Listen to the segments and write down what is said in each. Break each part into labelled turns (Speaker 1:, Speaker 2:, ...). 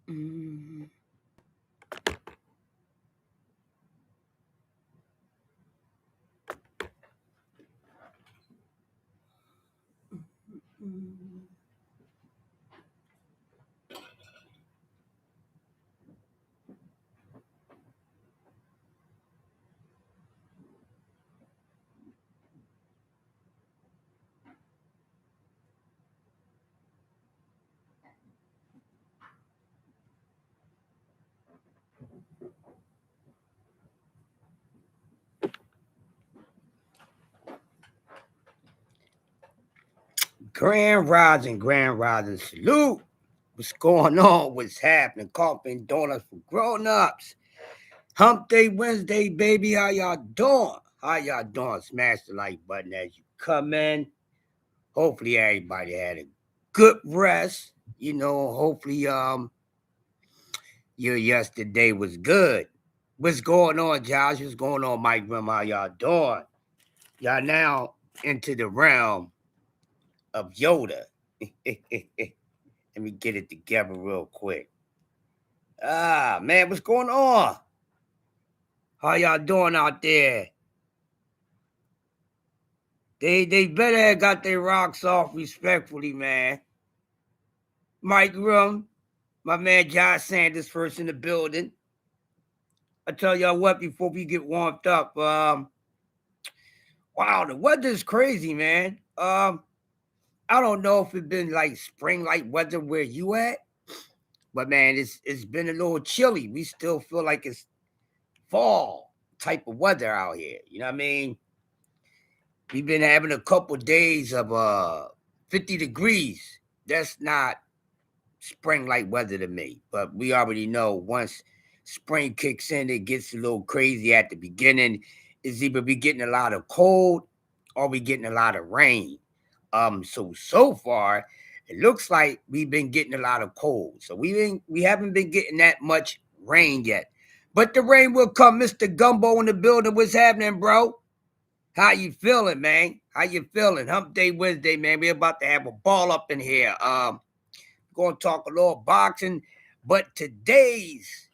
Speaker 1: Mm. Mm. Grand Rising salute. What's going on? What's happening? Coffee and donuts for grown-ups. Hump Day Wednesday, baby. How y'all doing? How y'all doing? Smash the like button as you come in. Hopefully everybody had a good rest. Hopefully your yesterday was good. What's going on, Josh? What's going on, Mike? How y'all doing? Y'all now into the realm of Yoda. Let me get it together real quick. Man, what's going on? How y'all doing out there? They better have got their rocks off respectfully, man. Mike Rum, my man Josh Sanders first in the building. I tell y'all what, before we get warmed up, wow, the weather's crazy, man. I don't know if it's been like spring-like weather where you at, but man, it's been a little chilly. We still feel like it's fall type of weather out here. You know what I mean? We've been having a couple days of 50 degrees. That's not spring-like weather to me, but we already know once spring kicks in, it gets a little crazy at the beginning. It's either we getting a lot of cold or we getting a lot of rain. So far, it looks like we've been getting a lot of cold. So we haven't been getting that much rain yet. But the rain will come. Mr. Gumbo in the building. What's happening, bro? How you feeling, man? How you feeling? Hump Day Wednesday, man. We're about to have a ball up in here. Going to talk a little boxing, but today's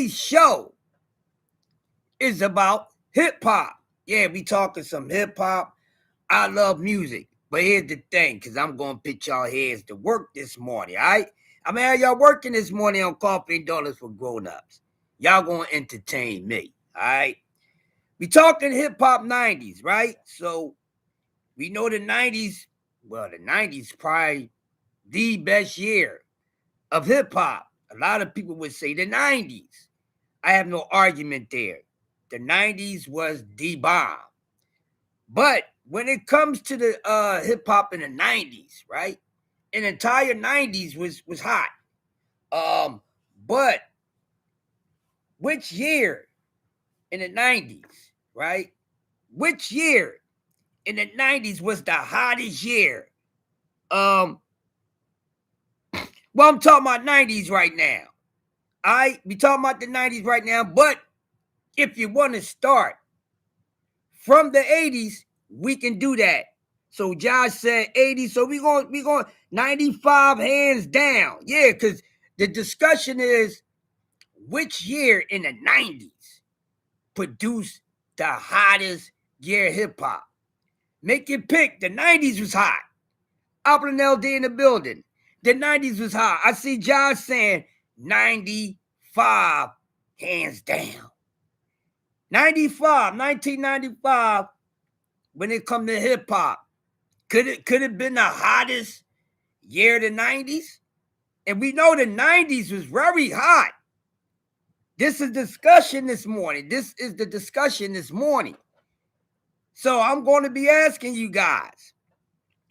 Speaker 1: show is about hip hop. Yeah, we talking some hip hop. I love music, but here's the thing, because I'm going to put y'all heads to work this morning, all right? I mean, how y'all working this morning on Coffee and Dollars for Grown-Ups? Y'all going to entertain me, all right? We talking hip hop 90s, right? So we know the 90s, well, the 90s probably the best year of hip hop. A lot of people would say the 90s. I have no argument there. The 90s was the bomb. But when it comes to the hip hop in the 90s, right? An entire 90s was hot. But which year in the 90s, right? Which year in the 90s was the hottest year? Well, I'm talking about 90s right now. All right, we talking about the 90s right now, but if you want to start from the 80s, we can do that. So Josh said 80, so we going 95 hands down. Yeah, because the discussion is which year in the 90s produced the hottest year hip hop. Make your pick. The 90s was hot. Alvin LD in the building. The 90s was hot. I see Josh saying 95 hands down. 1995, when it come to hip hop, could it have been the hottest year of the 90s? And we know the 90s was very hot. This is discussion this morning. This is the discussion this morning. So I'm going to be asking you guys,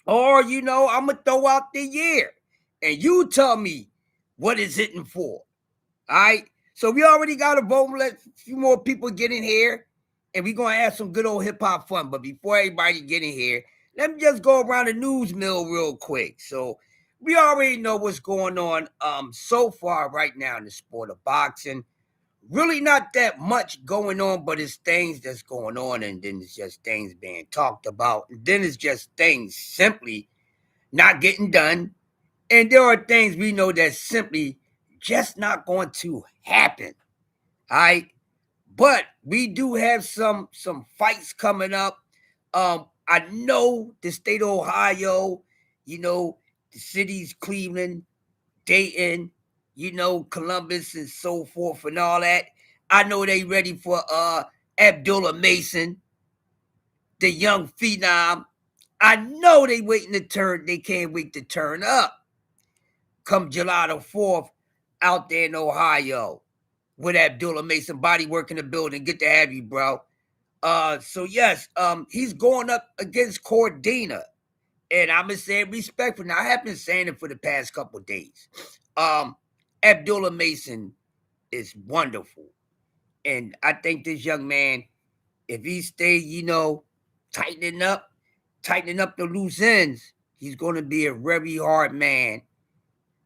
Speaker 1: or I'm gonna throw out the year, and you tell me what it's hitting for. All right. So we already got a vote. Let a few more people get in here, and we're gonna have some good old hip hop fun. But before everybody get in here, let me just go around the news mill real quick. So we already know what's going on so far right now in the sport of boxing. Really not that much going on, but it's things that's going on, and then it's just things being talked about, and then it's just things simply not getting done. And there are things we know that simply just not going to happen. All right. But we do have some fights coming up. I know the state of Ohio, the cities Cleveland, Dayton, Columbus and so forth and all that. I know they ready for Abdullah Mason, the young phenom. I know they waiting to turn. They can't wait to turn up come July the 4th out there in Ohio with Abdullah Mason, body work in the building. Good to have you, bro. So yes, he's going up against Cordina. And I'm gonna say it respectfully. Now, I have been saying it for the past couple of days. Abdullah Mason is wonderful. And I think this young man, if he stay, tightening up the loose ends, he's gonna be a very hard man,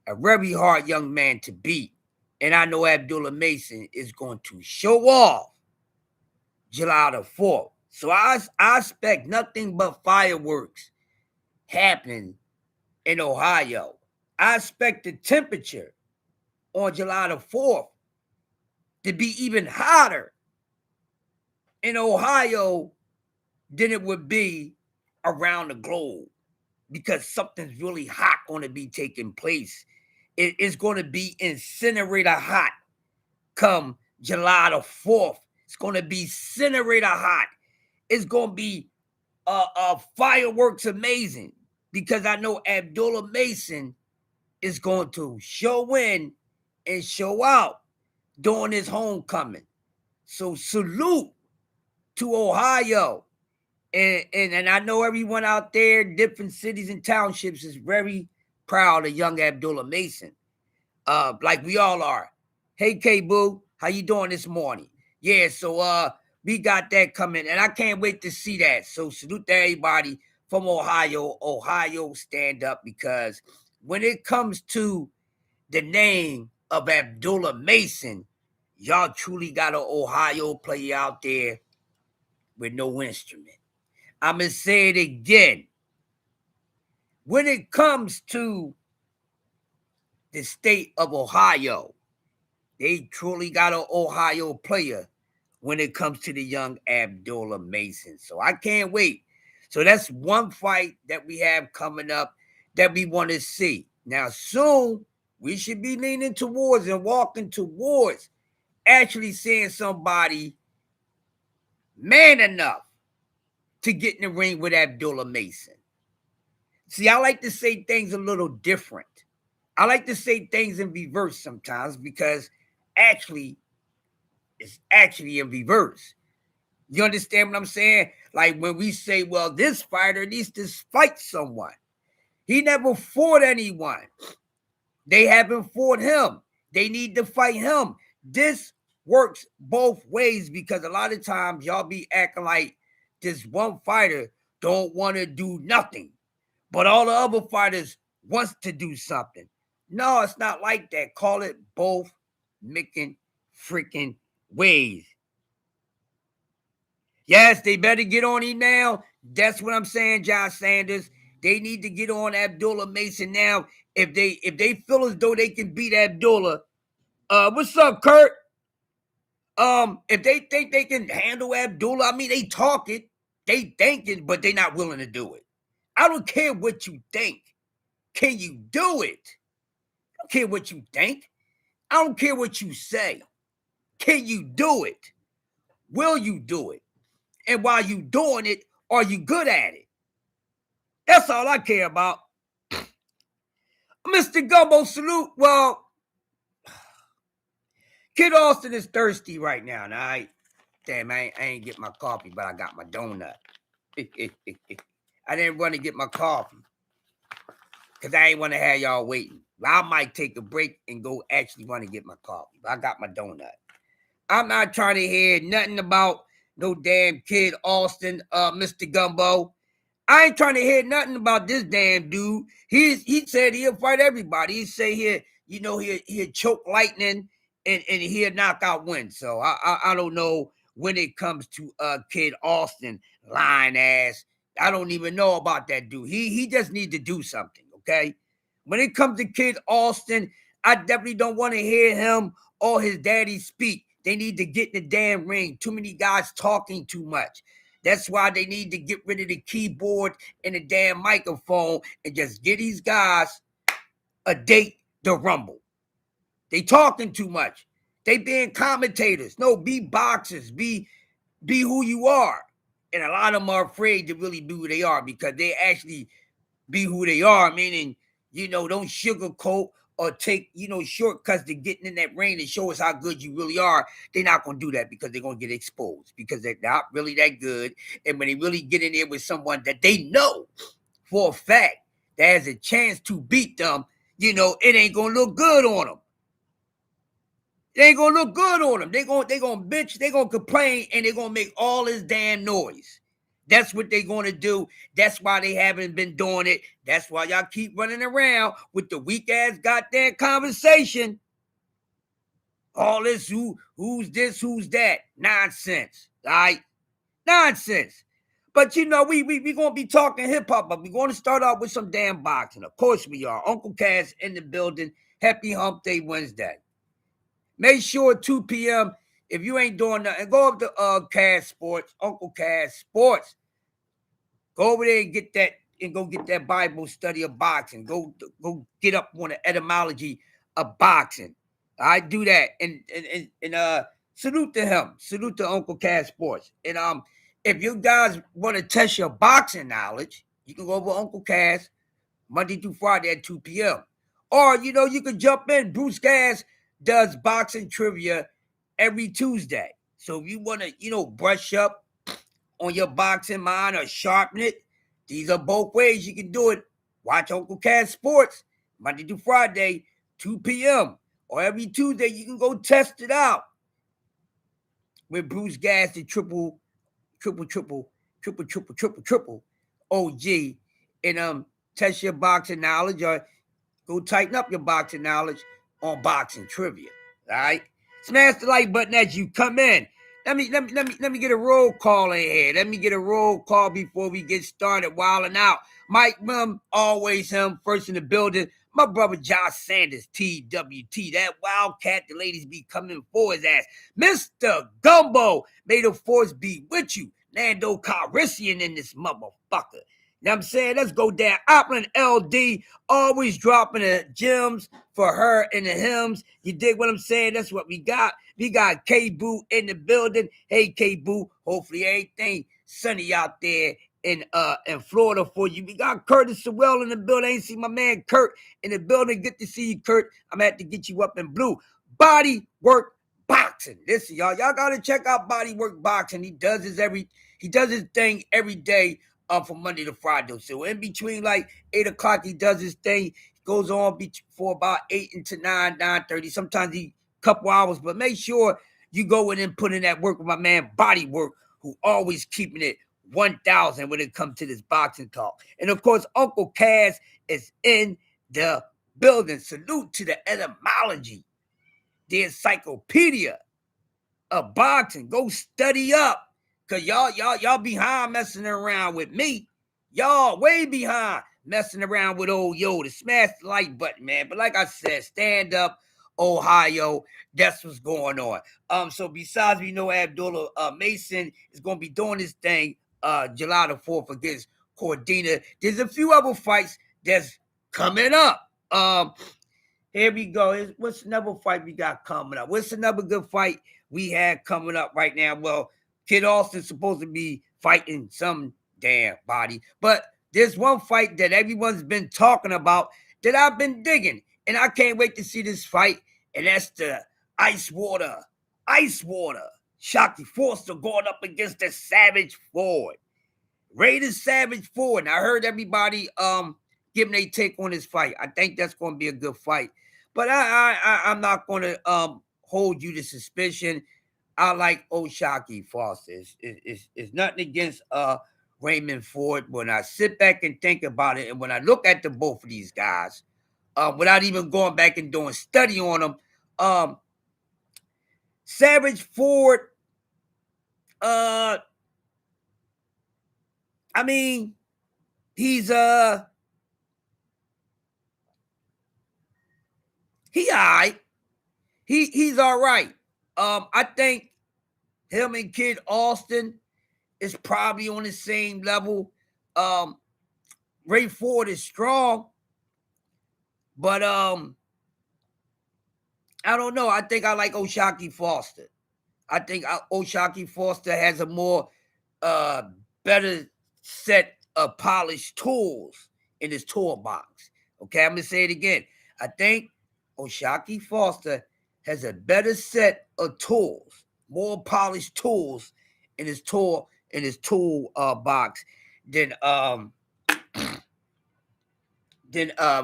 Speaker 1: a very hard young man to beat. And I know Abdullah Mason is going to show off July the 4th. So I expect nothing but fireworks happening in Ohio. I expect the temperature on July the 4th to be even hotter in Ohio than it would be around the globe because something's really hot going to be taking place. It's going to be incinerator hot come July the 4th. It's going to be incinerator hot. It's going to be fireworks amazing because I know Abdullah Mason is going to show in and show out during his homecoming. So salute to Ohio. And I know everyone out there, different cities and townships, is very proud of young Abdullah Mason. Like we all are. Hey, K-Boo, how you doing this morning? Yeah, so we got that coming, and I can't wait to see that. So salute to everybody from Ohio. Ohio, stand up, because when it comes to the name of Abdullah Mason, y'all truly got an Ohio player out there with no instrument. I'm going to say it again. When it comes to the state of Ohio, they truly got an Ohio player when it comes to the young Abdullah Mason. So I can't wait. So that's one fight that we have coming up that we want to see. Now, soon, we should be leaning towards and walking towards actually seeing somebody man enough to get in the ring with Abdullah Mason. See, I like to say things a little different. I like to say things in reverse sometimes because actually, it's actually in reverse. You understand what I'm saying? Like when we say, well, this fighter needs to fight someone. He never fought anyone. They haven't fought him. They need to fight him. This works both ways because a lot of times y'all be acting like this one fighter don't want to do nothing, but all the other fighters wants to do something. No, it's not like that. Call it both making freaking ways. Yes, they better get on him now. That's what I'm saying, Josh Sanders. They need to get on Abdullah Mason now. If they feel as though they can beat Abdullah, what's up, Kurt? If they think they can handle Abdullah, I mean, they talk it, they think it, but they're not willing to do it. I don't care what you think. Can you do it? I don't care what you think. I don't care what you say. Can you do it? Will you do it? And while you doing it, are you good at it? That's all I care about. Mr. Gumbo, salute. Well, Kid Austin is thirsty right now. Now, damn, I ain't get my coffee, but I got my donut. I didn't want to get my coffee because I ain't want to have y'all waiting. I might take a break and go actually want to get my coffee, but I got my donut. I'm not trying to hear nothing about no damn Kid Austin, Mr. Gumbo. I ain't trying to hear nothing about this damn dude. He said he'll fight everybody. He say he'll choke lightning and he'll knock out win. So I don't know when it comes to Kid Austin, lying ass. I don't even know about that dude. He just needs to do something, okay? When it comes to Kid Austin, I definitely don't want to hear him or his daddy speak. They need to get in the damn ring. Too many guys talking too much. That's why they need to get rid of the keyboard and the damn microphone and just get these guys a date to rumble. They talking too much. They being commentators. No, be boxers. Be who you are. And a lot of them are afraid to really be who they are because they actually be who they are, meaning, don't sugarcoat or take, shortcuts to getting in that ring and show us how good you really are. They're not going to do that because they're going to get exposed because they're not really that good. And when they really get in there with someone that they know for a fact that has a chance to beat them, it ain't going to look good on them. It ain't gonna look good on them. They gonna bitch, they gonna complain, and they gonna make all this damn noise. That's what they gonna do. That's why they haven't been doing it. That's why y'all keep running around with the weak ass goddamn conversation. All this who's this, who's that nonsense, right? Nonsense. But we gonna be talking hip hop, but we're gonna start off with some damn boxing. Of course we are. Uncle Cass in the building. Happy Hump Day Wednesday. Make sure 2 p.m. If you ain't doing nothing, go up to Cass Sports, Uncle Cass Sports. Go over there and get that Bible study of boxing. Go get up on the etymology of boxing. I do that and salute to him. Salute to Uncle Cass Sports. And if you guys want to test your boxing knowledge, you can go over to Uncle Cass Monday through Friday at 2 p.m. Or, you can jump in. Bruce Cass does boxing trivia every Tuesday. So if you want to, brush up on your boxing mind or sharpen it, these are both ways you can do it. Watch Uncle Cass Sports Monday through Friday, 2 p.m. Or every Tuesday, you can go test it out with Bruce Cass, the triple OG, and test your boxing knowledge or go tighten up your boxing knowledge on boxing trivia. All right? Smash the like button as you come in. Let me get a roll call in here. Let me get a roll call before we get started wilding out. Mike Mum, always him, first in the building. My brother Josh Sanders, TWT, that wildcat the ladies be coming for his ass. Mr. Gumbo, may the force be with you. Nando Calrissian in this motherfucker. You know what I'm saying? Let's go down. Opulent LD, always dropping the gems for her and the hymns. You dig what I'm saying? That's what we got. We got K-Boo in the building. Hey, K-Boo, hopefully everything sunny out there in Florida for you. We got Curtis Sewell in the building. I ain't see my man Kurt in the building. Good to see you, Kurt. I'm going to have to get you up in blue. Body Work Boxing. Listen, y'all got to check out Body Work Boxing. He does his thing every day from Monday to Friday. So in between like 8 o'clock, he does his thing. He goes on for about 8 into 9:30. Sometimes he couple hours, but make sure you go in and put in that work with my man Body Work, who always keeping it 1,000 when it comes to this boxing talk. And of course, Uncle Cass is in the building. Salute to the etymology, the encyclopedia of boxing. Go study up. Cause y'all behind messing around with me. Y'all way behind messing around with old Yoda. Smash the like button, man. But like I said, stand up, Ohio. That's what's going on. So besides, we know Abdullah Mason is gonna be doing this thing July the 4th against Cordina. There's a few other fights that's coming up. Here we go. What's another fight we got coming up? What's another good fight we had coming up right now? Well, Kid Austin's supposed to be fighting some damn body. But there's one fight that everyone's been talking about that I've been digging. And I can't wait to see this fight. And that's the Ice Water. Shockey Foster going up against the Savage Ford. Rated Savage Ford. And I heard everybody giving their take on this fight. I think that's going to be a good fight. But I'm not going to hold you to suspicion. I like Shockey Foster. It's nothing against Raymond Ford. When I sit back and think about it, and when I look at the both of these guys, without even going back and doing study on them, Savage Ford, I mean, he's He all right. He's all right. I think him and Kid Austin is probably on the same level. Ray Ford is strong, but I don't know. I think I like O'Shaquie Foster. I think O'Shaquie Foster has a more uh better set of polished tools in his toolbox. Okay, I'm gonna say it again. I think O'Shaquie Foster has a better set of tools, more polished tools in his tool box than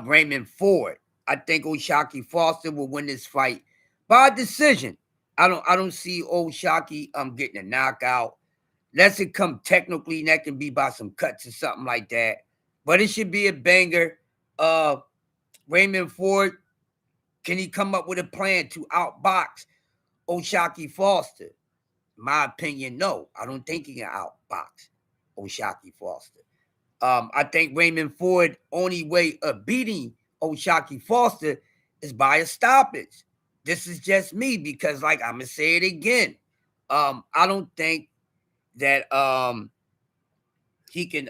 Speaker 1: Raymond Ford. I think O'Shaquie Foster will win this fight by decision. I don't see O'Shaquie getting a knockout. Unless it come technically, that can be by some cuts or something like that. But it should be a banger. Raymond Ford, can he come up with a plan to outbox O'Shaquie Foster? In my opinion, no. I don't think he can outbox O'Shaquie Foster. I think Raymond Ford only way of beating O'Shaquie Foster is by a stoppage. This is just me because, like, I'm gonna say it again. I don't think that he can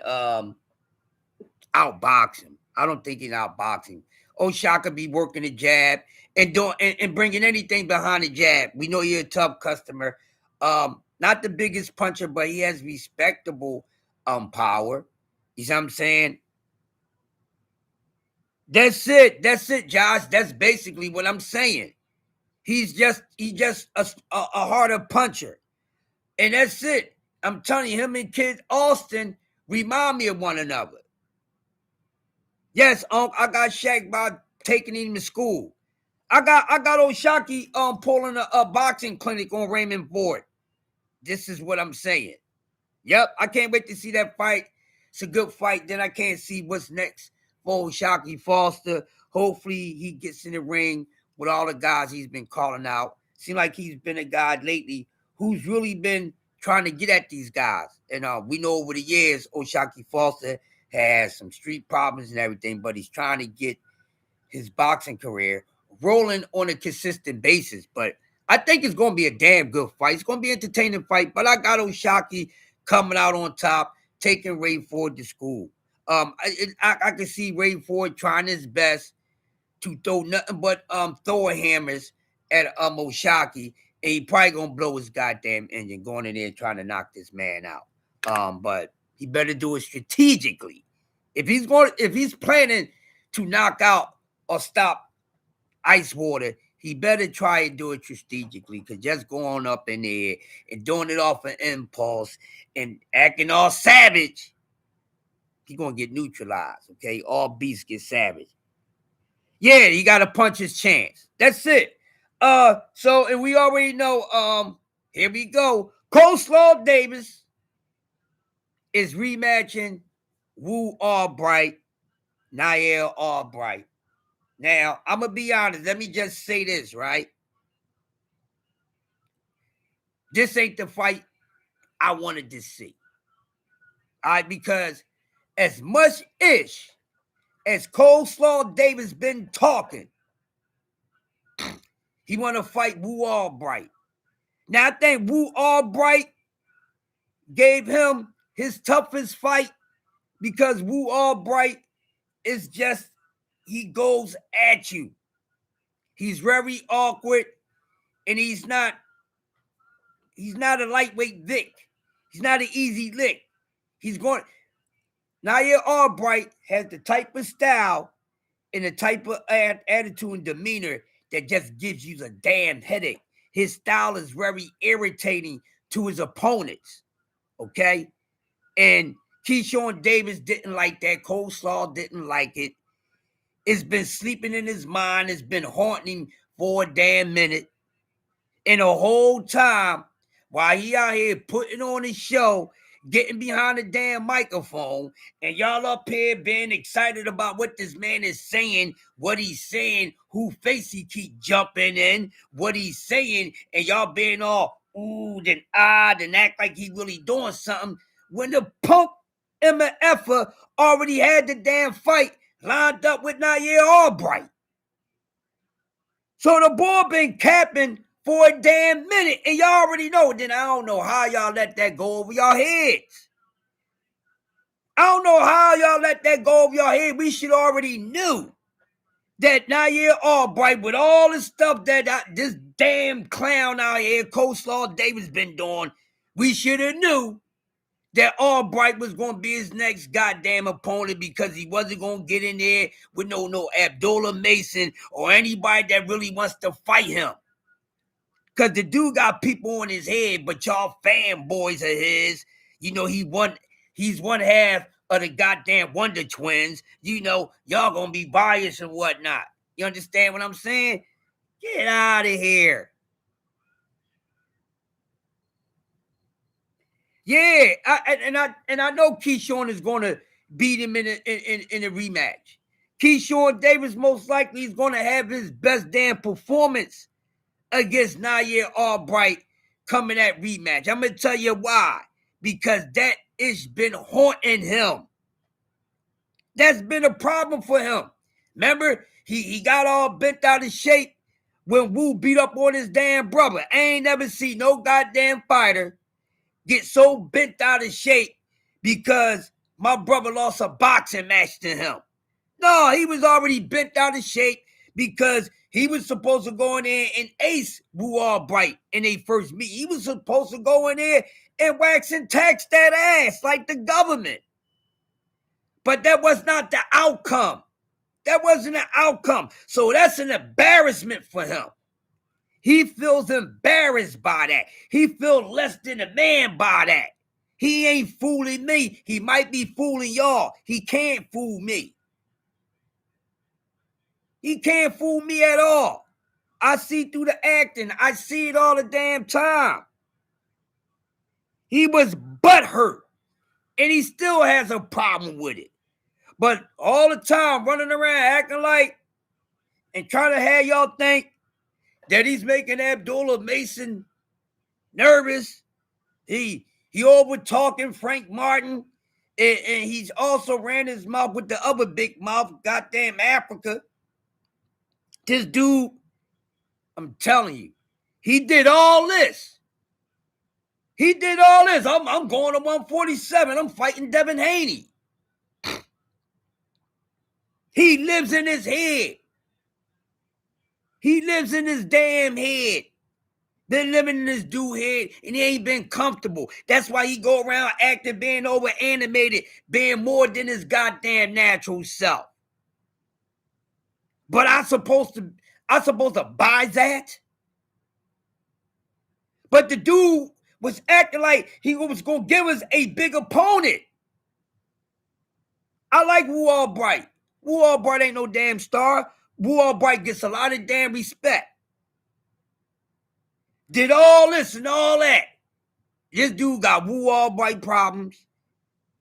Speaker 1: outbox him. I don't think he can outbox him. O'Shaka be working the jab and doing and bringing anything behind the jab. We know you're a tough customer. Not the biggest puncher, but he has respectable power. You see what I'm saying? That's it, Josh. That's basically what I'm saying. He's just a harder puncher. And that's it. I'm telling you, him and Kid Austin remind me of one another. Yes, I got Shaq by taking him to school. I got O'Shaquie pulling a boxing clinic on Raymond Ford. This is what I'm saying. Yep, I can't wait to see that fight. It's a good fight. Then I can't see what's next for O'Shaquie Foster. Hopefully he gets in the ring with all the guys he's been calling out. Seems like he's been a guy lately who's really been trying to get at these guys. And we know over the years O'Shaquie Foster has some street problems and everything, but he's trying to get his boxing career rolling on a consistent basis. But I think it's going to be a damn good fight. It's going to be an entertaining fight. But I got O'Shaquie coming out on top, taking Ray Ford to school. I can see Ray Ford trying his best to throw nothing but Thor hammers at O'Shaquie, and he probably gonna blow his goddamn engine going in there trying to knock this man out. But he better do it strategically. If he's planning to knock out or stop Ice Water, he better try and do it strategically, because just going up in there and doing it off an impulse and acting all savage, he's gonna get neutralized. Okay, all beasts get savage. Yeah, he got to punch his chance. That's it. So and we already know. Here we go. Coleslaw Davis is rematching Wu Albright, Niall Albright. Now, I'm gonna be honest. Let me just say this, right? This ain't the fight I wanted to see. All right, because as much ish as Coleslaw Davis been talking, he want to fight Wu Albright. Now, I think Wu Albright gave him his toughest fight because Wu Albright is just, he goes at you. He's very awkward, and he's not a lightweight Vic. He's not an easy lick. He's going. Niall Albright has the type of style and the type of attitude and demeanor that just gives you a damn headache. His style is very irritating to his opponents. Okay? And Keyshawn Davis didn't like that. Coleslaw didn't like it. It's been sleeping in his mind. It's been haunting him for a damn minute. And the whole time, while he out here putting on his show, getting behind the damn microphone, and y'all up here being excited about what this man is saying, what he's saying, who face he keep jumping in, what he's saying, and y'all being all ooh and ah and act like he really doing something, when the punk MFer already had the damn fight lined up with Niall Albright. So the boy been capping for a damn minute, and y'all already know. Then I don't know how y'all let that go over y'all heads. I don't know how y'all let that go over y'all head. We should already knew that Nair Albright, with all the stuff that this damn clown out here, Coleslaw Davis, been doing, we should have knew that Albright was going to be his next goddamn opponent, because he wasn't going to get in there with no Abdullah Mason or anybody that really wants to fight him. Because the dude got people on his head, but y'all fanboys of his, you know, he's one half of the goddamn Wonder Twins. You know, y'all going to be biased and whatnot. You understand what I'm saying? Get out of here. Yeah, I know Keyshawn is going to beat him in a rematch. Keyshawn Davis most likely is going to have his best damn performance against Nair Albright coming that rematch. I'm going to tell you why. Because that ish been haunting him. That's been a problem for him. Remember, he got all bent out of shape when Wu beat up on his damn brother. I ain't never seen no goddamn fighter get so bent out of shape because my brother lost a boxing match to him. No, he was already bent out of shape because he was supposed to go in there and ace Wu Albright in their first meet. He was supposed to go in there and wax and tax that ass like the government. But that was not the outcome. That wasn't an outcome. So that's an embarrassment for him. He feels embarrassed by that. He feels less than a man by that. He ain't fooling me. He might be fooling y'all. He can't fool me. He can't fool me at all. I see through the acting. I see it all the damn time. He was butthurt, and he still has a problem with it. But all the time running around acting like and trying to have y'all think that he's making Abdullah Mason nervous. He over talking Frank Martin, and he's also ran his mouth with the other big mouth, goddamn Africa. This dude, I'm telling you, he did all this. He did all this. I'm going to 147. I'm fighting Devin Haney. He lives in his head. He lives in his damn head. Been living in this dude head, and he ain't been comfortable. That's why he go around acting, being over animated, being more than his goddamn natural self. But I'm supposed to buy that? But the dude was acting like he was gonna give us a big opponent. I like Wu Albright. Wu Albright ain't no damn star. Wu Albright gets a lot of damn respect. Did all this and all that. This dude got Wu Albright problems.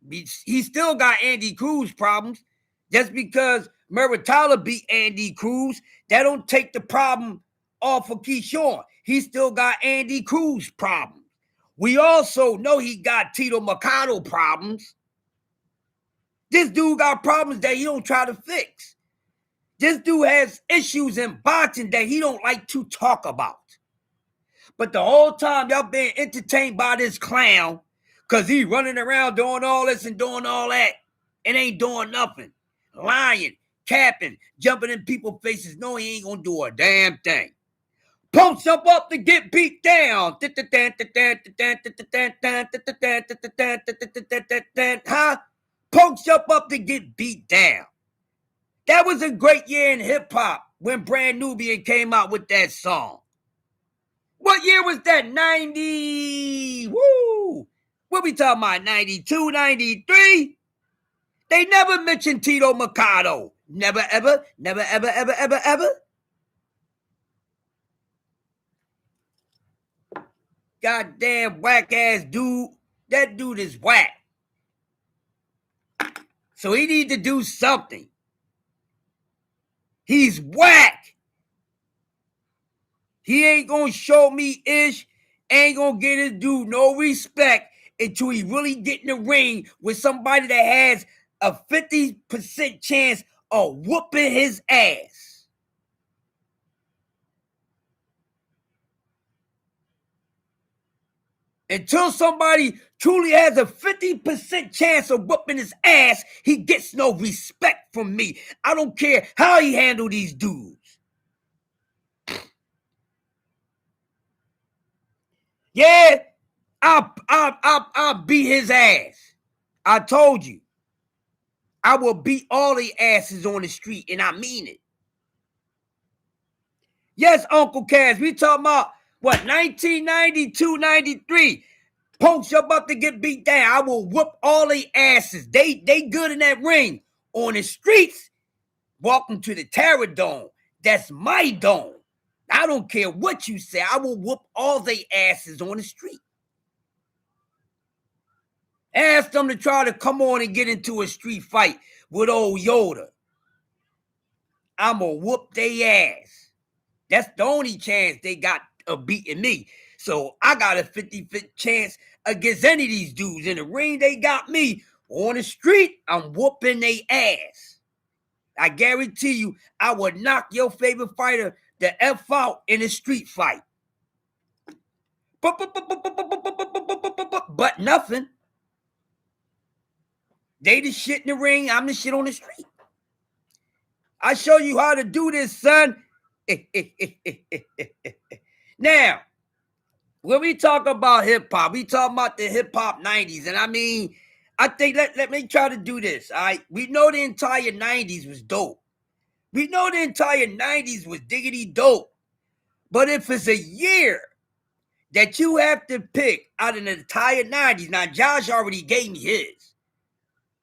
Speaker 1: He still got Andy Cruz problems. Just because Muratalla beat Andy Cruz, that don't take the problem off of Keyshawn. He still got Andy Cruz problems. We also know he got Tito Mercado problems. This dude got problems that he don't try to fix. This dude has issues in boxing that he don't like to talk about. But the whole time y'all been entertained by this clown because he running around doing all this and doing all that and ain't doing nothing. Lying, capping, jumping in people's faces. No, he ain't gonna do a damn thing. Pumps up to get beat down. Huh? Pokes up to get beat down. That was a great year in hip-hop when Brand Nubian came out with that song. What year was that? 90? Woo! What we talking about? 92, 93? They never mentioned Tito Mercado. Never, ever, never, ever, ever, ever, ever. Goddamn whack-ass dude. That dude is whack. So he need to do something. He's whack. He ain't gonna show me ish. Ain't gonna get his dude no respect until he really get in the ring with somebody that has a 50% chance of whooping his ass. Until somebody truly has a 50% chance of whooping his ass, he gets no respect from me. I don't care how he handle these dudes. Yeah, I'll beat his ass. I told you. I will beat all the asses on the street, and I mean it. Yes, Uncle Cass, we talking about, what, 1992, 93. Punks, you're about to get beat down. I will whoop all the asses. They good in that ring. On the streets, welcome to the Terror Dome. That's my dome. I don't care what you say. I will whoop all the asses on the street. Ask them to try to come on and get into a street fight with old Yoda. I'm going to whoop their ass. That's the only chance they got of beating me. So I got a 50-50 chance against any of these dudes. In the ring, they got me. On the street, I'm whooping their ass. I guarantee you, I would knock your favorite fighter the F out in a street fight. But nothing. They the shit in the ring, I'm the shit on the street. I show you how to do this, son. Now, when we talk about hip-hop, we talk about the hip-hop 90s. And I mean, I think, let me try to do this, all right? We know the entire 90s was dope. We know the entire 90s was diggity dope. But if it's a year that you have to pick out of the entire 90s, now Josh already gave me his.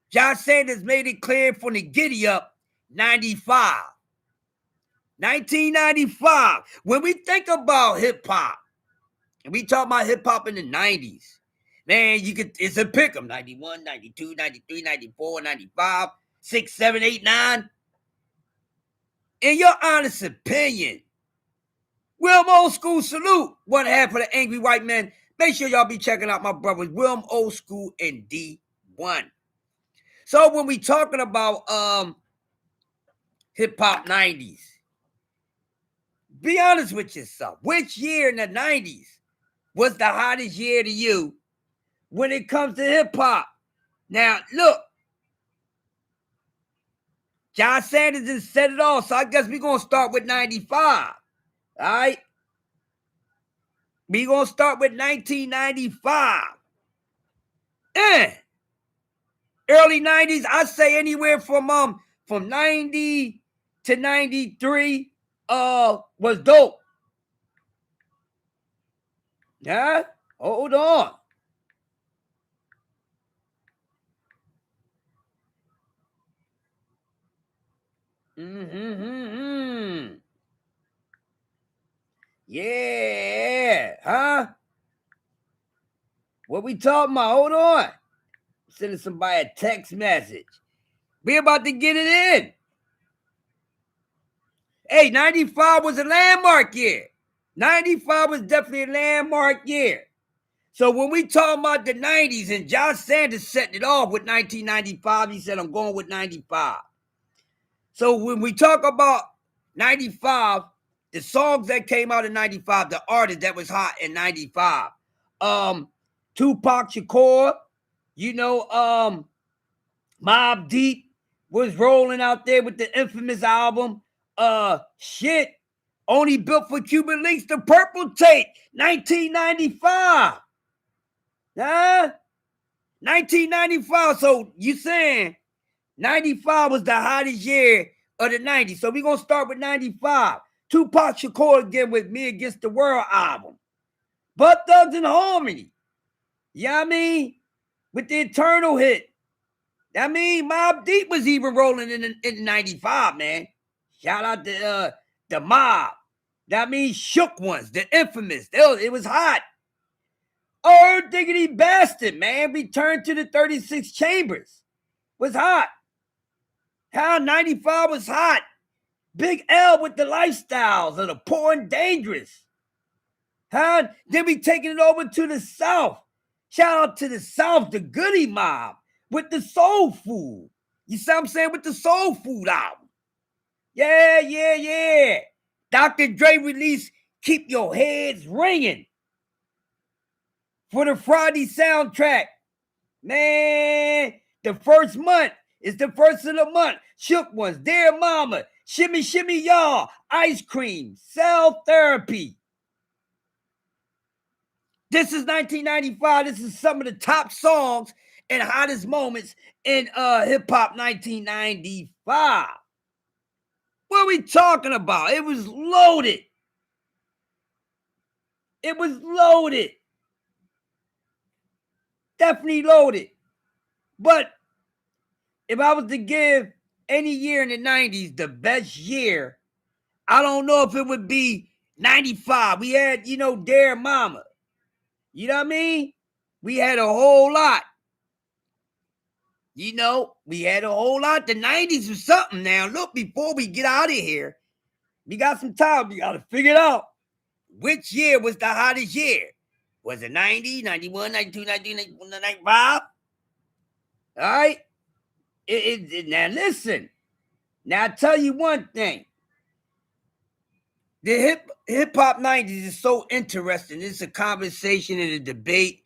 Speaker 1: Josh Sanders made it clear from the giddy up, 95. 1995. When we think about hip-hop, and we talk about hip-hop in the 90s, man, it's a pick 'em. 91, 92, 93, 94, 95, 6, 7, 8, 9. In your honest opinion, Wilm Old School salute. One half of the Angry White Men. Make sure y'all be checking out my brothers, Wilm Old School and D1. So when we talking about hip-hop 90s, be honest with yourself. Which year in the 90s was the hottest year to you when it comes to hip-hop? Now, look, John Sanders has said it all, so I guess we're going to start with 95, all right? We're going to start with 1995. Early 90s, I say anywhere from 90 to 93 was dope. Yeah, hold on. Yeah, huh? What we talking about? Hold on. Sending somebody a text message. We about to get it in. Hey, 95 was a landmark year. 95 was definitely a landmark year. So when we talk about the 90s, and Josh Sanders set it off with 1995, he said, I'm going with 95. So when we talk about 95, the songs that came out in 95, the artist that was hot in 95, Tupac Shakur, Mobb Deep was rolling out there with the infamous album, Only Built for Cuban Links, the Purple Tape, 1995. Huh? 1995. So you saying 95 was the hottest year of the 90s. So we're going to start with 95. Tupac Shakur again with Me Against the World album. But Thugs and Harmony. You know what I mean? With the Eternal hit. I mean, Mobb Deep was even rolling in 95, man. Shout out to the Mob. That means Shook Ones, the infamous. It was hot. Oh, Diggity Bastard, man. Return to the 36 Chambers. Was hot. How 95 was hot. Big L with the lifestyles of the poor and dangerous. Huh? Then we taking it over to the South. Shout out to the South, the Goody Mob with the Soul Food. You see what I'm saying? With the Soul Food album. Yeah. Dr. Dre released Keep Your Heads Ringing. for the Friday soundtrack. Man, the first month is the first of the month. Shook Ones, Dear Mama, Shimmy Shimmy Y'all, Ice Cream, Cell Therapy. This is 1995. This is some of the top songs and hottest moments in hip-hop 1995. What are we talking about? It was loaded. It was loaded. Definitely loaded. But if I was to give any year in the 90s the best year, I don't know if it would be 95. We had, Dear Mama. You know what I mean? We had a whole lot. We had a whole lot. The 90s was something now. Look, before we get out of here, we got some time. We got to figure it out. Which year was the hottest year? Was it 90, 91, 92, 93, 95? All right? Now, listen. Now, I'll tell you one thing. The hip-hop 90s is so interesting. It's a conversation and a debate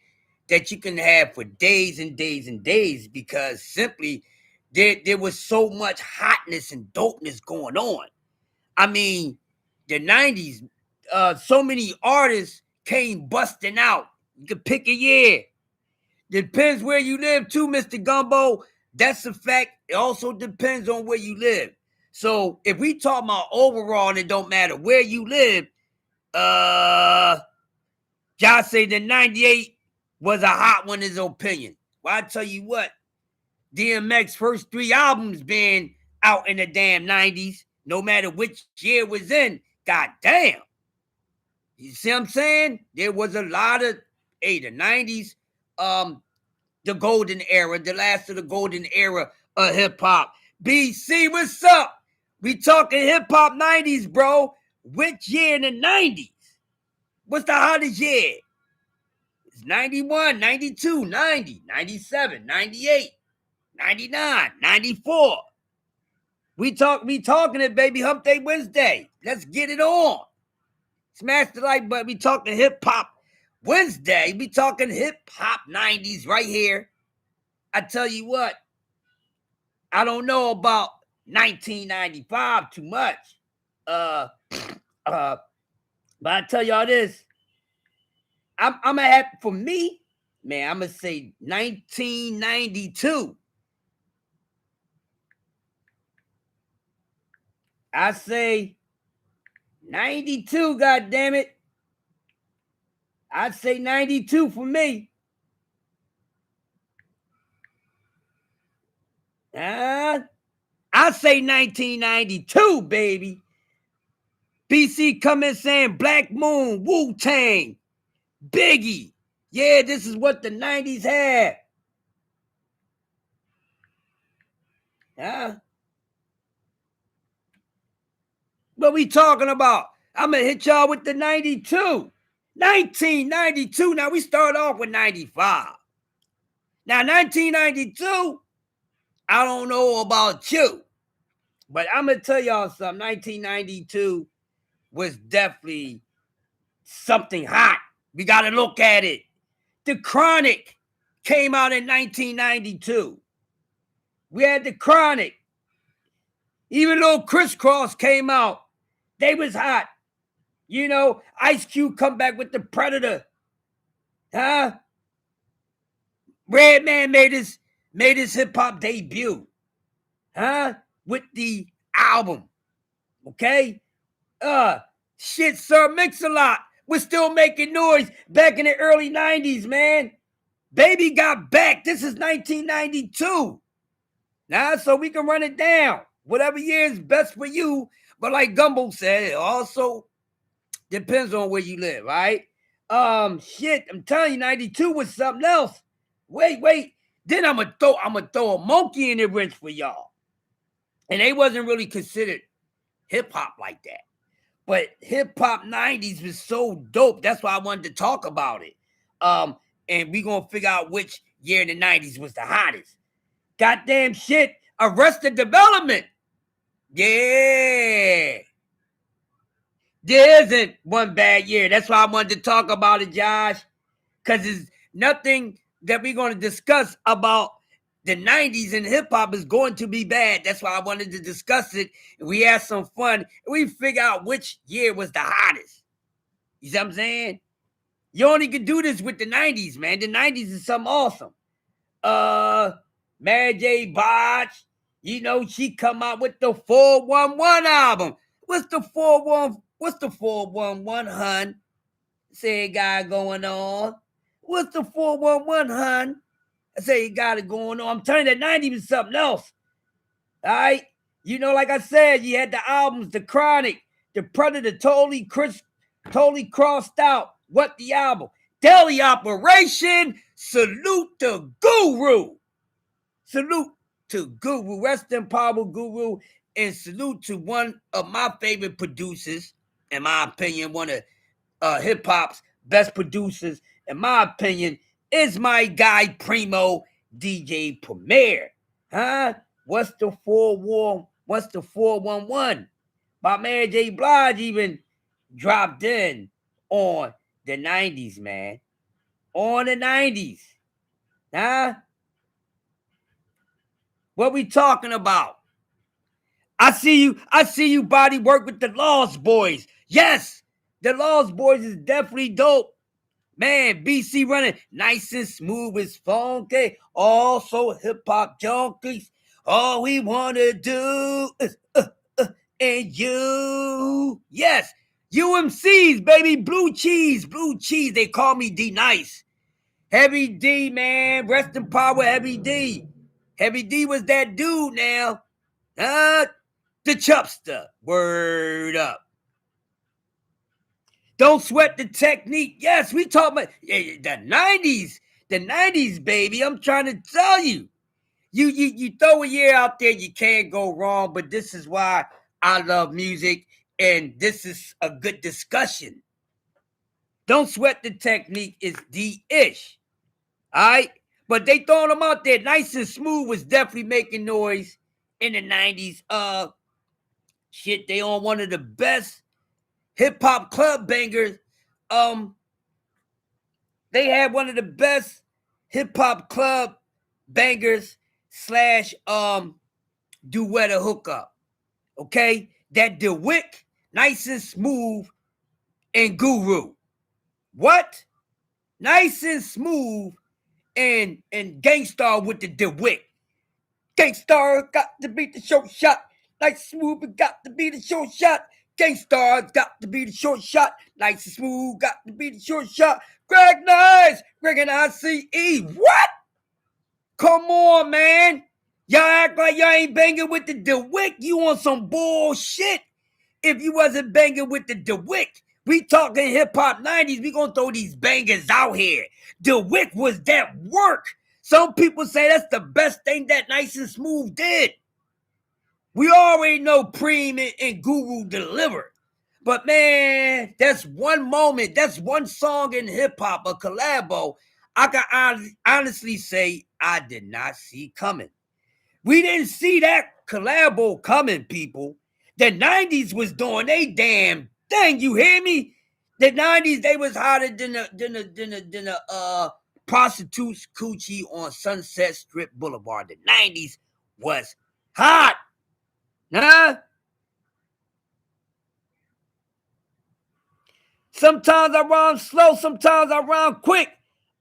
Speaker 1: that you can have for days and days and days because simply there was so much hotness and dopeness going on. I mean, the 90s, so many artists came busting out. You could pick a year. Depends where you live too, Mr. Gumbo. That's a fact. It also depends on where you live. So if we talk about overall and it don't matter where you live, Josh say the 98 was a hot one in his opinion. Well, I tell you what, DMX first 3 albums been out in the damn 90s, no matter which year it was in. God damn. You see what I'm saying? There was a lot of, the 90s, the golden era, the last of the golden era of hip-hop. BC, what's up? We talking hip-hop 90s, bro. Which year in the 90s? What's the hottest year? It's 91, 92, 90, 97, 98, 99, 94. We talking it, baby. Hump Day Wednesday. Let's get it on. Smash the like button. We talking hip-hop Wednesday. We talking hip-hop 90s right here. I tell you what, I don't know about 1995 too much. But I tell y'all this. I'm gonna have, for me, man, I'm gonna say 1992. I say 92, goddammit. I'd say 92 for me. I say 1992, baby. BC coming saying Black Moon, Wu-Tang, Biggie. Yeah, this is what the 90s had. What we talking about? I'm going to hit y'all with the 92. 1992. Now, we start off with 95. Now, 1992, I don't know about you, but I'm going to tell y'all something. 1992 was definitely something hot. We got to look at it. The Chronic came out in 1992. We had the Chronic. Even though Crisscross came out, they was hot. Ice Cube come back with the Predator. Huh? Redman made his hip-hop debut. Huh? With the album. Okay? Shit, Sir Mix-a-Lot was still making noise back in the early 90s, man. Baby got back. This is 1992. So we can run it down. Whatever year is best for you. But like Gumbo said, it also depends on where you live, right? Shit, I'm telling you, 92 was something else. Wait. Then I'm gonna throw a monkey in the wrench for y'all. And they wasn't really considered hip-hop like that. But hip-hop 90s was so dope. That's why I wanted to talk about it. And we gonna figure out which year in the 90s was the hottest. Goddamn shit, Arrested Development. Yeah. There isn't one bad year. That's why I wanted to talk about it, Josh. Because nothing that we're going to discuss about the 90s in hip-hop is going to be bad. That's why I wanted to discuss it. We had some fun. And we figure out which year was the hottest. You see what I'm saying? You only could do this with the 90s, man. The 90s is something awesome. Mary J. Blige, you know, she come out with the 411 album. What's the 411, hun? Say guy going on. What's the 411, hun? I say you got it going on. I'm telling you, the 90s was something else. All right? You know, like I said, you had the albums, The Chronic, The Predator, totally crossed out. What the album? Daily Operation, salute to Guru. Salute to Guru. Rest in power, Guru. And salute to one of my favorite producers, in my opinion, one of hip-hop's best producers, in my opinion, is my guy Primo DJ Premier. Huh? What's the 411? My man J. Blige even dropped in on the 90s, man. On the 90s. Huh? What we talking about? I see you body work with the Lost Boys. Yes, the Lost Boys is definitely dope. Man, BC running nice and smooth as funky. Also hip-hop junkies. All we want to do is and you. Yes, UMCs, baby. Blue cheese. They call me D Nice. Heavy D, man. Rest in power, Heavy D. Heavy D was that dude now. The chupster. Word up. Don't sweat the technique. Yes, we talk about the 90s. The 90s, baby. I'm trying to tell you. You throw a year out there, you can't go wrong. But this is why I love music, and this is a good discussion. Don't sweat the technique is the ish. All right? But they throwing them out there. Nice and Smooth was definitely making noise in the 90s. Shit, they on one of the best hip-hop club bangers. They had one of the best hip-hop club bangers / duet or hookup. Okay? That DeWick, Nice and Smooth, and Guru. What? Nice and Smooth and Gangstar with the DeWick. Gangstar got to be the short shot. Nice and Smooth got to be the short shot. Gangstar got to be the short shot. Nice and Smooth got to be the short shot. Greg Nice, Greg and ICE. What? Come on, man. Y'all act like y'all ain't banging with the DeWick. You on some bullshit. If you wasn't banging with the DeWick, we talking hip-hop 90s, we gonna throw these bangers out here. DeWick was that work. Some people say that's the best thing that Nice and Smooth did. We already know Preem and Guru delivered. But man, that's one moment, that's one song in hip-hop, a collabo, I can honestly say I did not see coming. We didn't see that collabo coming, people. The 90s was doing they damn thing, you hear me? The 90s, they was hotter than the prostitutes coochie on Sunset Strip Boulevard. The 90s was hot. Huh? Sometimes I rhyme slow, sometimes I rhyme quick.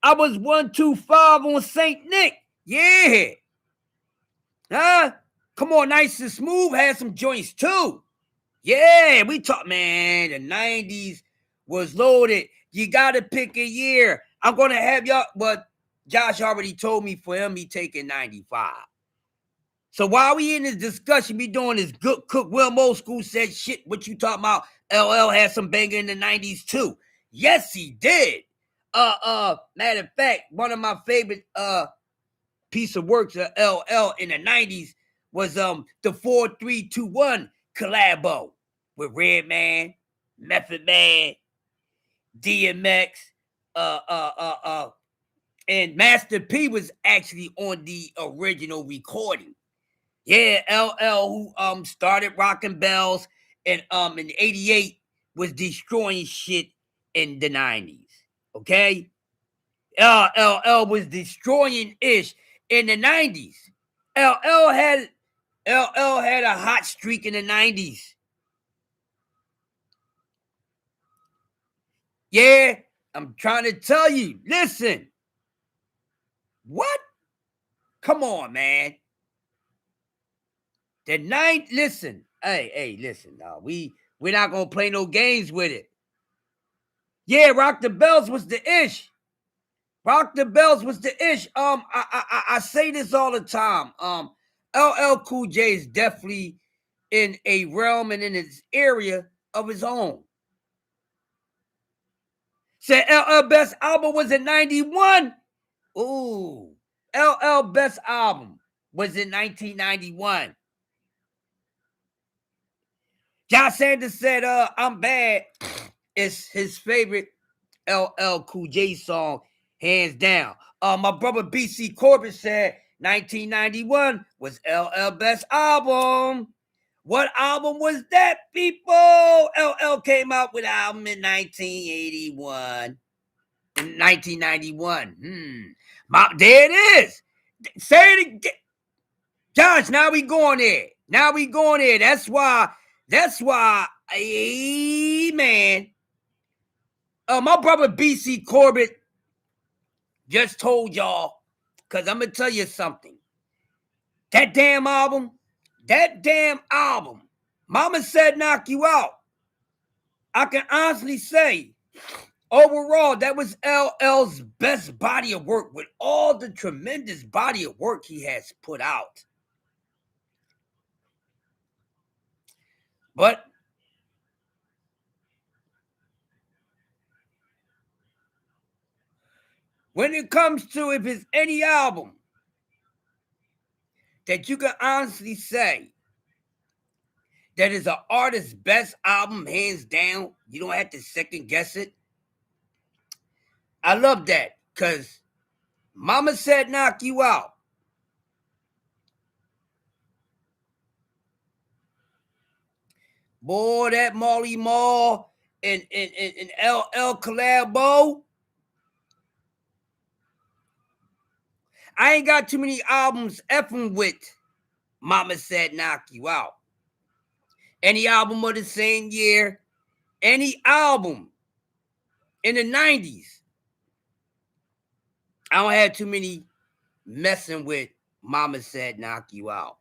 Speaker 1: I was 125 on St. Nick. Yeah. Huh? Come on, Nice and Smooth had some joints too. Yeah, we talk, man. The 90s was loaded. You got to pick a year. I'm going to have y'all, but Josh already told me for him, he taking 95. So while we in this discussion, we doing this good cook. Will M.O.C said shit. What you talking about? LL had some banger in the 90s too. Yes, he did. Matter of fact, one of my favorite piece of works of LL in the 90s was the 4321 collabo with Redman, Method Man, DMX, and Master P was actually on the original recording. Yeah, LL who started rocking bells and in '88 was destroying shit in the 90s. Okay? LL was destroying Ish in the 90s. LL had a hot streak in the 90s. Yeah, I'm trying to tell you. Listen. What? Come on, man. The ninth, listen. Hey, listen. We're not gonna play no games with it. Yeah, Rock the Bells was the ish. Rock the Bells was the ish. I say this all the time. LL Cool J is definitely in a realm and in its area of his own. Said LL best album was in 91. Ooh. LL best album was in 1991. John Sanders said, I'm bad. It's his favorite LL Cool J song, hands down. My brother BC Corbett said 1991 was LL best album. What album was that, people? LL came out with an album in 1981. In 1991. There it is. Say it again. Josh, now we going there. That's why, man. My brother BC Corbett just told y'all, because I'm going to tell you something. That damn album, Mama Said Knock You Out. I can honestly say, overall, that was LL's best body of work with all the tremendous body of work he has put out. But when it comes to if it's any album that you can honestly say that is an artist's best album, hands down, you don't have to second guess it. I love that, because Mama Said Knock You Out. Boy, that Marley Marl and LL collabo. I ain't got too many albums effing with Mama Said Knock You Out. Any album of the same year, any album in the 90s, I don't have too many messing with Mama Said Knock You Out.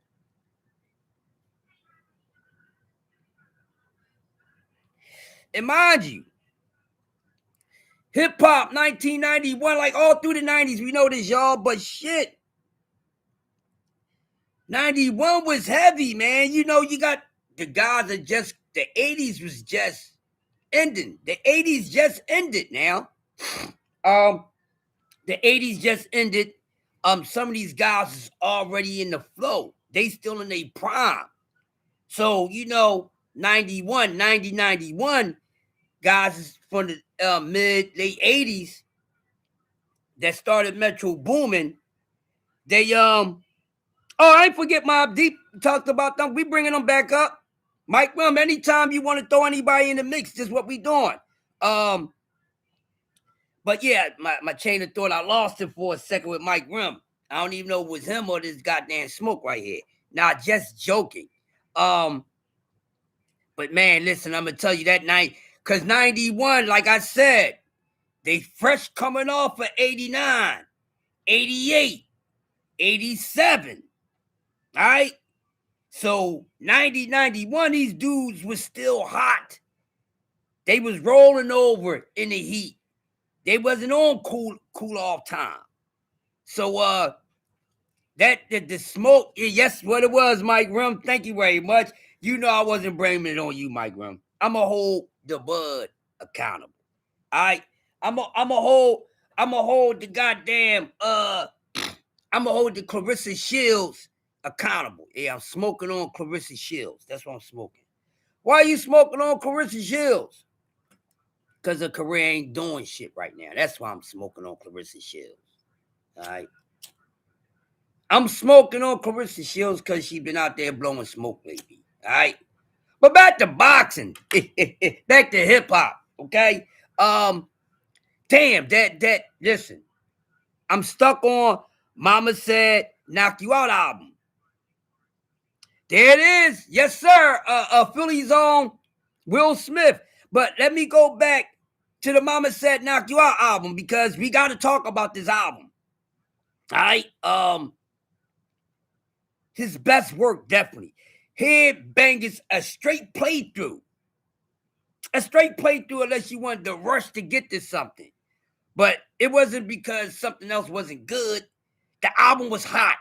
Speaker 1: And mind you, hip hop 1991, like all through the 90s, we know this, y'all, but shit. 91 was heavy, man. You know, you got the guys that just, the 80s was just ending. The 80s just ended now. The 80s just ended. Some of these guys is already in the flow. They still in their prime. So, you know, 91, guys is from the mid, late 80s that started Metro booming. They, I ain't forget Mobb Deep. Talked about them. We bringing them back up. Mike Rum, anytime you want to throw anybody in the mix, just what we doing. But yeah, my chain of thought, I lost it for a second with Mike Rum. I don't even know if it was him or this goddamn smoke right here. Nah, just joking. But man, listen, I'm gonna tell you that night, because 91, like I said, they fresh coming off of 89, 88, 87. All right. So 90, 91, these dudes was still hot. They was rolling over in the heat. They wasn't on cool off time. So that the smoke, yes, what it was, Mike Rum. Thank you very much. You know I wasn't blaming it on you, Mike Rum. I'ma hold the bud accountable. All right. I'ma hold the goddamn I'ma hold the Clarissa Shields accountable. Yeah, I'm smoking on Clarissa Shields. That's what I'm smoking. Why are you smoking on Clarissa Shields? Because her career ain't doing shit right now. That's why I'm smoking on Clarissa Shields. All right. I'm smoking on Clarissa Shields because she been out there blowing smoke lately. All right. But back to boxing. Back to hip hop. Okay. Damn, listen. I'm stuck on Mama Said Knock You Out album. There it is. Yes, sir. Philly's own Will Smith. But let me go back to the Mama Said Knock You Out album because we got to talk about this album. All right. His best work, definitely. Headbangers, a straight playthrough. A straight playthrough unless you wanted to rush to get to something. But it wasn't because something else wasn't good. The album was hot.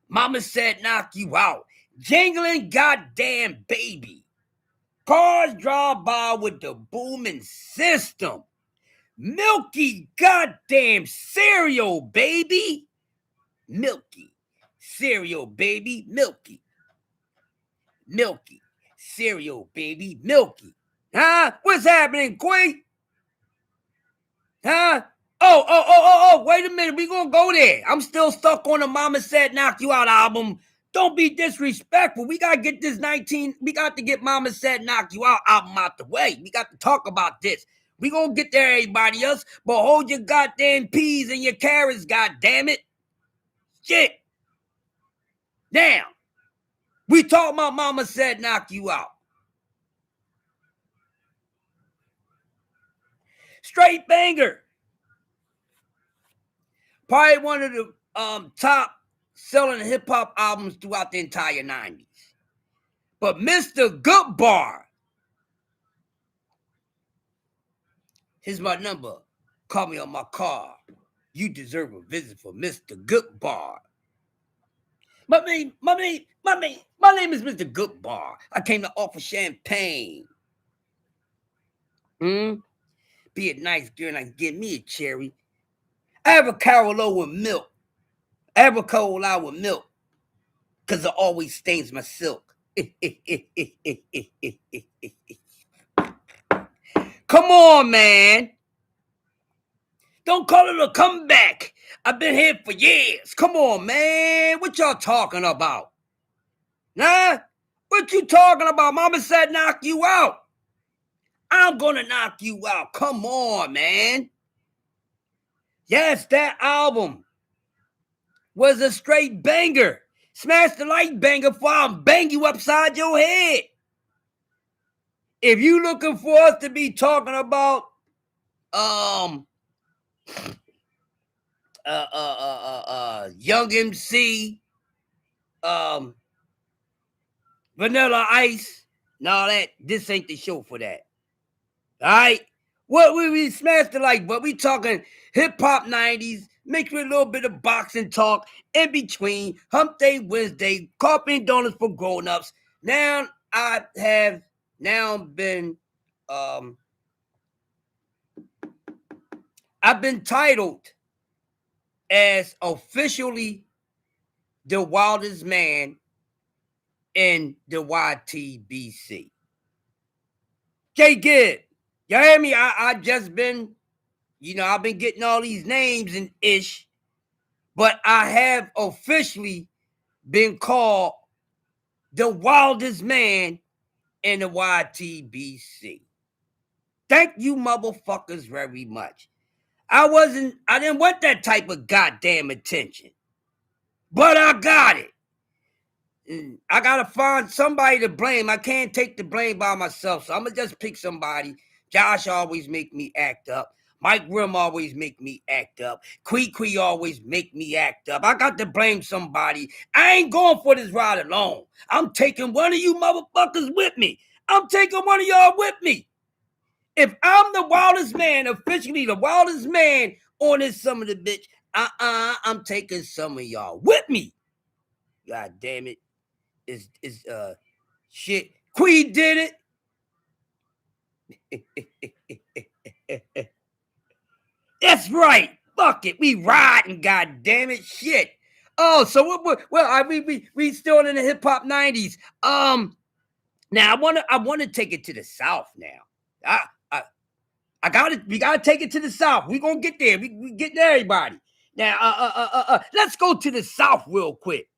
Speaker 1: Mama Said Knock You Out. Jingling Goddamn Baby. Cars drive by with the booming system. Milky Goddamn Cereal Baby. Milky Cereal Baby. Milky. Milky Cereal Baby. Milky. Huh? What's happening, Queen? Huh? Oh, wait a minute. We gonna go there. I'm still stuck on the Mama Said Knock You Out album. Don't be disrespectful. We gotta get this we got to get Mama Said Knock You Out album out the way. We got to talk about this. We gonna get there, everybody else, but hold your goddamn peas and your carrots, goddamn it. Shit. Now, we talking about Mama Said Knock You Out. Straight banger. Probably one of the top selling hip-hop albums throughout the entire 90s. But Mr. Good Bar, here's my number. Call me on my car. You deserve a visit for Mr. Good Bar. My name is Mr. Good Bar. I came to offer champagne. Be a nice girl and give me a cherry. Avocado with milk. Avocado with milk. Because it always stains my silk. Come on, man. Don't call it a comeback. I've been here for years. Come on, man. What y'all talking about? Nah? What you talking about? Mama Said Knock You Out. I'm gonna knock you out. Come on, man. Yes, that album was a straight banger. Smash the like banger before I bang you upside your head. If you looking for us to be talking about Young MC, Vanilla Ice, and all that, this ain't the show for that. All right? What we smashed the like, but we talking hip-hop 90s, mixed with a little bit of boxing talk in between, Hump Day Wednesday, coffee and donuts for grown-ups. Now I have been I've been titled as officially the wildest man in the YTBC. Jay Gibb, you hear me? I just been, I've been getting all these names and ish, but I have officially been called the wildest man in the YTBC. Thank you, motherfuckers, very much. I didn't want that type of goddamn attention, but I got it. I gotta find somebody to blame. I can't take the blame by myself, so I'm gonna just pick somebody. Josh always make me act up. Mike Rim always make me act up. Quee always make me act up. I got to blame somebody. I ain't going for this ride alone. I'm taking one of you motherfuckers with me. I'm taking one of y'all with me. If I'm the wildest man, officially the wildest man on this summer, the bitch, I'm taking some of y'all with me. God damn it. Is shit. Queen did it. That's right. Fuck it. We riding, god damn it. Shit. Oh, so we still in the hip hop 90s. Now I wanna take it to the South now. We gotta take it to the South. We gonna get there. We getting everybody. Now let's go to the South real quick.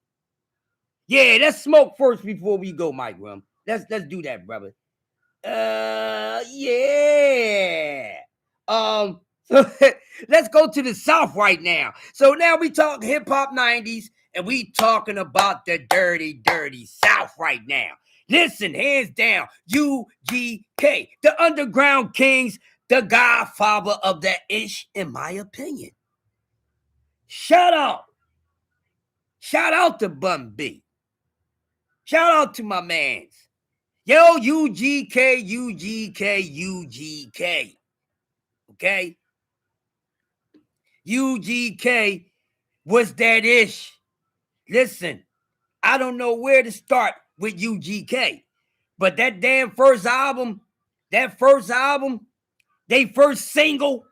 Speaker 1: Yeah, let's smoke first before we go, Mike Rum. Let's do that, brother. Yeah. So let's go to the South right now. So now we talk hip hop 90s, and we talking about the dirty, dirty South right now. Listen, hands down, UGK, the Underground Kings, the godfather of that ish, in my opinion. Shout out. Shout out to Bun B. Shout out to my mans. Yo, UGK, UGK, UGK. Okay? UGK was that ish. Listen, I don't know where to start with UGK, but that damn first album, they first single,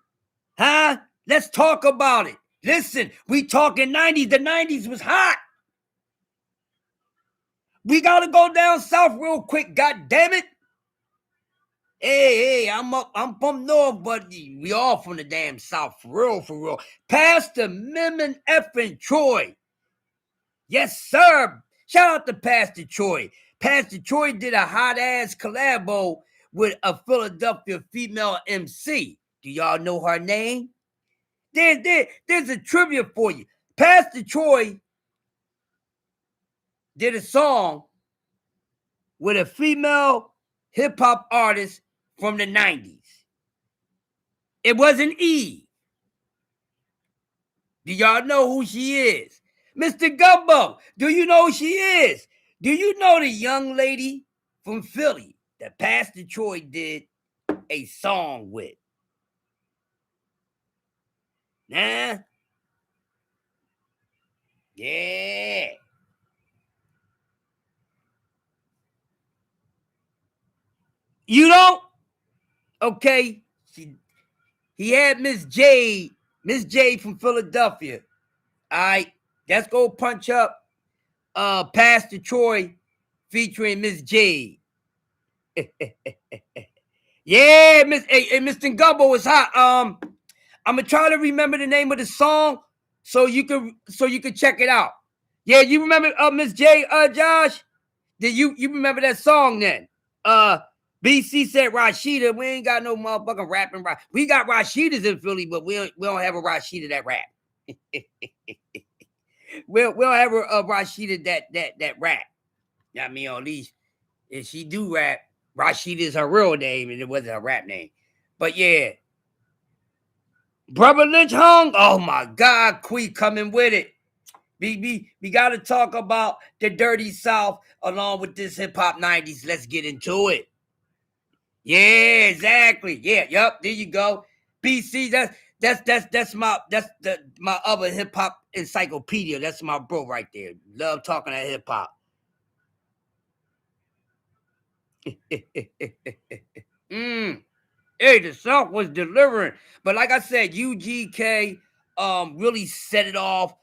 Speaker 1: huh? Let's talk about it. Listen, we talking 90s. The 90s was hot. We gotta go down south real quick, god damn it. Hey, I'm from North, but we all from the damn South, for real, for real. Pastor Memon effing Troy. Yes, sir. Shout out to Pastor Troy. Pastor Troy did a hot-ass collabo with a Philadelphia female MC. Do y'all know her name? There's a trivia for you. Pastor Troy did a song with a female hip-hop artist from the 90s. It wasn't Eve. Do y'all know who she is? Mr. Gumbo, do you know who she is? Do you know the young lady from Philly that Pastor Troy did a song with? Nah? Yeah. You don't? Okay. He had Miss Jade from Philadelphia. All right. Let's go punch up Pastor Troy featuring Miss Jade. Yeah, Mr. Gumbo is hot. I'm gonna try to remember the name of the song so you can check it out. Yeah, you remember Miss J, Josh? Did you remember that song then? BC said Rashida. We ain't got no motherfucking rapping. We got Rashidas in Philly, but we don't have a Rashida that rap. we don't have a Rashida that rap. I mean, at least if she do rap, Rashida is her real name and it wasn't her rap name. But yeah. Brother Lynch hung. Oh my God, Quee coming with it. We got to talk about the dirty South along with this hip hop 90s. Let's get into it. Yeah, exactly. Yeah, yep. There you go. BC, that's my other hip hop encyclopedia. That's my bro right there. Love talking that hip hop. Hey, the South was delivering, but like I said, UGK really set it off.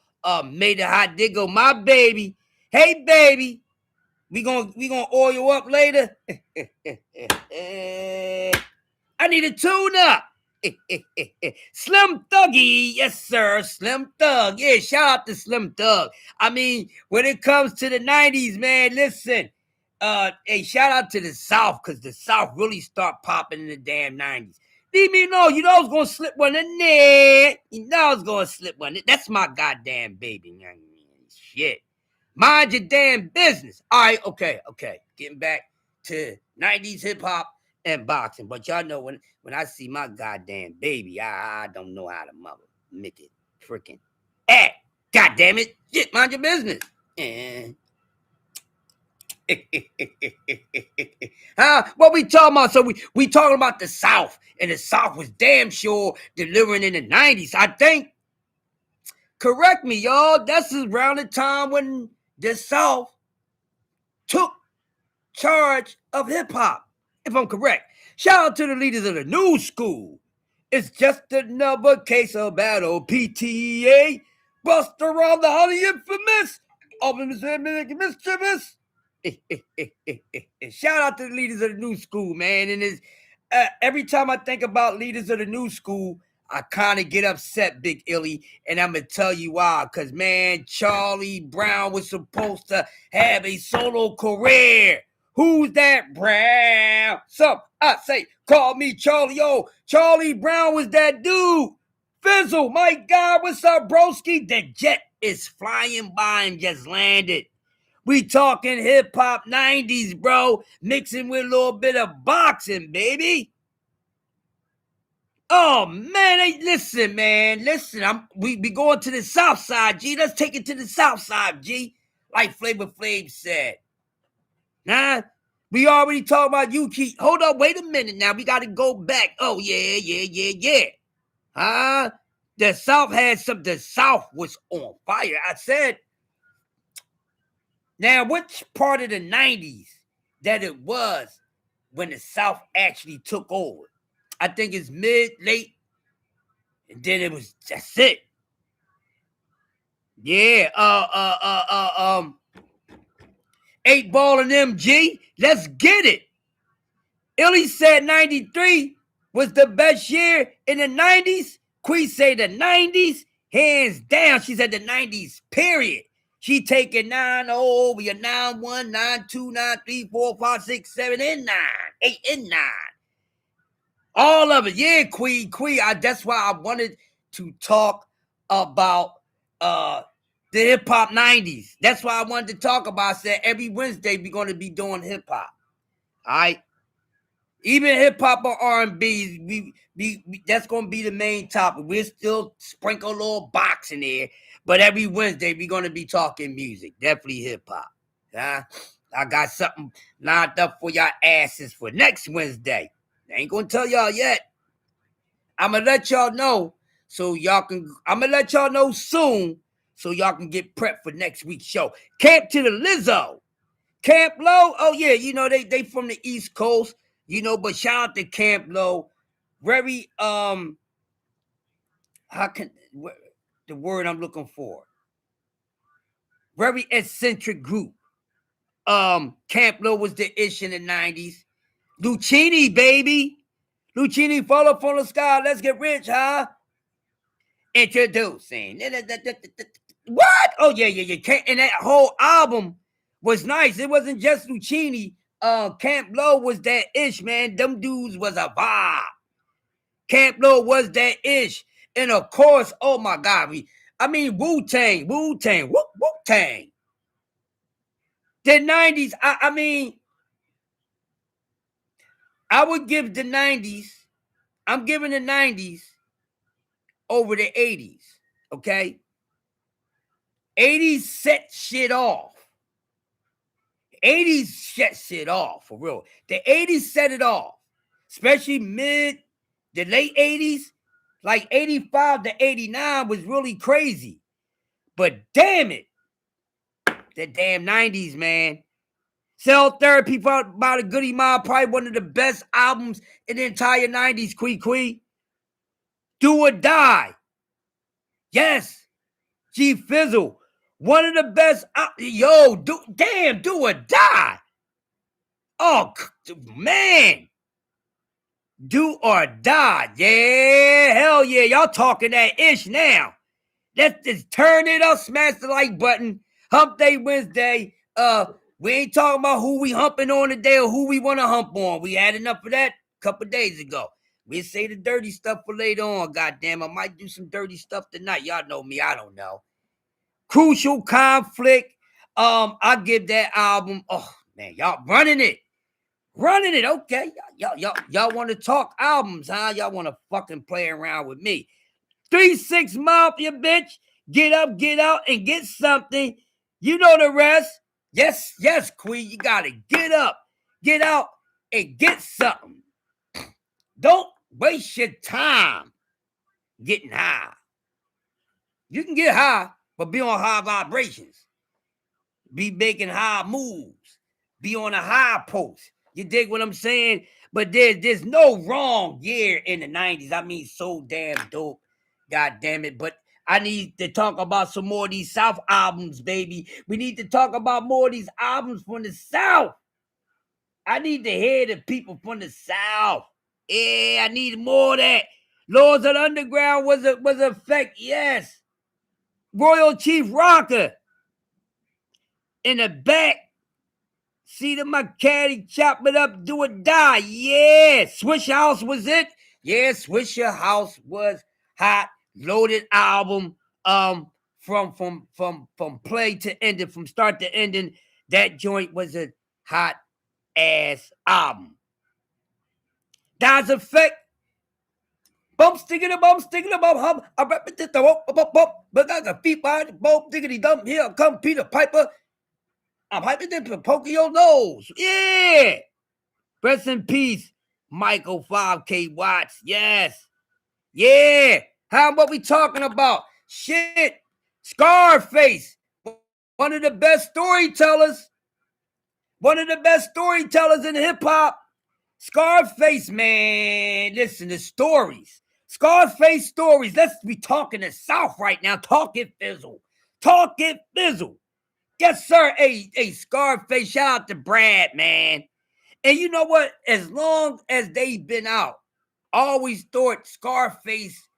Speaker 1: Made it hot. Diggo, my baby. Hey, baby, we gonna oil up later. I need a tune up. Slim Thuggy, yes sir, Slim Thug. Yeah, shout out to Slim Thug. I mean, when it comes to the 90s, man, listen. Hey, shout out to the South, because the South really start popping in the damn 90s. Leave me know, you know I was gonna slip one in there. You know I was gonna slip one in. That's my goddamn baby. Shit. Mind your damn business. All right, okay. Getting back to 90s hip hop and boxing. But y'all know when I see my goddamn baby, I don't know how to mother make it freaking act. God damn it. Shit, mind your business. Huh? What we talking about? So we talking about the South, and the South was damn sure delivering in the 90s. I think, correct me, y'all, that's around the time when the South took charge of hip-hop, if I'm correct. Shout out to the leaders of the new school. It's just another case of battle. PTA, Buster around the honey infamous, mischievous. Shout out to the leaders of the new school, man. And it's, every time I think about leaders of the new school, I kind of get upset, Big Illy, and I'm going to tell you why. Because, man, Charlie Brown was supposed to have a solo career. Who's that Brown? Some, I say, call me Charlie. Yo, Charlie Brown was that dude. Fizzle, my God, what's up, broski? The jet is flying by and just landed. We talking hip-hop 90s, bro. Mixing with a little bit of boxing, baby. Oh, man, hey, listen, man. Listen, we going to the south side, G. Let's take it to the south side, G. Like Flavor Flav said. Nah, we already talked about you, Keith. Hold up, wait a minute now. We got to go back. Oh, yeah. Huh? The South had some, the South was on fire. I said, now which part of the 90s that it was when the South actually took over? I think it's mid, late, and then it was, that's it. Yeah, 8 Ball and MG, let's get it. Illy said 93 was the best year in the 90s. Quee say the 90s, hands down. She said the 90s, period. She taking 9-0, we are 9-1, 9-2, 9-3, 4, 5, 6, 7, and 9, 8, and 9. All of it. Yeah, Quee. That's why I wanted to talk about the hip-hop 90s. That's why I wanted to talk about. I said every Wednesday we're going to be doing hip-hop. All right? Even hip-hop or R&B, we that's going to be the main topic. We'll still sprinkle a little box in there. But every Wednesday we're going to be talking music. Definitely hip-hop. Huh? I got something lined up for y'all asses for next Wednesday. I ain't going to tell y'all yet. I'm going to let y'all know so y'all can, I'm going to let y'all know soon so y'all can get prepped for next week's show. Camp to the Lizzo. Camp Low, oh yeah, you know, they from the East Coast, you know, but shout out to Camp Low. Very, how can, the word I'm looking for? Very eccentric group. Camp Low was the ish in the 90s. Lucchini, baby. Lucchini, fall up from the sky, let's get rich, huh? Introducing. What? Oh, yeah. And that whole album was nice. It wasn't just Lucchini. Camp Low was that ish, man. Them dudes was a vibe. Camp Low was that ish. And of course, oh my God, Wu-Tang. The 90s, I mean, I would give the 90s, I'm giving the 90s over the 80s, okay? 80s set shit off. 80s set shit off, for real. The 80s set it off, especially the late 80s, like 85 to 89 was really crazy. But damn it, the damn 90s, man. Cell Therapy by the Goody Mob, probably one of the best albums in the entire 90s, Quee. Do or Die. Yes. G Fizzle. One of the best. Do or Die. Oh, man. Do or Die. Yeah, hell yeah. Y'all talking that ish now. Let's just turn it up, smash the like button. Hump Day Wednesday. We ain't talking about who we humping on today or who we want to hump on. We had enough of that a couple days ago. We'll say the dirty stuff for later on. Goddamn, I might do some dirty stuff tonight. Y'all know me. I don't know. Crucial Conflict. I give that album. Oh man, y'all running it. Okay. Y'all want to talk albums, huh? Y'all want to fucking play around with me. 3-6 Mafia, bitch. Get up, get out, and get something. You know the rest. Yes, Queen. You gotta get up, get out, and get something. Don't waste your time getting high. You can get high, but be on high vibrations. Be making high moves. Be on a high post. You dig what I'm saying? But there's no wrong year in the 90s. I mean, so damn dope. God damn it. But I need to talk about some more of these South albums, baby. We need to talk about more of these albums from the South. I need to hear the people from the South. Yeah, I need more of that. Lords of the Underground was a effect, yes. Royal Chief Rocker in the back See the my caddy, chop it up, do or die. Yeah, Swisher House was it. Yeah, Swisher House was hot, loaded album. From play to ending, from start to ending, that joint was a hot ass album. That's effect. Bump stickity bump hum. I repetition the bump. But I got feet by the bump diggity dump. Here come Peter Piper. I'm hyping them to poke your nose. Yeah. Rest in peace, Michael 5K Watts. Yes. Yeah. How what we talking about? Shit. Scarface. One of the best storytellers. One of the best storytellers in hip hop. Scarface, man. Listen, the stories. Scarface stories. Let's be talking the South right now. Talk it fizzle. Talk it fizzle. Yes, sir. Hey, Scarface. Shout out to Brad, man. And you know what? As long as they've been out, I always thought Scarface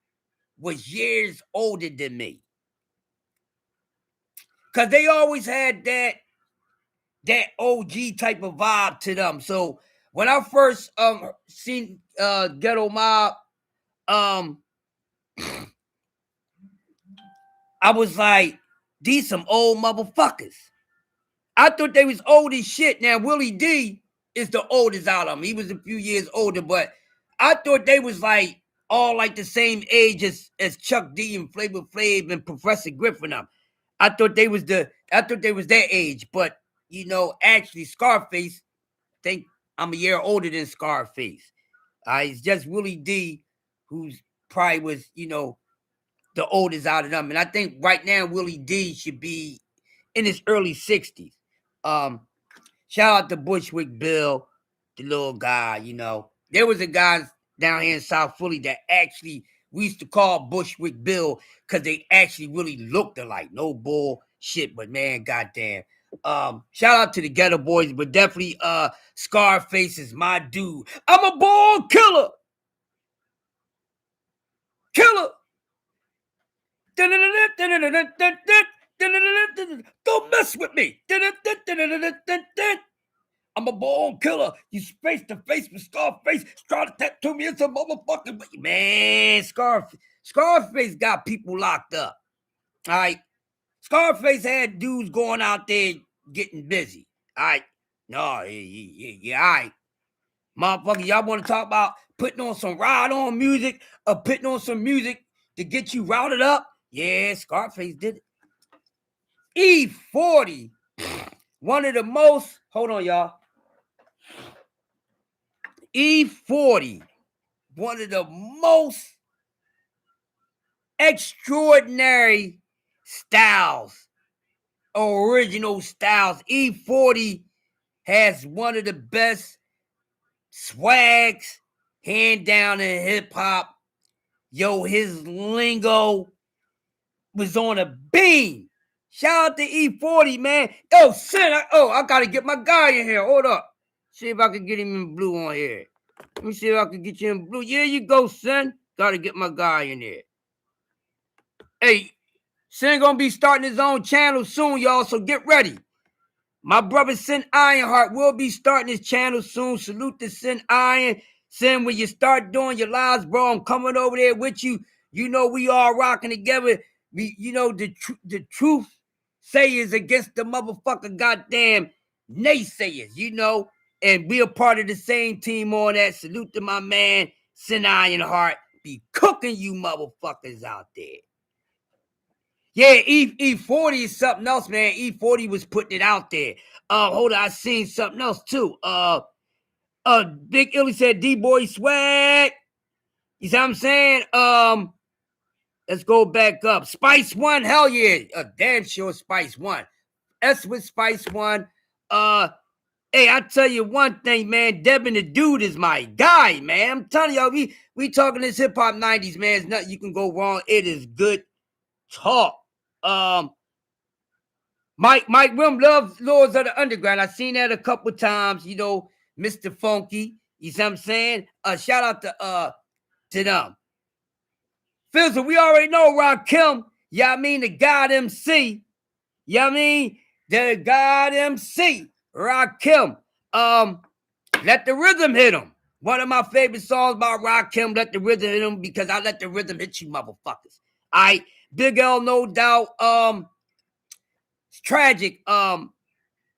Speaker 1: was years older than me. Because they always had that OG type of vibe to them. So when I first seen Ghetto Mob, I was like, these some old motherfuckers. I thought they was old as shit. Now, Willie D is the oldest out of them. He was a few years older, but I thought they was like all like the same age as Chuck D and Flavor Flav and Professor Griffin. I thought they was their age, but you know, actually Scarface, I think I'm a year older than Scarface. It's just Willie D who's probably was, you know, the oldest out of them. And I think right now Willie D should be in his early 60s. Shout out to Bushwick Bill, the little guy, you know. There was a guy down here in South Philly that actually we used to call Bushwick Bill because they actually really looked alike. No bullshit, but man, goddamn. Shout out to the Ghetto Boys, but definitely Scarface is my dude. I'm a born killer. Killer. Don't mess with me. I'm a born killer. You face to face with Scarface. Try to tattoo me into a motherfucking man. Scarface got people locked up. All right. Scarface had dudes going out there getting busy. All right. No, yeah, all right. Motherfucker, y'all want to talk about putting on some ride on music or putting on some music to get you routed up? Yeah, Scarface did it. E40, one of the most, hold on, y'all. E40, one of the most extraordinary styles, original styles. E40 has one of the best swags, hand down in hip hop. Yo, his lingo was on a beam. Shout out to E40, man. Yo, Sin, I gotta get my guy in here. Hold up. See if I can get him in blue on here. Let me see if I can get you in blue. Yeah, you go, Sin. Gotta get my guy in there. Hey, Sin gonna be starting his own channel soon, y'all, so get ready. My brother Sin Ironheart will be starting his channel soon. Salute to Sin Iron. Sin, when you start doing your lives, bro, I'm coming over there with you. You know we all rocking together. You know the truth sayers against the motherfucker goddamn naysayers, you know. And we a part of the same team on that. Salute to my man, Sin Ironheart. Be cooking you motherfuckers out there. Yeah, E40 is something else, man. E40 was putting it out there. Hold on, I seen something else too. Big Illy said D-Boy swag. You see what I'm saying? Let's go back up. Spice One, hell yeah. Damn sure Spice One. S with Spice One. Hey, I tell you one thing, man. Devin the Dude is my guy, man. I'm telling y'all, we talking this hip hop 90s, man. There's nothing you can go wrong. It is good talk. Mike Rim loves Lords of the Underground. I've seen that a couple times, you know, Mr. Funky. You see what I'm saying? Shout out to them. Fizzle, we already know Rakim. Yeah, I mean the God MC. Yeah, I mean the God MC. Rakim, Let the Rhythm Hit 'Em. One of my favorite songs by Rakim, Let the Rhythm Hit 'Em, because I let the rhythm hit you motherfuckers. All right, Big L, no doubt. It's tragic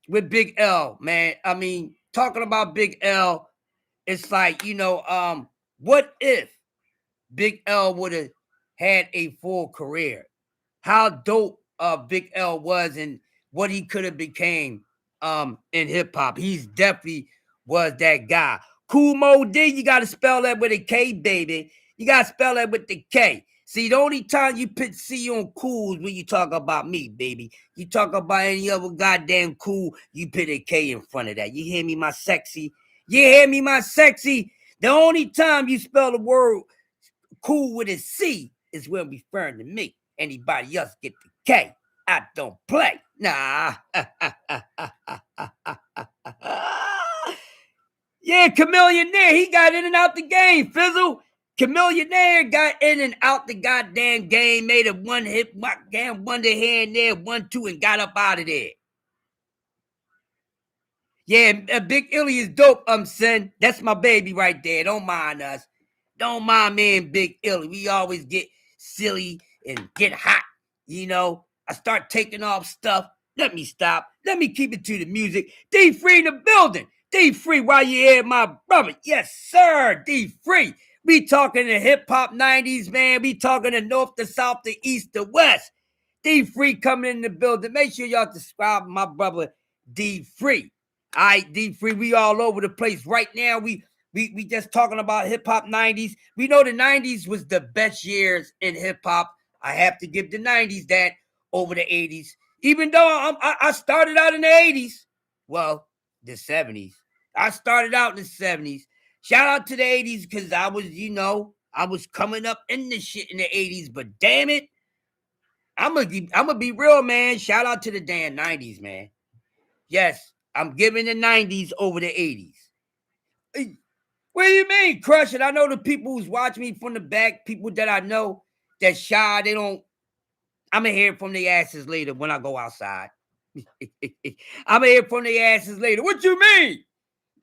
Speaker 1: with Big L, man. I mean, talking about Big L, it's like, what if Big L would have had a full career? How dope Big L was and what he could have became in hip hop. He's definitely was that guy. Cool Mo D, you gotta spell that with a K, baby. You gotta spell that with the K. See, the only time you put C on cool is when you talk about me, baby. You talk about any other goddamn cool, you put a K in front of that. You hear me, my sexy? You hear me, my sexy? The only time you spell the word cool with a C is when referring to me. Anybody else get the K? I don't play. Nah. Yeah, Chameleonaire, he got in and out the game, Fizzle. Chameleonaire got in and out the goddamn game, made a one hit, wonder here and there, 1-2, and got up out of there. Yeah, Big Illy is dope, son. That's my baby right there. Don't mind us. Don't mind me and Big Illy. We always get silly and get hot. I start taking off stuff. Let me stop. Let me keep it to the music. D Free in the building. D Free, while you here, my brother. Yes, sir. D Free. We talking the hip hop 90s, man. We talking the north, the south, the east, the west. D Free coming in the building. Make sure y'all subscribe to my brother D Free. All right, D Free, we all over the place right now. We just talking about hip hop 90s. We know the 90s was the best years in hip hop. I have to give the 90s that over the 80s. Even though I started out in the 80s. Well, the 70s. I started out in the 70s. Shout out to the 80s because I was coming up in this shit in the 80s. But damn it, I'm gonna be real, man. Shout out to the damn 90s, man. Yes, I'm giving the 90s over the 80s. What do you mean, crush it? I know the people who's watching me from the back, people that I know that shy, I'm going to hear from their asses later when I go outside. I'm going to hear from their asses later. What you mean?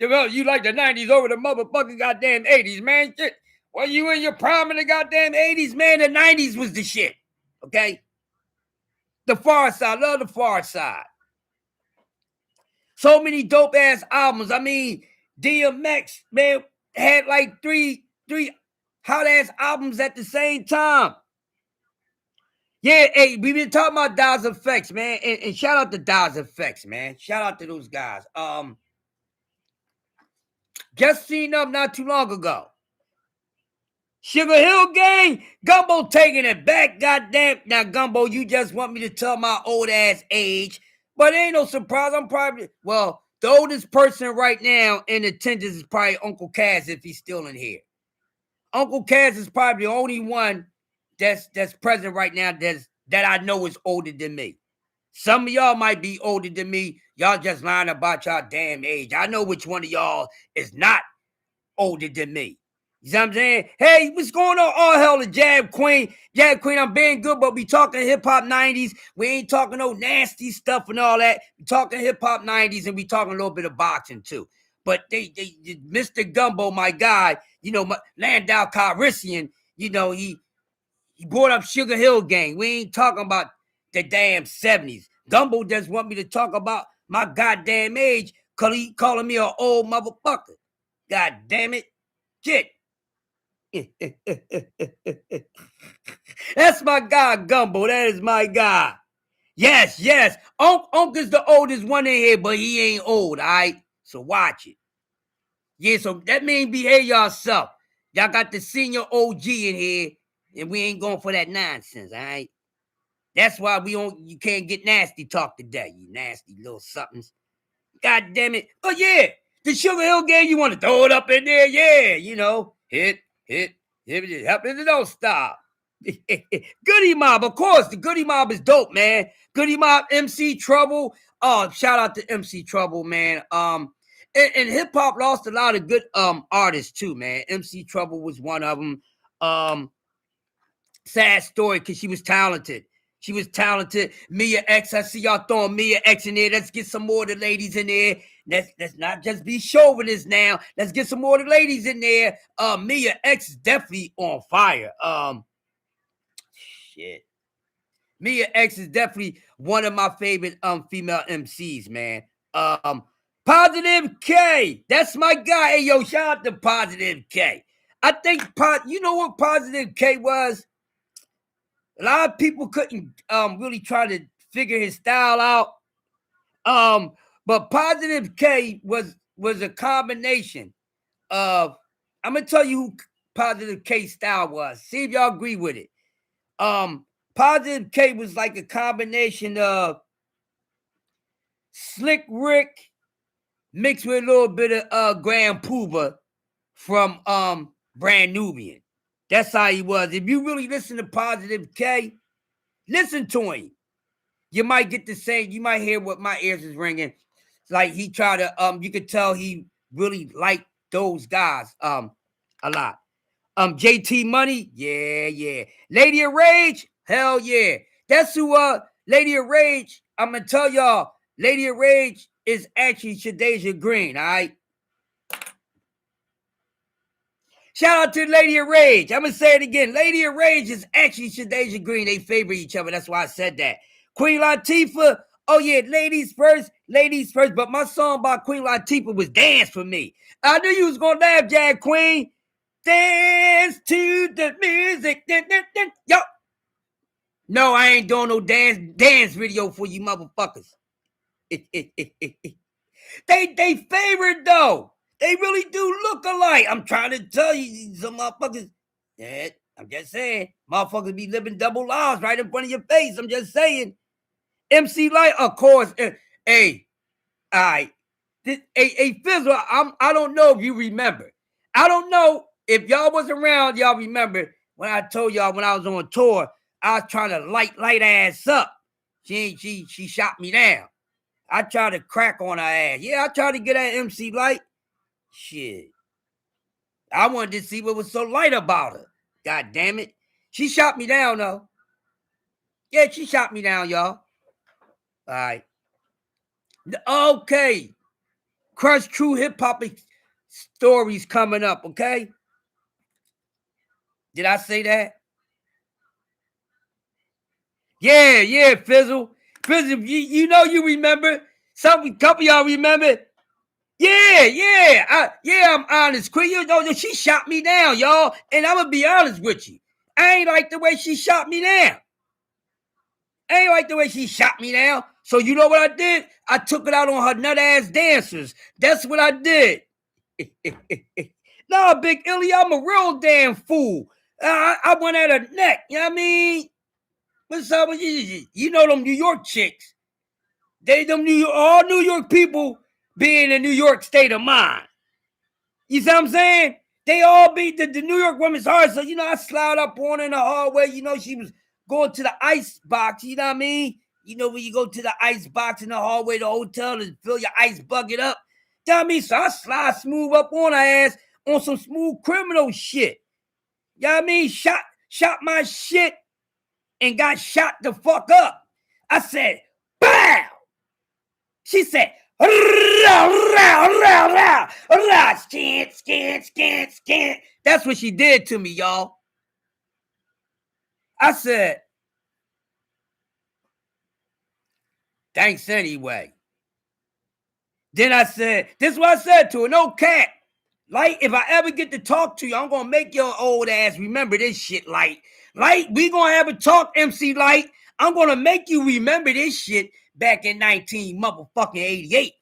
Speaker 1: Well, you like the 90s over the motherfucking goddamn 80s, man. Shit. Well, you in your prime in the goddamn 80s, man. The 90s was the shit. Okay? The Far Side. Love the Far Side. So many dope ass albums. I mean, DMX, man, had like three hot ass albums at the same time. Yeah, hey, we been talking about Daz Effects, man, and shout out to Daz Effects, man. Shout out to those guys. Just seen them not too long ago. Sugar Hill Gang, Gumbo taking it back, goddamn. Now, Gumbo, you just want me to tell my old ass age, but it ain't no surprise. I'm probably, the oldest person right now in attendance is probably Uncle Cass if he's still in here. Uncle Cass is probably the only one that's present right now that I know is older than me. Some of y'all might be older than me. Y'all just lying about y'all damn age. I know which one of y'all is not older than me. You know what I'm saying? Hey, what's going on? All hell to Jab Queen. Jab Queen, I'm being good, but we talking hip-hop 90s. We ain't talking no nasty stuff and all that. We talking hip-hop 90s, and we talking a little bit of boxing, too. But they Mr. Gumbo, my guy, Landau Calrissian, he brought up Sugar Hill Gang. We ain't talking about the damn 70s. Gumbo just want me to talk about my goddamn age because he calling me an old motherfucker. God damn it. Shit. That's my guy, Gumbo. That is my guy. Yes. Unc is the oldest one in here, but he ain't old, all right? So watch it. Yeah, so that means behave yourself. Y'all got the senior OG in here, and we ain't going for that nonsense, all right? That's why you can't get nasty talk today, you nasty little somethings. God damn it. Oh, yeah. The Sugar Hill Gang, you want to throw it up in there? Yeah, hit, help it, don't stop. Goody Mob, of course. The Goody Mob is dope, man. Goody Mob, MC Trouble. Oh, shout out to MC Trouble, man. And hip hop lost a lot of good artists too, man. MC Trouble was one of them. Sad story because she was talented. She was talented. Mia X, I see y'all throwing Mia X in there. Let's get some more of the ladies in there. Let's not just be chauvinist now. Let's get some more of the ladies in there. Mia X is definitely on fire. Shit. Mia X is definitely one of my favorite female MCs, man. Positive K, that's my guy. Hey, yo, shout out to Positive K. I think, you know what Positive K was? A lot of people couldn't really try to figure his style out. But Positive K was a combination of, I'm gonna tell you who Positive K style was. See if y'all agree with it. Positive K was like a combination of Slick Rick mixed with a little bit of Grand Puba from Brand Nubian. That's how he was. If you really listen to Positive K, listen to him. You might get the same, you might hear what my ears is ringing. It's like he tried to, you could tell he really liked those guys a lot. JT Money, yeah. Lady of Rage, hell yeah. That's who Lady of Rage, I'm gonna tell y'all, Lady of Rage is actually Shadeja Green, all right? Shout out to Lady of Rage. I'm gonna say it again. Lady of Rage is actually Shadeja Green. They favor each other. That's why I said that. Queen Latifah, oh yeah, ladies first. But my song by Queen Latifah was Dance for Me. I knew you was gonna laugh, Jag Queen. Dance to the music. Yo. No, I ain't doing no dance video for you motherfuckers. They favored though. They really do look alike. I'm trying to tell you, some motherfuckers. Yeah, I'm just saying, motherfuckers be living double lives right in front of your face. I'm just saying. MC Light, of course. Hey, all right. Hey, Fizzle, I don't know if you remember. I don't know if y'all was around, y'all remember when I told y'all when I was on tour, I was trying to light ass up. She shot me down. I tried to crack on her ass. Yeah, I tried to get at MC Light. Shit. I wanted to see what was so light about her. God damn it. She shot me down, though. Yeah, she shot me down, y'all. All right. Okay. Crush True Hip Hop stories coming up, okay? Did I say that? Yeah, Fizzle. Fizzle, you know you remember. Couple of y'all remember. Yeah. I'm honest. Queen, you know, she shot me down, y'all. And I'm going to be honest with you. I ain't like the way she shot me down. So you know what I did? I took it out on her nut-ass dancers. That's what I did. Nah, Big Illy, I'm a real damn fool. I went at her neck. You know what I mean? What's up with you? You know them New York chicks. All New York people be in a New York state of mind. You see what I'm saying? They all be the New York women's heart. So, you know, I slide up on her in the hallway. You know, she was going to the ice box. You know what I mean? You know, when you go to the ice box in the hallway, the hotel, and fill your ice bucket up. You know what I mean? So I slide smooth up on her ass on some smooth criminal shit. You know what I mean? Shot my shit and got shot the fuck up. I said, BAM! She said, scan. That's what she did to me, y'all. I said, thanks anyway. Then I said, this is what I said to her, no cat. Light, if I ever get to talk to you, I'm going to make your old ass remember this shit, Light. Light, we going to have a talk, MC Light. I'm going to make you remember this shit back in 1988.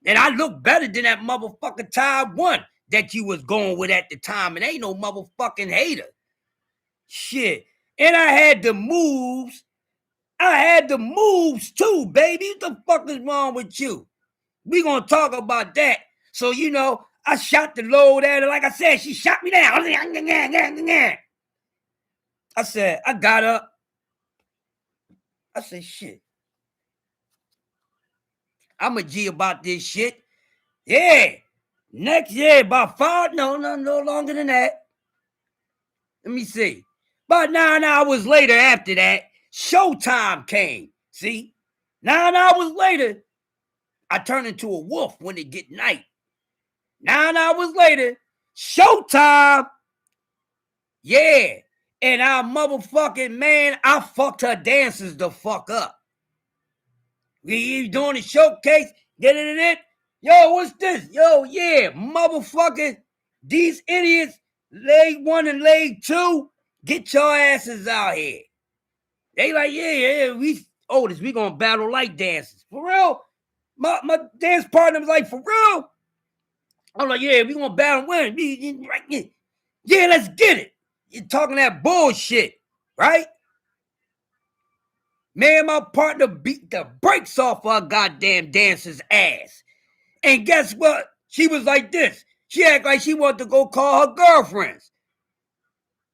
Speaker 1: And I look better than that motherfucking Taiwan that you was going with at the time. And ain't no motherfucking hater. Shit. And I had the moves. Too, baby. What the fuck is wrong with you? We gonna talk about that. So, you know, I shot the load at her. Like I said, she shot me down. I said, I got up. I said, shit. I'm a G about this shit. Yeah. Next year, about 5, no longer than that. Let me see. About 9 hours later after that, Showtime came. See? 9 hours later, I turn into a wolf when it get night. 9 hours later, showtime. Yeah. And I motherfucking, man, I fucked her dancers the fuck up. We doing the showcase. Get it. Yo, what's this? Yo, yeah, motherfucking, these idiots, leg 1 and leg 2, get your asses out here. They like, yeah, we Otis, we gonna battle like dancers. For real? My dance partner was like, for real? I'm like, yeah, we gonna battle win. Yeah, let's get it. You're talking that bullshit, right? Man, my partner beat the brakes off our goddamn dancer's ass. And guess what? She was like this. She act like she wanted to go call her girlfriends.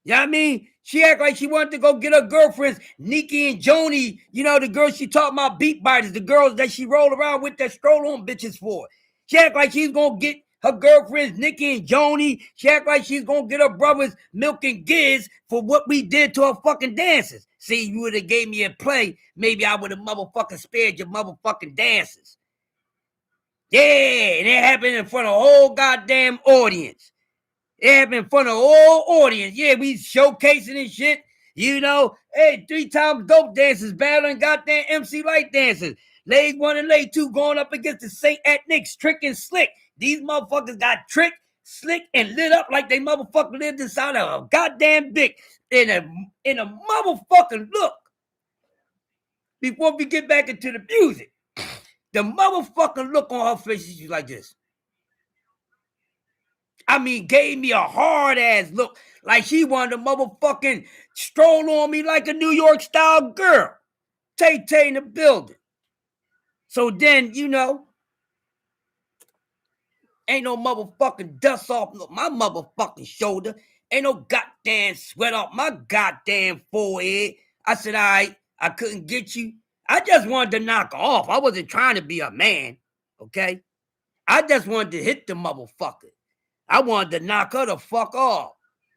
Speaker 1: You know what I mean? She act like she wanted to go get her girlfriends, Nikki and Joni, you know, the girls she talking about, beat biters, the girls that she roll around with that stroll on bitches for. She act like she's going to get her girlfriends, Nikki and Joni. She act like she's going to get her brothers, Milk and Giz, for what we did to her fucking dances. See, you would have gave me a play, maybe I would have motherfucking spared your motherfucking dances. Yeah, and it happened in front of a whole goddamn audience. It happened in front of a whole audience. Yeah, we showcasing and shit. You know, hey, 3 times dope dancers battling goddamn MC Light dancers. Leg 1 and leg 2 going up against the St. Nick's Trick and Slick. These motherfuckers got Trick, Slick, and lit up like they motherfucker lived inside of a goddamn dick in a motherfucking look. Before we get back into the music, the motherfucking look on her face, she's like this. I mean, gave me a hard ass look, like she wanted to motherfucking stroll on me like a New York style girl. Tay in the building. So then, you know, ain't no motherfucking dust off my motherfucking shoulder. Ain't no goddamn sweat off my goddamn forehead. I said, all right, I couldn't get you. I just wanted to knock her off. I wasn't trying to be a man, okay? I just wanted to hit the motherfucker. I wanted to knock her the fuck off.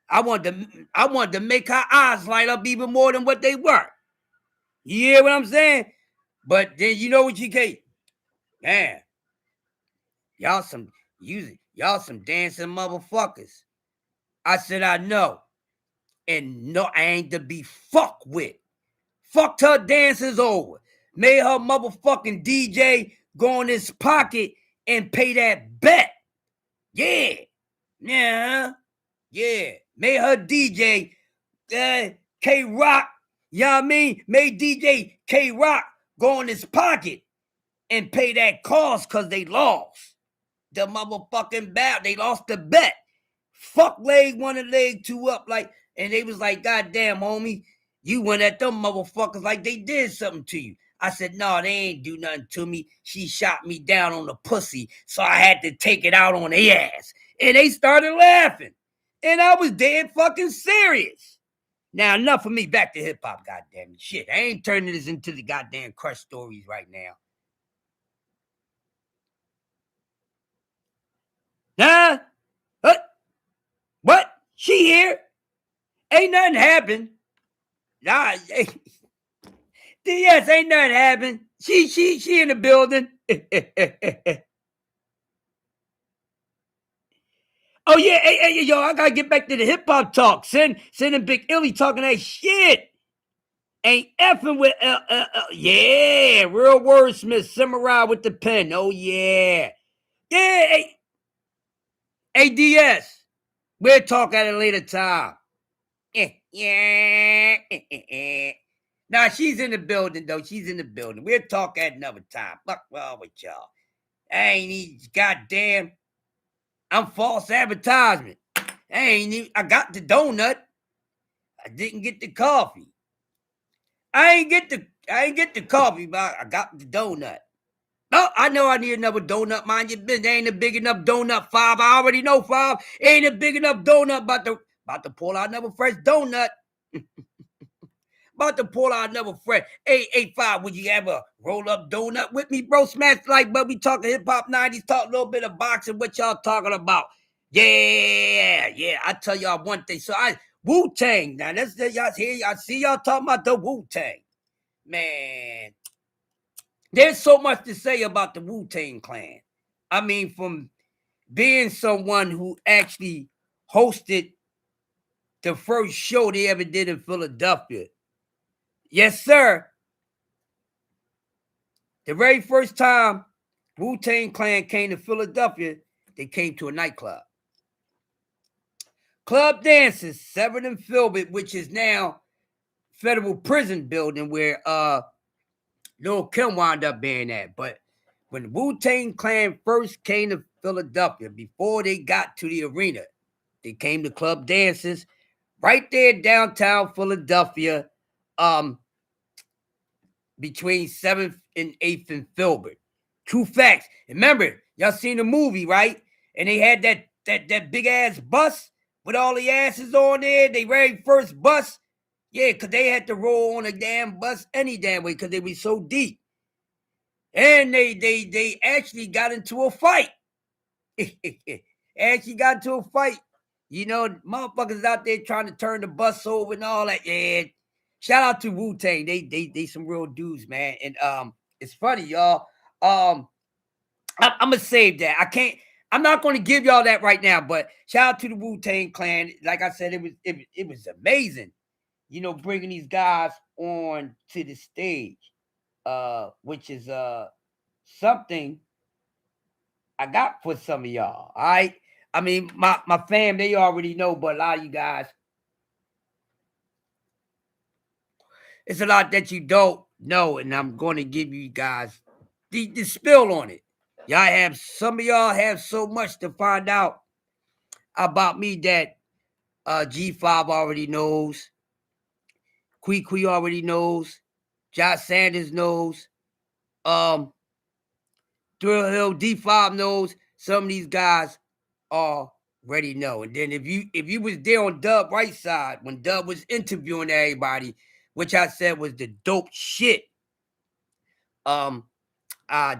Speaker 1: I wanted to make her eyes light up even more than what they were. You hear what I'm saying? But then you know what you get? Man, y'all some dancing motherfuckers. I said, I know. And no, I ain't to be fucked with. Fucked her dances over. Made her motherfucking DJ go in his pocket and pay that bet. Yeah. Yeah. Yeah. Made her DJ K-Rock, you know what I mean? Made DJ K-Rock go in his pocket and pay that cost because they lost. The motherfucking battle. They lost the bet. Fuck leg 1 and leg 2 up like, and they was like, goddamn, homie, you went at them motherfuckers like they did something to you. I said, no, they ain't do nothing to me. She shot me down on the pussy, so I had to take it out on their ass. And they started laughing. And I was dead fucking serious. Now, enough of me. Back to hip-hop, goddamn shit. I ain't turning this into the goddamn crush stories right now. Huh? What? She here? Ain't nothing happened. Nah, yes, ain't nothing happened. She in the building. Oh yeah, hey, yo, I gotta get back to the hip hop talk. Sending Big Illy talking that shit. Ain't effing with yeah, real wordsmith, samurai with the pen. Oh yeah, yeah. Hey, DS, we'll talk at a later time. Yeah. Nah, she's in the building though. She's in the building. We'll talk at another time. Fuck wrong with y'all. I ain't even goddamn. I'm false advertisement. I got the donut. I didn't get the coffee. I ain't get the coffee, but I got the donut. Oh, I know I need another donut. Mind your business. Ain't a big enough donut, 5. I already know 5. Ain't a big enough donut. About to pull out another fresh donut. About to pull out another fresh. Hey, 5, would you ever roll up donut with me, bro? Smash like, but we talking hip hop 90s, talk a little bit of boxing. What y'all talking about? Yeah. I tell y'all one thing. So Wu-Tang. Now, y'all see y'all talking about the Wu-Tang. man, there's so much to say about the Wu-Tang Clan. I mean, from being someone who actually hosted the first show they ever did in Philadelphia. Yes, sir. The very first time Wu-Tang Clan came to Philadelphia, they came to a nightclub. Club Dances, 7th and Filbert, which is now federal prison building where Lil Kim wound up being at. But when the Wu-Tang Clan first came to Philadelphia, before they got to the arena, they came to Club Dances right there downtown Philadelphia, between 7th and 8th and Filbert. True facts. Remember, y'all seen the movie, right? And they had that big ass bus with all the asses on there. They very first bus. Yeah, because they had to roll on a damn bus any damn way because they were so deep. And they actually got into a fight. Actually got into a fight. You know, motherfuckers out there trying to turn the bus over and all that. Yeah. Shout out to Wu-Tang. They some real dudes, man. And it's funny, y'all. I'm gonna save that. I'm not gonna give y'all that right now, but shout out to the Wu-Tang Clan. Like I said, it was amazing, you know, bringing these guys on to the stage, which is something I got for some of y'all. All right. I mean, my fam, they already know, but a lot of you guys, it's a lot that you don't know, and I'm going to give you guys the spill on it. Some of y'all have so much to find out about me that G5 already knows, Kwee already knows, Josh Sanders knows, Thrill Hill D5 knows. Some of these guys already know. And then if you was there on Dub right side when Dub was interviewing everybody, which I said was the dope shit, I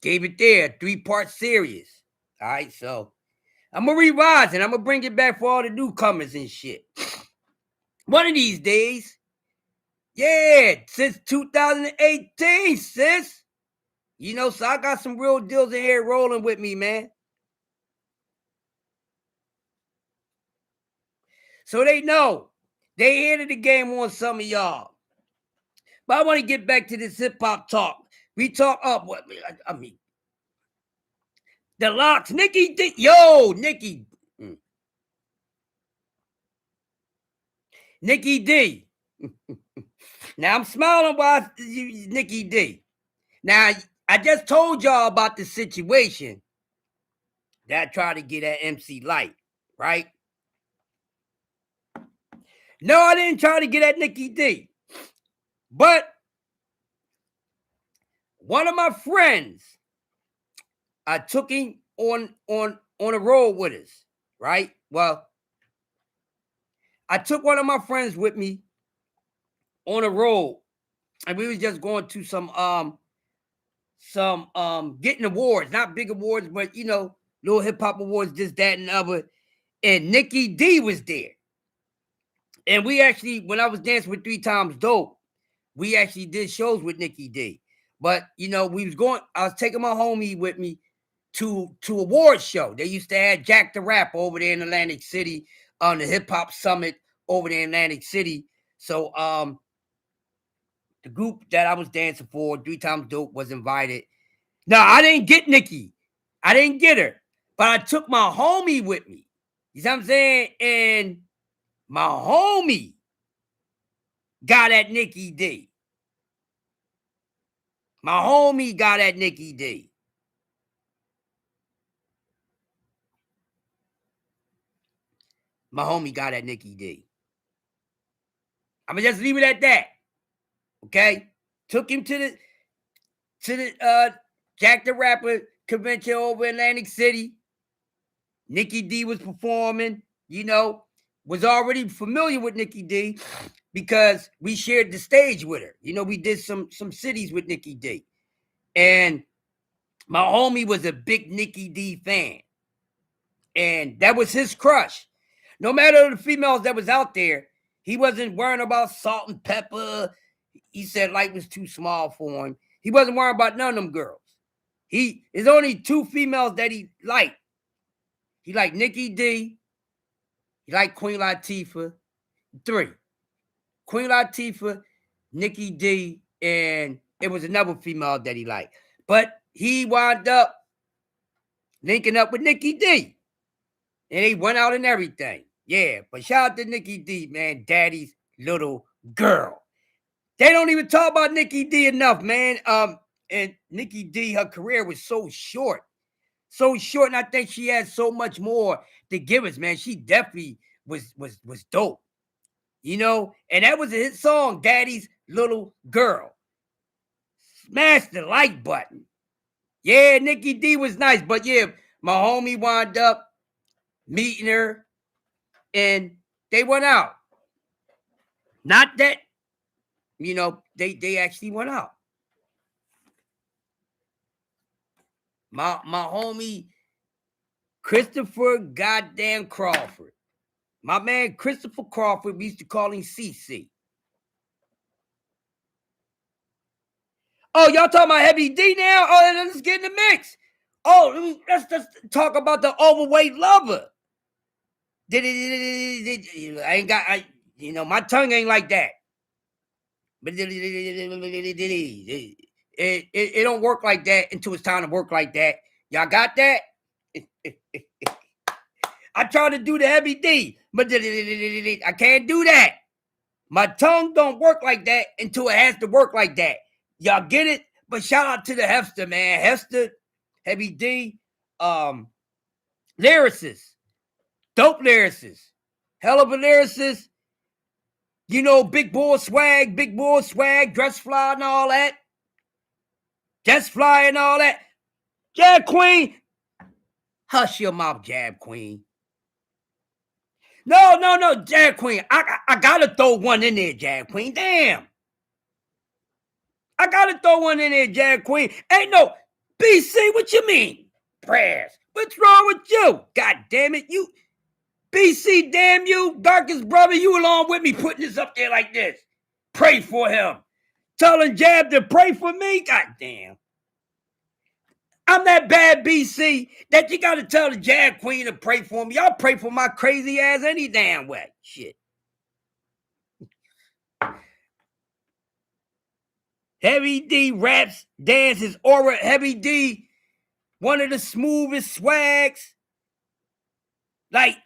Speaker 1: gave it there, 3-part series. All right, so I'm gonna revise and I'm gonna bring it back for all the newcomers and shit. One of these days, yeah, since 2018, sis. You know, so I got some real deals in here rolling with me, man. So they know. They headed the game on some of y'all. But I want to get back to this hip-hop talk. We talk up what I mean. The Locks, Nikki D. Yo, Nikki. Nikki D. Now I'm smiling about Nikki D. Now I just told y'all about the situation that I tried to get at MC Light, right? No, I didn't try to get at Nikki D. But one of my friends, I took him on a road with us, right? Well, I took one of my friends with me on a road, and we was just going to some getting awards, not big awards, but you know, little hip hop awards, this, that, and other. And Nikki D was there. And we actually, when I was dancing with 3 Times Dope, we actually did shows with Nikki D. But you know, I was taking my homie with me to award show. They used to have Jack the Rapper over there in Atlantic City on the Hip Hop Summit over there in Atlantic City. So the group that I was dancing for, 3 Times Dope, was invited. No, I didn't get Nikki. I didn't get her. But I took my homie with me. You see what I'm saying? And my homie got at Nikki D. My homie got at Nikki D. My homie got at Nikki D. I'm gonna just leave it at that. Okay? Took him to the Jack the Rapper convention over in Atlantic City. Nikki D was performing, you know, was already familiar with Nikki D because we shared the stage with her. You know, we did some cities with Nikki D. And my homie was a big Nikki D fan. And that was his crush. No matter the females that was out there, he wasn't worrying about salt and pepper. He said life was too small for him. He wasn't worried about none of them girls. There's only 2 females that he liked. He liked Nikki D. He liked Queen Latifah. 3. Queen Latifah, Nikki D, and it was another female that he liked. But he wound up linking up with Nikki D. And they went out and everything. Yeah, but shout out to Nikki D, man. Daddy's little girl. They don't even talk about Nikki D enough, man. And Nikki D, her career was so short. So short, and I think she had so much more to give us, man. She definitely was dope. You know, and that was a hit song, Daddy's Little Girl. Smash the like button. Yeah, Nikki D was nice, but yeah, my homie wound up meeting her, and they went out. Not that, you know, they actually went out. My homie Christopher goddamn Crawford. My man Christopher Crawford, we used to call him CC. Oh, y'all talking about Heavy D now? Oh, let's get in the mix. Oh, let's talk about the overweight lover. I ain't got, you know, my tongue ain't like that. But it don't work like that until it's time to work like that. Y'all got that? I try to do the Heavy D, but I can't do that. My tongue don't work like that until it has to work like that. Y'all get it? But shout out to the Hester, man. Hester, Heavy D, lyricist. Dope lyricist. Hell of a lyricist. You know, big boy swag, dress fly and all that. Dress fly and all that. Jab Queen. Hush your mouth, Jab Queen. No, Jab Queen. I gotta throw one in there, Jab Queen. Damn. I gotta throw one in there, Jab Queen. Ain't no BC, what you mean? Prayers. What's wrong with you? God damn it. You BC, damn you, darkest brother, you along with me putting this up there like this. Pray for him. Telling Jab to pray for me? God damn. I'm that bad BC that you got to tell the Jab Queen to pray for me. Y'all pray for my crazy ass any damn way. Shit. Heavy D raps, dances, aura. Heavy D, one of the smoothest swags. Like,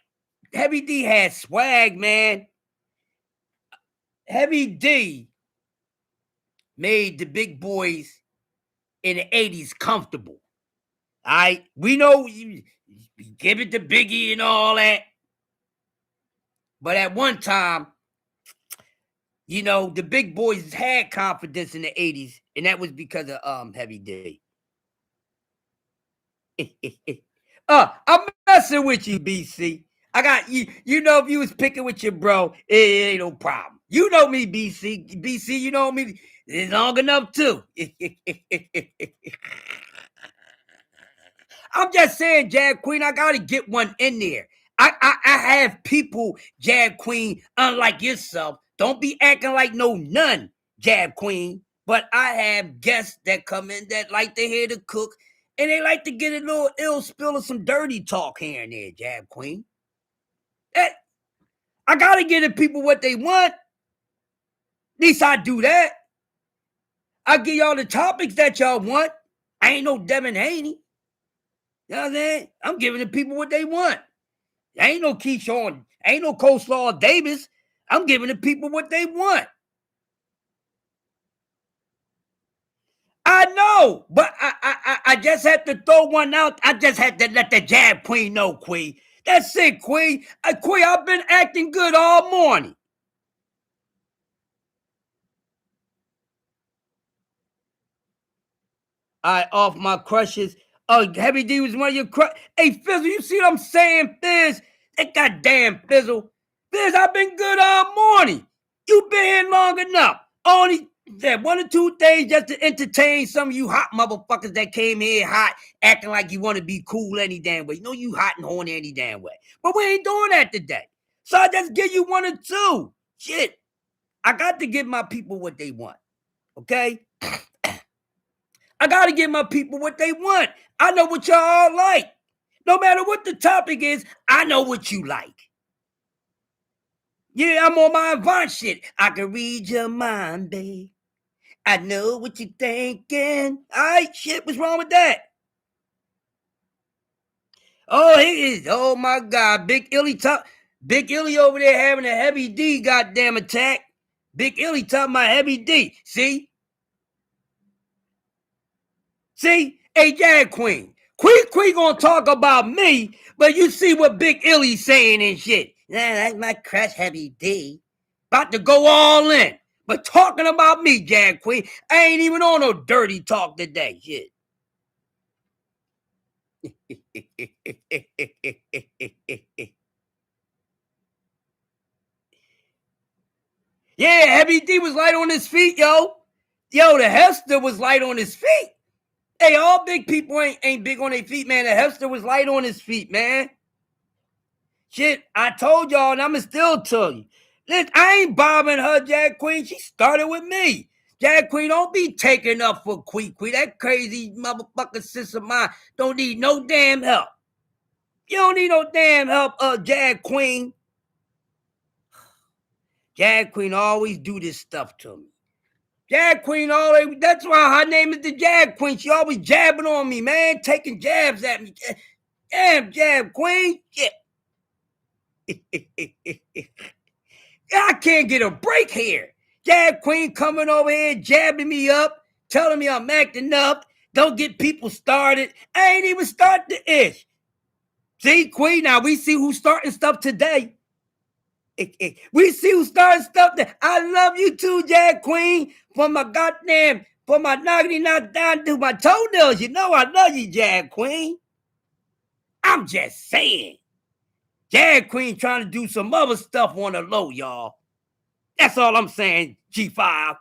Speaker 1: Heavy D has swag, man. Heavy D made the big boys in the 80s comfortable. All right, we know you give it to Biggie and all that. But at one time, you know, the big boys had confidence in the 80s, and that was because of Heavy D. I'm messing with you, BC. I got you. You know, if you was picking with your bro, it ain't no problem. You know me, BC. BC, you know me. It's long enough too. I'm just saying, Jab Queen, I gotta get one in there. I have people, Jab Queen, unlike yourself. Don't be acting like no none, Jab Queen. But I have guests that come in that like to hear the cook, and they like to get a little ill spill of some dirty talk here and there, Jab Queen. I gotta give the people what they want. At least I do that. I give y'all the topics that y'all want. I ain't no Devin Haney. You know what I'm saying? I'm giving the people what they want. I ain't no Keyshawn. Ain't no Coleslaw Davis. I'm giving the people what they want. I know, but I just had to throw one out. I just had to let the Jab Queen know, Queen. That's it, Queen. Queen, I've been acting good all morning. I off my crushes. Oh, Heavy D was one of your crushes. Hey, Fizzle, you see what I'm saying, Fizz? That goddamn Fizzle. Fizz, I've been good all morning. You been here long enough. Only that 1 or 2 things just to entertain some of you hot motherfuckers that came here hot, acting like you want to be cool any damn way. You know you hot and horny any damn way. But we ain't doing that today. So I just give you 1 or 2. Shit. I got to give my people what they want. Okay? I got to give my people what they want. I know what y'all like. No matter what the topic is, I know what you like. Yeah, I'm on my Avant shit. I can read your mind, babe. I know what you're thinking. All right, shit, what's wrong with that? Oh, he is. Oh my God, Big Illy over there having a heavy D goddamn attack. Big Illy talking about heavy D. See, hey, Jag Queen. Queen gonna talk about me, but you see what Big Illy's saying and shit. Nah, that's my crush, heavy D. About to go all in. But talking about me, Jag Queen, I ain't even on no dirty talk today. Shit. Yeah, Heavy D was light on his feet, yo. Yo, the Hester was light on his feet. Hey, all big people ain't big on their feet, man. The Hester was light on his feet, man. Shit, I told y'all, and I'ma still tell you. Listen, I ain't bombing her, Jag Queen. She started with me. Jag Queen, don't be taking up for Queen. That crazy motherfucking sis of mine don't need no damn help. You don't need no damn help, Jag Queen. Jag Queen always do this stuff to me. Jag Queen always, that's why her name is the Jag Queen. She always jabbing on me, man, taking jabs at me. Damn, Jab Queen. Yeah. I can't get a break here. Jag Queen coming over here, jabbing me up, telling me I'm acting up. Don't get people started. I ain't even start the ish. See, Queen, now we see who's starting stuff today. We see who's starting stuff that I love you too, Jag Queen. From my noggin knocked down to my toenails. You know I love you, Jag Queen. I'm just saying. Jag Queen trying to do some other stuff on the low, y'all. That's all I'm saying, G5.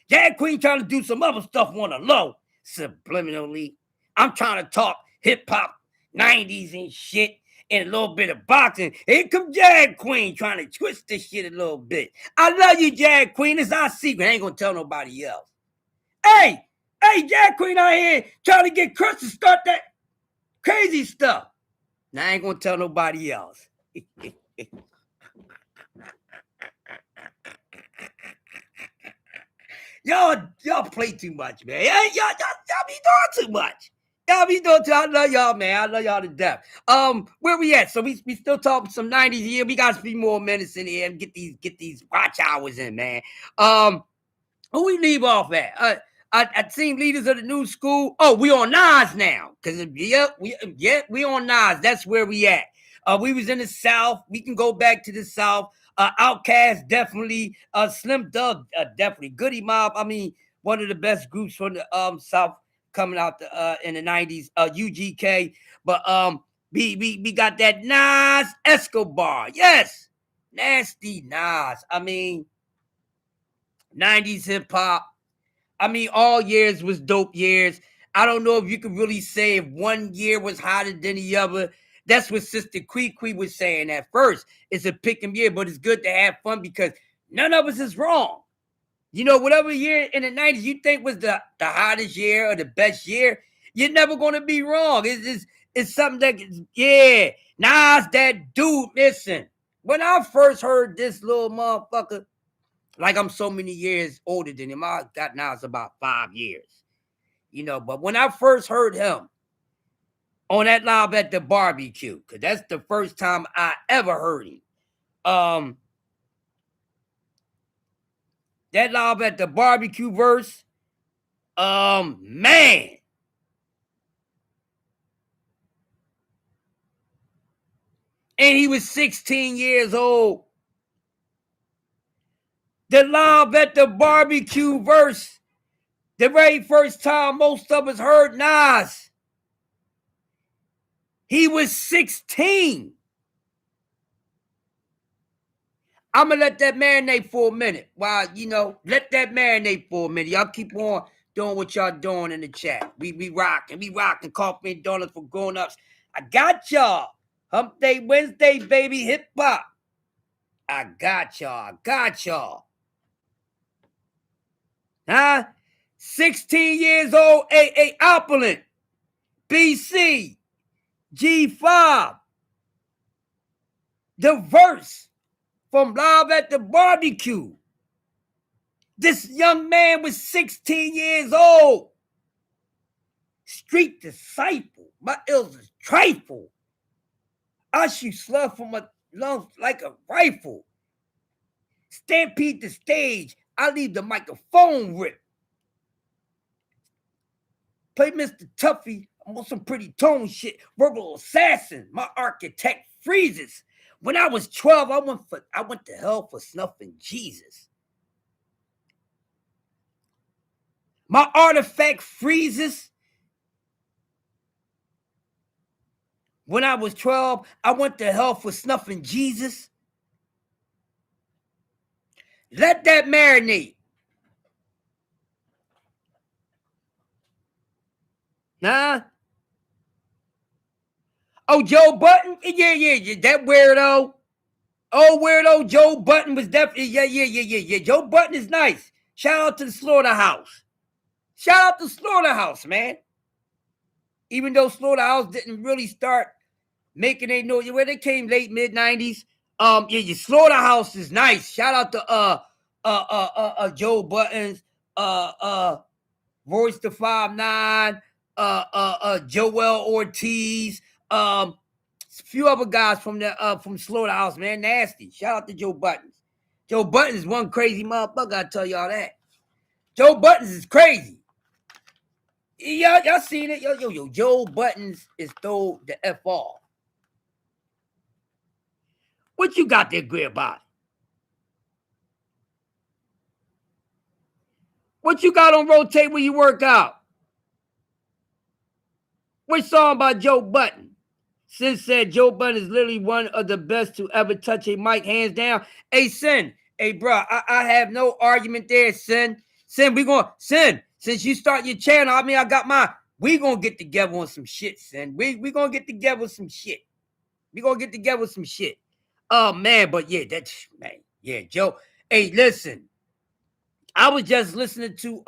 Speaker 1: Jag Queen trying to do some other stuff on the low. Subliminally. I'm trying to talk hip-hop, 90s and shit, and a little bit of boxing. Here come Jag Queen trying to twist this shit a little bit. I love you, Jag Queen. It's our secret. I ain't gonna tell nobody else. Hey, Jag Queen out here trying to get Chris to start that crazy stuff. Now I ain't gonna tell nobody else. Y'all play too much, man. Y'all be doing too much. Y'all be doing too. I love y'all, man. I love y'all to death. Where we at? So we still talking some 90s here. We got a few more minutes in here and get these watch hours in, man. Who we leave off at? I seen leaders of the new school. Oh, we on Nas now. Cause we on Nas. That's where we at. We was in the South. We can go back to the South. Outkast, definitely. Slim Thug, definitely. Goody Mob, I mean, one of the best groups from the South coming out in the 90s. UGK. But we got that Nas Escobar. Yes. Nasty Nas. I mean, 90s hip hop. I mean, all years was dope years. I don't know if you could really say if one year was hotter than the other. That's what Sister Kwee was saying at first. It's a pick 'em year, but it's good to have fun because none of us is wrong. You know, whatever year in the 90s you think was the hottest year or the best year, you're never going to be wrong. It's something that, yeah, Nas, that dude, listen. When I first heard this little motherfucker, like I'm so many years older than him, I got Nas about 5 years. You know, but when I first heard him on that live at the barbecue, because that's the first time I ever heard him. That live at the barbecue verse, man. And he was 16 years old. The live at the barbecue verse, the very first time most of us heard Nas, he was 16. I'm going to let that marinate for a minute. While, let that marinate for a minute. Y'all keep on doing what y'all doing in the chat. We rocking. Coffee and donuts for grown-ups. I got y'all. Hump Day Wednesday, baby. Hip-hop. I got y'all. Huh? 16 years old, A opulent. BC, G5, the verse from Live at the Barbecue. This young man was 16 years old. Street disciple. My ills is trifle. I shoot slug from my lungs like a rifle. Stampede the stage. I leave the microphone rip. Play Mr. Tuffy. I'm on some pretty tone shit. Verbal assassin. My architect freezes. When I was 12, I went to hell for snuffing Jesus. My artifact freezes. When I was 12, I went to hell for snuffing Jesus. Let that marinate. Nah. Oh, Joe Button? Yeah. That weirdo. Oh, weirdo Joe Button was definitely, yeah. Joe Button is nice. Shout out to the Slaughterhouse. Shout out to Slaughterhouse, man. Even though Slaughterhouse didn't really start making a noise, where they came late mid-90s. Yeah, Slaughterhouse is nice. Shout out to Joe Buttons, Royce the 5'9", Joel Ortiz, a few other guys from Slaughterhouse, man. Nasty. Shout out to Joe Buttons. Joe Buttons is one crazy motherfucker, I tell y'all that. Joe Buttons is crazy. Y'all seen it? Yo, Joe Buttons is throw the F off. What you got there, Greer Body? What you got on rotate when you work out? Which song by Joe Button? Sin said Joe Button is literally one of the best to ever touch a mic, hands down. Hey, Sin. Hey, bro, I have no argument there, Sin. Sin, since you start your channel, I got mine. We gonna get together on some shit, Sin. We gonna get together with some shit. Oh, man, but yeah, Joe. Hey, listen. I was just listening to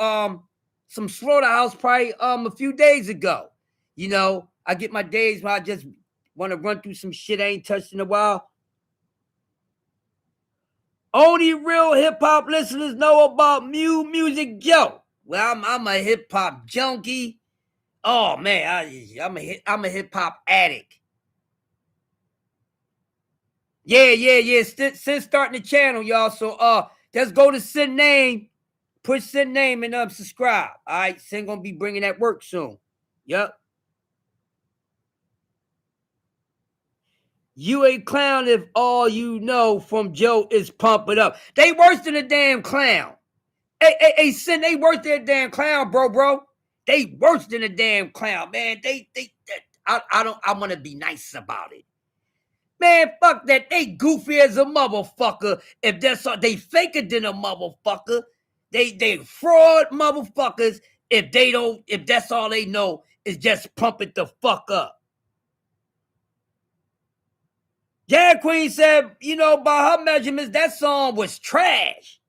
Speaker 1: some Slaughterhouse probably a few days ago. You know, I get my days where I just want to run through some shit I ain't touched in a while. Only real hip-hop listeners know about Music Joe. Well, I'm a hip-hop junkie. Oh, man, I'm a hip-hop addict. Yeah. Since starting the channel, y'all. So just go to Sin Name, push Sin Name and subscribe. All right, Sin gonna be bringing that work soon. Yep. You a clown if all you know from Joe is pump it up. They worse than a damn clown. Hey, Sin, they worse than a damn clown, bro. They worse than a damn clown, man. I want to be nice about it. Man, fuck that. They goofy as a motherfucker. If that's all, they faker than a motherfucker. They fraud motherfuckers if that's all they know is just pump it the fuck up. Jag Queen said, by her measurements, that song was trash.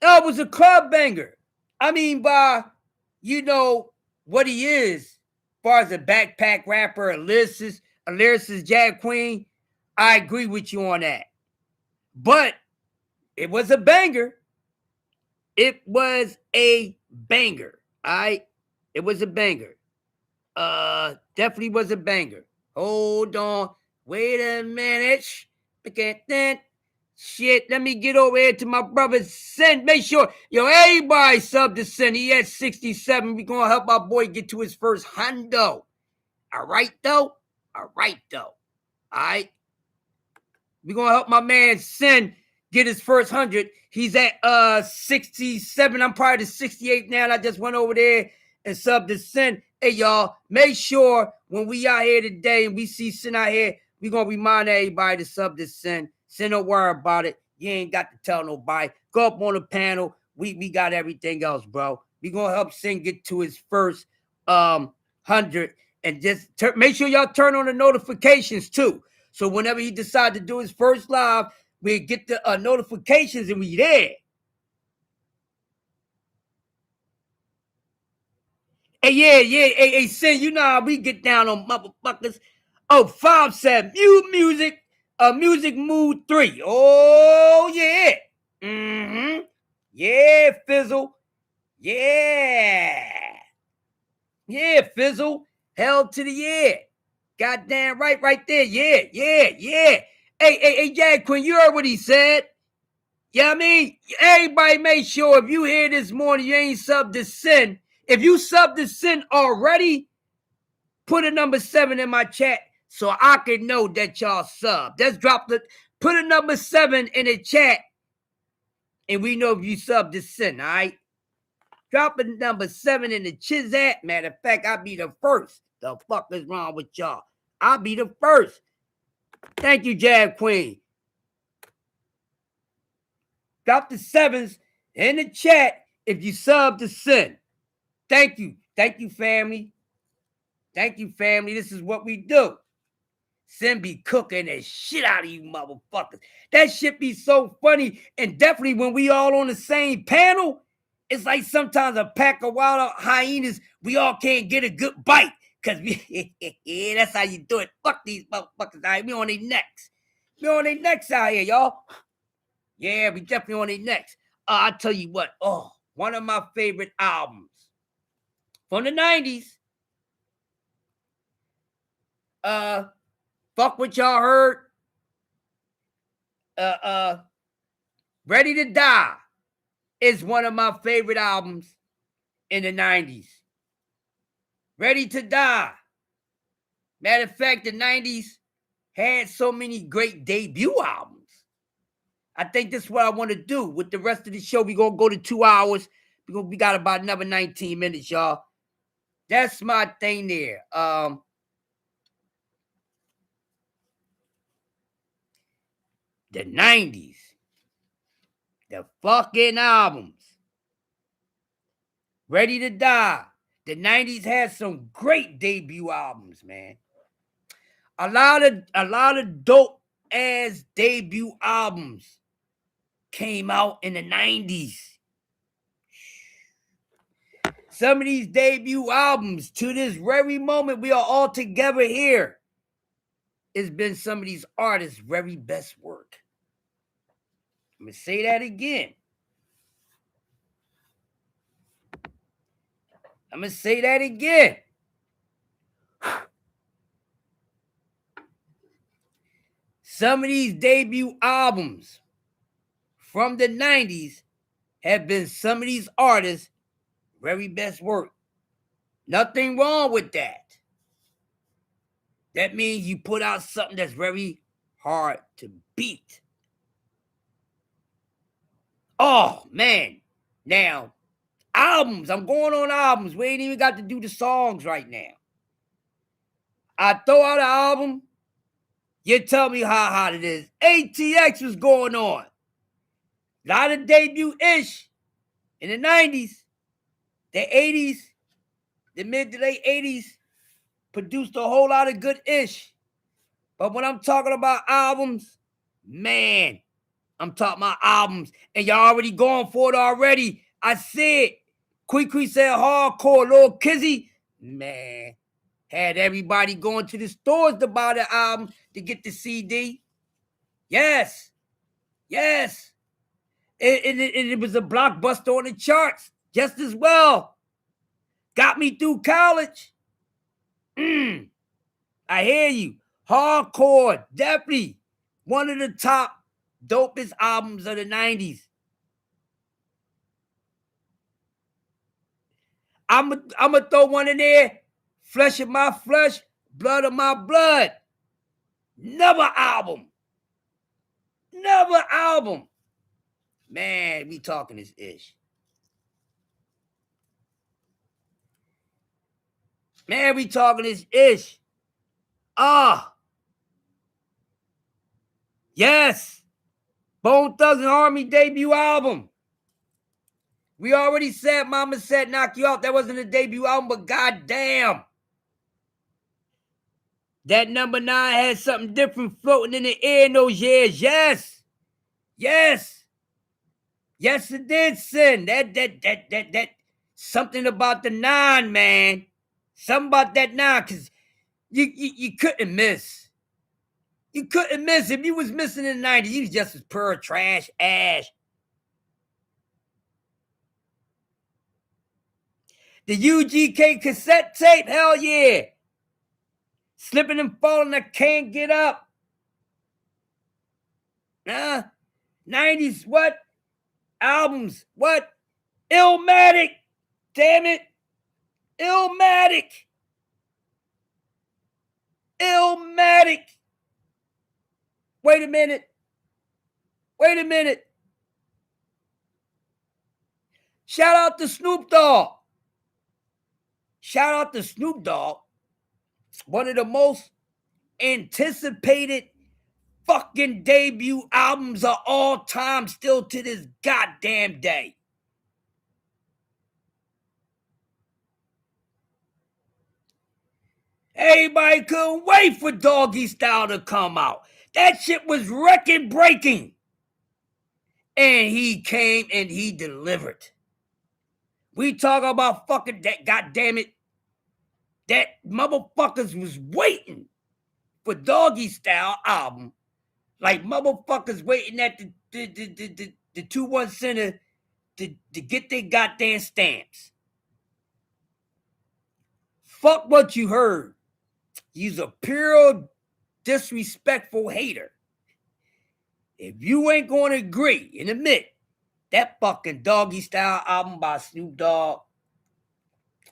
Speaker 1: No, it was a club banger. I mean, by, what he is, as far as a backpack rapper, a lyricist, Jag Queen, I agree with you on that. But it was a banger. It was a banger. All right? It was a banger. Definitely was a banger. Hold on. Wait a minute. Look at that. Shit, let me get over here to my brother Sin. Make sure, everybody sub to Sin. He at 67. We're going to help our boy get to his first hundo. All right, though? All right. We're going to help my man Sin get his first 100. He's at 67. I'm probably to 68 now. And I just went over there and subbed to Sin. Hey, y'all, make sure when we out here today and we see Sin out here, we're going to remind everybody to sub to Sin. Sin, don't worry about it. You ain't got to tell nobody. Go up on the panel. We got everything else, bro. We're going to help Sin get to his first 100. And just make sure y'all turn on the notifications, too. So whenever he decides to do his first live, we get the notifications and we there. yeah. Hey, Sin, you know how we get down on motherfuckers. Oh, 5 said, music, music mood 3. Oh, yeah. Mm-hmm. Yeah, Fizzle. Yeah. Yeah, Fizzle. Hell to the yeah. Goddamn right there. Yeah. Hey, Jack Quinn, you heard what he said? Yeah, I mean, everybody make sure if you hear this morning, you ain't subbed to Sin. If you subbed to Sin already, put a number 7 in my chat so I can know that y'all sub. Let's put a number 7 in the chat and we know if you subbed to Sin, all right? Drop a number 7 in the Chizat. Matter of fact, I'll be the first. The fuck is wrong with y'all? I'll be the first. Thank you, Jab Queen. Drop the 7s in the chat if you sub to Sin. Thank you. Thank you, family. Thank you, family. This is what we do. Sin be cooking the shit out of you motherfuckers. That shit be so funny. And definitely when we all on the same panel, it's like sometimes a pack of wild hyenas, we all can't get a good bite. Because yeah, that's how you do it. Fuck these motherfuckers out here. We on their necks. We on their necks out here, y'all. Yeah, we definitely on their necks. I tell you what. Oh, one of my favorite albums from the 90s. Fuck what y'all heard. Ready to Die is one of my favorite albums in the 90s. Ready to Die. Matter of fact, the 90s had so many great debut albums. I think that's what I want to do. With the rest of the show, we're going to go to 2 hours. We got about another 19 minutes, y'all. That's my thing there. The 90s. The fucking albums. Ready to Die. The 90s had some great debut albums, man. A lot of dope ass debut albums came out in the 90s. Some of these debut albums, to this very moment we are all together here, it's been some of these artists' very best work. I'm going to say that again. Some of these debut albums from the 90s have been some of these artists' very best work. Nothing wrong with that. That means you put out something that's very hard to beat. Oh, man. Now, albums. I'm going on albums. We ain't even got to do the songs right now. I throw out an album. You tell me how hot it is. ATX was going on. A lot of debut-ish in the 90s. The 80s. The mid to late 80s. Produced a whole lot of good ish. But when I'm talking about albums, man, I'm talking about albums. And y'all already going for it already. I said, Quee said hardcore, Lil Kizzy. Man, had everybody going to the stores to buy the album to get the CD. Yes. It was a blockbuster on the charts just as well. Got me through college. I hear you. Hardcore, definitely one of the top dopest albums of the 90s. I'm going to throw one in there. Flesh of my flesh, blood of my blood. Never album. Man, we talking this ish. Yes. Bone Thugs and Harmony debut album. We already said Mama Said Knock You Out. That wasn't a debut album, but goddamn. That number 9 had something different floating in the air in those years. Yes, it did, Sin. That Something about the 9, man. Something about that 9, because you couldn't miss. You couldn't miss. If you was missing in the 90s, you was just as pure trash ash. The UGK cassette tape, hell yeah. Slipping and falling, I can't get up. 90s, what? Albums, what? Illmatic. Damn it. Illmatic. Illmatic. Wait a minute. Wait a minute. Shout out to Snoop Dogg. Shout out to Snoop Dogg. One of the most anticipated fucking debut albums of all time, still to this goddamn day. Everybody couldn't wait for Doggy Style to come out. That shit was record breaking. And he came and he delivered. We talk about fucking that, goddamn it. That motherfuckers was waiting for Doggy Style album. Like motherfuckers waiting at the 2-1 center to get their goddamn stamps. Fuck what you heard. You's a pure disrespectful hater. If you ain't going to agree and admit that fucking Doggy Style album by Snoop Dogg,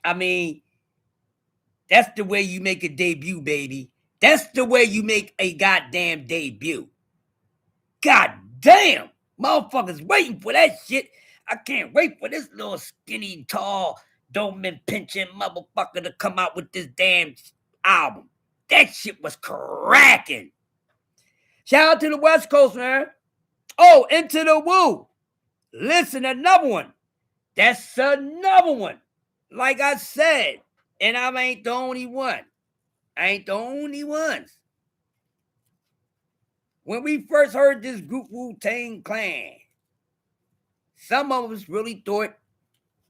Speaker 1: I mean, that's the way you make a debut, baby. That's the way you make a goddamn debut. God damn, motherfuckers waiting for that shit. I can't wait for this little skinny, tall, Doberman pinching motherfucker to come out with this damn album. That shit was cracking. Shout out to the West Coast, man. Oh, Into the Woo. Listen, another one. That's another one. Like I said, and I ain't the only one. I ain't the only ones. When we first heard this group Wu-Tang Clan, some of us really thought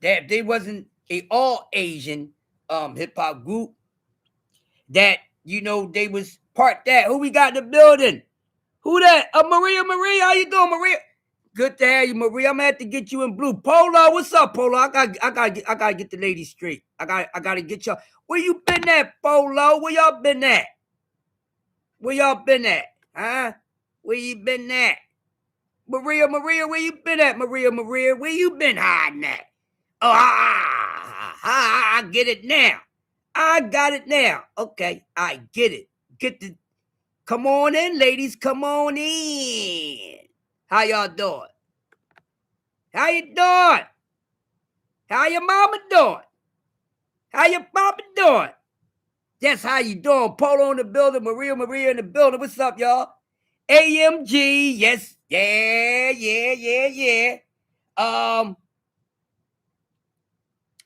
Speaker 1: that they wasn't a all Asian hip-hop group, that, you know, they was part that. Who we got in the building? Who that? Maria, how you doing, Maria? Good to have you, Maria. I'm gonna have to get you in blue. Polo, what's up, Polo? I gotta get the ladies straight. I gotta get y'all. Where you been at, Polo? Where y'all been at? Where y'all been at? Huh? Where you been at? Maria, where you been at, Maria? Where you been hiding at? Oh, I get it now. I got it now. Okay, I get it. Come on in, ladies. Come on in. How y'all doing? How you doing? How your mama doing? How your papa doing? That's how you doing. Polo in the building. Maria in the building. What's up, y'all? AMG. Yes. Yeah.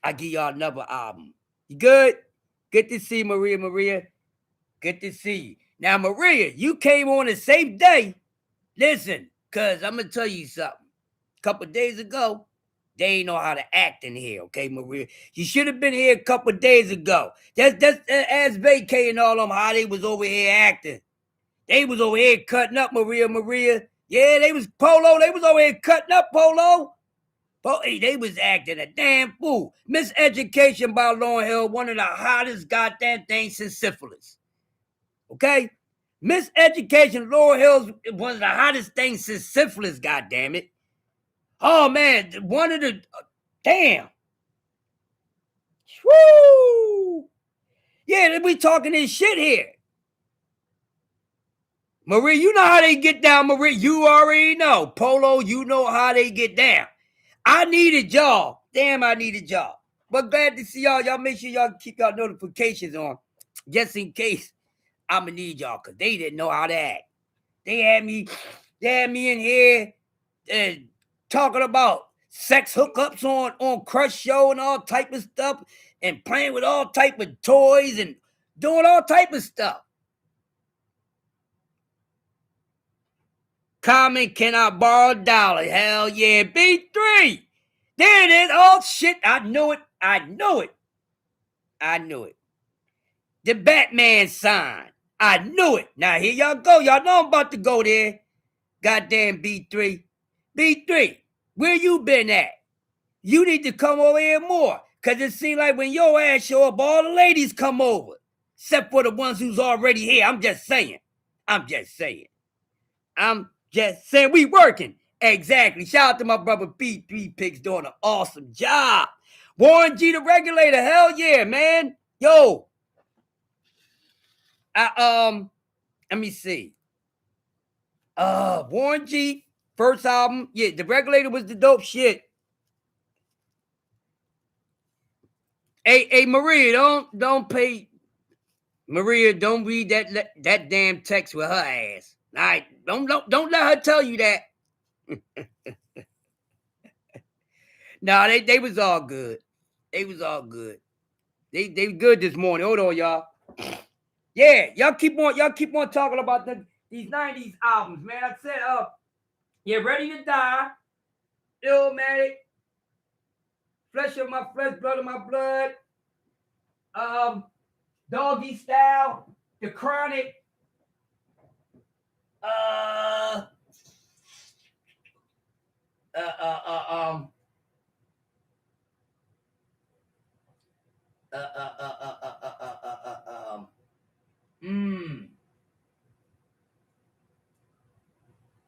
Speaker 1: I give y'all another album. You good? Good to see Maria. Good to see you. Now, Maria, you came on the same day. Listen, because I'm going to tell you something. A couple of days ago, they ain't know how to act in here, okay, Maria? You should have been here a couple of days ago. That's as Vacay and all them, how they was over here acting. They was over here cutting up, Maria. Yeah, they was Polo. They was over here cutting up, Polo. Hey, they was acting a damn fool. Miseducation by Lauryn Hill, one of the hottest goddamn things since syphilis. Okay? Miseducation, Lauryn Hill's one of the hottest things since syphilis, goddammit. Oh, man, one of the... damn. Woo! Yeah, we talking this shit here. Marie, you know how they get down, Marie. You already know. Polo, you know how they get down. I needed y'all. Damn, I needed y'all. But glad to see y'all. Y'all make sure y'all keep y'all notifications on. Just in case I'm going to need y'all. Because they didn't know how to act. They had me in here talking about sex hookups on Crush Show and all type of stuff. And playing with all type of toys and doing all type of stuff. Comment, can I borrow $1? Hell yeah. B3. There it is. Oh, shit. I knew it. I knew it. I knew it. The Batman sign. I knew it. Now, here y'all go. Y'all know I'm about to go there. Goddamn B3. B3, where you been at? You need to come over here more. Because it seems like when your ass show up, all the ladies come over. Except for the ones who's already here. I'm just saying. I'm just saying. We working. Exactly. Shout out to my brother B3 Pigs doing an awesome job. Warren G the regulator. Hell yeah, man. Yo. Let me see. Warren G, first album. Yeah, the regulator was the dope shit. Hey, Maria, don't pay. Maria, don't read that damn text with her ass. All right, don't let her tell you that. Nah, they was all good. They was all good. They good this morning. Hold on, y'all. Yeah, y'all keep on talking about these 90s albums, man. I said, yeah, Ready to Die, Illmatic, Flesh of My Flesh, Blood of My Blood, Doggy Style, The Chronic,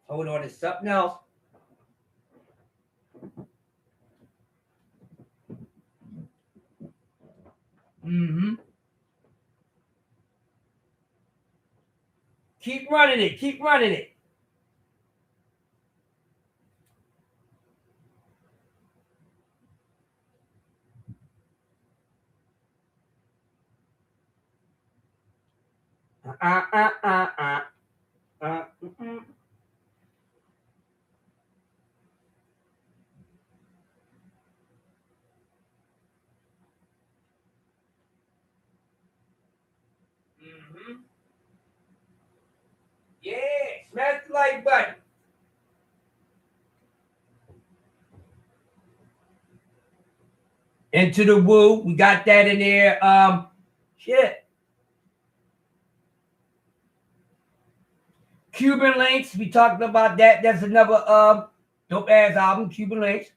Speaker 1: hold on, it's something else. Keep running it. Keep running it. Yeah, smash the like button. Into the Woo, we got that in there. Shit. Cuban Links, we talked about that. That's another dope ass album, Cuban Links.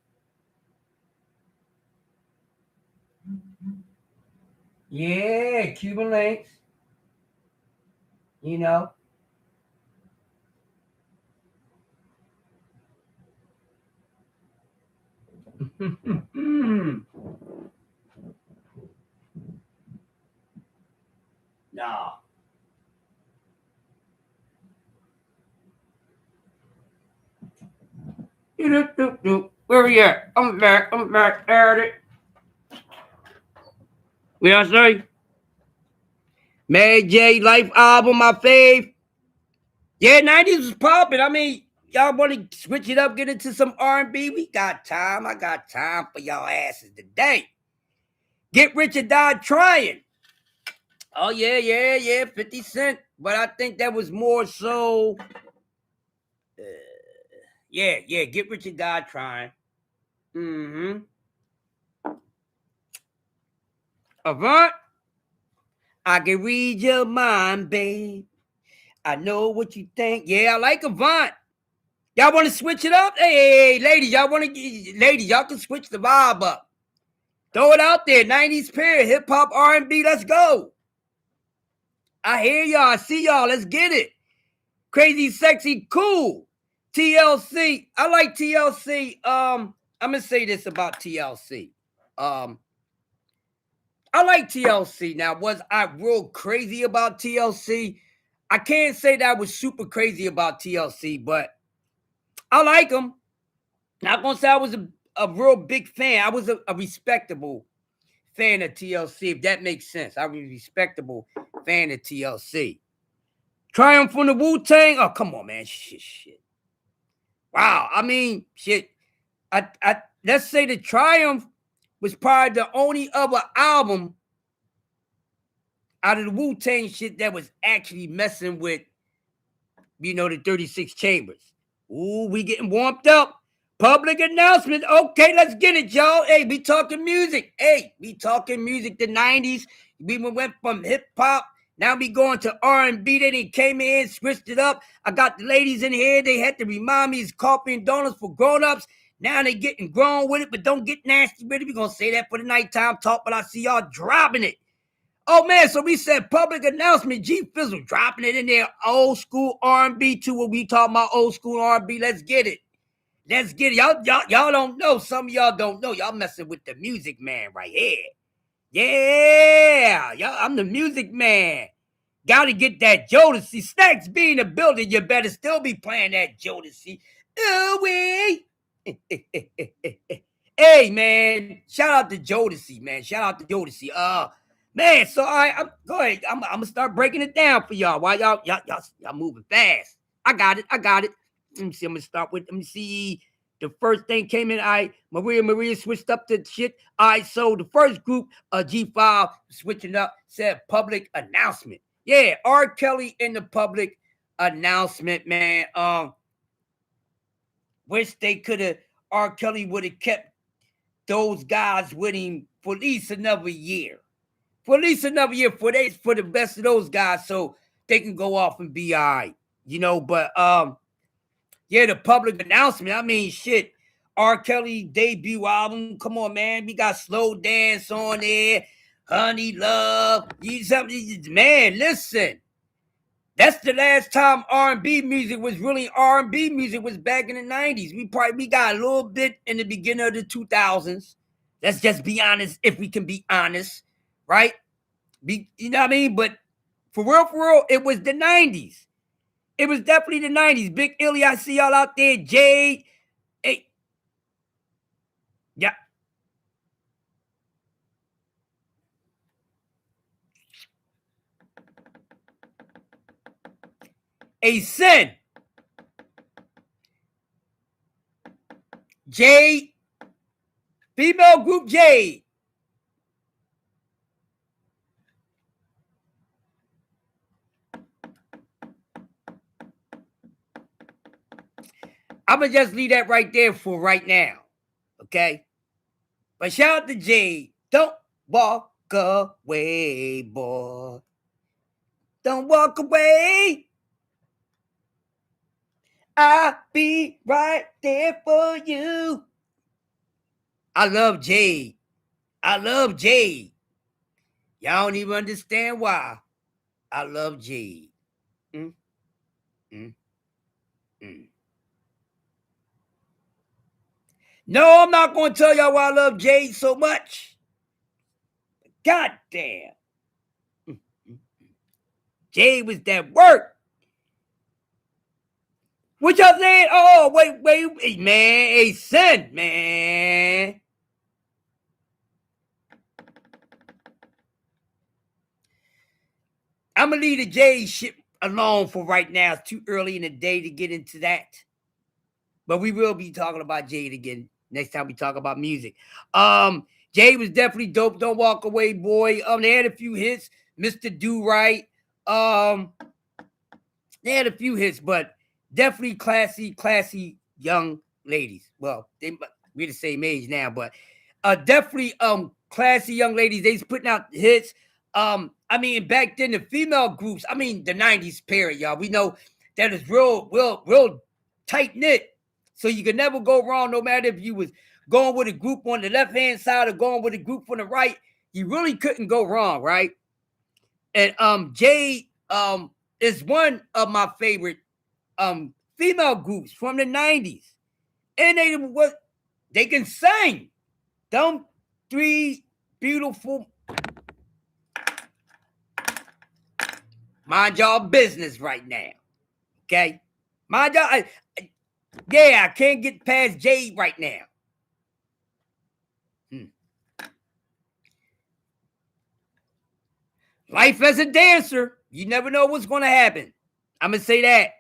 Speaker 1: Yeah, Cuban Links. You know. Nah. Where we at? I'm back at it. What I say? Mary J. Life album, my fave. Yeah, 90s was popping. I mean, y'all want to switch it up, get into some R&B? We got time. I got time for y'all asses today. Get Rich or Die Trying. Oh, yeah. 50 Cent. But I think that was more so... yeah, Get Rich or Die Trying. Avant. I can read your mind, babe. I know what you think. Yeah, I like Avant. Y'all want to switch it up? Hey, ladies, y'all can switch the vibe up. Throw it out there. 90s period. Hip hop, R&B. Let's go. I hear y'all. I see y'all. Let's get it. Crazy, sexy, cool. TLC. I like TLC. I'm gonna say this about TLC. I like TLC. Now, was I real crazy about TLC? I can't say that I was super crazy about TLC, but I like them. Not gonna say I was a real big fan. I was a respectable fan of TLC, if that makes sense. I was a respectable fan of TLC. Triumph from the Wu-Tang. Oh, come on, man. Shit. Wow. I mean, shit. Let's say the Triumph was probably the only other album out of the Wu-Tang shit that was actually messing with, the 36 Chambers. Ooh, we getting warmed up. Public announcement. Okay, let's get it, y'all. Hey, we talking music. Hey, we talking music. The 90s. We went from hip hop. Now we going to R&B. They came in, switched it up. I got the ladies in here. They had to remind me it's coffee and donuts for grown-ups. Now they getting grown with it, but don't get nasty with it. We gonna say that for the nighttime talk, but I see y'all dropping it. Oh man, so we said public announcement. G Fizzle dropping it in there. Old school R&B too. What we talking about old school R&B. Let's get it. Let's get it. Y'all don't know. Some of y'all don't know. Y'all messing with the music man right here. Yeah. Y'all, I'm the music man. Gotta get that Jodeci. Snacks being a building, you better still be playing that Jodeci. Oh, wait. Hey, man. Shout out to Jodeci, man. Shout out to Jodeci. Man, so go ahead. I'm gonna start breaking it down for y'all. Why y'all moving fast? I got it. Let me see. I'm gonna start with. Let me see. The first thing came in. Maria switched up the shit. All right. So the first group, G5 switching up, said public announcement. Yeah, R. Kelly in the public announcement, man. Wish they could have. R. Kelly would have kept those guys with him for at least another year. For at least another year for the best of those guys, so they can go off and be all right, you know. But yeah, the public announcement. I mean, shit. R. Kelly debut album. Come on, man. We got Slow Dance on there. Honey Love. Man, listen. That's the last time R&B music was really R&B music was back in the 90s. We got a little bit in the beginning of the 2000s. Let's just be honest, if we can be honest, right? You know what I mean? But for real, it was the 90s. It was definitely the 90s. Big Illy, I see y'all out there. Jade. Hey. Yeah. A Sin. Jade. Female group Jade. I'm going to just leave that right there for right now. Okay? But shout out to Jade. Don't walk away, boy. Don't walk away. I'll be right there for you. I love Jade. Y'all don't even understand why. I love Jade. Mm, mm, mm. No, I'm not going to tell y'all why I love Jade so much. God damn. Mm, mm. Jade was that work. What y'all saying? Oh, wait, man. Hey, son, man. I'm going to leave the Jade shit alone for right now. It's too early in the day to get into that. But we will be talking about Jade again next time we talk about music. Jade was definitely dope. Don't walk away, boy. They had a few hits. Mr. Do Right. They had a few hits, but definitely classy young ladies. Well, we're the same age now, but definitely classy young ladies. They's putting out hits. I mean, back then the female groups, I mean the 90s period, y'all. We know that is real tight knit. So you could never go wrong, no matter if you was going with a group on the left-hand side or going with a group on the right. You really couldn't go wrong, right? And Jade is one of my favorite female groups from the 90s. And they can sing. Them three beautiful, mind y'all business right now. Okay? Mind y'all, I can't get past Jade right now. Life as a dancer, you never know what's going to happen. I'm going to say that.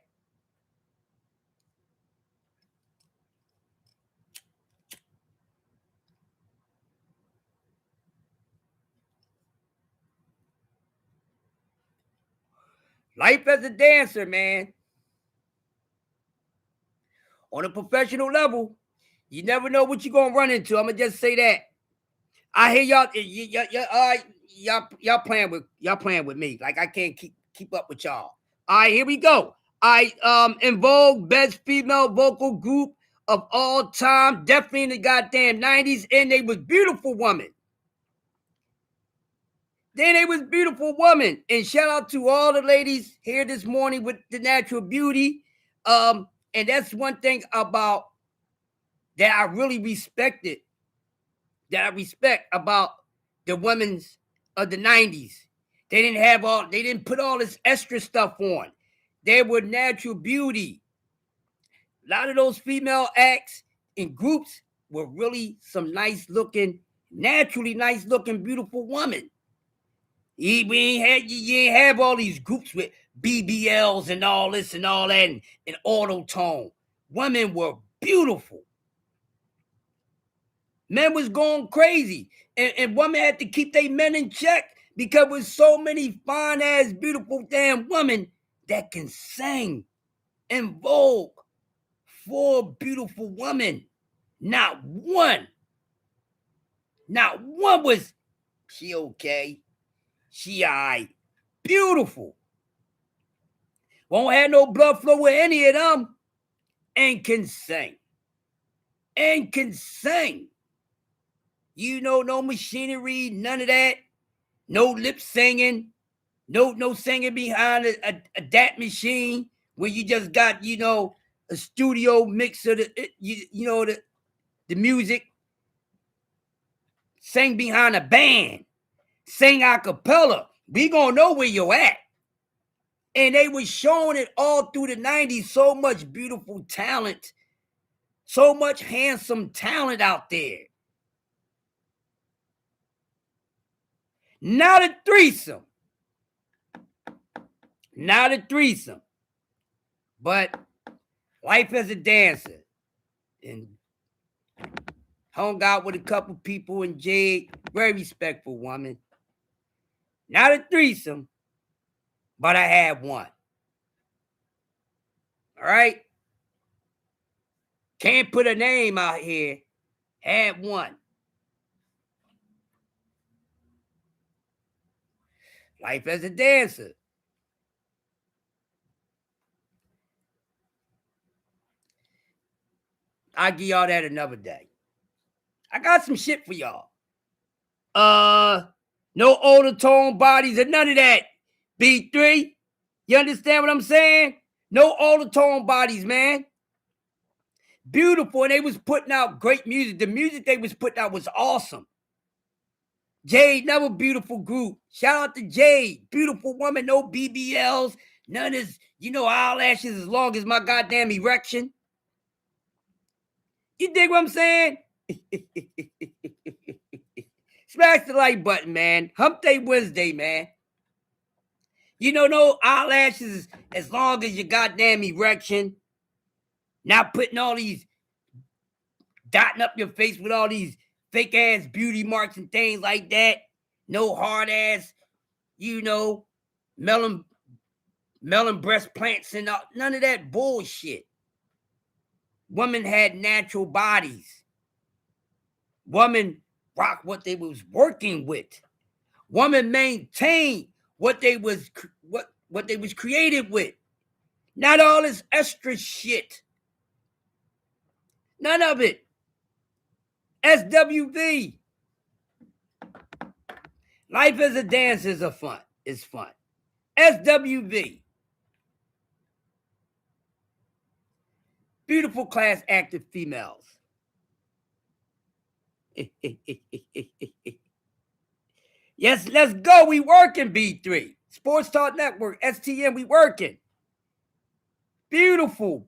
Speaker 1: Life as a dancer, man. On a professional level, You never know what you're gonna run into. I'm gonna just say that. I hear y'all. Y'all playing with me. Like I can't keep up with y'all. All right, here we go. In Vogue, best female vocal group of all time, definitely in the goddamn 90s, and they was beautiful women. And shout out to all the ladies here this morning with the natural beauty. And that's one thing about that I really respected, that I respect about the women's of the 90s. They didn't put all this extra stuff on. They were natural beauty. A lot of those female acts and groups were really some naturally nice looking, beautiful women. You ain't have all these groups with BBLs and all this and all that and auto tone. Women were beautiful. Men was going crazy. And women had to keep their men in check because with so many fine ass, beautiful damn women that can sing. In Vogue, 4 beautiful women. Not one was she okay. She alright. Beautiful. Won't have no blood flow with any of them. And can sing. You know, no machinery, none of that. No lip singing. No singing behind a DAT machine where you just got, a studio mix of the music. Sing behind a band. Sing a cappella. We gonna know where you're at. And they were showing it all through the 90s. So much beautiful talent. So much handsome talent out there. Not a threesome. But life as a dancer. And hung out with a couple people in Jade. Very respectful woman. Not a threesome. But I had one. All right? Can't put a name out here. Had one. Life as a dancer. I'll give y'all that another day. I got some shit for y'all. No older tone bodies and none of that. B3. You understand what I'm saying? No older tone bodies, man. Beautiful. And they was putting out great music. The music they was putting out was awesome. Jade, another beautiful group. Shout out to Jade. Beautiful woman, no BBLs. None is, eyelashes as long as my goddamn erection. You dig what I'm saying? Smash the like button, man. Hump Day Wednesday, man. No eyelashes as long as your goddamn erection. Not putting all these, dotting up your face with all these fake ass beauty marks and things like that. No hard ass, melon breast plants and all, none of that bullshit. Women had natural bodies. Women rock what they was working with. Women maintained what they was created with. Not all this extra shit. None of it. SWV. Life as a dancer is fun. SWV. Beautiful class active females. Yes, let's go. We working, B3. Sports Talk Network, STN, we working. Beautiful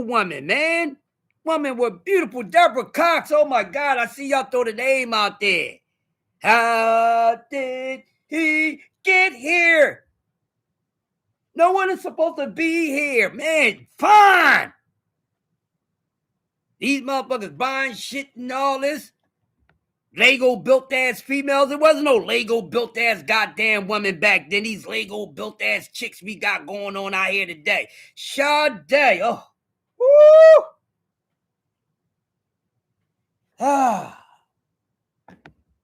Speaker 1: woman, man. Women were beautiful. Deborah Cox, oh my God, I see y'all throw the name out there. How did he get here? No one is supposed to be here, man. Fine. These motherfuckers buying shit and all this. Lego built ass females. There wasn't no Lego built ass goddamn women back then. These Lego built ass chicks we got going on out here today. Sade. Oh. Woo.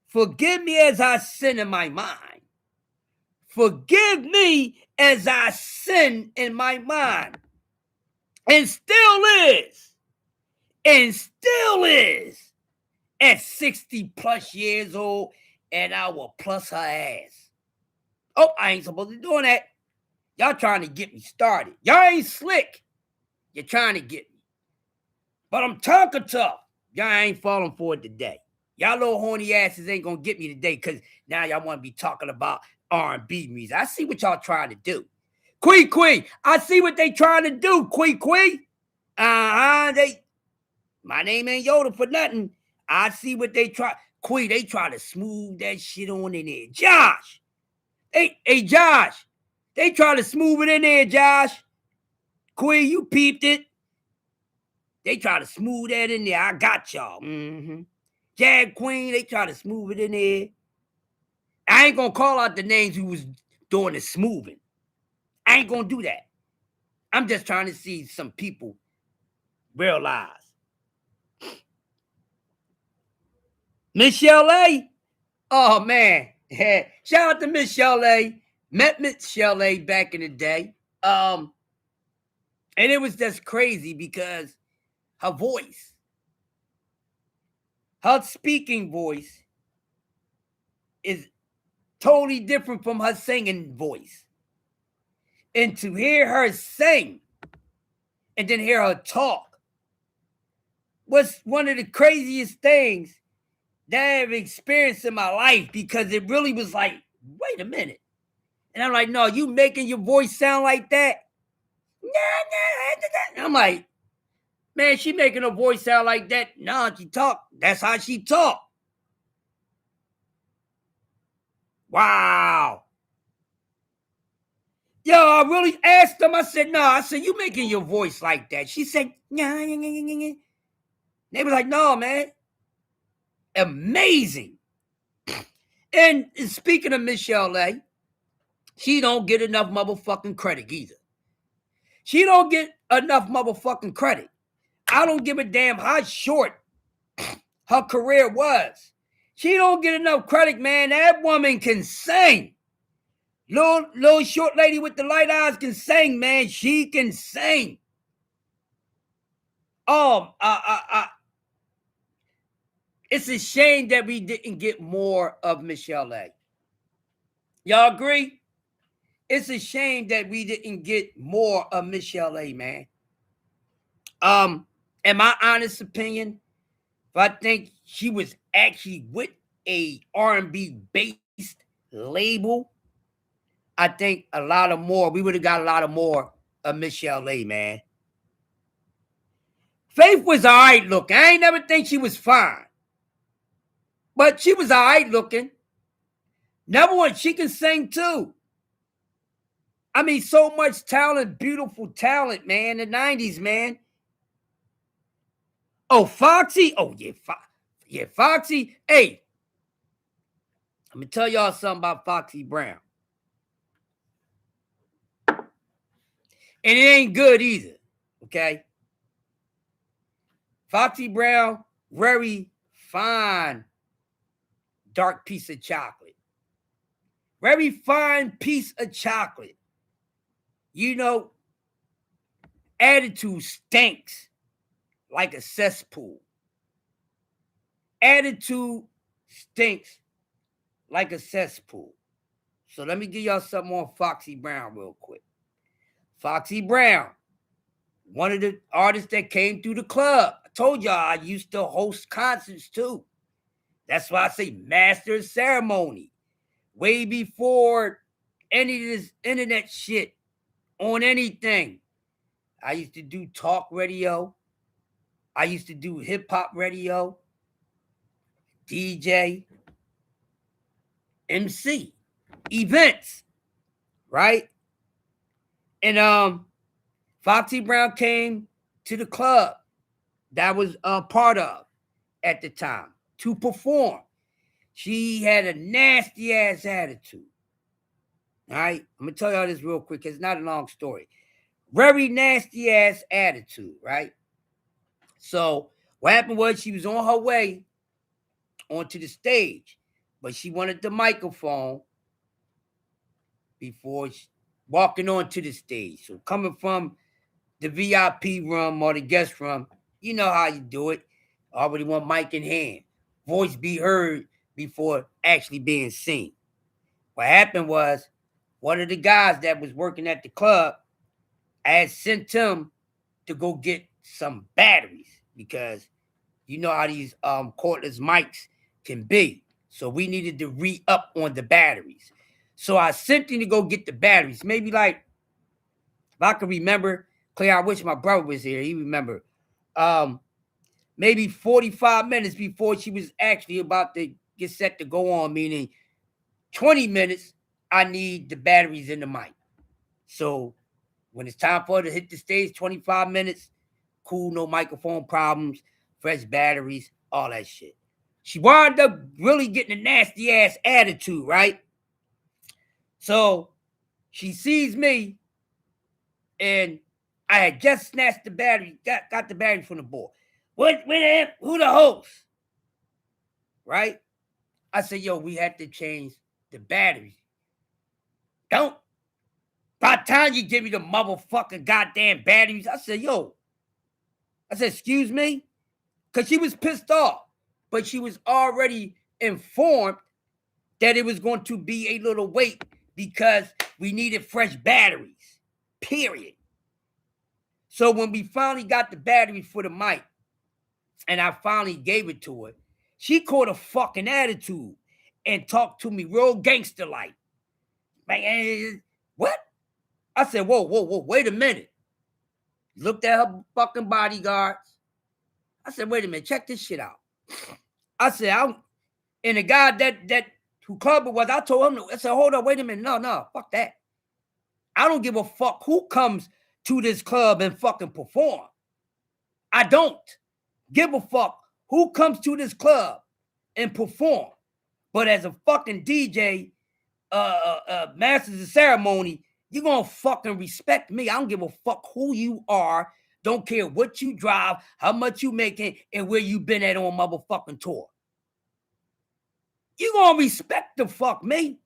Speaker 1: Forgive me as I sin in my mind. Forgive me as I sin in my mind. And still is. And still is. At 60 plus years old, and I will plus her ass. Oh, I ain't supposed to be doing that. Y'all trying to get me started. Y'all ain't slick. You're trying to get me. But I'm talking tough. Y'all ain't falling for it today. Y'all little horny asses ain't gonna get me today because now y'all want to be talking about R&B music. I see what y'all trying to do. Quee, I see what they trying to do, Quee. My name ain't Yoda for nothing. I see what they try. Quee, they try to smooth that shit on in there. Josh. Hey, Josh. They try to smooth it in there, Josh. Quee, you peeped it. They try to smooth that in there. I got y'all. Jag Queen, they try to smooth it in there. I ain't gonna call out the names who was doing the smoothing. I ain't gonna do that. I'm just trying to see some people realize. Michelle A. Oh man. Shout out to Michelle A. Met Michelle A back in the day. And it was just crazy because her voice, her speaking voice is totally different from her singing voice. And to hear her sing and then hear her talk was one of the craziest things that I ever experienced in my life because it really was like, wait a minute. And I'm like, no, you making your voice sound like that? I'm like, man, she making her voice sound like that. No, she talk. That's how she talk. Wow. Yo, I really asked them. I said, no. I said, you making your voice like that. She said, yeah. They was like, no, man. Amazing. And speaking of Michelle A, she don't get enough motherfucking credit either. She don't get enough motherfucking credit. I don't give a damn how short her career was. She don't get enough credit, man. That woman can sing. Little short lady with the light eyes can sing, man. She can sing. It's a shame that we didn't get more of Michelle A. Y'all agree? It's a shame that we didn't get more of Michelle A, man. In my honest opinion, I think she was actually with a R&B based label, I think we would have got a lot of more of Michelle A, man. Faith was all right looking. I ain't never think she was fine. But she was all right looking. Number one, she can sing too. I mean, so much talent, beautiful talent, man. The 90s, man. Oh, Foxy? Oh, yeah, Foxy. Hey, I'm going to tell y'all something about Foxy Brown. And it ain't good either, okay? Foxy Brown, very fine, dark piece of chocolate. Very fine piece of chocolate. You know, attitude stinks like a cesspool. Attitude stinks like a cesspool. So let me give y'all something on Foxy Brown real quick. Foxy Brown, one of the artists that came through the club. I told y'all I used to host concerts too. That's why I say master of ceremony. Way before any of this internet shit on anything. I used to do talk radio. I used to do hip hop radio, DJ, MC, events, right? And Foxy Brown came to the club that was a part of at the time to perform. She had a nasty ass attitude. All right, I'm gonna tell y'all this real quick. It's not a long story. Very nasty ass attitude, right? So What happened was she was on her way onto the stage, but she wanted the microphone before walking onto the stage. So coming from the VIP room or the guest room, you know how you do it. Already want mic in hand. Voice be heard before actually being seen. What happened was one of the guys that was working at the club, I had sent him to go get some batteries because you know how these cordless mics can be. So we needed to re-up on the batteries. So I sent him to go get the batteries. Maybe like, if I can remember, Claire, I wish my brother was here. He remember. Maybe 45 minutes before she was actually about to get set to go on, meaning 20 minutes, I need the batteries in the mic. So when it's time for her to hit the stage, 25 minutes, cool, no microphone problems, fresh batteries, all that shit. She wound up really getting a nasty ass attitude, right? So she sees me, and I had just snatched the battery, got the battery from the board. Who the host? Right? I said, yo, we had to change the batteries. Don't. By the time you give me the motherfucking goddamn batteries, I said, excuse me? Because she was pissed off. But she was already informed that it was going to be a little wait because we needed fresh batteries. Period. So when we finally got the batteries for the mic, and I finally gave it to her, she caught a fucking attitude and talked to me real gangster-like. Man, what? I said, whoa, wait a minute. Looked at her fucking bodyguards. I said, wait a minute, check this shit out. I said, and the guy that who clubbed was, I told him, I said, hold on, wait a minute. No, fuck that. I don't give a fuck who comes to this club and fucking perform. I don't give a fuck who comes to this club and perform. But as a fucking DJ, masters of ceremony, you're gonna fucking respect me. I don't give a fuck who you are. Don't care what you drive, how much you making, and where you been at on motherfucking tour. You gonna respect the fuck me.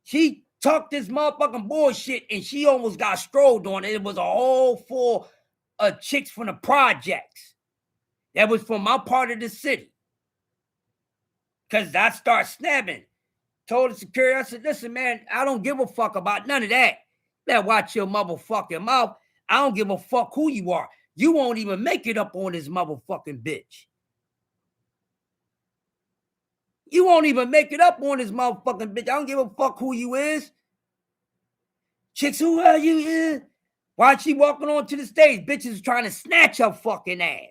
Speaker 1: She talked this motherfucking bullshit and she almost got strolled on it. It was a whole full of chicks from the projects that was from my part of the city. Because I start snapping. Told the security, I said, listen, man, I don't give a fuck about none of that. Better watch your motherfucking mouth. I don't give a fuck who you are. You won't even make it up on this motherfucking bitch. You won't even make it up on this motherfucking bitch. I don't give a fuck who you is. Chicks, who are you? Yeah. Why she walking onto the stage? Bitches trying to snatch her fucking ass.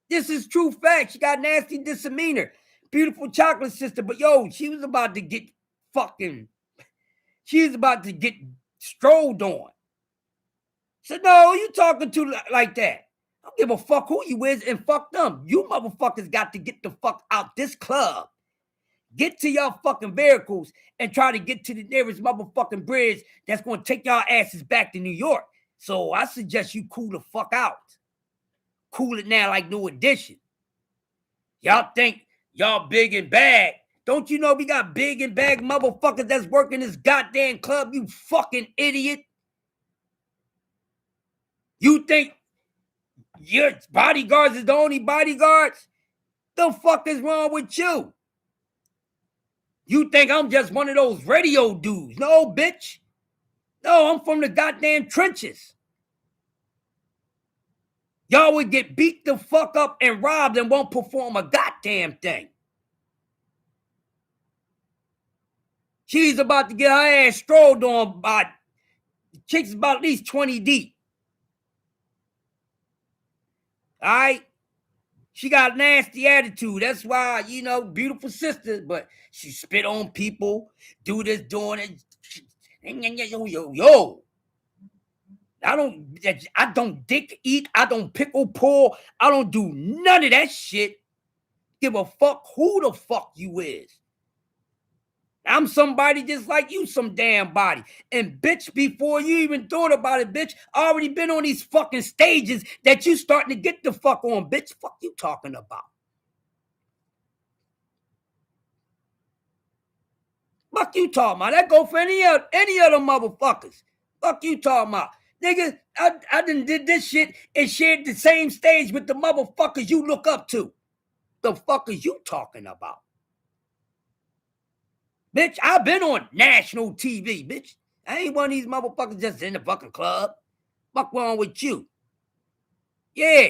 Speaker 1: This is true fact. She got nasty misdemeanor. Beautiful chocolate sister. But yo, she was about to get strolled on. Said, no, you talking to like that. I don't give a fuck who you is and fuck them. You motherfuckers got to get the fuck out this club. Get to y'all fucking vehicles and try to get to the nearest motherfucking bridge that's going to take y'all asses back to New York. So I suggest you cool the fuck out. Cool it now like New Edition. Y'all think y'all big and bad. Don't you know we got big and bad motherfuckers that's working this goddamn club, you fucking idiot? You think your bodyguards is the only bodyguards? The fuck is wrong with you? You think I'm just one of those radio dudes? No, bitch. No, I'm from the goddamn trenches. Y'all would get beat the fuck up and robbed and won't perform a goddamn thing. She's about to get her ass strolled on by chicks about at least 20 deep. All right? She got a nasty attitude. That's why, beautiful sister, but she spit on people, do this, doing it. Yo. I don't dick eat. I don't pickle pull. I don't do none of that shit. Give a fuck who the fuck you is. I'm somebody just like you, some damn body. And bitch, before you even thought about it, bitch, I already been on these fucking stages that you starting to get the fuck on, bitch. Fuck you talking about? Fuck you talking about? That go for any of them motherfuckers. Fuck you talking about? Nigga, I done did this shit and shared the same stage with the motherfuckers you look up to. The fuck is you talking about? Bitch, I've been on national TV, bitch. I ain't one of these motherfuckers just in the fucking club. Fuck wrong with you? Yeah,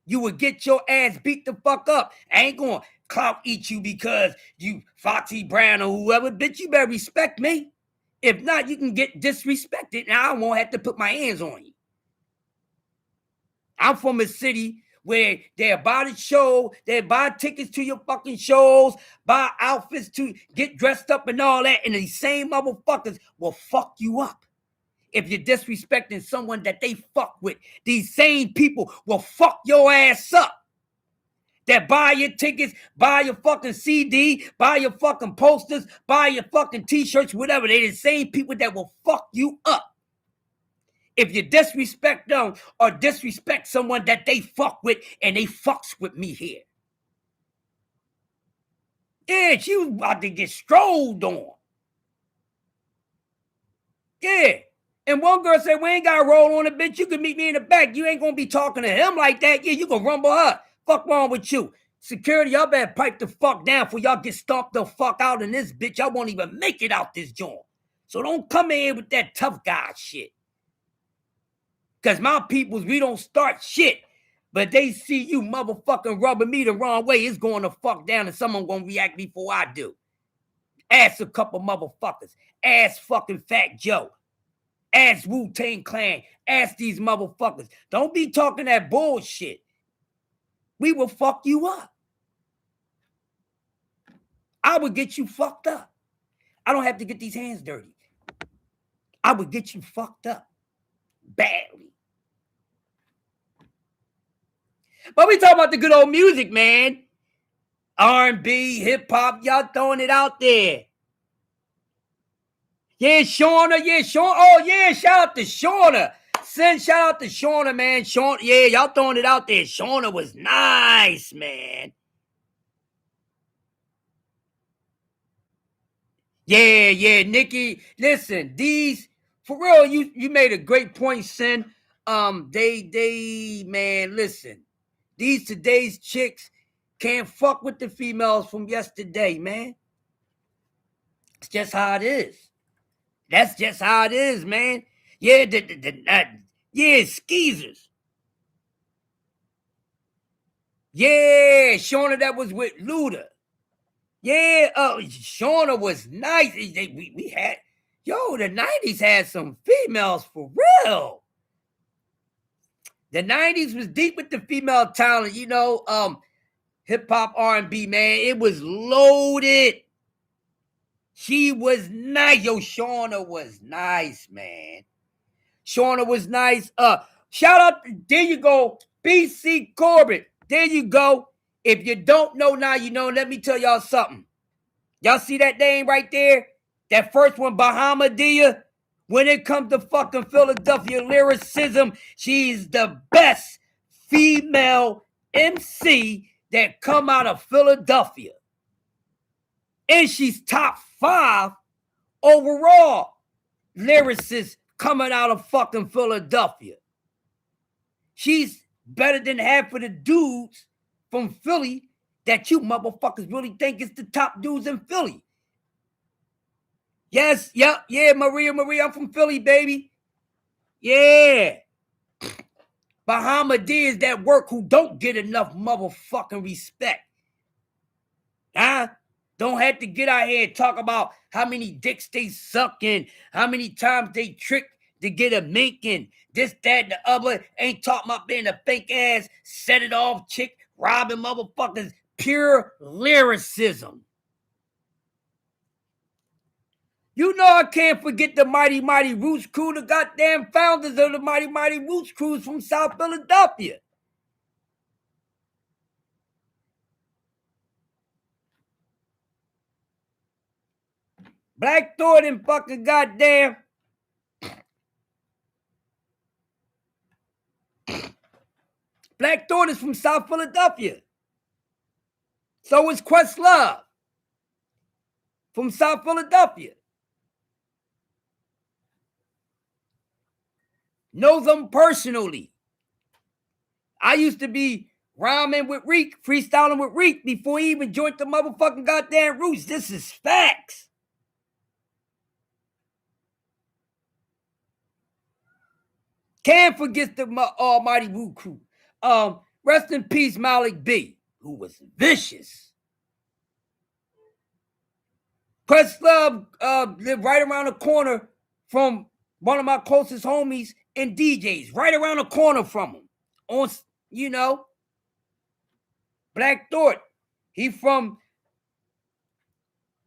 Speaker 1: you would get your ass beat the fuck up. I ain't gonna clout eat you because you Foxy Brown or whoever. Bitch, you better respect me. If not, you can get disrespected and I won't have to put my hands on you. I'm from a city where they buy the show, they buy tickets to your fucking shows, buy outfits to get dressed up and all that, and these same motherfuckers will fuck you up. If you're disrespecting someone that they fuck with, these same people will fuck your ass up. That buy your tickets, buy your fucking CD, buy your fucking posters, buy your fucking t-shirts, whatever. They're the same people that will fuck you up. If you disrespect them or disrespect someone that they fuck with and they fucks with me here. Yeah, she was about to get strolled on. Yeah. And one girl said, we ain't got to roll on it, bitch. You can meet me in the back. You ain't going to be talking to him like that. Yeah, you can rumble her. Fuck wrong with you? Security, y'all better pipe the fuck down before y'all get stomped the fuck out in this bitch. Y'all won't even make it out this joint. So don't come in here with that tough guy shit. Because my peoples, we don't start shit. But they see you motherfucking rubbing me the wrong way, it's going to fuck down and someone going to react before I do. Ask a couple motherfuckers. Ask fucking Fat Joe. Ask Wu-Tang Clan. Ask these motherfuckers. Don't be talking that bullshit. We will fuck you up. I would get you fucked up. I don't have to get these hands dirty. I would get you fucked up badly. But we talking about the good old music, man. R&B, hip-hop, y'all throwing it out there. Yeah, Shauna, yeah, Shauna. Oh, yeah, shout out to Shauna. Shout out to Shauna, man. Shauna, yeah, y'all throwing it out there. Shauna was nice, man. Yeah, Nikki. Listen, these, for real, you made a great point, Sin. Man, listen. These today's chicks can't fuck with the females from yesterday, man. It's just how it is. That's just how it is, man. Yeah, yeah, skeezers. Yeah, Shauna that was with Luda. Yeah, Shauna was nice. We had, the 90s had some females for real. The 90s was deep with the female talent, hip hop, R&B, man. It was loaded. She was nice. Yo, Shauna was nice, man. Shauna was nice. Shout out, there you go, BC Corbett. There you go. If you don't know now, you know, let me tell y'all something. Y'all see that name right there? That first one, Bahamadia? When it comes to fucking Philadelphia lyricism, she's the best female MC that come out of Philadelphia. And she's top 5 overall lyricists coming out of fucking Philadelphia. She's better than half of the dudes from Philly that you motherfuckers really think is the top dudes in Philly. Yes, yeah, Maria, I'm from Philly, baby. Yeah. Bahamadia is that work who don't get enough motherfucking respect. Huh? Don't have to get out here and talk about how many dicks they suck and how many times they trick to get a mink and this, that, and the other. Ain't talking about being a fake ass, set it off chick, robbing motherfuckers. Pure lyricism. You know I can't forget the Mighty Mighty Roots crew, the goddamn founders of the Mighty Mighty Roots crews from South Philadelphia. Black Thought and fucking goddamn. Black Thought is from South Philadelphia. So is Questlove from South Philadelphia. Know them personally. I used to be rhyming with Reek, freestyling with Reek before he even joined the motherfucking goddamn Roots. This is facts. Can't forget the almighty Wu Crew. Rest in peace, Malik B, who was vicious. Questlove lived right around the corner from one of my closest homies and DJs, right around the corner from him. On, you know, Black Thought. He from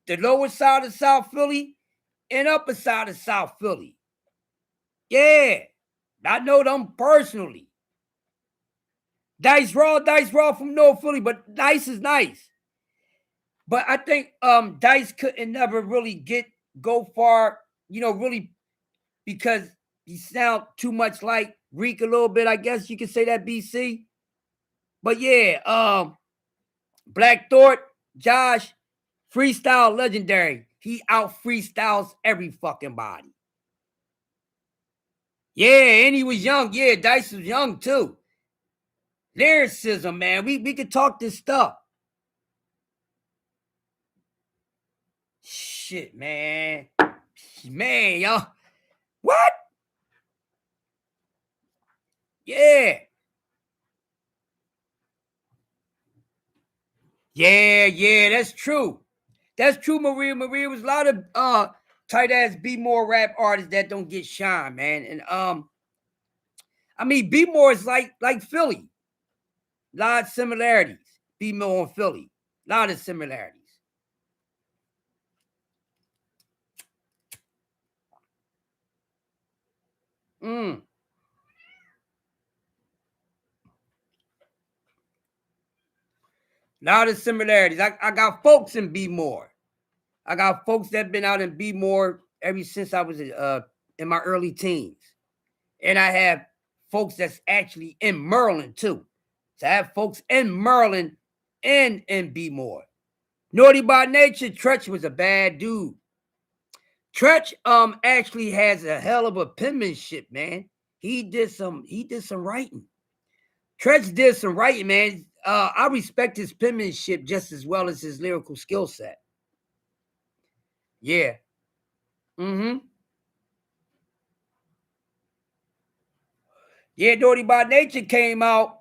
Speaker 1: the lower side of South Philly and upper side of South Philly. Yeah, I know them personally. Dice Raw from North Philly, but Dice is nice. But I think Dice couldn't never really go far, really, because he sound too much like Reek a little bit, I guess you could say that, BC. But yeah, Black Thought, Josh, freestyle legendary. He out freestyles every fucking body. Yeah, and he was young. Yeah, Dice was young too. Lyricism, man. We could talk this stuff. Shit, man. Man, y'all. What? Yeah. Yeah, that's true. That's true, Maria. Maria was a lot of tight ass B More rap artists that don't get shine, man. And I mean B More is like Philly. A lot of similarities. B More and Philly. A lot of similarities. A lot of similarities. I got folks in B More. I got folks that been out in B More ever since I was in my early teens. And I have folks that's actually in Maryland too. So I have folks in Maryland and in B More. Naughty by Nature, Tretch was a bad dude. Tretch actually has a hell of a penmanship, man. He did some writing. Tretch did some writing, man. I respect his penmanship just as well as his lyrical skill set. Yeah. Yeah, Naughty by Nature came out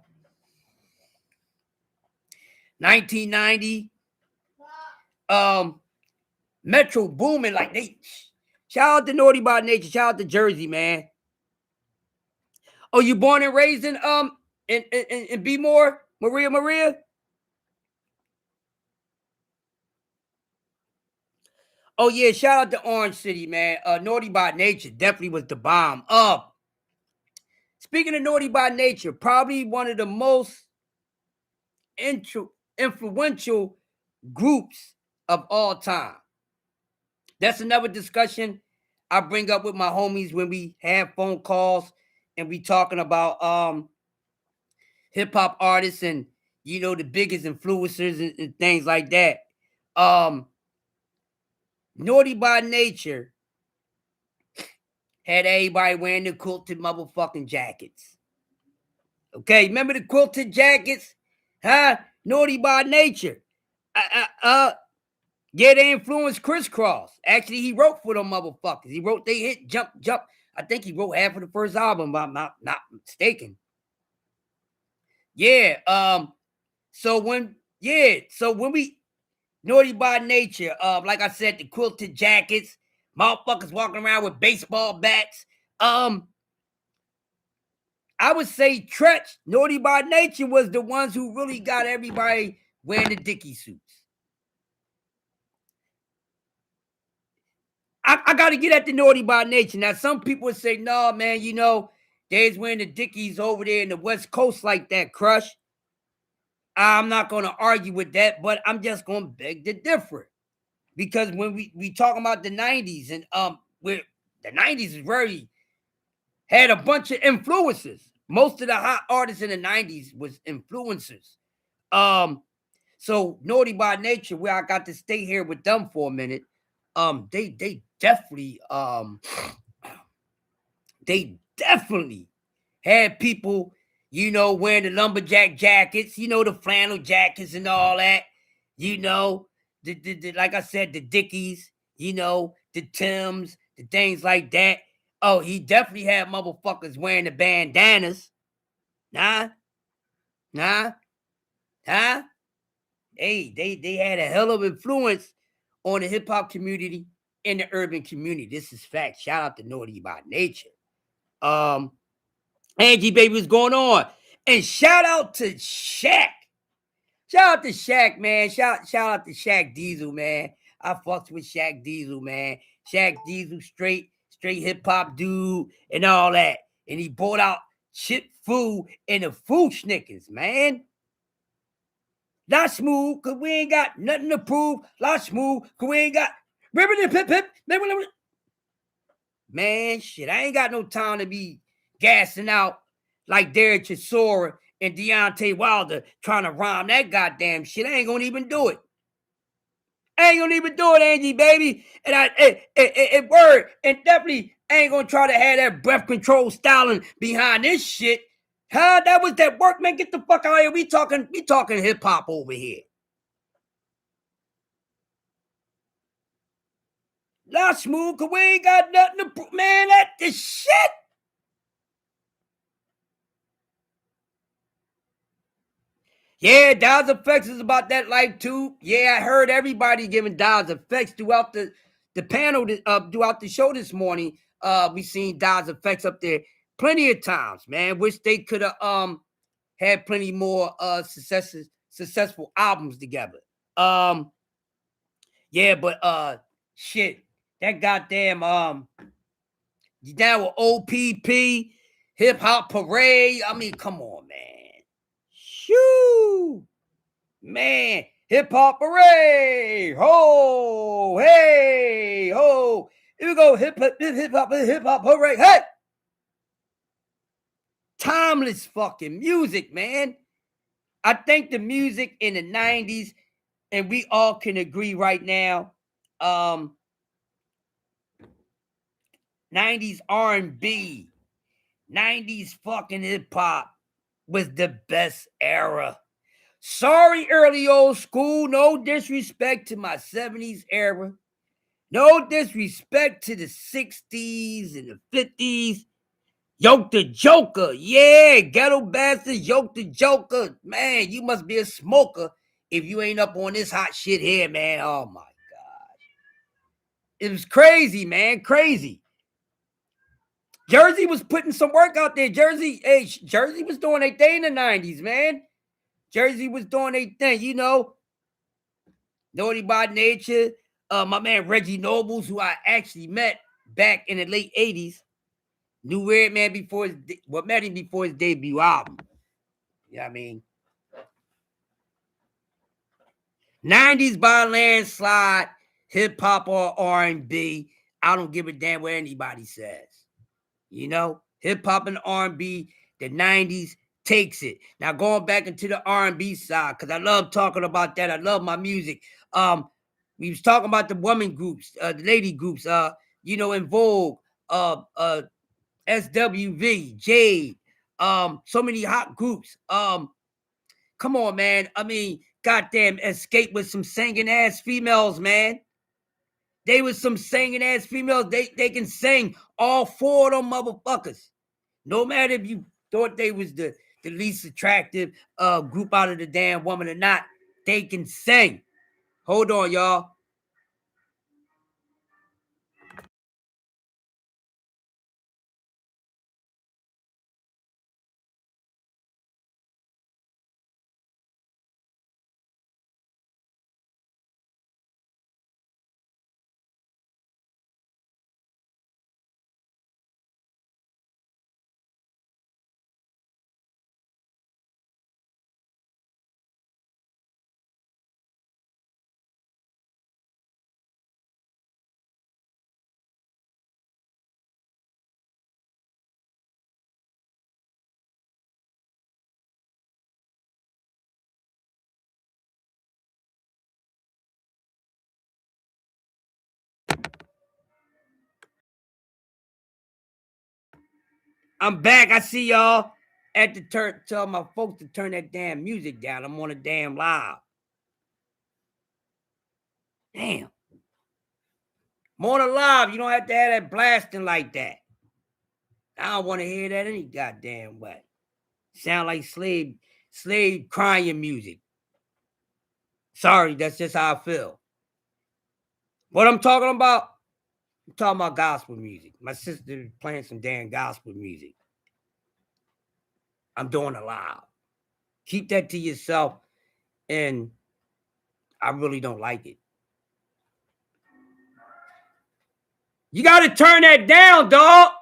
Speaker 1: 1990. Metro booming like they. Shout out to Naughty by Nature. Shout out to Jersey, man. Oh, you born and raised in B More, Maria? Oh yeah, shout out to Orange City, man. Naughty by Nature definitely was the bomb. Speaking of Naughty by Nature, probably one of the most influential groups of all time. That's another discussion I bring up with my homies when we have phone calls and we talking about hip hop artists and the biggest influencers and things like that. Naughty by Nature had everybody wearing the quilted motherfucking jackets. Okay, remember the quilted jackets? Huh? Naughty by Nature. Yeah, they influenced Crisscross. Actually, he wrote for them motherfuckers. He wrote They Hit Jump Jump. I think he wrote half of the first album, if I'm not mistaken. Yeah. So when we Naughty by Nature, like I said, the quilted jackets, motherfuckers walking around with baseball bats. I would say Tretch, Naughty by Nature was the ones who really got everybody wearing the Dickie suits. I got to get at the Naughty by Nature. Now, some people would say, no, man, they's wearing the Dickies over there in the West Coast like that, Crush. I'm not going to argue with that, but I'm just going to beg to differ. because when we talking about the 90s, and the 90s is very had a bunch of influences. Most of the hot artists in the 90s was influencers. So Naughty by Nature, where I got to stay here with them for a minute, they definitely had people, wearing the lumberjack jackets, the flannel jackets and all that, like I said, the Dickies, the Tims, the things like that. Oh, he definitely had motherfuckers wearing the bandanas. Nah, nah, huh? Hey, they had a hell of influence on the hip hop community and the urban community. This is fact. Shout out to Naughty by Nature. Angie baby, what's going on? And shout out to Shaq. Shout out to Shaq, man. Shout out to Shaq Diesel, man. I fucks with Shaq Diesel, man. Shaq Diesel, straight hip hop dude and all that. And he bought out Chip Food and the Food Snickers, man. Not smooth, cause we ain't got nothing to prove. Not smooth, cause we ain't got man, shit. I ain't got no time to be gassing out like Derek Chisora and Deontay Wilder trying to rhyme that goddamn shit. I ain't gonna even do it. I ain't gonna even do it, Angie, baby. And it word. And definitely ain't gonna try to have that breath control styling behind this shit. Huh? That was that work, man. Get the fuck out of here. We talking hip hop over here. Not smooth, cause we ain't got nothing to prove. Man, that the shit. Yeah, Dow's Effects is about that life too. Yeah, I heard everybody giving Dow's Effects throughout the panel, throughout the show this morning. We seen Dow's Effects up there plenty of times, man. Wish they could have had plenty more successful albums together. Yeah, but shit, that goddamn you down with OPP, Hip Hop Parade. I mean, come on, man. Shoo, man. Hip Hop Parade. Ho, hey, ho. Here we go. Hip Hop Parade. Hey. Timeless fucking music, man. I think the music in the 90s, and we all can agree right now, 90s R&B, 90s fucking hip hop was the best era. Sorry, early old school. No disrespect to my 70s era. No disrespect to the 60s and the 50s. Yoke the Joker. Yeah, ghetto bastard, Yoke the Joker. Man, you must be a smoker if you ain't up on this hot shit here, man. Oh my God. It was crazy, man. Crazy. Jersey was putting some work out there. Jersey was doing a thing in the 90s, man. Jersey was doing a thing, Naughty by Nature. My man Reggie Nobles, who I actually met back in the late 80s. Knew Redman met him before his debut album. You know what I mean? 90s by landslide, hip hop or R&B. I don't give a damn what anybody says. Hip hop and R&B, the 90s takes it. Now going back into the R&B side, because I love talking about that. I love my music. We was talking about the women groups, the lady groups, in Vogue, SWV, Jade, so many hot groups. Come on, man. I mean, goddamn, Escape with some singing ass females, man. They was some singing ass females. They can sing, all four of them motherfuckers. No matter if you thought they was the least attractive group out of the damn woman or not, they can sing. Hold on, y'all. I'm back. I see y'all at the turn. Tell my folks to turn that damn music down. I'm on a damn live. Damn. I'm on a live. You don't have to have that blasting like that. I don't want to hear that any goddamn way. Sound like slave crying music. Sorry, that's just how I feel. What I'm talking about? I'm talking about gospel music. My sister is playing some damn gospel music. I'm doing it loud. Keep that to yourself, and I really don't like it. You got to turn that down, dog.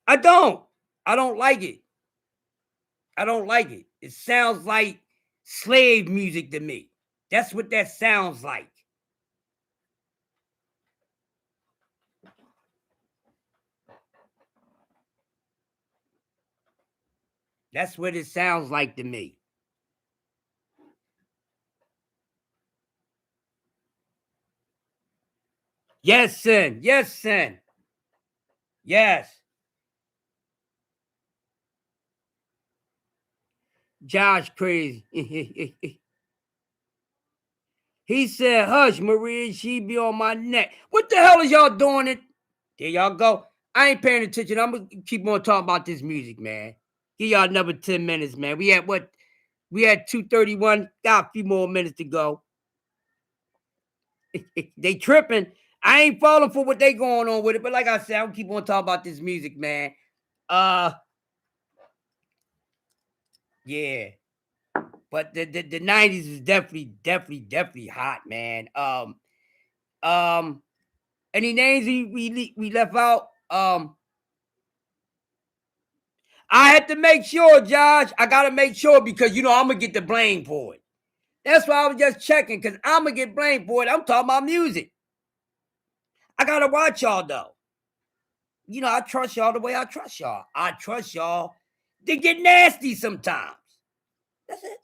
Speaker 1: I don't like it. I don't like it. It sounds like slave music to me. That's what that sounds like. That's what it sounds like to me. Yes, son. Yes, son. Yes. Josh crazy. He said, hush, Maria, she be on my neck. What the hell is y'all doing it? There y'all go. I ain't paying attention. I'm going to keep on talking about this music, man. Give y'all another 10 minutes, man. We had what? We had 2:31. Got a few more minutes to go. They tripping. I ain't falling for what they going on with it. But like I said, I'll keep on talking about this music, man. Yeah. But the 90s is definitely hot, man. Any names we left out? I had to make sure, Josh. I gotta make sure because I'm gonna get the blame for it. That's why I was just checking because I'm gonna get blamed for it. I'm talking about music. I gotta watch y'all though. I trust y'all the way I trust y'all. I trust y'all to get nasty sometimes. That's it.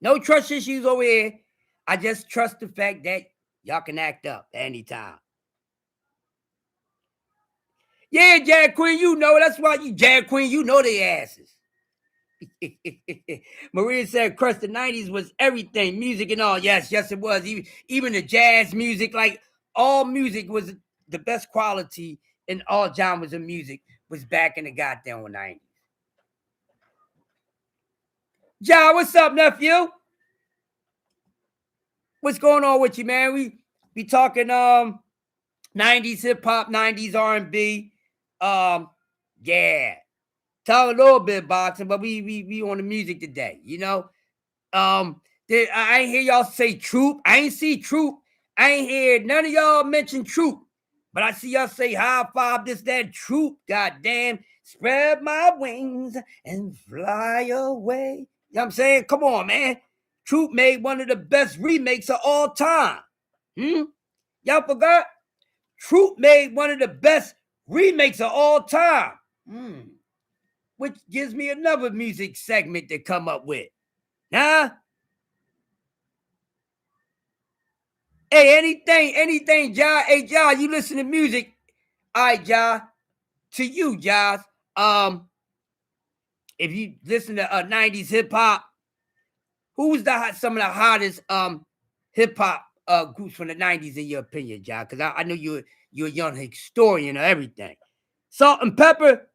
Speaker 1: No trust issues over here. I just trust the fact that y'all can act up anytime. Yeah, Jag Queen, that's why you Jag Queen, their asses. Maria said, "Crush the '90s was everything, music and all." Yes, it was. Even the jazz music, like all music was the best quality in all genres of music was back in the goddamn '90s. Ja, what's up, nephew? What's going on with you, man? We talking '90s hip hop, '90s R&B. Yeah. Talk a little bit boxing, but we on the music today, I ain't hear y'all say Troop. I ain't see Troop. I ain't hear none of y'all mention Troop. But I see y'all say high five, this, that, Troop. Goddamn. Spread my wings and fly away. You know what I'm saying? Come on, man. Troop made one of the best remakes of all time. Y'all forgot? Troop made one of the best remakes of all time. Which gives me another music segment to come up with. Huh? Hey, anything, Ja. Hey, Ja, you listen to music. All right, Ja. To you, Ja. If you listen to 90s hip hop, who's some of the hottest hip hop groups from the 90s in your opinion, Ja? Because I know you're a young historian of everything. Salt and Pepper.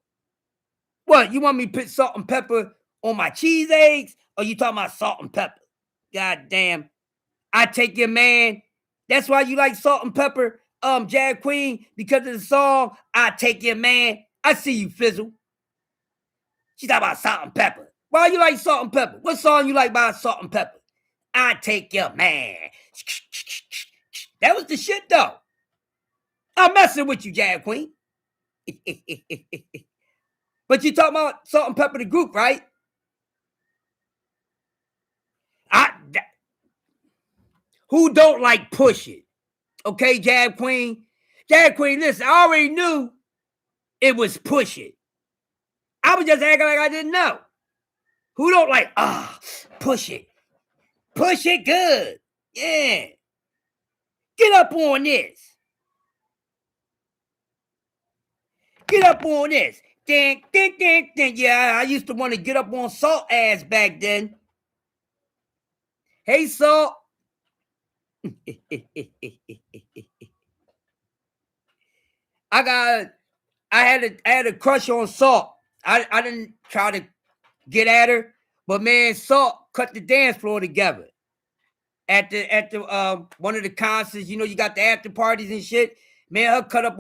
Speaker 1: What, you want me to put salt and pepper on my cheese eggs? Or you talking about salt and pepper? God damn. I Take Your Man. That's why you like Salt and Pepper, Jag Queen, because of the song I Take Your Man. I see you, Fizzle. She talking about Salt and Pepper. Why you like Salt and Pepper? What song you like by Salt and Pepper? I Take Your Man. That was the shit, though. I'm messing with you, Jag Queen. But you talking about Salt and Pepper, the group, right? Who don't like Push It? Okay, Jag Queen. Jag Queen, listen, I already knew it was Push It. I was just acting like I didn't know. Who don't like, Push It? Push it good. Yeah. Get up on this. Get up on this. Ding, ding, ding, ding. Yeah, I used to want to get up on Salt ass back then. Hey, Salt. I had a crush on Salt. I didn't try to get at her, but man, Salt cut the dance floor together at the one of the concerts. You know, you got the after parties and shit. Man, we cut up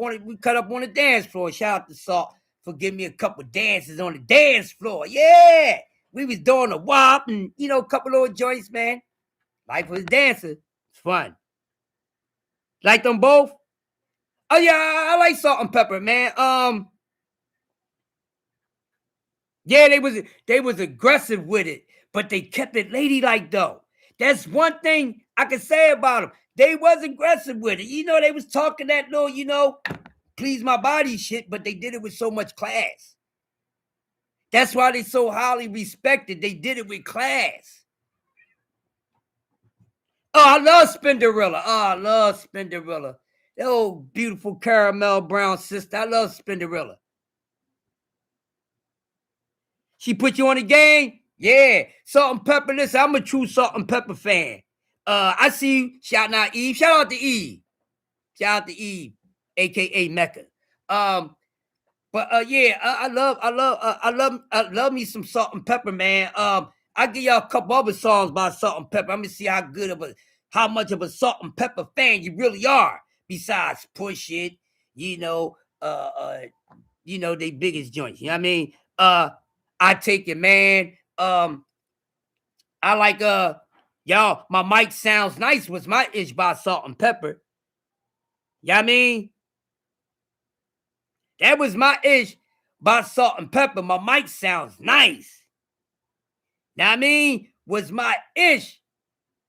Speaker 1: on the dance floor. Shout out to Salt for giving me a couple dances on the dance floor. Yeah, we was doing a wop and a couple little joints, man. Life was a dancer. It's fun. Like them both. Oh yeah, I like Salt and Pepper, man. Yeah, they was aggressive with it, but they kept it ladylike though. That's one thing I can say about them. They was aggressive with it. They was talking that little, please my body shit, but they did it with so much class. That's why they so highly respected. They did it with class. Oh, I love Spinderella. Oh, I love Spinderella. That old beautiful caramel brown sister. I love Spinderella. She put you on the game? Yeah. Salt and Pepper. Listen, I'm a true Salt and Pepper fan. I see you shouting out Eve. Shout out to Eve. Shout out to Eve, aka Mecca. But yeah, I love me some Salt and Pepper, man. I'll give y'all a couple other songs by Salt and Pepper. I'm gonna see how much of a Salt and Pepper fan you really are. Besides Push It, they biggest joints. You know what I mean? I Take It, man. I like y'all, My Mic Sounds Nice was my ish by Salt and Pepper. You know what I mean? That was my ish by Salt and Pepper. My Mic Sounds Nice. Now what I mean? Was my ish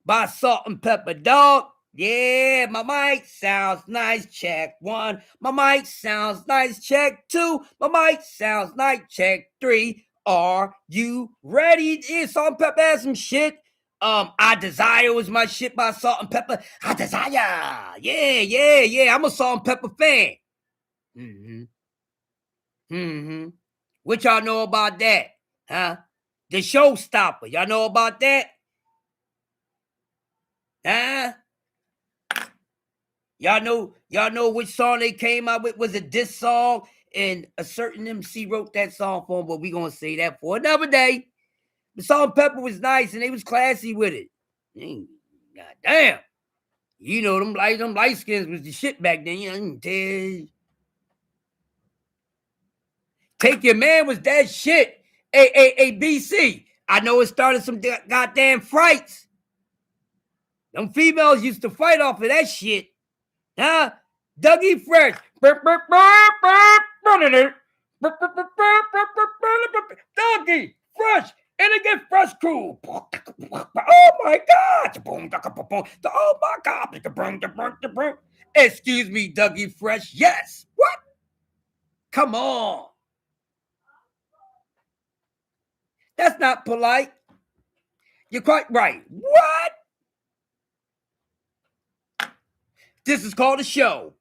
Speaker 1: by Salt and Pepper, dog. Yeah, my mic sounds nice, check 1. My mic sounds nice, check 2. My mic sounds nice, check 3. Are you ready? Yeah, Salt and Pepper has some shit. I Desire was my shit by Salt and Pepper. I Desire. Yeah. I'm a Salt and Pepper fan. What y'all know about that? Huh? The Showstopper. Y'all know about that? Huh? Y'all know which song they came out with? Was it this song? And a certain MC wrote that song for them, but we gonna say that for another day. The Salt and Pepper was nice and they was classy with it. God damn. Them light skins was the shit back then. Take Your Man was that shit. BC. I know it started some goddamn fights. Them females used to fight off of that shit. Huh? Dougie Fresh. Dougie Fresh. And again, Fresh Crew. Oh my God. Oh my God. Excuse me, Dougie Fresh. Yes. What? Come on. That's not polite. You're quite right. What? This is called a show.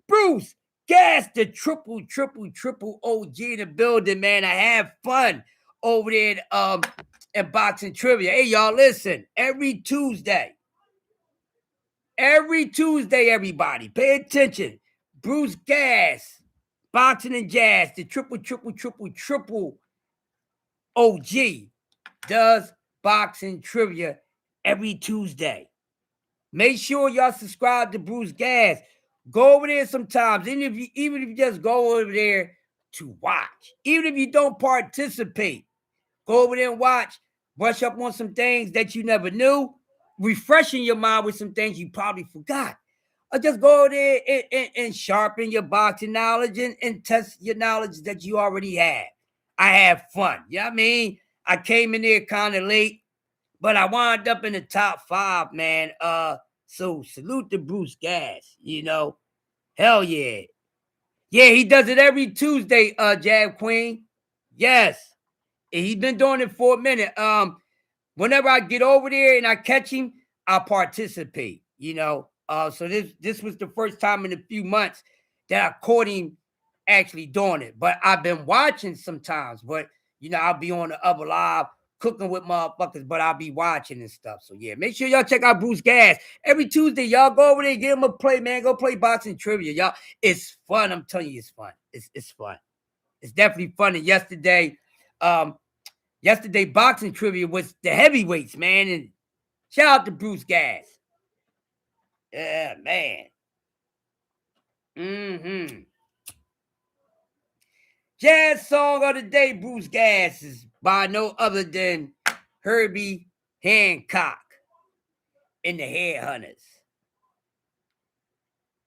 Speaker 1: Bruce, gas the triple OG in the building, man. I have fun over there at Boxing Trivia. Hey, y'all, listen. Every Tuesday, everybody, pay attention. Bruce Gas, Boxing and Jazz, the triple OG does boxing trivia every Tuesday. Make sure y'all subscribe to Bruce Gas. Go over there sometimes, even if you just go over there to watch. Even if you don't participate, go over there and watch. Brush up on some things that you never knew. Refreshing your mind with some things you probably forgot. Or just go there and sharpen your boxing knowledge and test your knowledge that you already have. I have fun. You know what I mean? I came in there kind of late, but I wound up in the top 5, man. So salute to Bruce Gas, Hell yeah. Yeah, he does it every Tuesday, Jab Queen. Yes. And he's been doing it for a minute. Whenever I get over there and I catch him, I'll participate. So this was the first time in a few months that I caught him actually doing it. But I've been watching sometimes, but I'll be on the other live cooking with motherfuckers, but I'll be watching and stuff. So yeah, make sure y'all check out Bruce Gas. Every Tuesday, y'all go over there, give him a play, man. Go play boxing trivia. Y'all, it's fun. I'm telling you, it's fun. It's fun. It's definitely fun. And yesterday boxing trivia was the heavyweights, man. And shout out to Bruce Gas. Yeah, man. Jazz song of the day, Bruce Gas, is by no other than Herbie Hancock and the Headhunters.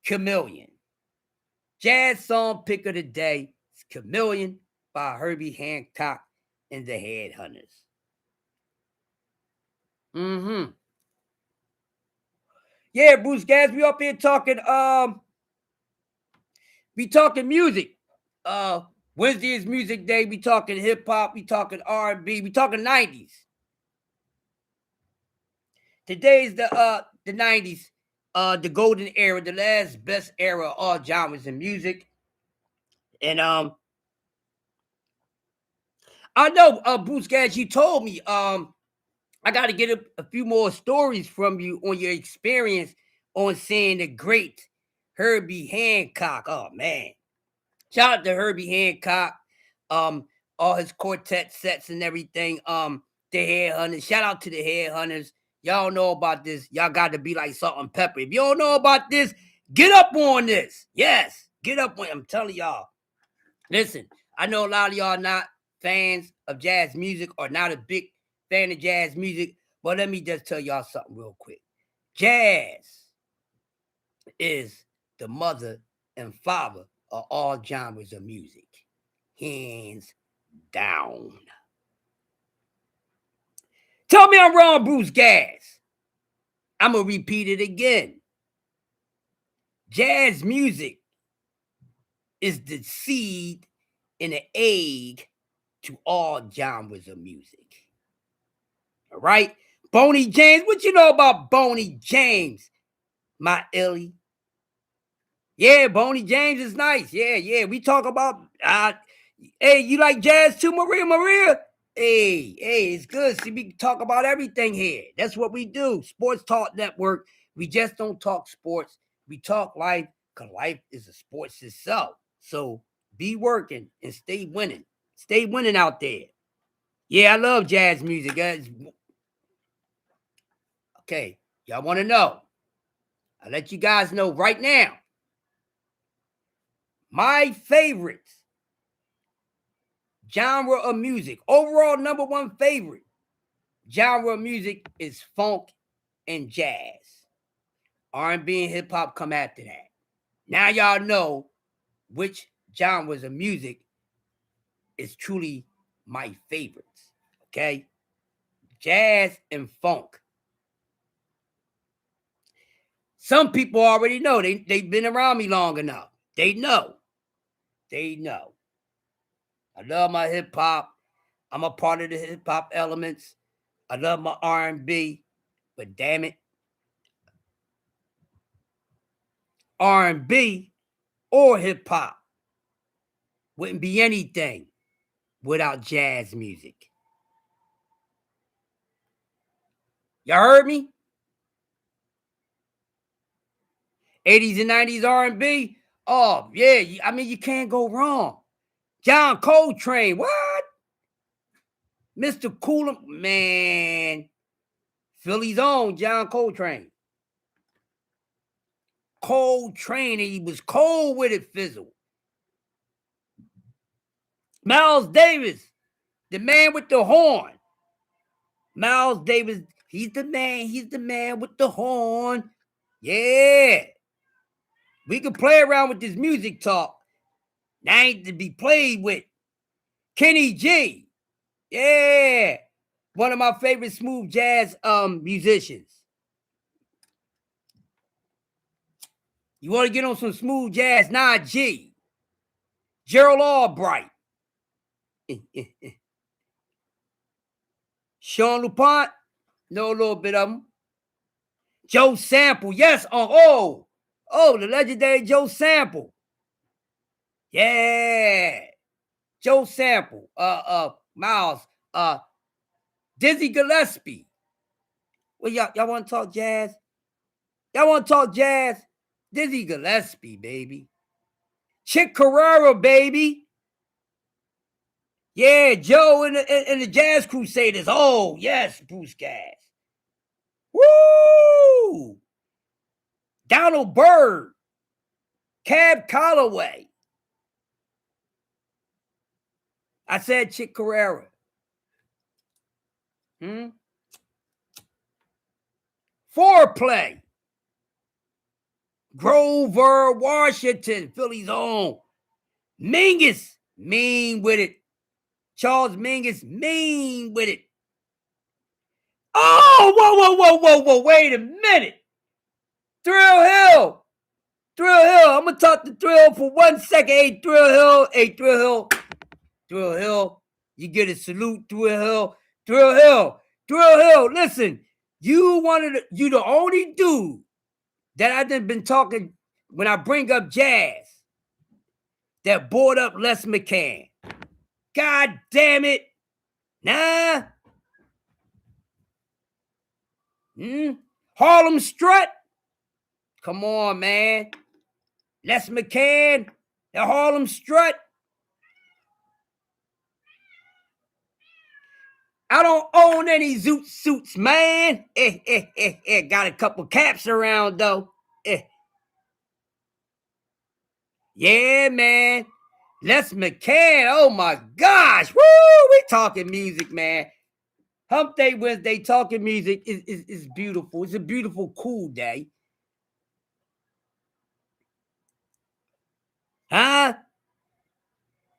Speaker 1: Chameleon. Jazz song pick of the day is Chameleon by Herbie Hancock and the Headhunters. Yeah, Bruce Gas, we up here talking music. Wednesday is music day. We talking hip hop, we talking R&B, we talking 90s. Today is the 90s, the golden era, the last best era of all genres in music. And I know, Bruce Gas, you told me I got to get a few more stories from you on your experience on seeing the great Herbie Hancock. Oh man, shout out to Herbie Hancock, all his quartet sets and everything. The Headhunters. Shout out to the Headhunters. Y'all know about this. Y'all got to be like salt and pepper. If you don't know about this, get up on this. Yes, get up on it. I'm telling y'all. Listen, I know a lot of y'all not fans of jazz music or not a big fan of jazz music, but let me just tell y'all something real quick. Jazz is the mother and father of all genres of music. Hands down. Tell me I'm wrong, Bruce Gas. I'm going to repeat it again. Jazz music is the seed and the egg to all genres of music. All right? Boney James, what you know about Boney James, my Illy? Yeah, Boney James is nice. Yeah. We talk about, hey, you like jazz too, Maria? Hey, it's good. See, we talk about everything here. That's what we do. Sports Talk Network. We just don't talk sports. We talk life, because life is a sports itself. So be working and stay winning. Stay winning out there. Yeah, I love jazz music, guys. Okay, y'all want to know? I'll let you guys know right now. My favorite genre of music, overall number one favorite genre of music is funk and jazz. R&B and hip hop come after that. Now y'all know which genres of music is truly my favorites. Okay? Jazz and funk. Some people already know. They've been around me long enough. They know. I love my hip hop. I'm a part of the hip hop elements. I love my R&B, but damn it, R&B or hip hop wouldn't be anything without jazz music. Y'all heard me? 80s and 90s R&B. Oh yeah, I mean you can't go wrong. John Coltrane, what? Mr. Coolum, man. Philly's own John Coltrane. Coltrane, and he was cold with it, Fizzle. Miles Davis, the man with the horn. Miles Davis, he's the man with the horn. Yeah. We can play around with this music talk. That ain't to be played with. Kenny G. Yeah. One of my favorite smooth jazz musicians. You want to get on some smooth jazz? Nah, G. Gerald Albright. Sean LuPont. Know a little bit of him. Joe Sample, yes. Oh, the legendary Joe Sample. Yeah. Joe Sample. Miles. Dizzy Gillespie. Well, y'all want to talk jazz? Y'all want to talk jazz? Dizzy Gillespie, baby. Chick Carrera, baby. Yeah, Joe and the Jazz Crusaders. Oh, yes, Bruce Gas. Woo! Donald Byrd. Cab Calloway. I said Chick Carrera. Foreplay. Grover Washington, Philly's own. Mingus, mean with it. Charles Mingus, mean with it. Oh, whoa, wait a minute. Thrill Hill. I'm going to talk to Thrill for 1 second. Hey, Thrill Hill. You get a salute, Thrill Hill. Listen, you the only dude that I done been talking when I bring up jazz that bored up Les McCann. God damn it. Nah. Harlem Strut. Come on, man. Les McCann, the Harlem Strut. I don't own any zoot suits, man. Got a couple caps around, though. Yeah, man. Les McCann. Oh, my gosh. Woo! We talking music, man. Hump Day Wednesday talking music is beautiful. It's a beautiful, cool day. Huh?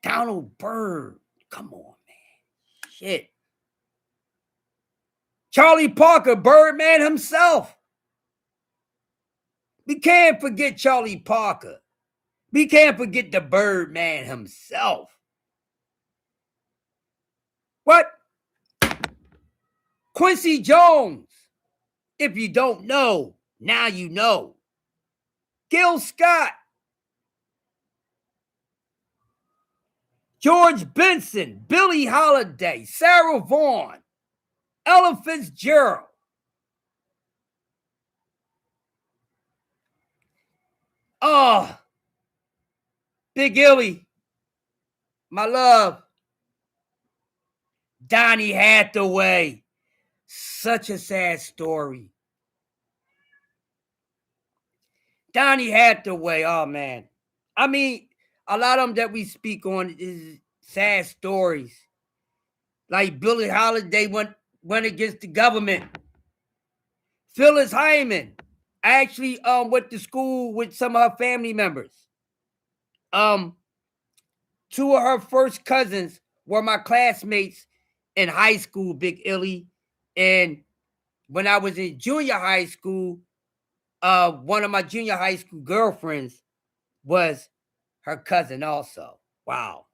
Speaker 1: Donald Byrd. Come on, man. Shit. Charlie Parker, Birdman himself. We can't forget Charlie Parker. We can't forget the Birdman himself. What? Quincy Jones. If you don't know, now you know. Gil Scott. George Benson. Billie Holiday. Sarah Vaughan. Ella Fitzgerald. Oh, Big Illy. My love. Donny Hathaway. Such a sad story. Donny Hathaway, oh man. I mean, a lot of them that we speak on is sad stories. Like Billie Holiday went against the government. Phyllis Hyman. I actually went to school with some of her family members. Two of her first cousins were my classmates in high school, Big Illy. And when I was in junior high school, one of my junior high school girlfriends was her cousin also. Wow.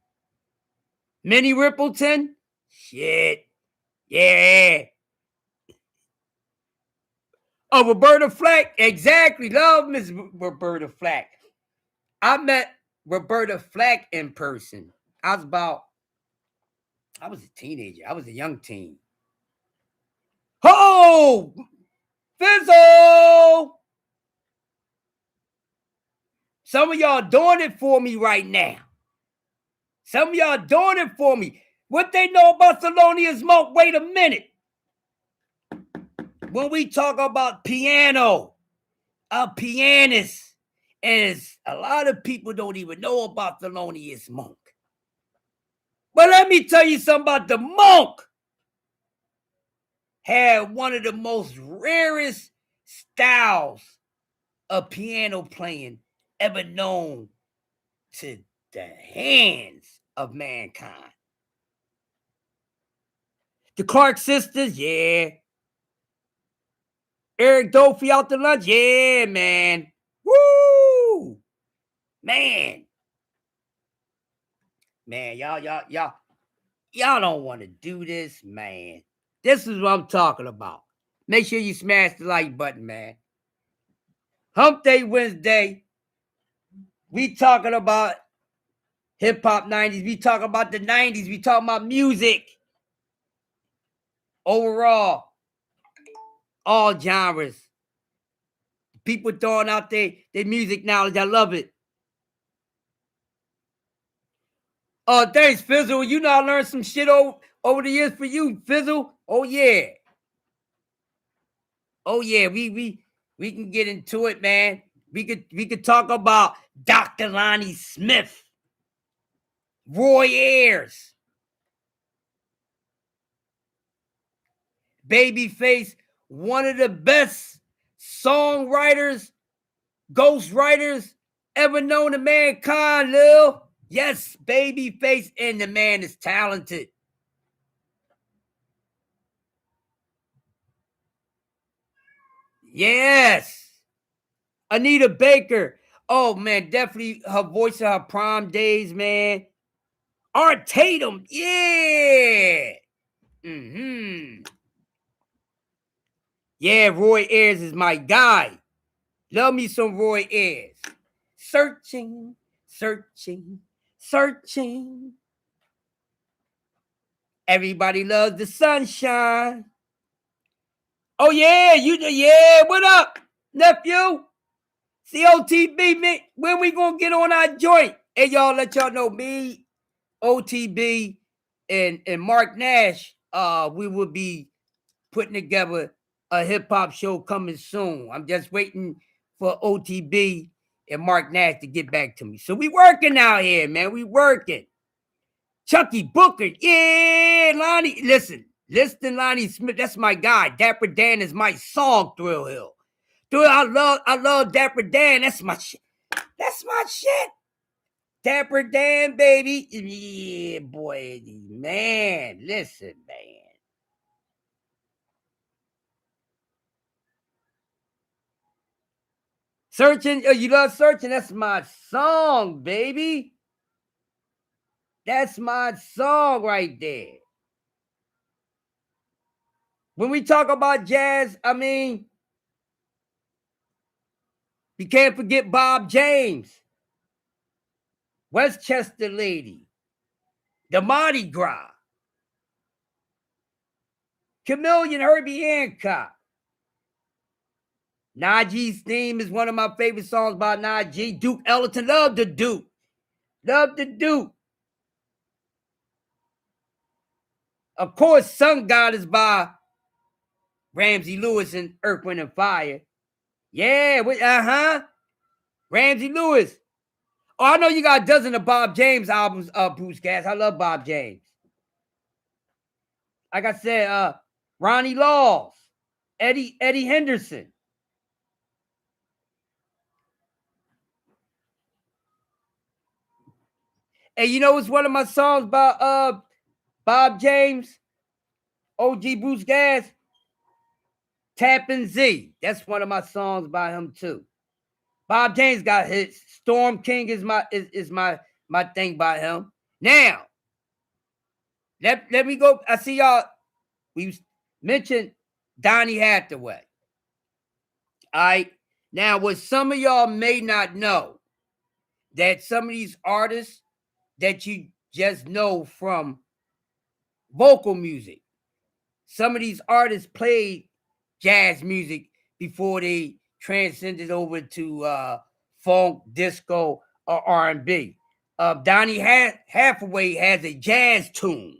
Speaker 1: Minnie Rippleton? Shit. Yeah. Oh, Roberta Flack? Exactly. Love Miss Roberta Flack. I met Roberta Flack in person. I was a teenager. I was a young teen. Oh! Fizzo! Some of y'all doing it for me right now. Some of y'all doing it for me. What they know about Thelonious Monk? Wait a minute. When we talk about piano, a pianist, and a lot of people don't even know about Thelonious Monk. But let me tell you something about the Monk. Had one of the most rarest styles of piano playing ever known to the hands of mankind. The Clark sisters, yeah. Eric Dolphy out to lunch, yeah, man. Woo! Man, y'all don't want to do this, man. This is what I'm talking about. Make sure you smash the like button, man. Hump Day Wednesday. We talking about hip hop 90s. We talking about the 90s. We talking about music. Overall, all genres. People throwing out their music knowledge. I love it. Oh, thanks, Fizzle. You know I learned some shit over the years for you, Fizzle. Oh yeah. Oh yeah, we can get into it, man. We could talk about Dr. Lonnie Smith, Roy Ayers, Babyface, one of the best songwriters, ghostwriters ever known to mankind, Lil. Yes, Babyface, and the man is talented. Yes. Anita Baker. Oh, man, definitely her voice of her prime days, man. Art Tatum. Yeah. Mm-hmm. Yeah, Roy Ayers is my guy. Love me some Roy Ayers. Searching, searching, searching. Everybody loves the sunshine. Oh, yeah, yeah, what up, nephew? COTB, man, when we gonna get on our joint? Hey, y'all, let y'all know, me, OTB, and Mark Nash, we will be putting together a hip-hop show coming soon. I'm just waiting for OTB and Mark Nash to get back to me. So we working out here, man. We working. Chucky Booker, yeah, Lonnie. Listen to Lonnie Smith. That's my guy. Dapper Dan is my song, Thrill Hill. Dude, I love Dapper Dan. That's my shit. That's my shit. Dapper Dan, baby. Yeah, boy, man. Listen, man. Searching, you love searching. That's my song, baby. That's my song right there. When we talk about jazz, I mean, you can't forget Bob James, Westchester Lady, the Mardi Gras, Chameleon, Herbie Hancock. Najee's Theme is one of my favorite songs by Najee. Duke Ellington, love the Duke. Love the Duke. Of course, Sun God is by Ramsey Lewis and Earth, Wind, and Fire. Yeah, Ramsey Lewis. Oh, I know you got a dozen of Bob James albums, Bruce Gas. I love Bob James. Like I said, Ronnie Laws, Eddie Henderson. And you know what's one of my songs by Bob James, OG Bruce Gas? Tappin' Z. That's one of my songs by him too. Bob James got hits. Storm King is my thing by him. Now, let me go. I see y'all. We mentioned Donny Hathaway. All right. Now, what some of y'all may not know, that some of these artists that you just know from vocal music, some of these artists played jazz music before they transcended over to funk, disco, or R&B. Donny Hathaway has a jazz tune.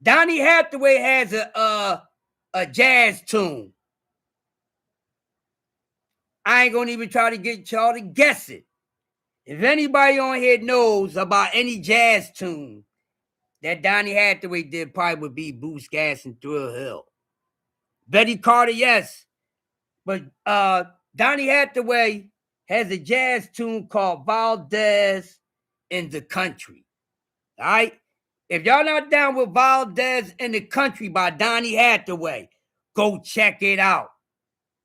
Speaker 1: Donny Hathaway has a jazz tune. I ain't gonna even try to get y'all to guess it. If anybody on here knows about any jazz tune that Donny Hathaway did, probably would be Bruce Gas and Thrill Hill. Betty Carter, yes. But Donny Hathaway has a jazz tune called Valdez in the Country. All right? If y'all not down with Valdez in the Country by Donny Hathaway, go check it out.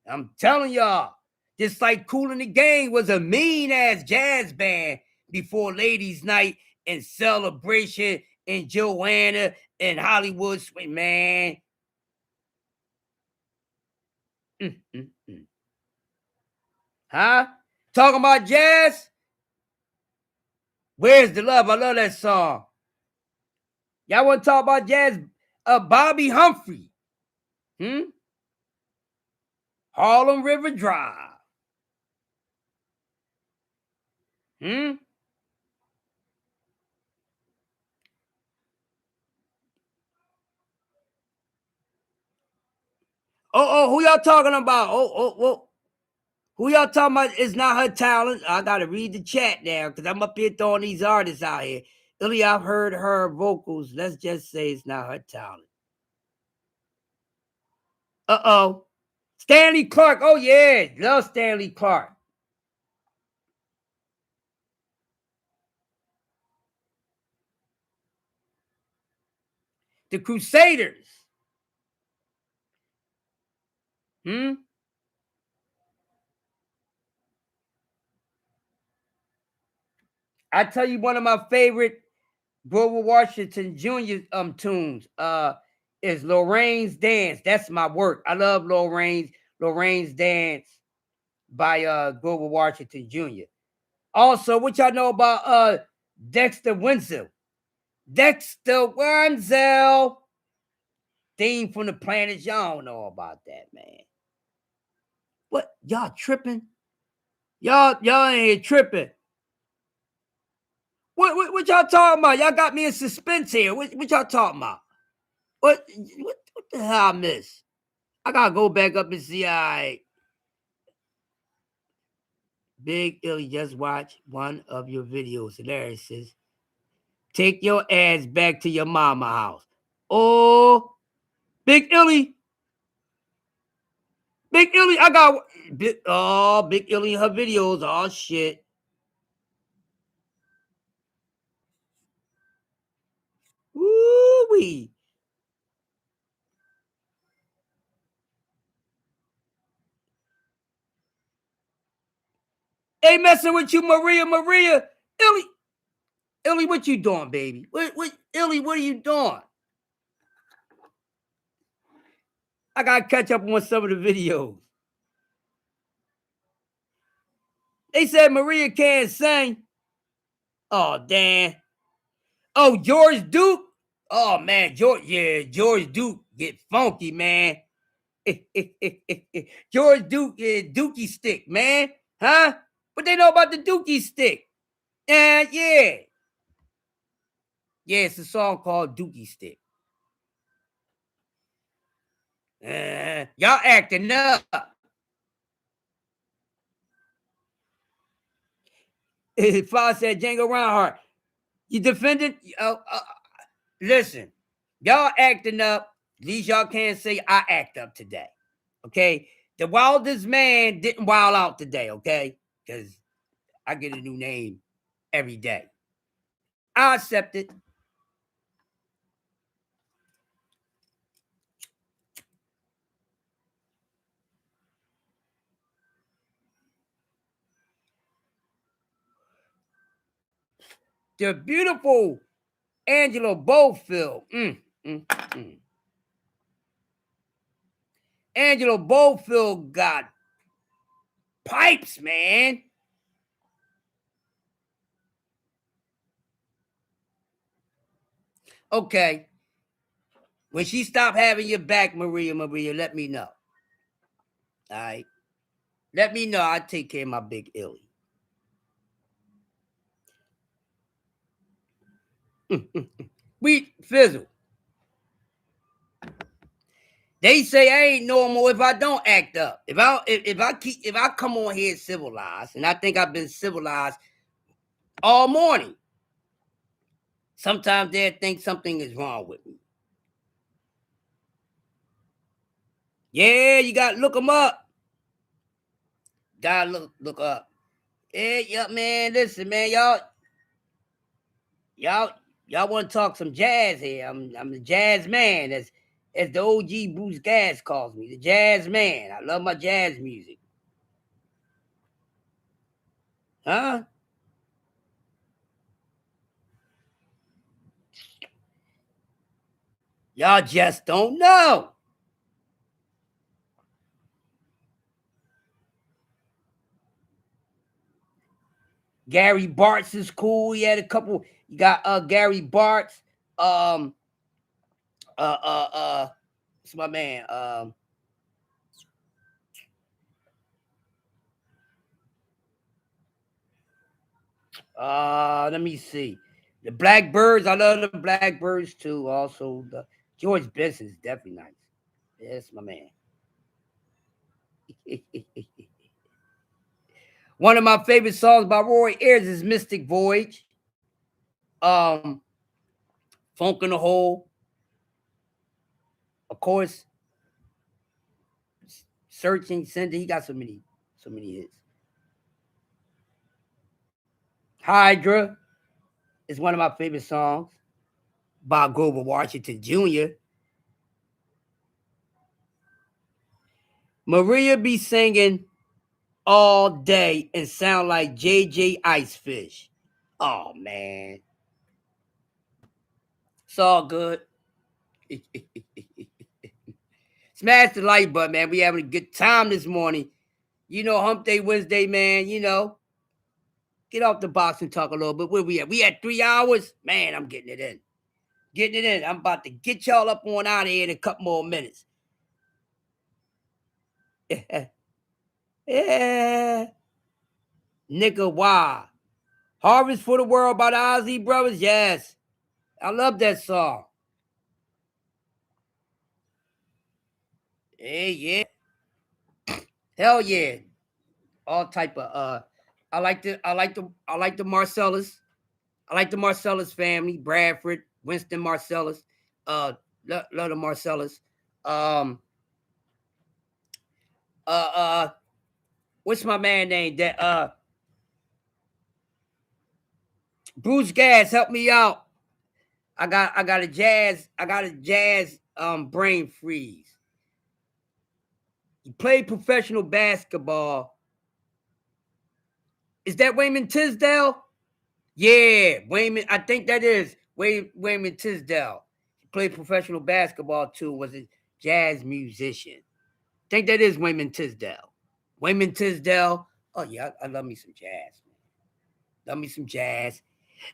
Speaker 1: I'm telling y'all, just like Kool and the Gang was a mean-ass jazz band before Ladies' Night and Celebration and Joanna and Hollywood Swing, man. Mm. Huh? Talking about jazz? Where's the love? I love that song. Y'all want to talk about jazz? Bobby Humphrey. Harlem River Drive. Who y'all talking about? Who y'all talking about is not her talent? I gotta read the chat now because I'm up here throwing these artists out here. Illy, I've heard her vocals. Let's just say it's not her talent. Stanley Clark. Oh yeah, love Stanley Clark. The Crusaders. I tell you, one of my favorite Grover Washington Jr. tunes is Lorraine's Dance. That's my work. I love Lorraine's Dance by Grover Washington Jr. Also, what y'all know about Dexter Wenzel? Dexter Wenzel. Theme from the Planets. Y'all don't know about that, man. What? Y'all tripping? Y'all ain't tripping. What y'all talking about? Y'all got me in suspense here. What y'all talking about? What the hell I missed? I gotta go back up and see. Big Illy just watched one of your videos. Hilarious. Says, take your ass back to your mama house. Oh, Big Illy. I got Big Illy her videos. Oh shit. Woo-wee. Ain't messing with you, Maria. Illy, what you doing, baby? Illy, what are you doing? I gotta catch up on some of the videos. They said Maria can't sing. Oh, damn. Oh, George Duke. Oh man, George Duke get funky, man. George Duke is Dookie Stick, man. Huh? What they know about the Dookie Stick? Yeah. Yeah, it's a song called Dookie Stick. Y'all acting up. Father said Django Reinhardt. You defended? Listen, y'all acting up. At least y'all can't say I act up today. Okay? The wildest man didn't wild out today, okay? Because I get a new name every day. I accept it. The beautiful Angela Bofield. Angela Bofield got pipes, man. Okay. When she stop having your back, Maria, let me know. All right. Let me know. I'll take care of my big Illy. We fizzle. They say I ain't normal if I don't act up. If I come on here civilized, and I think I've been civilized all morning, sometimes they think something is wrong with me. Yeah, you got to look them up. Gotta look up. Yeah, man. Listen, man, y'all want to talk some jazz here? I'm the jazz man, as the OG Bruce Gas calls me, the jazz man. I love my jazz music. Huh? Y'all just don't know. Gary Bartz is cool. He had a couple. You got Gary Bartz. Um, what's my man? Let me see. The Blackbirds. I love the Blackbirds too. Also, the George Benson is definitely nice. That's my man. One of my favorite songs by Roy Ayers is Mystic Voyage. Um, Funk in the Hole. Of course, Searching, Sending. He got so many hits. Hydra is one of my favorite songs by Grover Washington Jr. Maria be singing all day and sound like JJ Icefish. Oh man, it's all good. Smash the like button, man. We having a good time this morning. You know, Hump Day Wednesday, man. You know, get off the box and talk a little bit. Where we at? We at 3 hours? Man, I'm getting it in. Getting it in. I'm about to get y'all up on out of here in a couple more minutes. Yeah. Nigga, why? Harvest for the World by the Ozzy Brothers. Yes. I love that song. Hey, yeah. Hell yeah. All type of I like the Marcellus. I like the Marcellus family, Bradford, Winston Marcellus, love the Marcellus. Um, uh, uh, what's my man name? That Bruce Gas, help me out. I got a jazz brain freeze. He played professional basketball. Is that Wayman Tisdale? Yeah, Wayman. I think that is Wayman Tisdale. He played professional basketball too. Was a jazz musician. I think that is Wayman Tisdale. Wayman Tisdale. Oh yeah, I love me some jazz. Love me some jazz.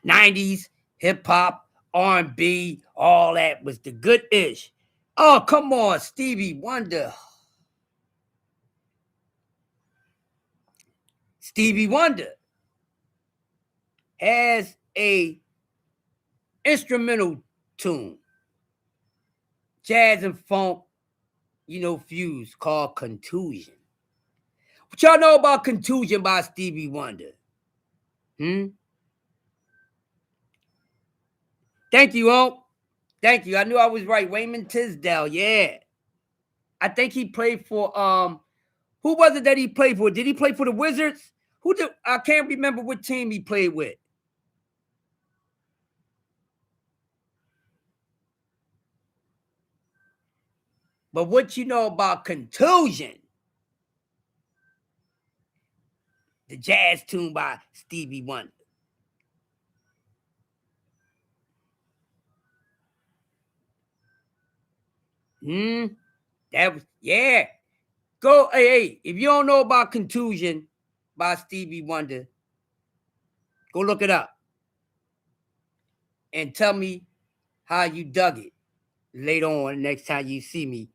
Speaker 1: 90s hip hop, R&B, all that was the good ish. Oh come on, Stevie Wonder. Stevie Wonder has a instrumental tune, jazz and funk, fuse called Contusion. What y'all know about Contusion by Stevie Wonder? Hmm? Thank you, Unc. Thank you. I knew I was right. Wayman Tisdale, yeah. I think he played for who was it that he played for? Did he play for the Wizards? I can't remember what team he played with. But what you know about Contusion? The jazz tune by Stevie Wonder. Hmm? That was yeah. Go hey, if you don't know about Contusion by Stevie Wonder, go look it up and tell me how you dug it later on next time you see me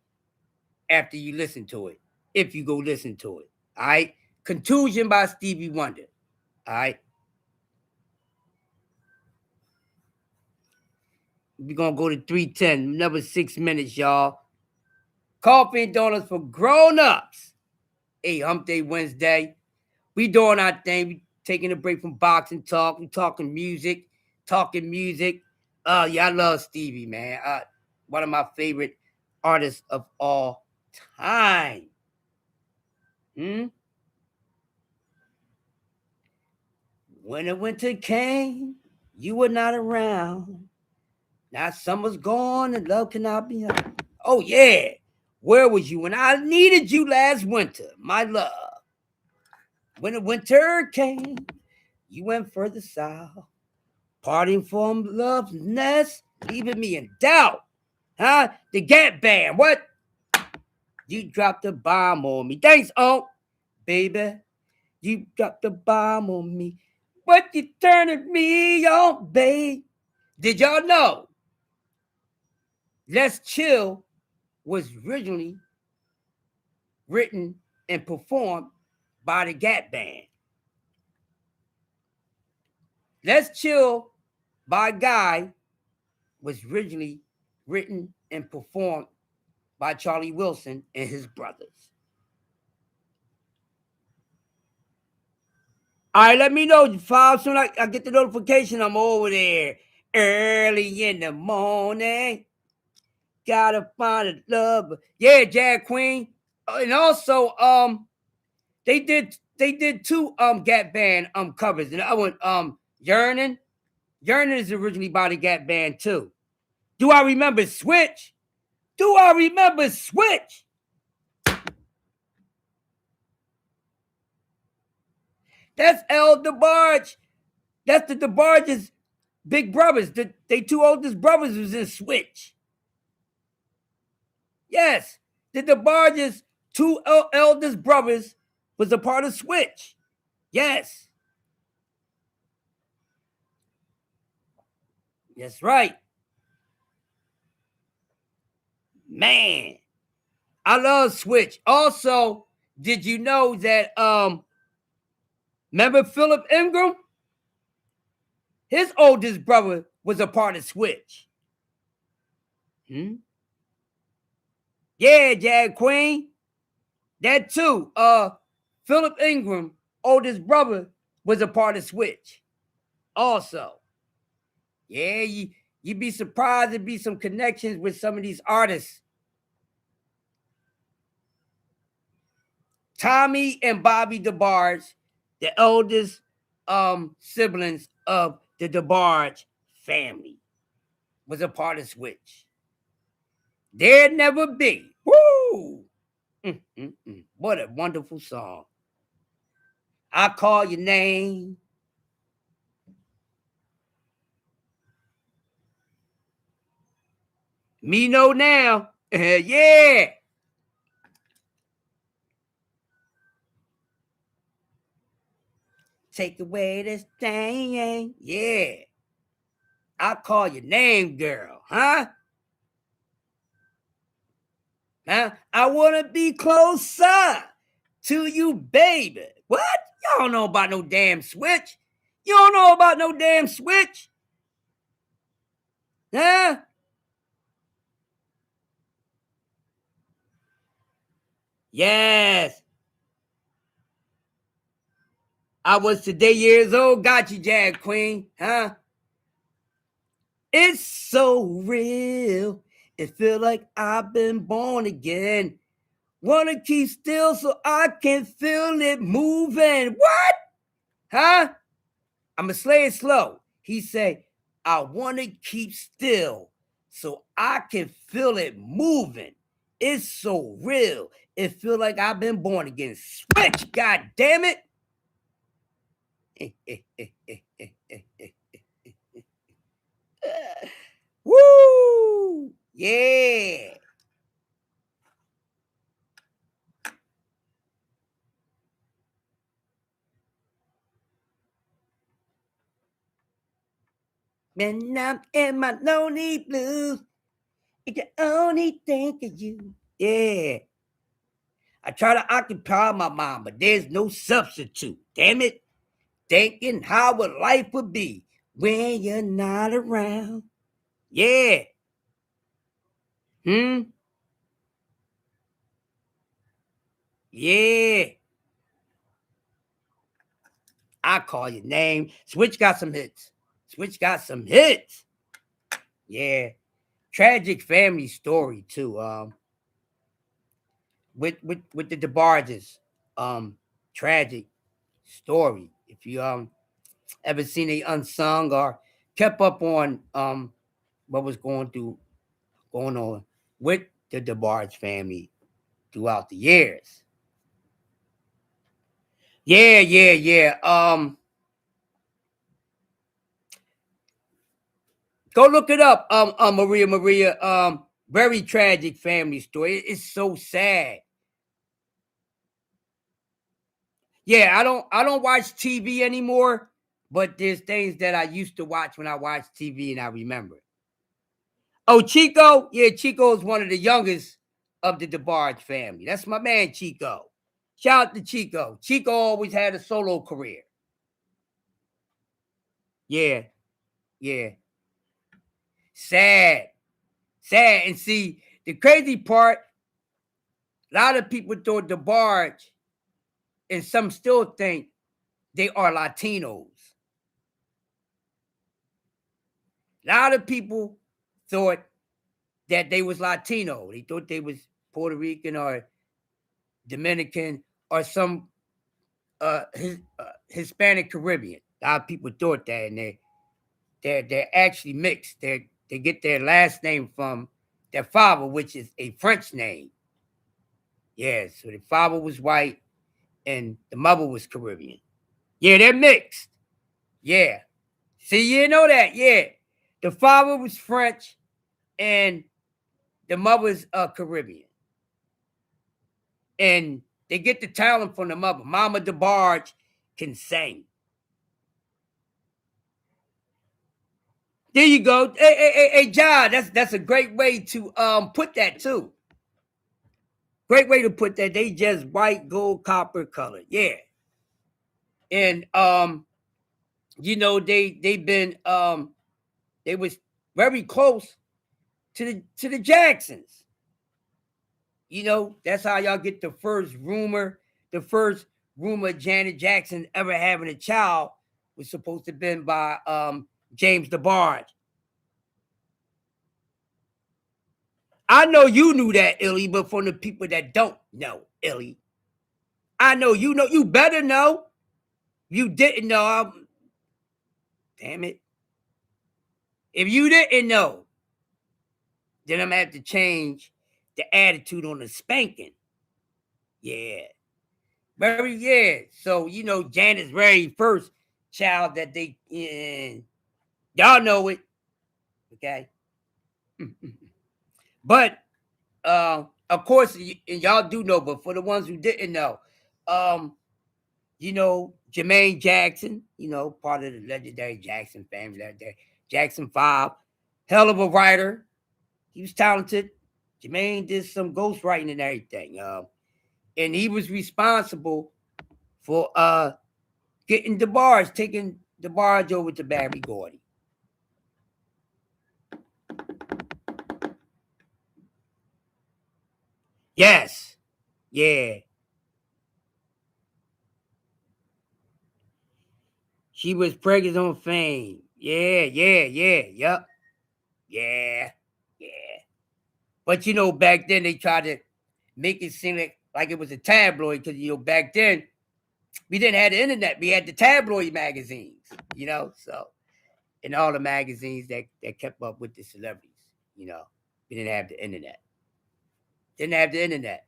Speaker 1: after you listen to it. If you go listen to it. All right. Contusion by Stevie Wonder. All right. We're gonna go to 310. Another 6 minutes, y'all. Coffee and donuts for grown-ups. Hey, Hump Day Wednesday. We doing our thing. We taking a break from boxing talk. We talking music. Talking music. Yeah, I love Stevie, man. One of my favorite artists of all time. Hmm? When the winter came, you were not around. Now summer's gone and love cannot be found. Oh yeah. Where was you when I needed you last winter, my love? When the winter came, you went further south. Parting from love's nest, leaving me in doubt. Huh? The Gap Band, what? You dropped a bomb on me. Thanks, Unc. Baby, you dropped a bomb on me. What you turning me on, babe? Did y'all know Let's Chill was originally written and performed by the Gap Band? Let's Chill by Guy was originally written and performed by Charlie Wilson and his brothers. All right, let me know, File. Soon I get the notification, I'm over there early in the morning. Gotta find a love. Yeah, Jag Queen. And also, they did two Gap Band covers. And I went Yearning. Yearning is originally by the Gap Band too. Do I remember Switch? Do I remember Switch? That's L. DeBarge. That's the DeBarge's big brothers. They two oldest brothers was in Switch. Yes, the DeBarge's two eldest brothers was a part of Switch. Yes. That's right. Man, I love Switch. Also, did you know that remember Philip Ingram? His oldest brother was a part of Switch. Yeah, Jag Queen. That too. Philip Ingram, oldest brother, was a part of Switch. Also. Yeah, you'd be surprised there'd be some connections with some of these artists. Tommy and Bobby DeBarge, the eldest siblings of the DeBarge family, was a part of Switch. There'd never be. Woo! What a wonderful song. I call your name. Me know now. Yeah. Take away this thing. Yeah. I call your name, girl. Huh? Huh? I want to be closer to you, baby. What? Y'all don't know about no damn Switch. You don't know about no damn Switch? Huh? Yes. I was today years old. Got you, Jag Queen. Huh? It's so real. It feel like I've been born again. Wanna keep still so I can feel it moving. What? Huh? I'ma slay it slow. He say, I wanna keep still so I can feel it moving. It's so real. It feel like I've been born again. Switch, god damn it. Woo! Yeah. When I'm in my lonely blues, I can only think of you. Yeah. I try to occupy my mind, but there's no substitute. Damn it. Thinking how a life would be when you're not around. Yeah. Yeah. I call your name. Switch got some hits. Switch got some hits. Yeah. Tragic family story too. With the DeBarges. Tragic story. If you ever seen a unsung or kept up on what was going on with the DeBarge family throughout the years. Yeah. Go look it up. Maria. Very tragic family story. It's so sad. Yeah, I don't watch TV anymore, but there's things that I used to watch when I watched TV and I remember. Oh, Chico? Yeah, Chico is one of the youngest of the DeBarge family. That's my man, Chico. Shout out to Chico. Chico always had a solo career. Yeah, yeah. Sad. Sad. And see, the crazy part, a lot of people thought DeBarge, and some still think they are Latinos. A lot of people thought that they was Latino. They thought they was Puerto Rican or Dominican or some Hispanic Caribbean. A lot of people thought that, and they're actually mixed. They get their last name from their father, which is a French name. Yeah, so the father was white and the mother was Caribbean. Yeah, they're mixed. Yeah. See, you know that. Yeah. The father was French and the mother's Caribbean. And they get the talent from the mother. Mama DeBarge can sing. There you go. Hey, John, that's a great way to put that too. Great way to put that. They just white, gold, copper color. Yeah. And you know, they've been they was very close to the Jacksons. You know, that's how y'all get the first rumor. The first rumor of Janet Jackson ever having a child was supposed to have been by James DeBarge. I know you knew that, Illy, but for the people that don't know, Illy, I know you know. You better know. You didn't know. Damn it. If you didn't know, then I'm going to have to change the attitude on the spanking. Yeah. Very, yeah. So, you know, Janet's very first child that they, y'all know it. Okay. But, of course, and y'all do know, but for the ones who didn't know, you know, Jermaine Jackson, you know, part of the legendary Jackson family, legendary Jackson 5, hell of a writer. He was talented. Jermaine did some ghostwriting and everything. And he was responsible for getting DeBarge, taking DeBarge over to Barry Gordy. Yes. Yeah. She was pregnant on Fame. Yeah. Yep. Yeah. But, you know, back then they tried to make it seem like it was a tabloid because, you know, back then we didn't have the internet. We had the tabloid magazines, you know, so, and all the magazines that kept up with the celebrities, you know, we didn't have the internet.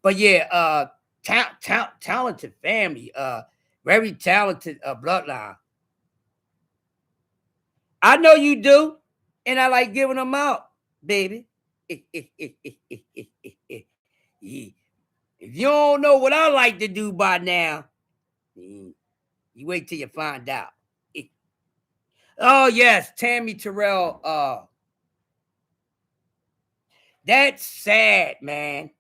Speaker 1: But yeah, talented family, very talented bloodline. I know you do, and I like giving them out, baby. If you don't know what I like to do by now, you wait till you find out. Oh yes, Tammy Terrell. That's sad, man.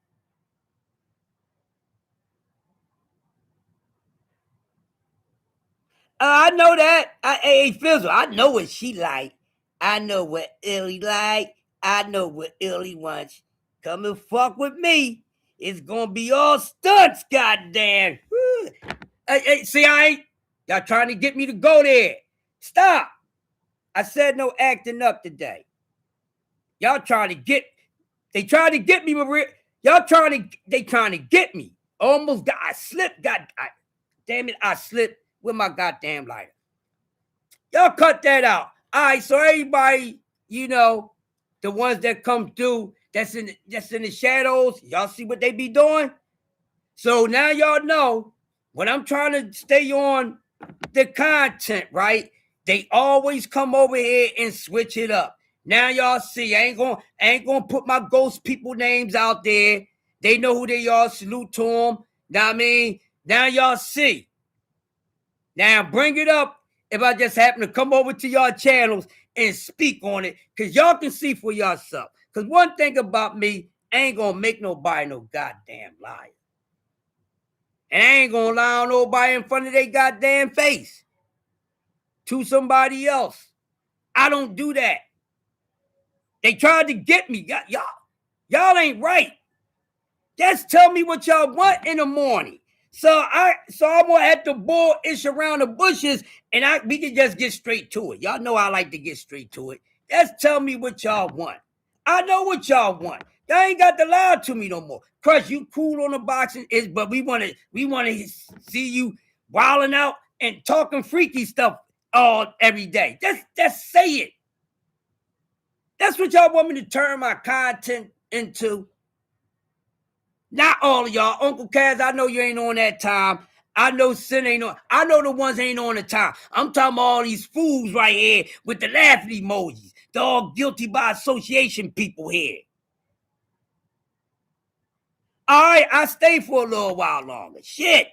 Speaker 1: I know that. Hey, Fizzle, I know what she like. I know what Illy like. I know what Illy wants. Come and fuck with me. It's gonna be all stunts, goddamn. Hey, see, y'all trying to get me to go there. Stop. I said no acting up today. Y'all trying to get, they trying to get me, Maria. They trying to get me. Almost got, I slipped, damn it, I slipped with my goddamn lighter. Y'all cut that out. All right, so everybody, you know, the ones that come through, that's in the shadows, y'all see what they be doing? So now y'all know when I'm trying to stay on the content, right? They always come over here and switch it up. Now y'all see, I ain't gonna put my ghost people names out there. They know who they are. Salute to them. Now I mean, now y'all see. Now bring it up if I just happen to come over to y'all channels and speak on it, because y'all can see for yourself. Because one thing about me, I ain't going to make nobody no goddamn liar. And I ain't going to lie on nobody in front of their goddamn face to somebody else. I don't do that. They tried to get me. Y'all ain't right. Just tell me what y'all want in the morning. So I'm gonna have to bull-ish around the bushes, and we can just get straight to it. Y'all know I like to get straight to it. Just tell me what y'all want. I know what y'all want. Y'all ain't got to lie to me no more. Crush, you cool on the boxing, but we wanna see you wilding out and talking freaky stuff every day. Just say it. That's what y'all want me to turn my content into. Not all of y'all. Uncle Kaz, I know you ain't on that time. I know Sin ain't on. I know the ones ain't on the time. I'm talking about all these fools right here with the laughing emojis. The all guilty by association people here. All right, I stay for a little while longer. Shit.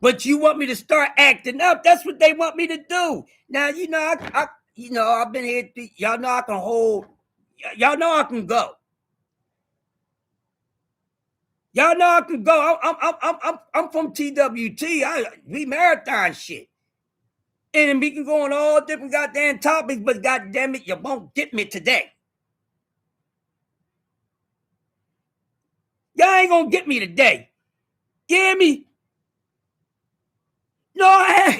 Speaker 1: But you want me to start acting up? That's what they want me to do. Now, I've been here. Y'all know I can hold. Y'all know I can go. Y'all know I can go. I'm from TWT. We marathon shit. And we can go on all different goddamn topics, but goddamn it, you won't get me today. Y'all ain't gonna get me today. You hear me? No,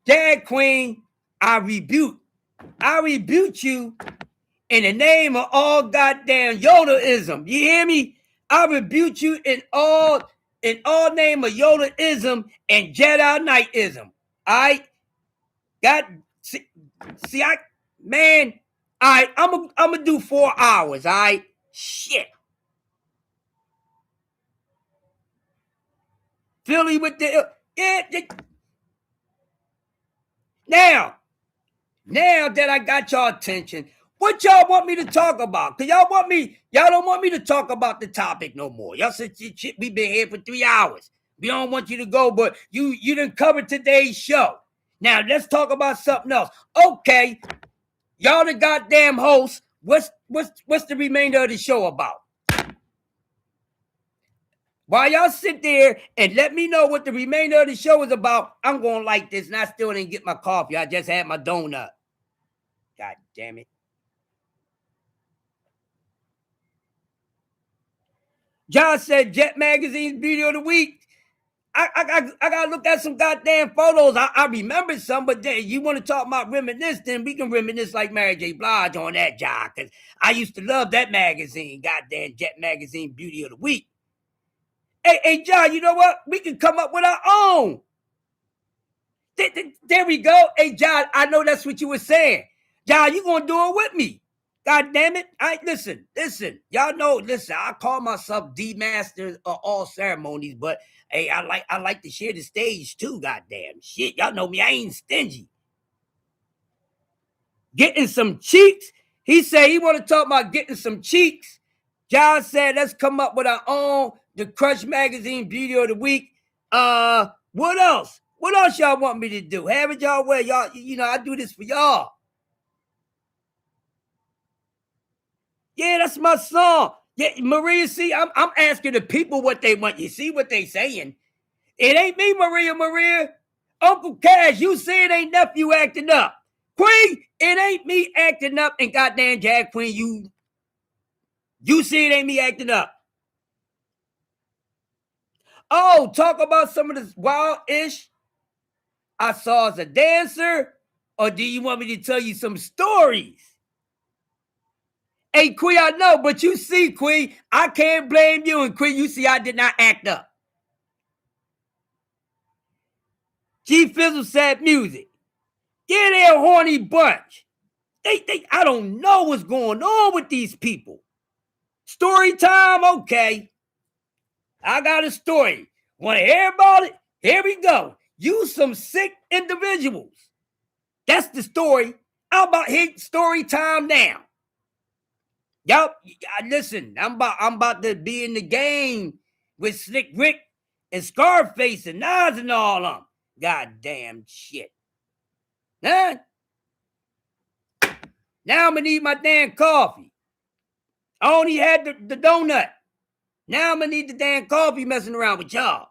Speaker 1: Dad Queen, I rebuke you in the name of all goddamn Yodaism. You hear me? I rebuke you in all name of Yodaism and Jedi Knightism. I got see I man. I'm gonna do 4 hours. All right, shit. Philly with the now that I got y'all attention, what y'all want me to talk about? Cause y'all don't want me to talk about the topic no more. Y'all said shit, we been here for 3 hours. We don't want you to go, but you didn't cover today's show. Now let's talk about something else. Okay, y'all the goddamn hosts. What's the remainder of the show about? While y'all sit there and let me know what the remainder of the show is about, I'm going to like this, and I still didn't get my coffee. I just had my donut. God damn it. John said Jet Magazine's Beauty of the Week. I got to look at some goddamn photos. I remember some, but you want to talk about reminisce, then we can reminisce like Mary J. Blige on that, John, because I used to love that magazine, goddamn Jet Magazine Beauty of the Week. Hey, John, you know what? We can come up with our own. There we go. Hey, John, I know that's what you were saying. John, you going to do it with me. God damn it. Listen. Y'all know, listen, I call myself the master of all ceremonies, but hey, I like to share the stage too, goddamn. Shit, y'all know me. I ain't stingy. Getting some cheeks. He said he want to talk about getting some cheeks. John said, let's come up with our own, the Crush Magazine Beauty of the Week. What else? What else y'all want me to do? Have it y'all way. Y'all, I do this for y'all. Yeah, that's my song. Yeah, Maria, see, I'm asking the people what they want. You see what they saying? It ain't me, Maria. Uncle Cash, you say it ain't nephew acting up. Queen, it ain't me acting up, and goddamn Jack Queen, you see it ain't me acting up. Oh, talk about some of this wild-ish I saw as a dancer, or do you want me to tell you some stories? Hey, Queen, I know, but you see, Queen, I can't blame you. And Queen, you see, I did not act up. G Fizzle said music. Yeah, they're a horny bunch. I don't know what's going on with these people. Story time, okay. I got a story. Want to hear about it? Here we go. You some sick individuals. That's the story. How about hit story time now? Y'all, listen. I'm about to be in the game with Slick Rick and Scarface and Nas and all of them. Goddamn shit. Huh? Now I'm gonna need my damn coffee. I only had the donut. Now I'm gonna need the damn coffee messing around with y'all.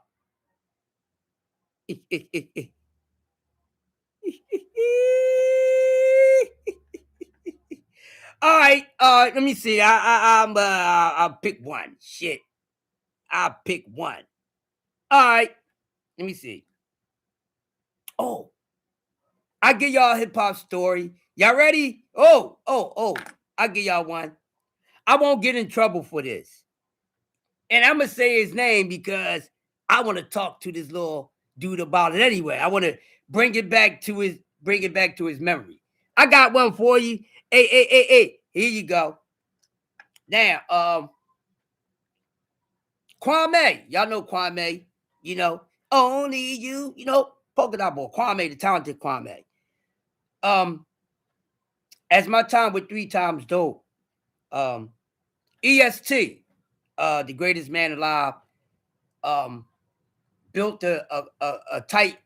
Speaker 1: All right, let me see. I'll pick one. Shit, I'll pick one. All right, let me see. Oh, I give y'all a hip hop story. Y'all ready? Oh. I'll give y'all one. I won't get in trouble for this, and I'm gonna say his name because I want to talk to this little dude about it anyway. I want to bring it back to his memory. I got one for you. Hey. Here you go. Now, Kwame, y'all know Kwame, only you, polka dot boy, Kwame, the talented Kwame. As my time with 3 Times Dope, EST, the greatest man alive, built a tight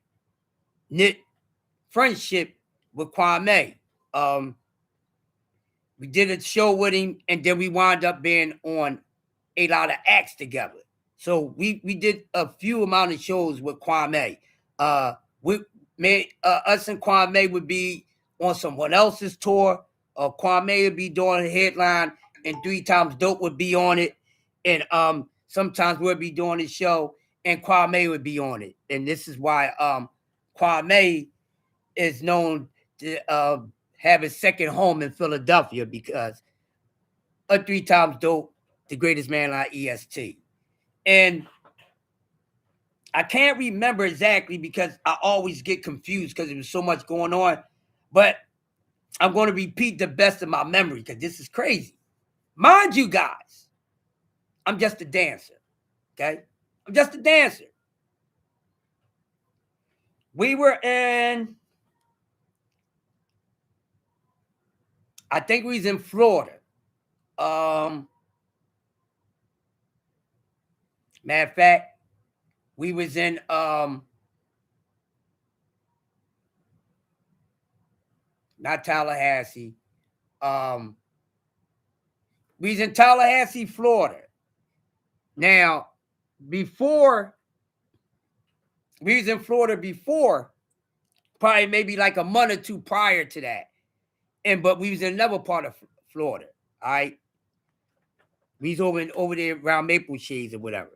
Speaker 1: knit friendship with Kwame. We did a show with him, and then we wound up being on a lot of acts together. So we did a few amount of shows with Kwame. Us and Kwame would be on someone else's tour. Kwame would be doing a headline, and 3 Times Dope would be on it. And sometimes we'd be doing the show, and Kwame would be on it. And this is why Kwame is known to have his second home in Philadelphia, because of 3 Times Dope, the greatest man like EST. And I can't remember exactly because I always get confused because there was so much going on. But I'm going to repeat the best of my memory because this is crazy. Mind you guys, I'm just a dancer. Okay? I'm just a dancer. We were in, I think we was in Florida. Matter of fact, we was in not Tallahassee. We was in Tallahassee, Florida. Now, before we was in Florida before, probably maybe like a month or two prior to that. But we was in another part of Florida. All right. We was over there around Maple Shades or whatever.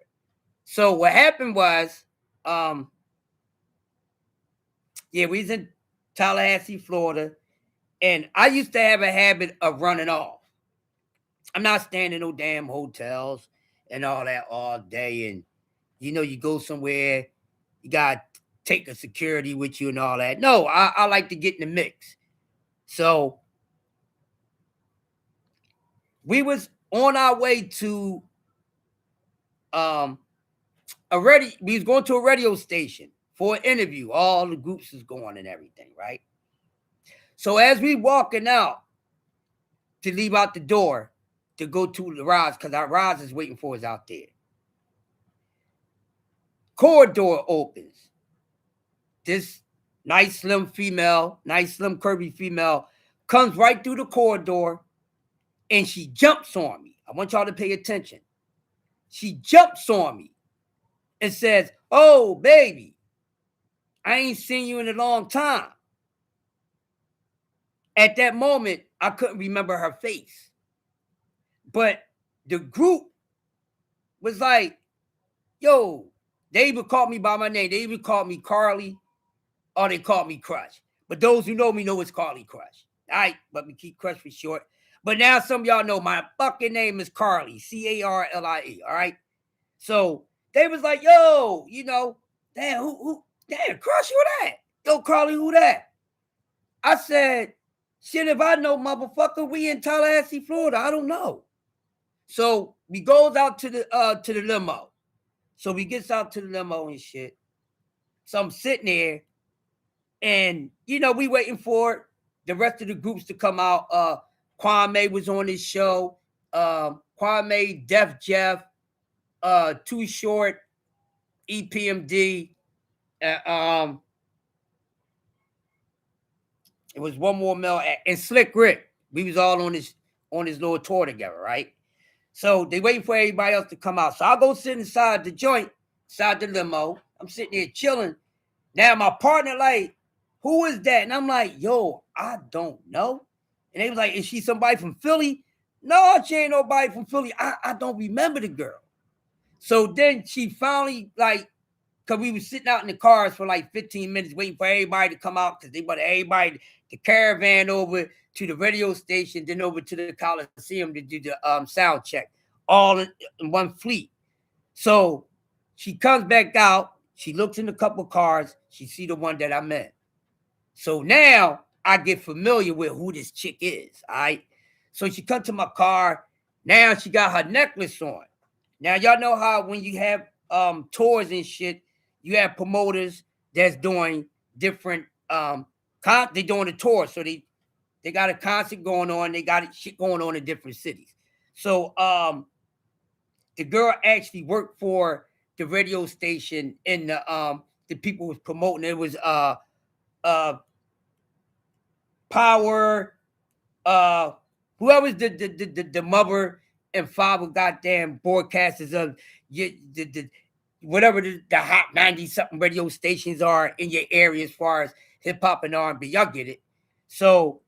Speaker 1: So what happened was, we was in Tallahassee, Florida, and I used to have a habit of running off. I'm not staying in no damn hotels and all that all day. And you go somewhere, you got to take a security with you and all that. No, I like to get in the mix. So we was on our way to we was going to a radio station for an interview. All the groups is going and everything, right? So as we walking out to leave out the door to go to the rides, because our rides is waiting for us out there. Corridor opens. This nice slim curvy female comes right through the corridor, and she jumps on me. I want y'all to pay attention. She jumps on me and says, "Oh, baby, I ain't seen you in a long time." At that moment, I couldn't remember her face. But the group was like, yo, they even called me by my name. They even called me Carly, or they called me Crush. But those who know me know it's Carly Crush. All right, but we keep Crush for short. But now some of y'all know my fucking name is Carly, Carlie, all right? So they was like, yo, damn, damn, Crush, who that? Yo, Carly, who that? I said, shit, if I know, motherfucker, we in Tallahassee, Florida. I don't know. So we goes out to the limo. So we gets out to the limo and shit. So I'm sitting there, and we waiting for the rest of the groups to come out. Kwame was on this show. Kwame, Def Jeff, Too Short, EPMD, It was one more male act. And Slick Rick. We was all on this little tour together, right? So they waiting for everybody else to come out. So I go sit inside the joint, inside the limo. I'm sitting there chilling. Now my partner like, who is that? And I'm like, yo, I don't know. And they was like, is she somebody from Philly? No, she ain't nobody from Philly. I don't remember the girl. So then she finally like, because we was sitting out in the cars for like 15 minutes waiting for everybody to come out because they wanted everybody, the caravan over to the radio station, then over to the Coliseum to do the sound check, all in one fleet. So she comes back out. She looks in a couple cars. She see the one that I met. So now I get familiar with who this chick is, all right? So she comes to my car. Now she got her necklace on. Now y'all know how when you have tours and shit, you have promoters that's doing different they doing a tour. So they got a concert going on, they got shit going on in different cities. So the girl actually worked for the radio station and the people was promoting. It was Power, whoever's the mother and father goddamn broadcasters of the whatever the hot 90 something radio stations are in your area as far as hip hop and R&B. Y'all get it. So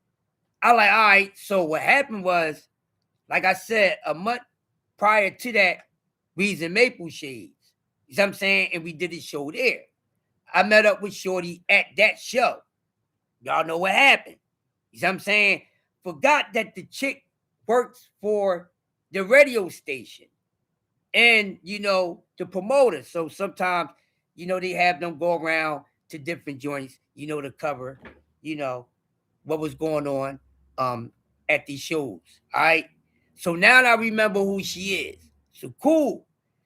Speaker 1: I like, all right. So what happened was, like I said, a month prior to that, we was in Maple Shades. You know what I'm saying? And we did a show there. I met up with Shorty at that show. Y'all know what happened. You know what I'm saying? Forgot that the chick works for the radio station and, the promoter. So sometimes, they have them go around to different joints, to cover, what was going on at these shows. All right. So now I remember who she is. So cool.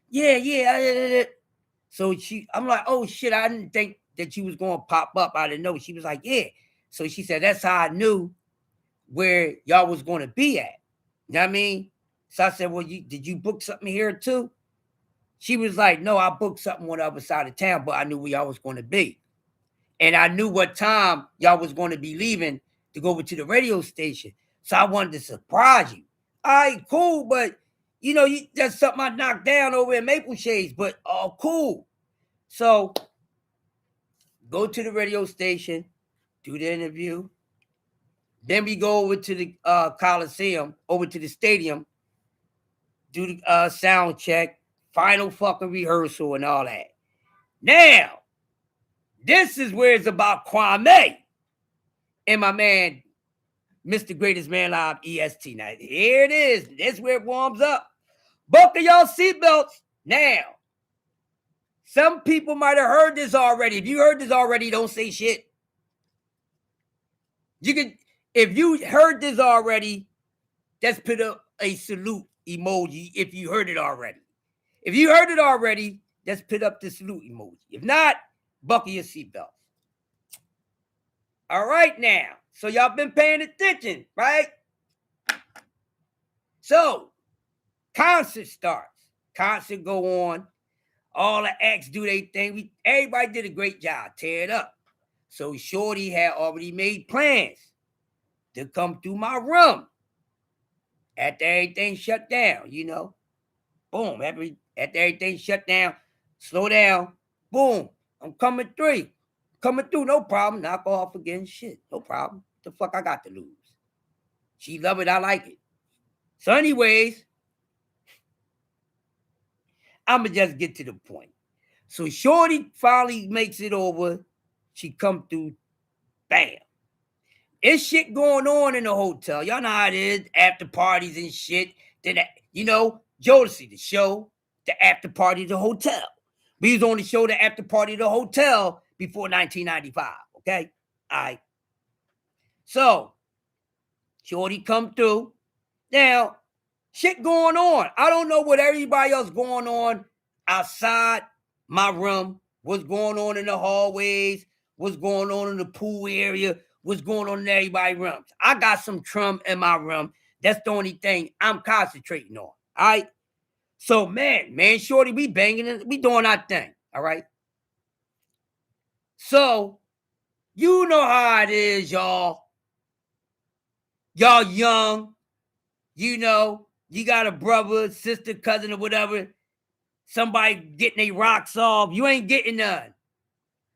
Speaker 1: Yeah. So I'm like, oh shit, I didn't think that she was going to pop up. I didn't know. She was like, yeah. So she said, that's how I knew where y'all was going to be at. You know what I mean? So I said, well, did you book something here too? She was like, no, I booked something on the other side of town, but I knew where y'all was going to be. And I knew what time y'all was going to be leaving to go over to the radio station. So I wanted to surprise you. All right, cool, but that's something I knocked down over in Maple Shades, but cool. So go to the radio station, do the interview. Then we go over to the Coliseum, over to the stadium, do the sound check, final fucking rehearsal and all that. Now, this is where it's about Kwame and my man, Mr. Greatest Man Live, EST. Now, here it is. This is where it warms up. Buckle y'all seatbelts. Now, some people might have heard this already. If you heard this already, don't say shit. If you heard this already, just put up a salute emoji if you heard it already. If you heard it already, just put up the salute emoji. If not, buckle your seatbelts. All right now. So y'all been paying attention, right? So, concert starts. Concert go on. All the acts do their thing. Everybody did a great job. Tear it up. So Shorty had already made plans to come through my room after everything shut down, Boom. After everything shut down, slow down. Boom. I'm coming through. Coming through, no problem. Knock off again. Shit, no problem. The fuck I got to lose? She love it. I like it. So anyways, I'ma just get to the point. So Shorty finally makes it over. She come through. Bam. It's shit going on in the hotel. Y'all know how it is. After parties and shit. Then, Jodeci, the show, the after party, the hotel. We was on the show, the after party, the hotel before 1995. Okay? All right. So, Shorty come through. Now, shit going on. I don't know what everybody else going on outside my room. What's going on in the hallways. What's going on in the pool area. What's going on in everybody's rooms. I got some trim in my room. That's the only thing I'm concentrating on. All right? So, man, Shorty, we banging it. We doing our thing. All right? So, you know how it is, y'all. Y'all young, you know, you got a brother, sister, cousin, or whatever. Somebody getting their rocks off. You ain't getting none.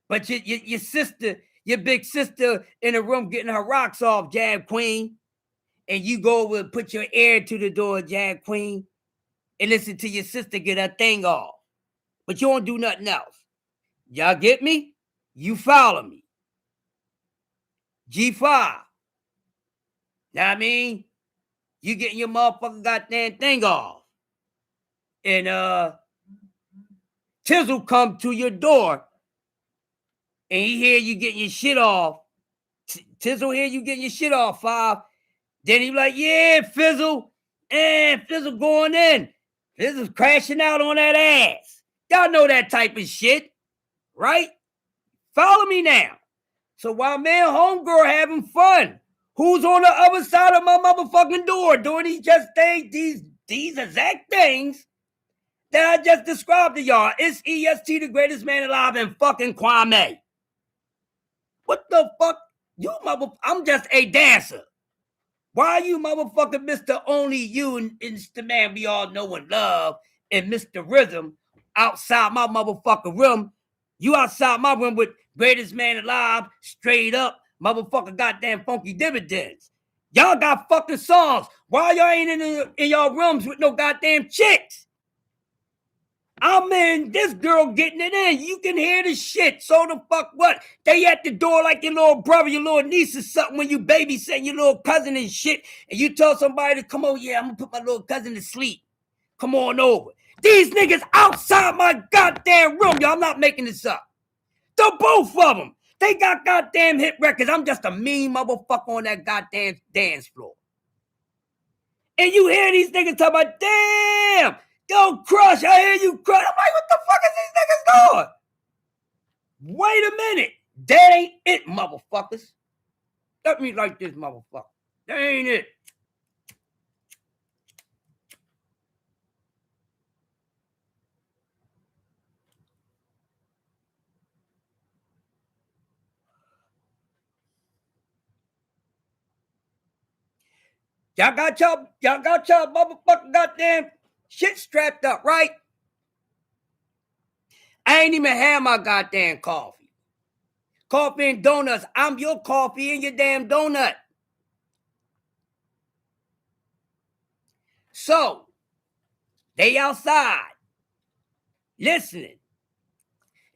Speaker 1: But your sister, your big sister in the room getting her rocks off, Jab Queen. And you go over and put your ear to the door, Jab Queen, and listen to your sister get her thing off. But you don't do nothing else. Y'all get me? You follow me. G5. Know what I mean? You getting your motherfucking goddamn thing off. And Tizzle come to your door and he hear you getting your shit off. Tizzle hear you getting your shit off, 5. Then he like, yeah, Fizzle. And Fizzle going in. Fizzle's crashing out on that ass. Y'all know that type of shit, right? Follow me now. So while me and homegirl having fun, who's on the other side of my motherfucking door doing these exact things that I just described to y'all? It's EST, the greatest man alive, and fucking Kwame. What the fuck? I'm just a dancer. Why you motherfucking Mr. Only You and Mr. Man we all know and love and Mr. Rhythm outside my motherfucking room? You outside my room with greatest man alive, straight up, motherfucker goddamn funky dividends. Y'all got fucking songs. Why y'all ain't in y'all rooms with no goddamn chicks? I'm in this girl getting it in. You can hear the shit. So the fuck what? They at the door like your little brother, your little niece or something when you babysitting your little cousin and shit. And you tell somebody to come over, yeah, I'm gonna put my little cousin to sleep. Come on over. These niggas outside my goddamn room. Y'all, I'm not making this up. The both of them. They got goddamn hit records. I'm just a mean motherfucker on that goddamn dance floor. And you hear these niggas talk about, damn, yo, Crush, I hear you crush. I'm like, what the fuck is these niggas doing? Wait a minute. That ain't it, motherfuckers. Let me like this, motherfucker. That ain't it. Y'all got y'all motherfucking goddamn shit strapped up, right? I ain't even had my goddamn coffee. Coffee and donuts. I'm your coffee and your damn donut. So, they outside, listening.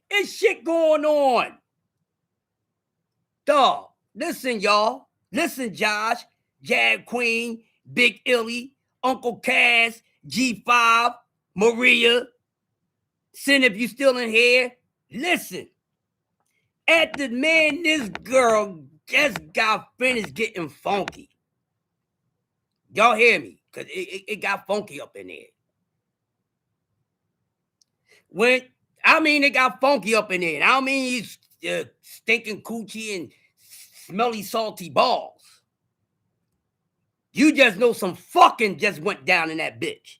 Speaker 1: It's shit going on. Dog, listen, y'all. Listen, Josh, Jag Queen, Big Illy, Uncle Cass, G5, Maria. Sin, if you still in here, listen. At the man, this girl just got finished getting funky. Y'all hear me? Because it got funky up in there. It got funky up in there. I don't mean he's stinking coochie and smelly salty balls. You just know some fucking just went down in that bitch.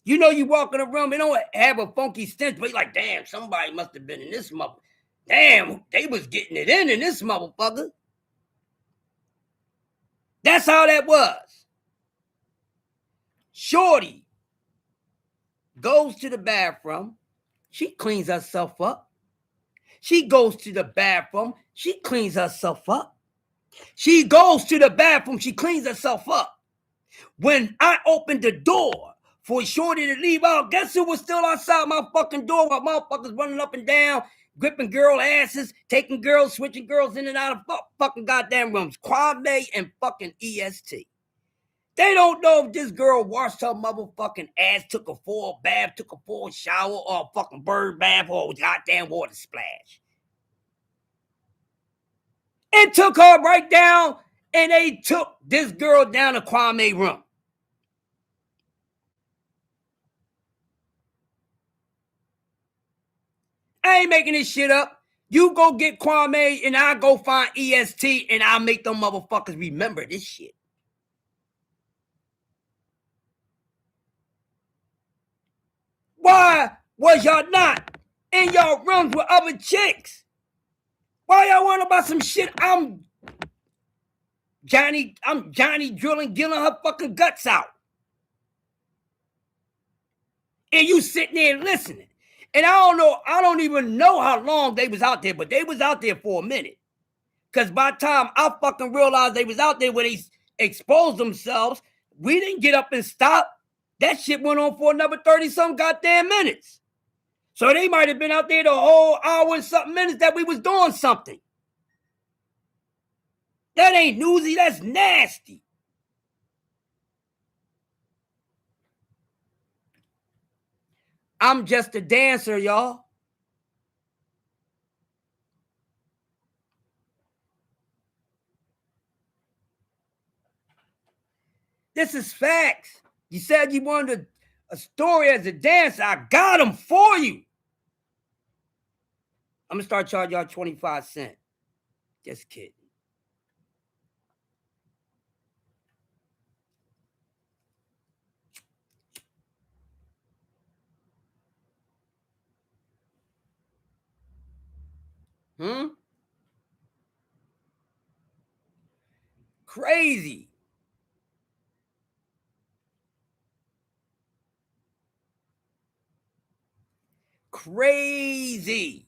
Speaker 1: You know you walk in a room, it don't have a funky stench, but you're like, damn, somebody must have been in this mother. Damn, they was getting it in this motherfucker. That's how that was. Shorty goes to the bathroom. She cleans herself up. She goes to the bathroom. She cleans herself up. She goes to the bathroom. She cleans herself up. When I opened the door for Shorty to leave out, guess who was still outside my fucking door while motherfuckers running up and down, gripping girl asses, taking girls, switching girls in and out of fucking goddamn rooms. Kwame and fucking EST. They don't know if this girl washed her motherfucking ass, took a full bath, took a full shower, or a fucking bird bath, or a goddamn water splash. It took her right down, and they took this girl down to Kwame room. I ain't making this shit up. You go get Kwame, and I go find EST, and I'll make them motherfuckers remember this shit. Why was y'all not in y'all rooms with other chicks? Why y'all worrying about some shit I'm I'm Johnny drilling, gilling her fucking guts out. And you sitting there listening. And I don't even know how long they was out there, but they was out there for a minute. Because by the time I fucking realized they was out there where they exposed themselves, we didn't get up and stop. That shit went on for another 30-some goddamn minutes. So they might have been out there the whole hour and something minutes that we was doing something. That ain't newsy, that's nasty. I'm just a dancer, y'all. This is facts. You said you wanted a story as a dancer. I got them for you. I'm going to start charging y'all 25 cents. Just kidding. Crazy. Crazy.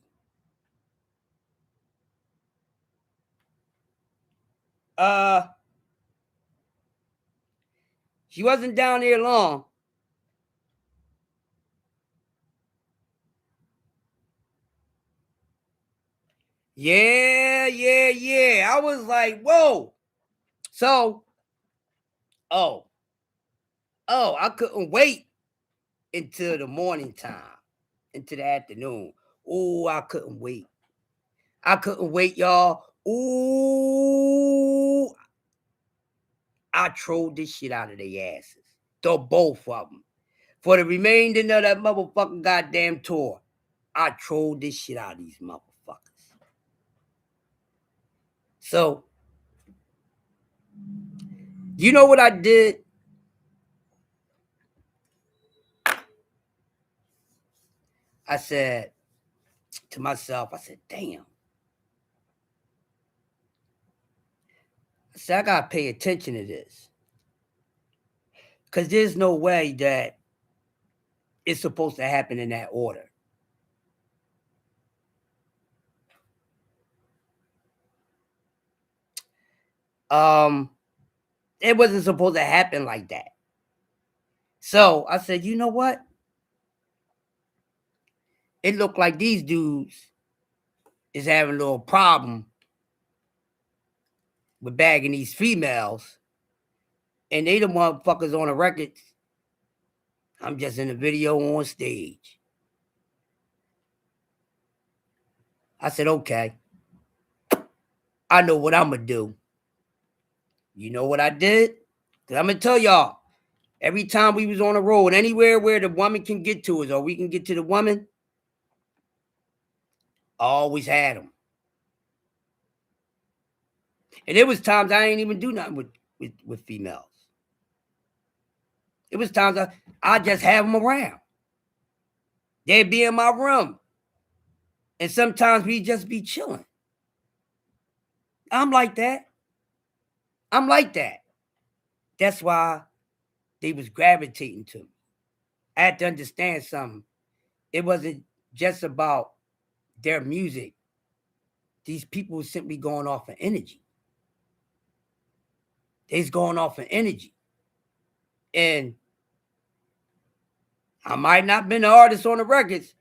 Speaker 1: She wasn't down there long. Yeah. I was like, whoa. So, I couldn't wait until the morning time, into the afternoon. Oh, I couldn't wait. Y'all. Ooh, I trolled this shit out of their asses. The both of them. For the remainder of that motherfucking goddamn tour, I trolled this shit out of these motherfuckers. So, you know what I did? I said to myself, I said, damn. I said, I got to pay attention to this. Because there's no way that it's supposed to happen in that order. It wasn't supposed to happen like that. So I said, you know what? It looked like these dudes is having a little problem with bagging these females. And they the motherfuckers on the records. I'm just in a video on stage. I said, okay. I know what I'm going to do. You know what I did? Because I'm going to tell y'all, every time we was on the road, anywhere where the woman can get to us or we can get to the woman, I always had them. And there was times I ain't even do nothing with females. It was times I just have them around. They'd be in my room. And sometimes we just be chilling. I'm like that. That's why they was gravitating to me. I had to understand something. It wasn't just about their music. These people were simply going off of energy. They's going off of energy. And I might not have been the artist on the records,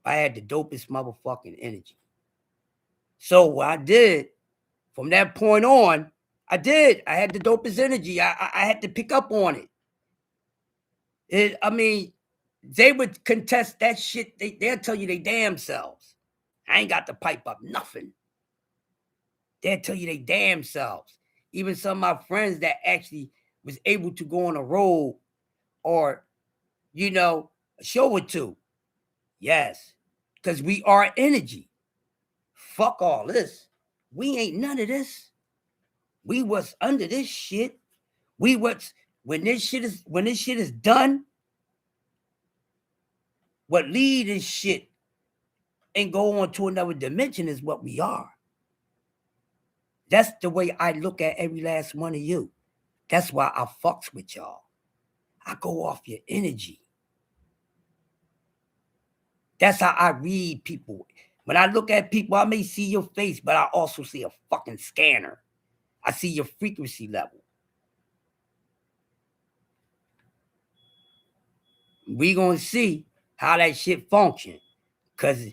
Speaker 1: but I had the dopest motherfucking energy. So what I did, from that point on, I had the dopest energy. I had to pick up on it. They would contest that shit. They'll tell you they damn selves. I ain't got to pipe up nothing. They'll tell you they damn selves. Even some of my friends that actually was able to go on a road or, a show or two. Yes, because we are energy. Fuck all this. We ain't none of this. We was under this shit. We was when this shit is done. What lead this shit and go on to another dimension is what we are. That's the way I look at every last one of you. That's why I fucks with y'all. I go off your energy. That's how I read people. When I look at people, I may see your face, but I also see a fucking scanner. I see your frequency level. We gonna see how that shit function, cause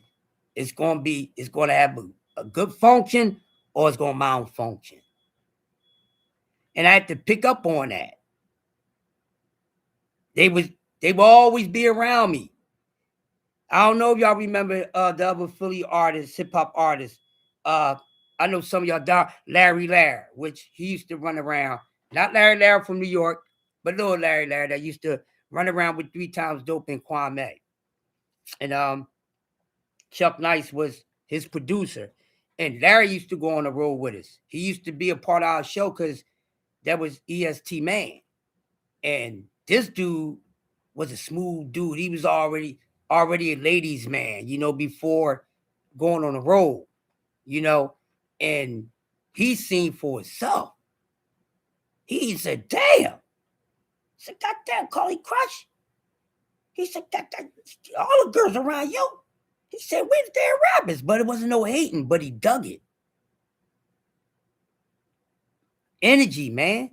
Speaker 1: it's gonna have a good function or it's gonna malfunction. And I had to pick up on that. They will always be around me. I don't know if y'all remember the other Philly artist, hip hop artist. I know some of y'all down Larry Lair, which he used to run around. Not Larry Lair from New York, but little Larry Lair that used to run around with 3 times dope in Kwame. And Chuck Nice was his producer. And Larry used to go on the road with us. He used to be a part of our show because that was EST Man. And this dude was a smooth dude. He was already a ladies' man, before going on the road, and he seen for himself. He said, damn. He said, goddamn, Carly Crush. He said, that all the girls around you. He said, we're the damn rappers, but it wasn't no hating, but he dug it. Energy, man.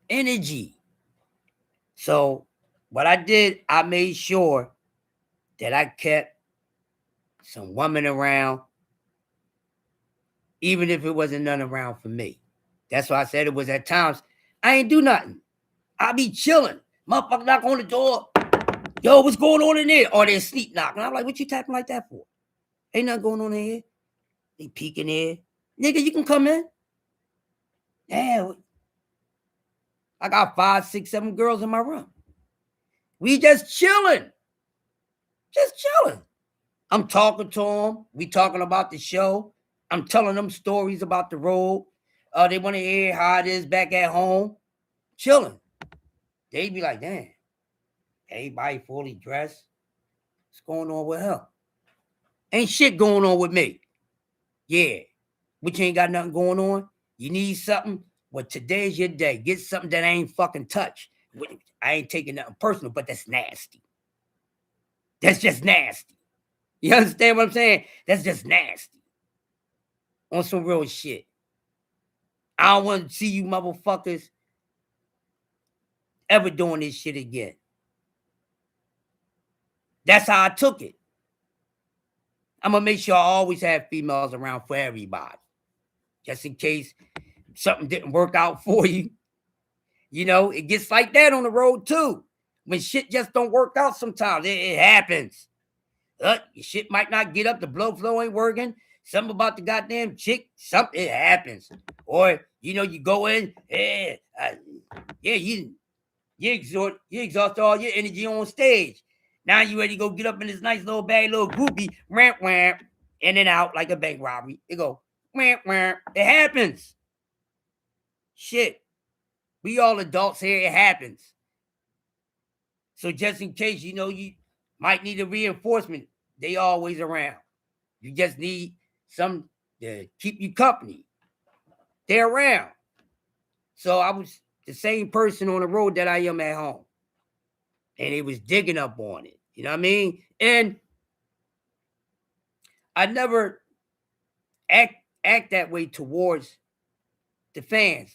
Speaker 1: Energy. So what I did, I made sure that I kept some women around, even if it wasn't none around for me. That's why I said it was at times I ain't do nothing. I be chilling. Motherfucker knock on the door. Yo, what's going on in there? Or they sleep knocking. I'm like, what you tapping like that for? Ain't nothing going on in here. They peeking in. Nigga, you can come in. Damn. I got 5, 6, 7 girls in my room. We just chilling. Just chilling. I'm talking to them. We talking about the show. I'm telling them stories about the road. They want to hear how it is back at home. Chilling. They be like, damn, everybody fully dressed. What's going on with her? Ain't shit going on with me. Yeah. But you ain't got nothing going on. You need something? Well, today's your day. Get something that I ain't fucking touch. I ain't taking nothing personal, but that's nasty. That's just nasty. You understand what I'm saying? That's just nasty. On some real shit. I don't want to see you motherfuckers ever doing this shit again. That's how I took it. I'm going to make sure I always have females around for everybody. Just in case something didn't work out for you. It gets like that on the road too. When shit just don't work out sometimes, it happens. Your shit might not get up, the blood flow ain't working. Something about the goddamn chick, something, it happens. Or, you go in, you exhaust all your energy on stage. Now you ready to go get up in this nice little bag, little groupie, ramp, in and out like a bank robbery. It go, ramp. It happens. Shit. We all adults here, it happens. So just in case, you might need a reinforcement, they always around. You just need some to keep you company. They're around. So I was the same person on the road that I am at home. And it was digging up on it. You know what I mean? And I never act that way towards the fans,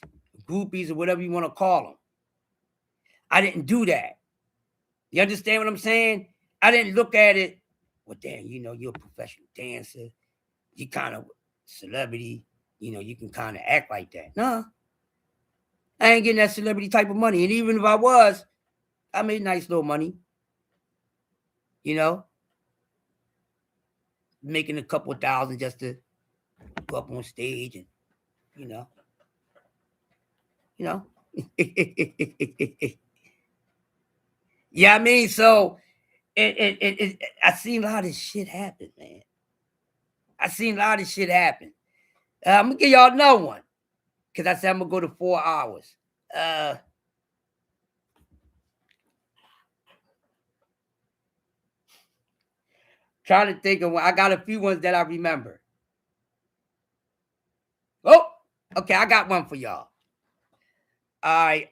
Speaker 1: groupies, or whatever you want to call them. I didn't do that. You understand what I'm saying? I didn't look at it, well, damn, you're a professional dancer. You kind of celebrity. You can kind of act like that. No, I ain't getting that celebrity type of money. And even if I was, I made nice little money. Making a couple of thousand just to go up on stage and, you know. Yeah, I mean, so I seen a lot of shit happen, man. I seen a lot of shit happen. I'm gonna give y'all another one because I said I'm gonna go to 4 hours. Trying to think of one. I got a few ones that I remember. Okay, I got one for y'all. All right.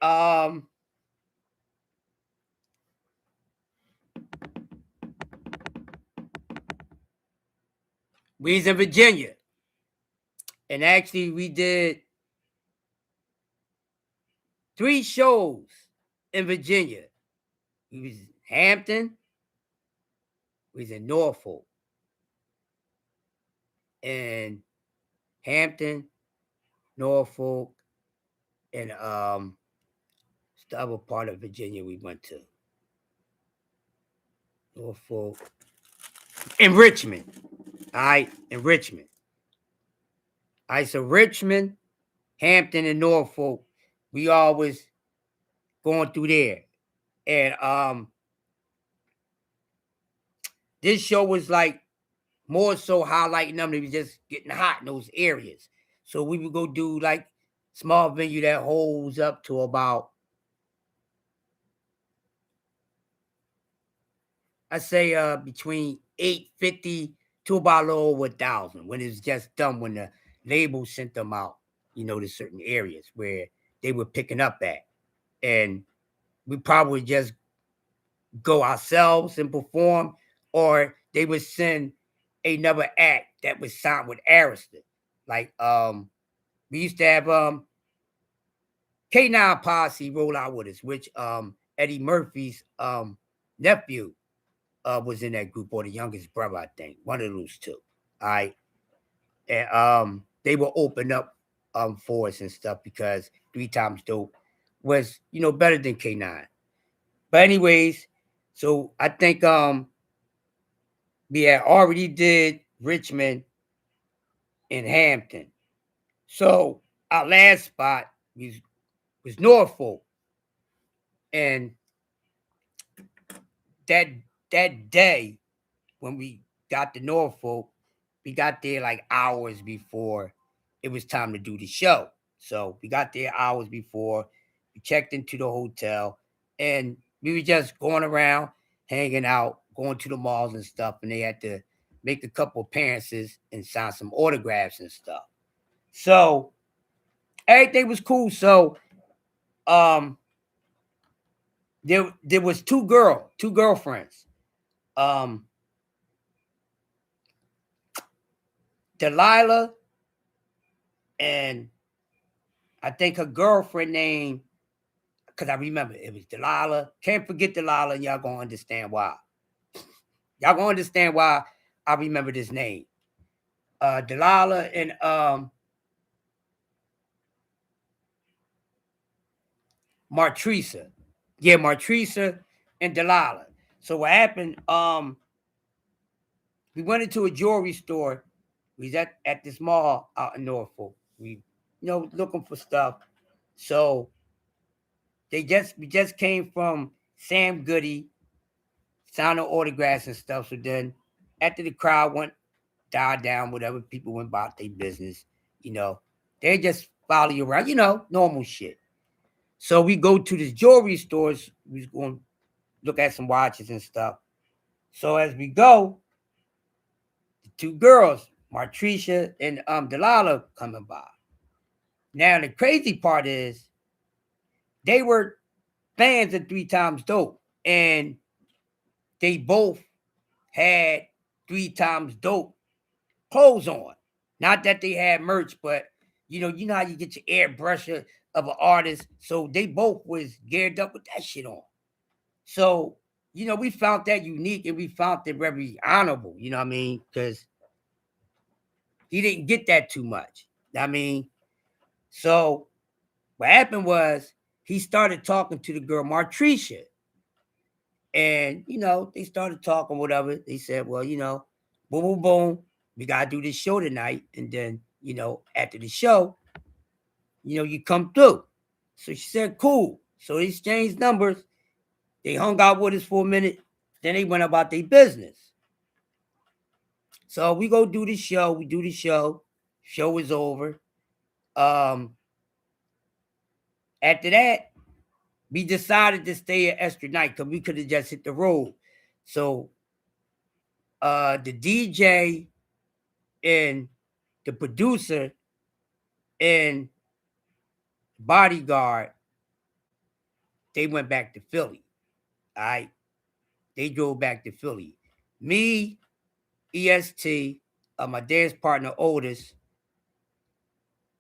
Speaker 1: We was in Virginia, and actually we did 3 shows in Virginia. We was in Hampton, we was in Norfolk, and Hampton, Norfolk, and the other part of Virginia we went to. Norfolk. In Richmond. All right, in Richmond. All right, so Richmond, Hampton, and Norfolk, we always going through there. And this show was like more so highlighting them. They was just getting hot in those areas. So we would go do like small venue that holds up to about, I say between 850 to about a little over 1,000 when it's just done, when the label sent them out, to certain areas where they were picking up at. And we probably just go ourselves and perform, or they would send another act that was signed with Arista. Like we used to have K9 Posse roll out with us, which Eddie Murphy's nephew was in that group, or the youngest brother, I think. One of those two. All right. And they will open up for us and stuff because 3 Times Dope was, better than K9. But anyways, so I think we had already did Richmond and Hampton. So our last spot was Norfolk. And that that day when we got to Norfolk, we got there like hours before it was time to do the show. So we got there hours before. We checked into the hotel, and we were just going around, hanging out, going to the malls and stuff. And they had to make a couple appearances and sign some autographs and stuff. So everything was cool. So um, there was two girlfriends. Um, Delilah, and I think her girlfriend name, because I remember it was Delilah. Can't forget Delilah, and y'all gonna understand why. Y'all gonna understand why I remember this name. Delilah and Martresa. Yeah, Martresa and Delilah. So what happened? We went into a jewelry store. We was at this mall out in Norfolk. We, looking for stuff. So we just came from Sam Goody signing autographs and stuff. So then after the crowd died down, whatever, people went about their business, you know, they just follow you around, normal shit. So we go to the jewelry stores. We was going to look at some watches and stuff. So as we go, the two girls, Martricia and Delilah, coming by. Now the crazy part is they were fans of 3 Times Dope, and they both had 3 Times Dope clothes on. Not that they had merch, but you know how you get your airbrusher of an artist. So they both was geared up with that shit on. So, we found that unique, and we found it very honorable, you know what I mean? Because he didn't get that too much. I mean, so what happened was he started talking to the girl Martricia. And, they started talking, whatever. They said, well, boom, boom, boom. We got to do this show tonight. And then, after the show, you come through. So she said, cool. So they exchanged numbers. They hung out with us for a minute. Then they went about their business. So we go do the show. We do the show. Show is over. After that, we decided to stay an extra night because we could have just hit the road. So the DJ and the producer, and bodyguard, they went back to Philly. All right. They drove back to Philly. Me, EST, my dance partner Otis,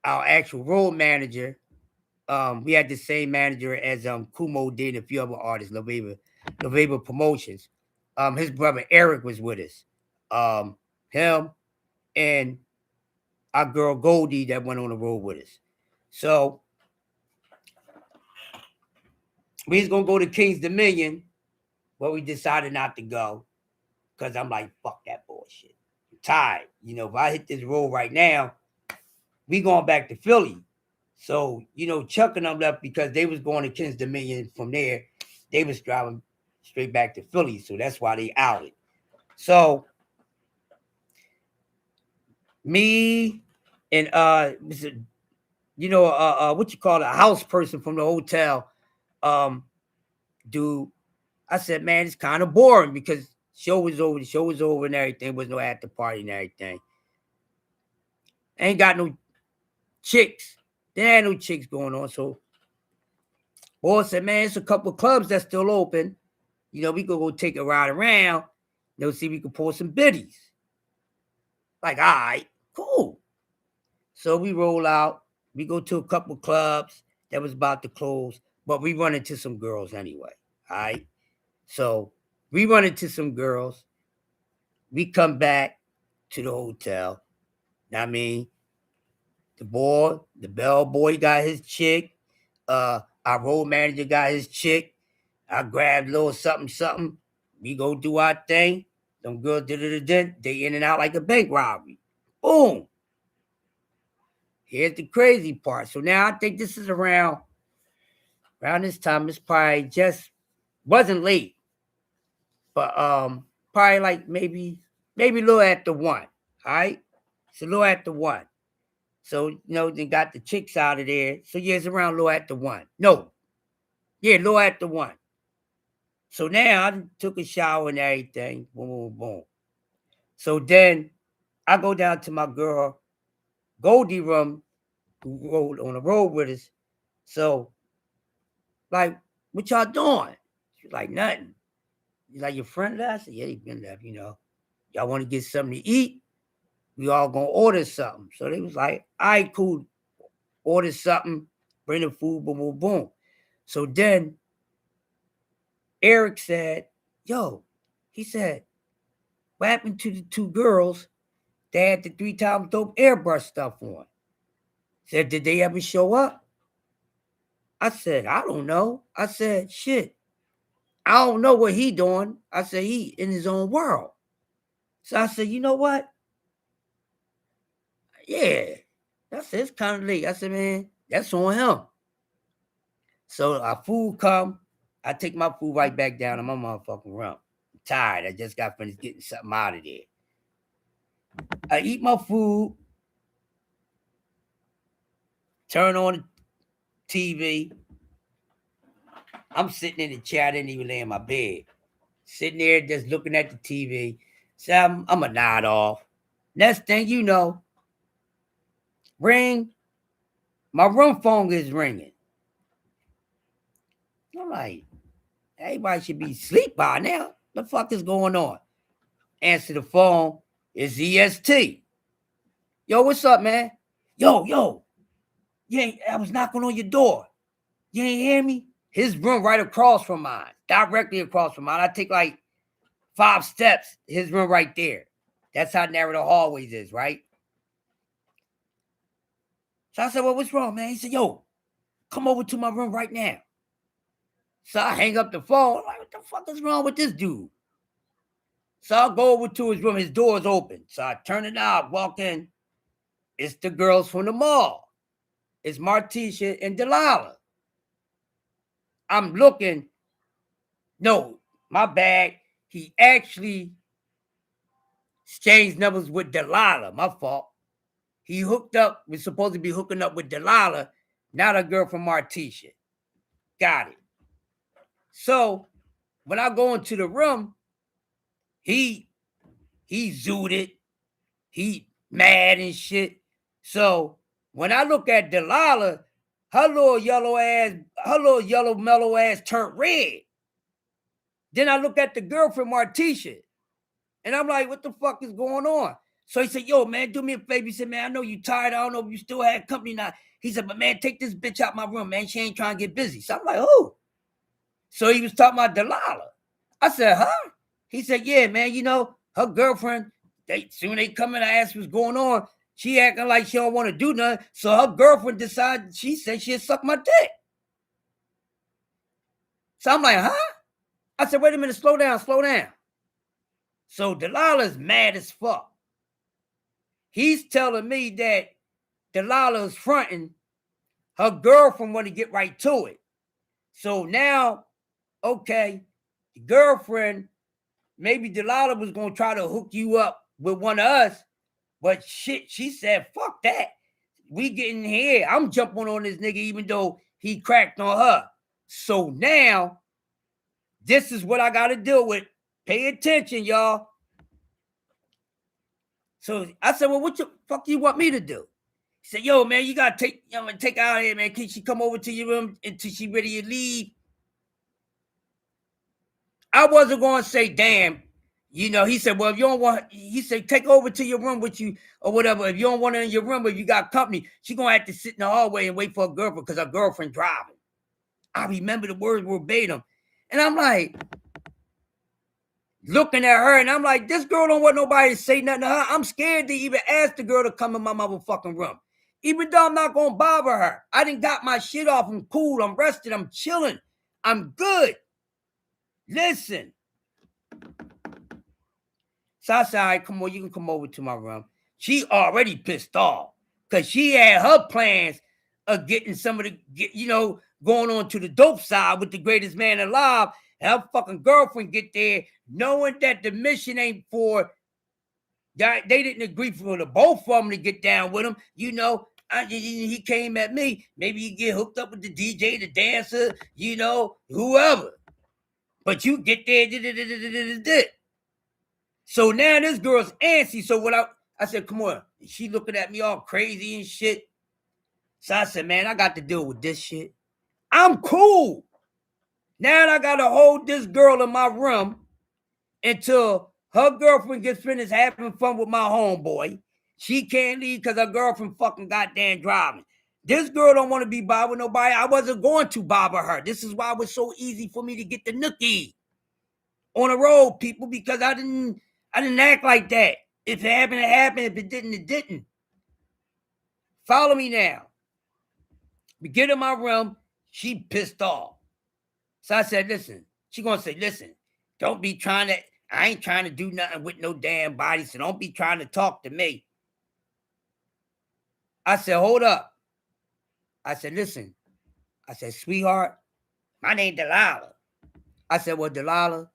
Speaker 1: our actual road manager. We had the same manager as Kumo did and a few other artists, Laveva Promotions. His brother Eric was with us. Him and our girl Goldie that went on the road with us. So we was gonna go to King's Dominion, but we decided not to go because I'm like, fuck that bullshit. I'm tired. If I hit this road right now, we going back to Philly. So, Chuck and them left because they was going to King's Dominion. From there, they was driving straight back to Philly. So that's why they outed. So me and what you call it, a house person from the hotel, dude, I said, man, it's kind of boring because the show was over and everything. Was no after party and everything. Ain't got no chicks. There ain't no chicks going on. So boy said, man, it's a couple of clubs that's still open. We could go take a ride around. See if we could pull some biddies. Like, all right, cool. So we roll out. We go to a couple of clubs that was about to close, but we run into some girls anyway. All right. So we run into some girls. We come back to the hotel. I mean, the bellboy got his chick. Our road manager got his chick. I grabbed a little something. We go do our thing. Them girls they in and out like a bank robbery. Boom. Here's the crazy part. So now I think this is around this time. It's probably just wasn't late, but probably like maybe a little after 1. All right, it's a little after 1. So they got the chicks out of there. So yeah, it's around a little after 1. No, yeah, a little after 1. So now I took a shower and everything. Boom, boom, boom. So then I go down to my girl Goldie room, who rode on the road with us. So, like, what y'all doing? She's like, nothing. You like, your friend left? I said, yeah, he been left, Y'all want to get something to eat? We all gonna order something. So they was like, all right, cool. Order something, bring the food, boom, boom, boom. So then Eric said, yo, he said, what happened to the 2 girls that had the 3 times dope airbrush stuff on? Said, did they ever show up? I said, I don't know. I said, shit. I don't know what he doing. I said, he in his own world. So I said, you know what? Yeah. I said, it's kind of late. I said, man, that's on him. So our food come. I take my food right back down in my motherfucking room. I'm tired. I just got finished getting something out of there. I eat my food. Turn on the TV. I'm sitting in the chair. I didn't even lay in my bed. Sitting there just looking at the TV. So I'm a nod off. Next thing you know, ring. My room phone is ringing. I'm like, everybody should be asleep by now. The fuck is going on? Answer the phone. It's EST. Yo, what's up, man? Yo. Yeah, I was knocking on your door. You ain't hear me? His room right across from mine. Directly across from mine. I take like 5 steps. His room right there. That's how narrow the hallways is, right? So I said, well, what's wrong, man? He said, yo, come over to my room right now. So I hang up the phone. I'm like, what the fuck is wrong with this dude? So I go over to his room. His door's open. So I turn it out, walk in. It's the girls from the mall. It's Martisha and Delilah. I'm looking. No, my bad. He actually exchanged numbers with Delilah. My fault. He was supposed to be hooking up with Delilah, not a girl from Martisha. Got it. So when I go into the room, he zooted. He mad and shit. So When I look at Delilah, her little yellow mellow ass turned red. Then I look at the girlfriend, Martisha, and I'm like, what the fuck is going on? So he said, yo, man, do me a favor. He said, man, I know you tired. I don't know if you still had company now. He said, but man, take this bitch out my room, man. She ain't trying to get busy. So I'm like, oh. So he was talking about Delilah. I said, huh? He said, yeah, man, you know, her girlfriend, soon they come in, I asked what's going on. She acting like she don't want to do nothing. So her girlfriend decided, she said she'd suck my dick. So I'm like, huh? I said, wait a minute, slow down. So Delilah's mad as fuck. He's telling me that Delilah's fronting, her girlfriend want to get right to it. So now, okay, the girlfriend, maybe Delilah was going to try to hook you up with one of us, but shit, she said, fuck that. We getting here. I'm jumping on this nigga even though he cracked on her. So now, this is what I got to deal with. Pay attention, y'all. So I said, well, what the fuck you want me to do? He said, yo, man, you got to take her out here, man. Can she come over to your room until she ready to leave? I wasn't going to say, damn. You know, he said, well, if you don't want, he said, take over to your room with you or whatever. If you don't want her in your room, if you got company, she going to have to sit in the hallway and wait for her girlfriend because her girlfriend driving. I remember the words verbatim. And I'm like, looking at her, and I'm like, this girl don't want nobody to say nothing to her. I'm scared to even ask the girl to come in my motherfucking room. Even though I'm not going to bother her. I done got my shit off. I'm cool. I'm rested. I'm chilling. I'm good. Listen. So I said, all right, come on, you can come over to my room. She already pissed off because she had her plans of getting some of the, going on to the dope side with the greatest man alive. And her fucking girlfriend get there knowing that the mission ain't for, they didn't agree for the both of them to get down with him. He came at me. Maybe you get hooked up with the DJ, the dancer, whoever. But you get there, So now this girl's antsy. So what I said, come on. She looking at me all crazy and shit. So I said, man, I got to deal with this shit. I'm cool. Now I got to hold this girl in my room until her girlfriend gets finished having fun with my homeboy. She can't leave because her girlfriend fucking goddamn driving. This girl don't want to be bothered with nobody. I wasn't going to bother her. This is why it was so easy for me to get the nookie on the road, people, because I didn't act like that. If it happened, it happened. If it didn't, it didn't. Follow me now. We get in my room. She pissed off. So I said, listen. She going to say, listen, don't be trying to, I ain't trying to do nothing with no damn body, so don't be trying to talk to me. I said, hold up. I said, listen. I said, sweetheart, my name Delilah. I said, well, Delilah,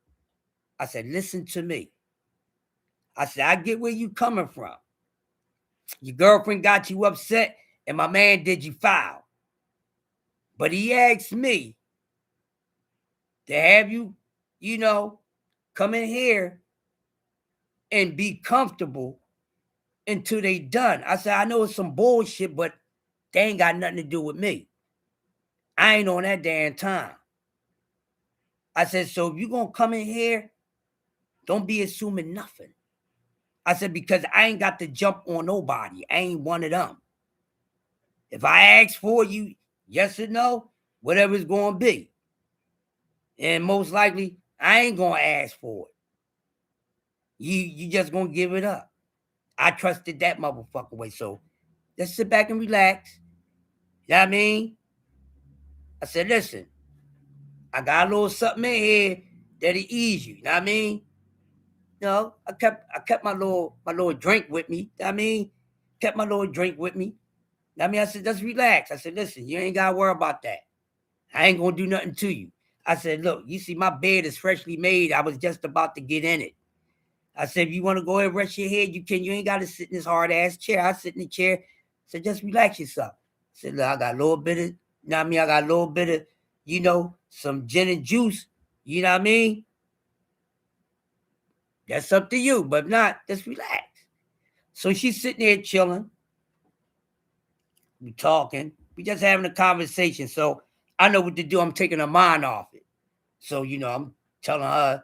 Speaker 1: I said, listen to me. I said, I get where you coming from. Your girlfriend got you upset, and my man did you foul. But he asked me to have you, come in here and be comfortable until they done. I said, I know it's some bullshit, but they ain't got nothing to do with me. I ain't on that damn time. I said, so if you going to come in here, don't be assuming nothing. I said, because I ain't got to jump on nobody. I ain't one of them. If I ask for you, yes or no, whatever it's going to be. And most likely, I ain't going to ask for it. You just going to give it up. I trusted that motherfucker way. So let's sit back and relax. You know what I mean? I said, listen, I got a little something in here that'll ease you. You know what I mean? I kept my little drink with me. You know what I mean? Kept my little drink with me. You know what I mean? I said, just relax. I said, listen, you ain't got to worry about that. I ain't going to do nothing to you. I said, look, you see my bed is freshly made. I was just about to get in it. I said, if you want to go ahead and rest your head, you can. You ain't got to sit in this hard-ass chair. I sit in the chair. I said, just relax yourself. I said, look, I got a little bit of, you know what I mean? I got a little bit of, some gin and juice. You know what I mean? That's up to you. But if not, just relax. So she's sitting there chilling. We talking. We just having a conversation. So I know what to do. I'm taking her mind off it. So, I'm telling her,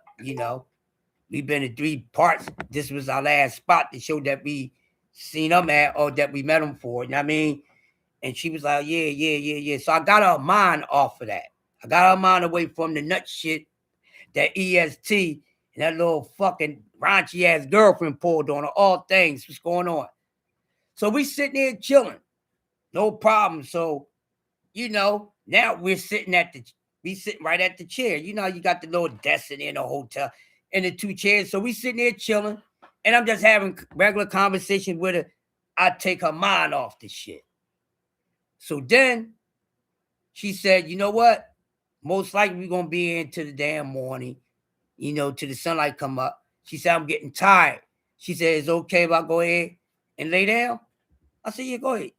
Speaker 1: we've been in 3 parts. This was our last spot to show that we seen them at or that we met them for. You know what I mean? And she was like, yeah. So I got her mind off of that. I got her mind away from the nut shit that EST and that little fucking raunchy ass girlfriend pulled on her. All things. What's going on? So we sitting there chilling. No problem. So, now we sitting right at the chair. You got the little desk in the hotel and the 2 chairs. So we sitting there chilling. And I'm just having regular conversation with her. I take her mind off the shit. So then she said, you know what? Most likely we're going to be here until the damn morning, till the sunlight come up. She said, I'm getting tired. She said, it's okay if I go ahead and lay down? I said, yeah, go ahead.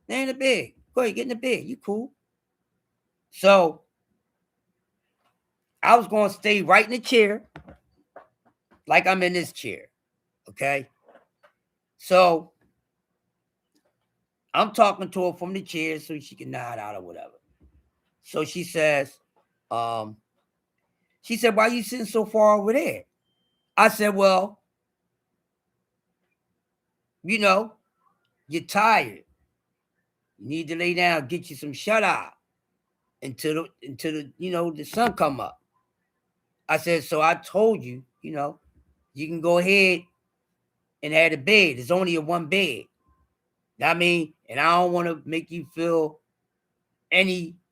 Speaker 1: Lay in the bed. Go ahead, get in the bed. You cool. So I was going to stay right in the chair like I'm in this chair. Okay? So I'm talking to her from the chair so she can nod out or whatever. So she says, why are you sitting so far over there? I said, well, you're tired. You need to lay down, get you some shut eye until the sun come up. I said, so I told you, you can go ahead and have a bed. There's only a 1 bed. I mean, and I don't want to make you feel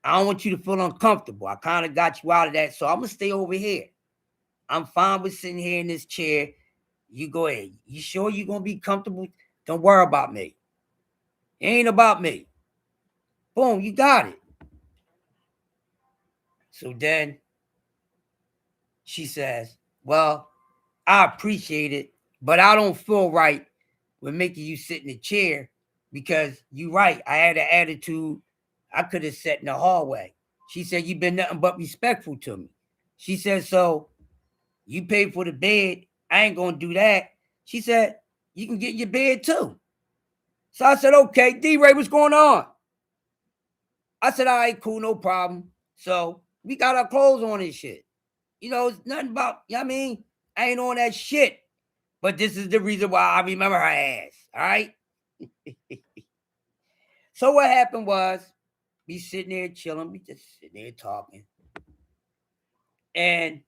Speaker 1: I don't want you to feel uncomfortable. I kind of got you out of that. So I'm going to stay over here. I'm fine with sitting here in this chair. You go ahead. You sure you're going to be comfortable? Don't worry about me. It ain't about me. Boom, you got it. So then she says, well, I appreciate it, but I don't feel right with making you sit in the chair because you're right. I had an attitude. I could have sat in the hallway. She said, you've been nothing but respectful to me. She said, so you paid for the bed. I ain't going to do that. She said, you can get your bed too. So I said, okay, D-Ray, what's going on? I said, all right, cool, no problem. So we got our clothes on and shit. It's nothing about, I mean, I ain't on that shit. But this is the reason why I remember her ass, all right? So what happened was, we sitting there chilling, we just sitting there talking. And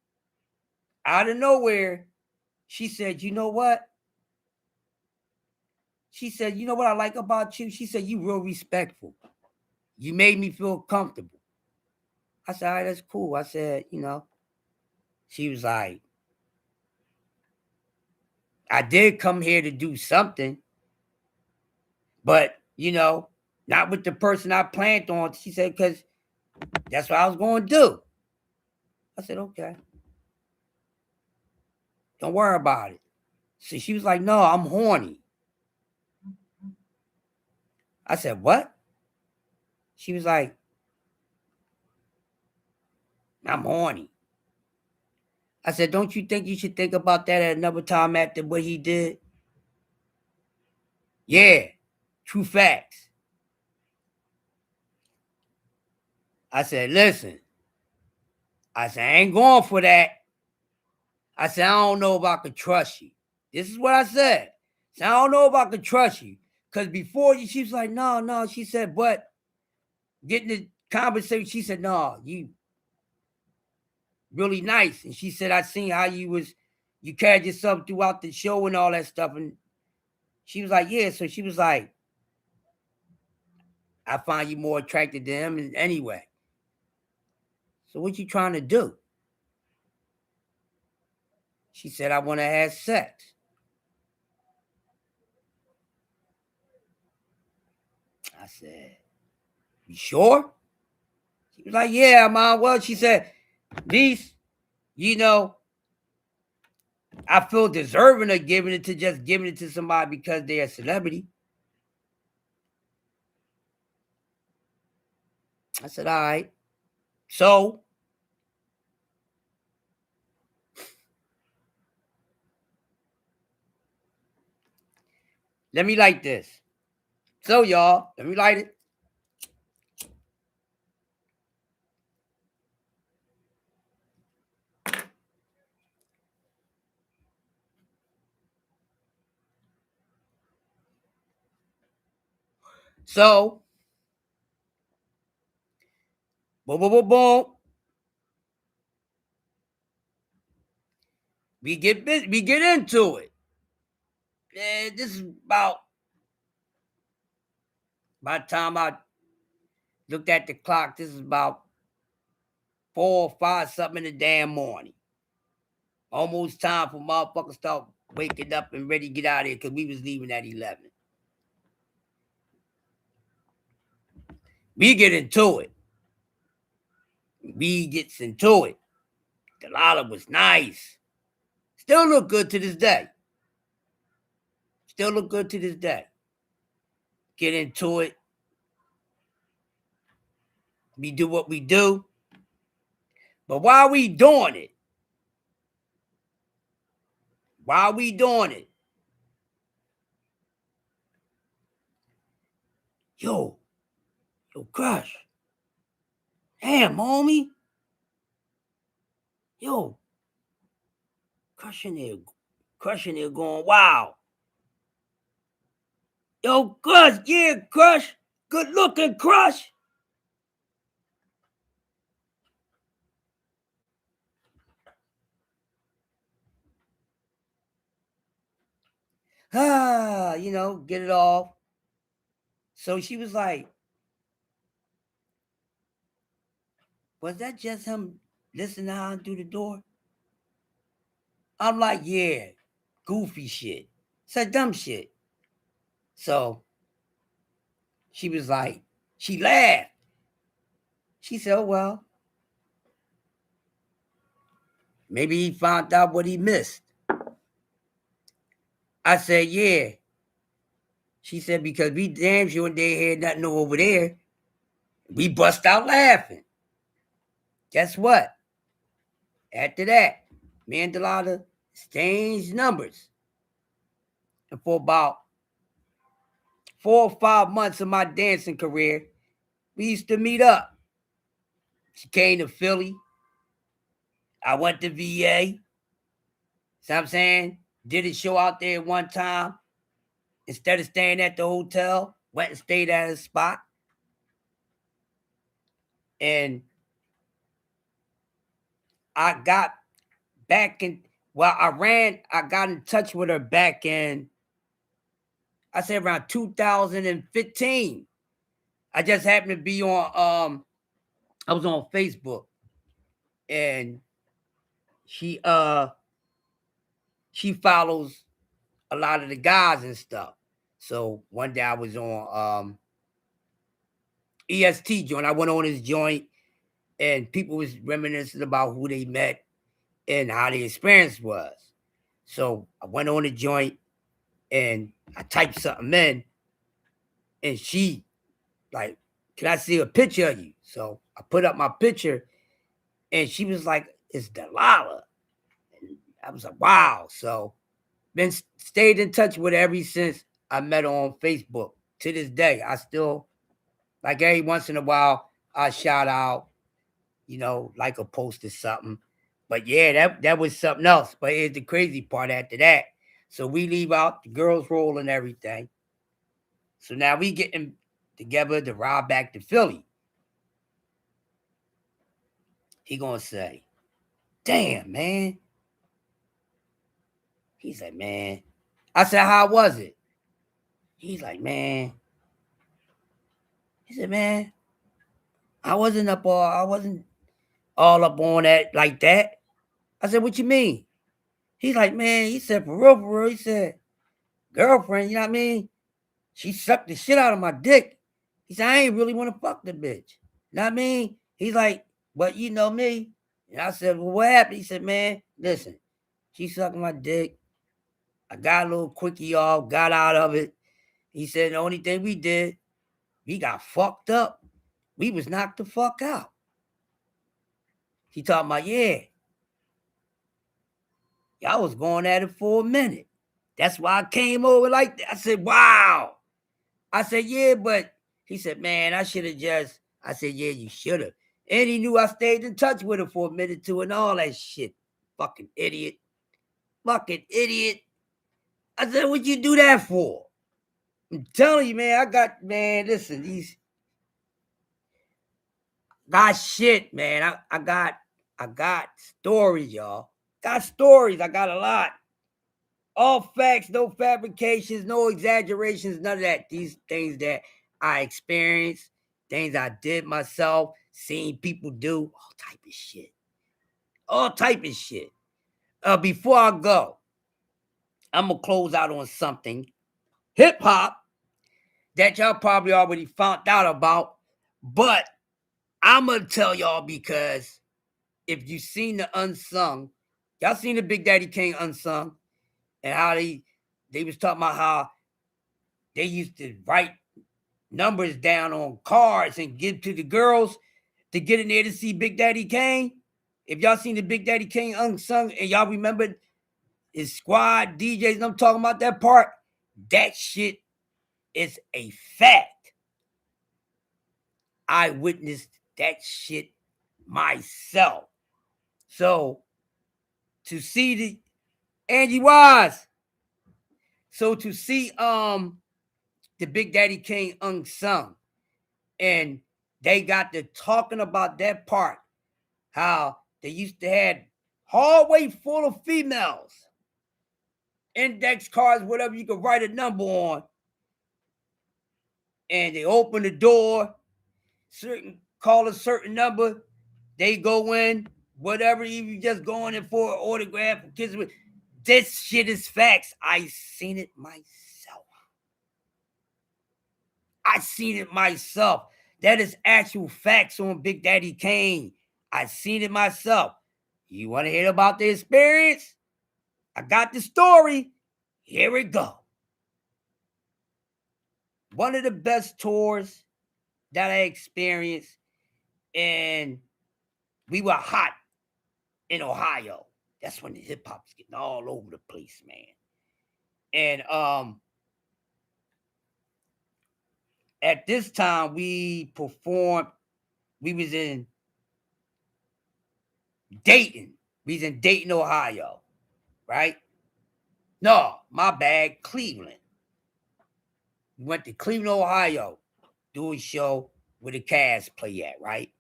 Speaker 1: out of nowhere, she said, you know what? She said, you know what I like about you? She said, you real respectful. You made me feel comfortable. I said, all right, that's cool. I said, she was like, I did come here to do something, but, not with the person I planned on. She said, because that's what I was going to do. I said, okay. Don't worry about it. So she was like, no, I'm horny. I said, what? She was like, I'm horny. I said, don't you think you should think about that at another time after what he did? Yeah, true facts. I said, listen. I said, I ain't going for that. I said, I don't know if I could trust you. This is what I said. I said, I don't know if I could trust you. Because before she was like, no. She said, but getting the conversation, she said, no, you really nice. And she said, I seen how you carried yourself throughout the show and all that stuff. And she was like, yeah. So she was like, I find you more attracted to him anyway. So what you trying to do? She said, I want to have sex. I said, you sure? She was like, yeah, Mom. Well, she said, these, I feel deserving of giving it to somebody because they're a celebrity. I said, all right. So let me like this. So, y'all, let me light it. So, boom, boom, boom, boom. We get into it. This is about by the time I looked at the clock, this is about 4 or 5 something in the damn morning. Almost time for motherfuckers start waking up and ready to get out of here because we was leaving at 11. We get into it. We gets into it. Delilah was nice. Still look good to this day. Still look good to this day. Get into it. We do what we do. But while we doing it, yo, Crush. Damn, homie. Yo, crushing there going, wow. Yo, Crush, yeah, Crush. Good looking, Crush. Get it off. So she was like, was that just him listening out through the door? I'm like, yeah, goofy shit. Said dumb shit. So she was like, she laughed. She said, oh, well, maybe he found out what he missed. I said, yeah. She said, because we damn sure they had nothing over there. We bust out laughing. Guess what? After that, me and Delilah exchanged numbers. And for about 4 or 5 months of my dancing career, we used to meet up. She came to Philly. I went to VA. See what I'm saying? Did a show out there one time. Instead of staying at the hotel, went and stayed at a spot. And I got back in, I got in touch with her back in, I said around 2015. I just happened to be on, I was on Facebook. And she follows a lot of the guys and stuff. So one day I was on EST joint. I went on his joint and people was reminiscing about who they met and how the experience was. So I went on the joint and I typed something in and she like, can I see a picture of you? So I put up my picture and she was like, it's Delilah. And I was like, wow. So been stayed in touch with her ever since I met her on Facebook. To this day, I still, like every once in a while, I shout out, like a post or something. But yeah, that was something else. But here's the crazy part after that. So we leave out the girls' roll and everything. So now we getting together to ride back to Philly. He gonna say, damn, man. He's like, man. I said, how was it? He's like, man. He said, man, I wasn't all up on that like that. I said, what you mean? He's like, man, he said, for real, he said, girlfriend, you know what I mean? She sucked the shit out of my dick. He said, I ain't really want to fuck the bitch. You know what I mean? He's like, but you know me. And I said, well, what happened? He said, man, listen, she sucked my dick. I got a little quickie off, got out of it. He said, the only thing we did, we got fucked up. We was knocked the fuck out. He talking about, yeah, y'all was going at it for a minute. That's why I came over like that. I said, wow. I said, yeah, but he said, man, I should have just, I said, yeah, you should have. And he knew I stayed in touch with him for a minute too and all that shit. Fucking idiot. Fucking idiot. I said, what'd you do that for? I'm telling you, man, listen, got shit, man. I got stories, y'all. Got stories. I got a lot. All facts, no fabrications, no exaggerations, none of that. These things that I experienced, things I did myself, seen people do, all type of shit. All type of shit. Before I go, I'm going to close out on something. Hip hop that y'all probably already found out about, but I'm going to tell y'all because if you seen the Unsung, y'all seen the Big Daddy Kane Unsung and how they was talking about how they used to write numbers down on cards and give to the girls to get in there to see Big Daddy Kane. If y'all seen the Big Daddy Kane Unsung and y'all remember his squad DJs, and I'm talking about that part, that shit is a fact. I witnessed that shit myself. So to see the Angie Wise, so to see the Big Daddy Kane Unsung, and they got to talking about that part, how they used to have hallway full of females, index cards, whatever you could write a number on, and they open the door, call a certain number, they go in, whatever, you just going in for an autograph, kids with. This shit is facts. I seen it myself. I seen it myself. That is actual facts on Big Daddy Kane. I seen it myself. You want to hear about the experience? I got the story. Here we go. One of the best tours that I experienced, and we were hot in Ohio. That's when the hip hop was getting all over the place, man. And at this time we performed. We was in Dayton. We was in Dayton, Ohio, right? No, my bad, Cleveland. We went to Cleveland, Ohio, do a show where the Cavs play at, right?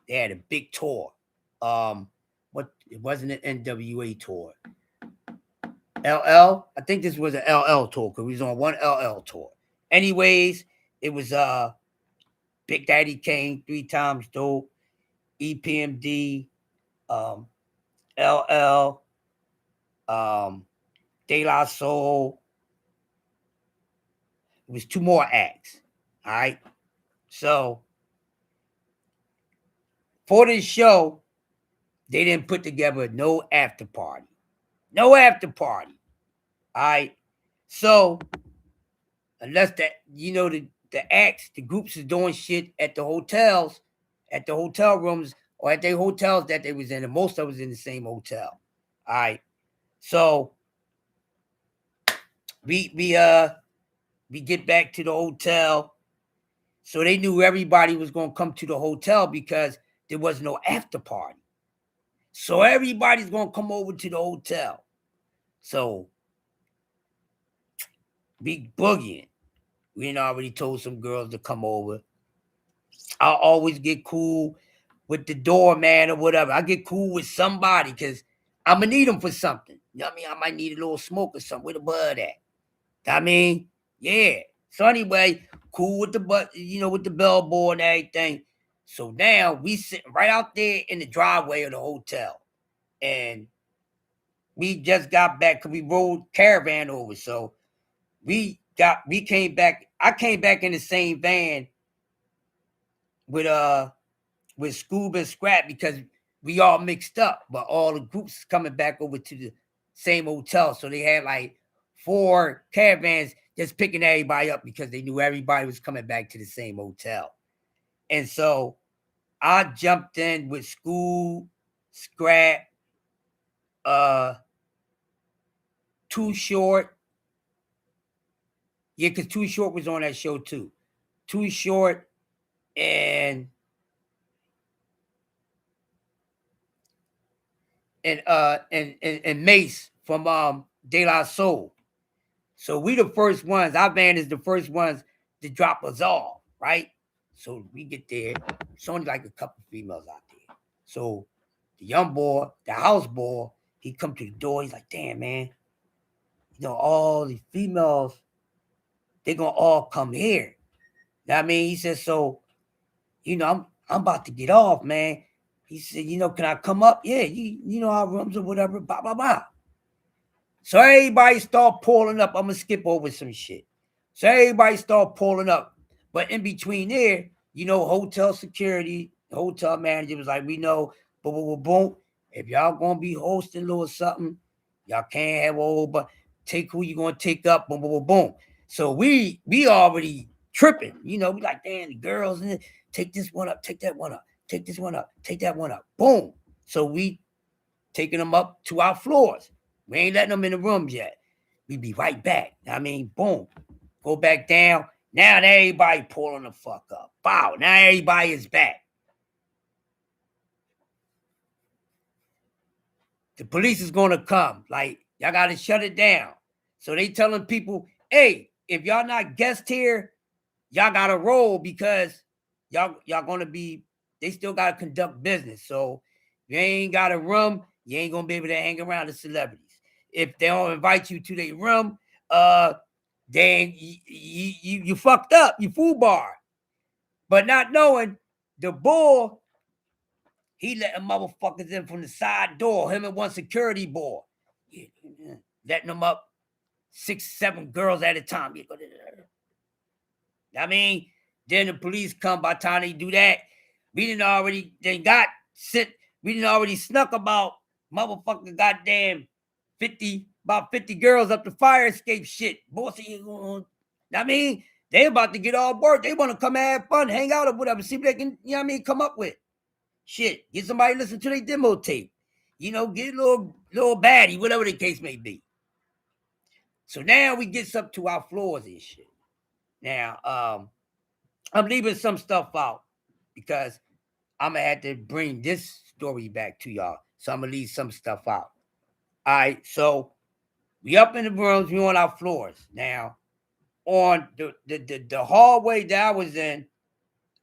Speaker 1: They had a big tour. What it wasn't an NWA tour. LL, I think this was an LL tour because we was on one LL tour. Anyways, it was Big Daddy Kane, 3 Times Dope, EPMD, LL, De La Soul. It was 2 more acts. All right. So for this show, they didn't put together no after party. No after party. All right. So unless the acts, the groups is doing shit at the hotels, at the hotel rooms, or at their hotels that they was in, and most of us in the same hotel. All right. So we get back to the hotel. So they knew everybody was gonna come to the hotel because there was no after party. So everybody's gonna come over to the hotel. So big boogieing. We already told some girls to come over. I always get cool with the doorman or whatever. I get cool with somebody because I'm going to need them for something. You know what I mean? I might need a little smoke or something. Where the bud at? I mean, yeah. So anyway, cool with with the bellboy and everything. So now we sitting right out there in the driveway of the hotel. And we just got back because we rode caravan over. So we came back. I came back in the same van with Scoob and Scrap because we all mixed up, but all the groups coming back over to the same hotel. So they had like 4 caravans just picking everybody up because they knew everybody was coming back to the same hotel. And so I jumped in with Scoob, Scrap, Too Short, Yeah, because Too Short was on that show too. Too Short and Mace from De La Soul. So we the first ones. Our band is the first ones to drop us off, right? So we get there. It's only like a couple females out there. So the young boy, the house boy, he come to the door. He's like, damn, man, all the females, they gonna all come here. You know what I mean? He said, so, I'm about to get off, man. He said, can I come up? Yeah, you know our rooms or whatever, blah, blah, blah. So everybody start pulling up. I'm going to skip over some shit. So everybody start pulling up. But in between there, hotel security, the hotel manager was like, we know, boom, boom, boom, boom. If y'all going to be hosting a little something, y'all can't have all, but take who you going to take up, boom, boom, boom, boom. So we already tripping. We like, damn, the girls, and take this one up, take that one up, take this one up, take that one up. Boom. So we taking them up to our floors. We ain't letting them in the rooms yet. We be right back. I mean, boom. Go back down. Now everybody pulling the fuck up. Wow. Now everybody is back. The police is going to come. Like, y'all got to shut it down. So they telling people, hey, if y'all not guests here, y'all got to roll because y'all going to be, they still got to conduct business. So if you ain't got a room, you ain't going to be able to hang around the celebrities. If they don't invite you to their room, then you fucked up, you fool bar. But not knowing the bull, he letting motherfuckers in from the side door, him and one security boy. Letting them up 6, 7 girls at a time. I mean, then the police come. By the time they do that, we didn't already, they got sent, we didn't already snuck about motherfucking goddamn about 50 girls up the fire escape shit. Bossy, I mean, they about to get all work. They want to come have fun, hang out or whatever, see what they can, come up with. Shit, get somebody to listen to their demo tape. Get a little baddie, whatever the case may be. So now we get up to our floors and shit. Now, I'm leaving some stuff out because I'm going to have to bring this story back to y'all. So I'm going to leave some stuff out. All right, so we up in the rooms, we on our floors. Now, on the hallway that I was in,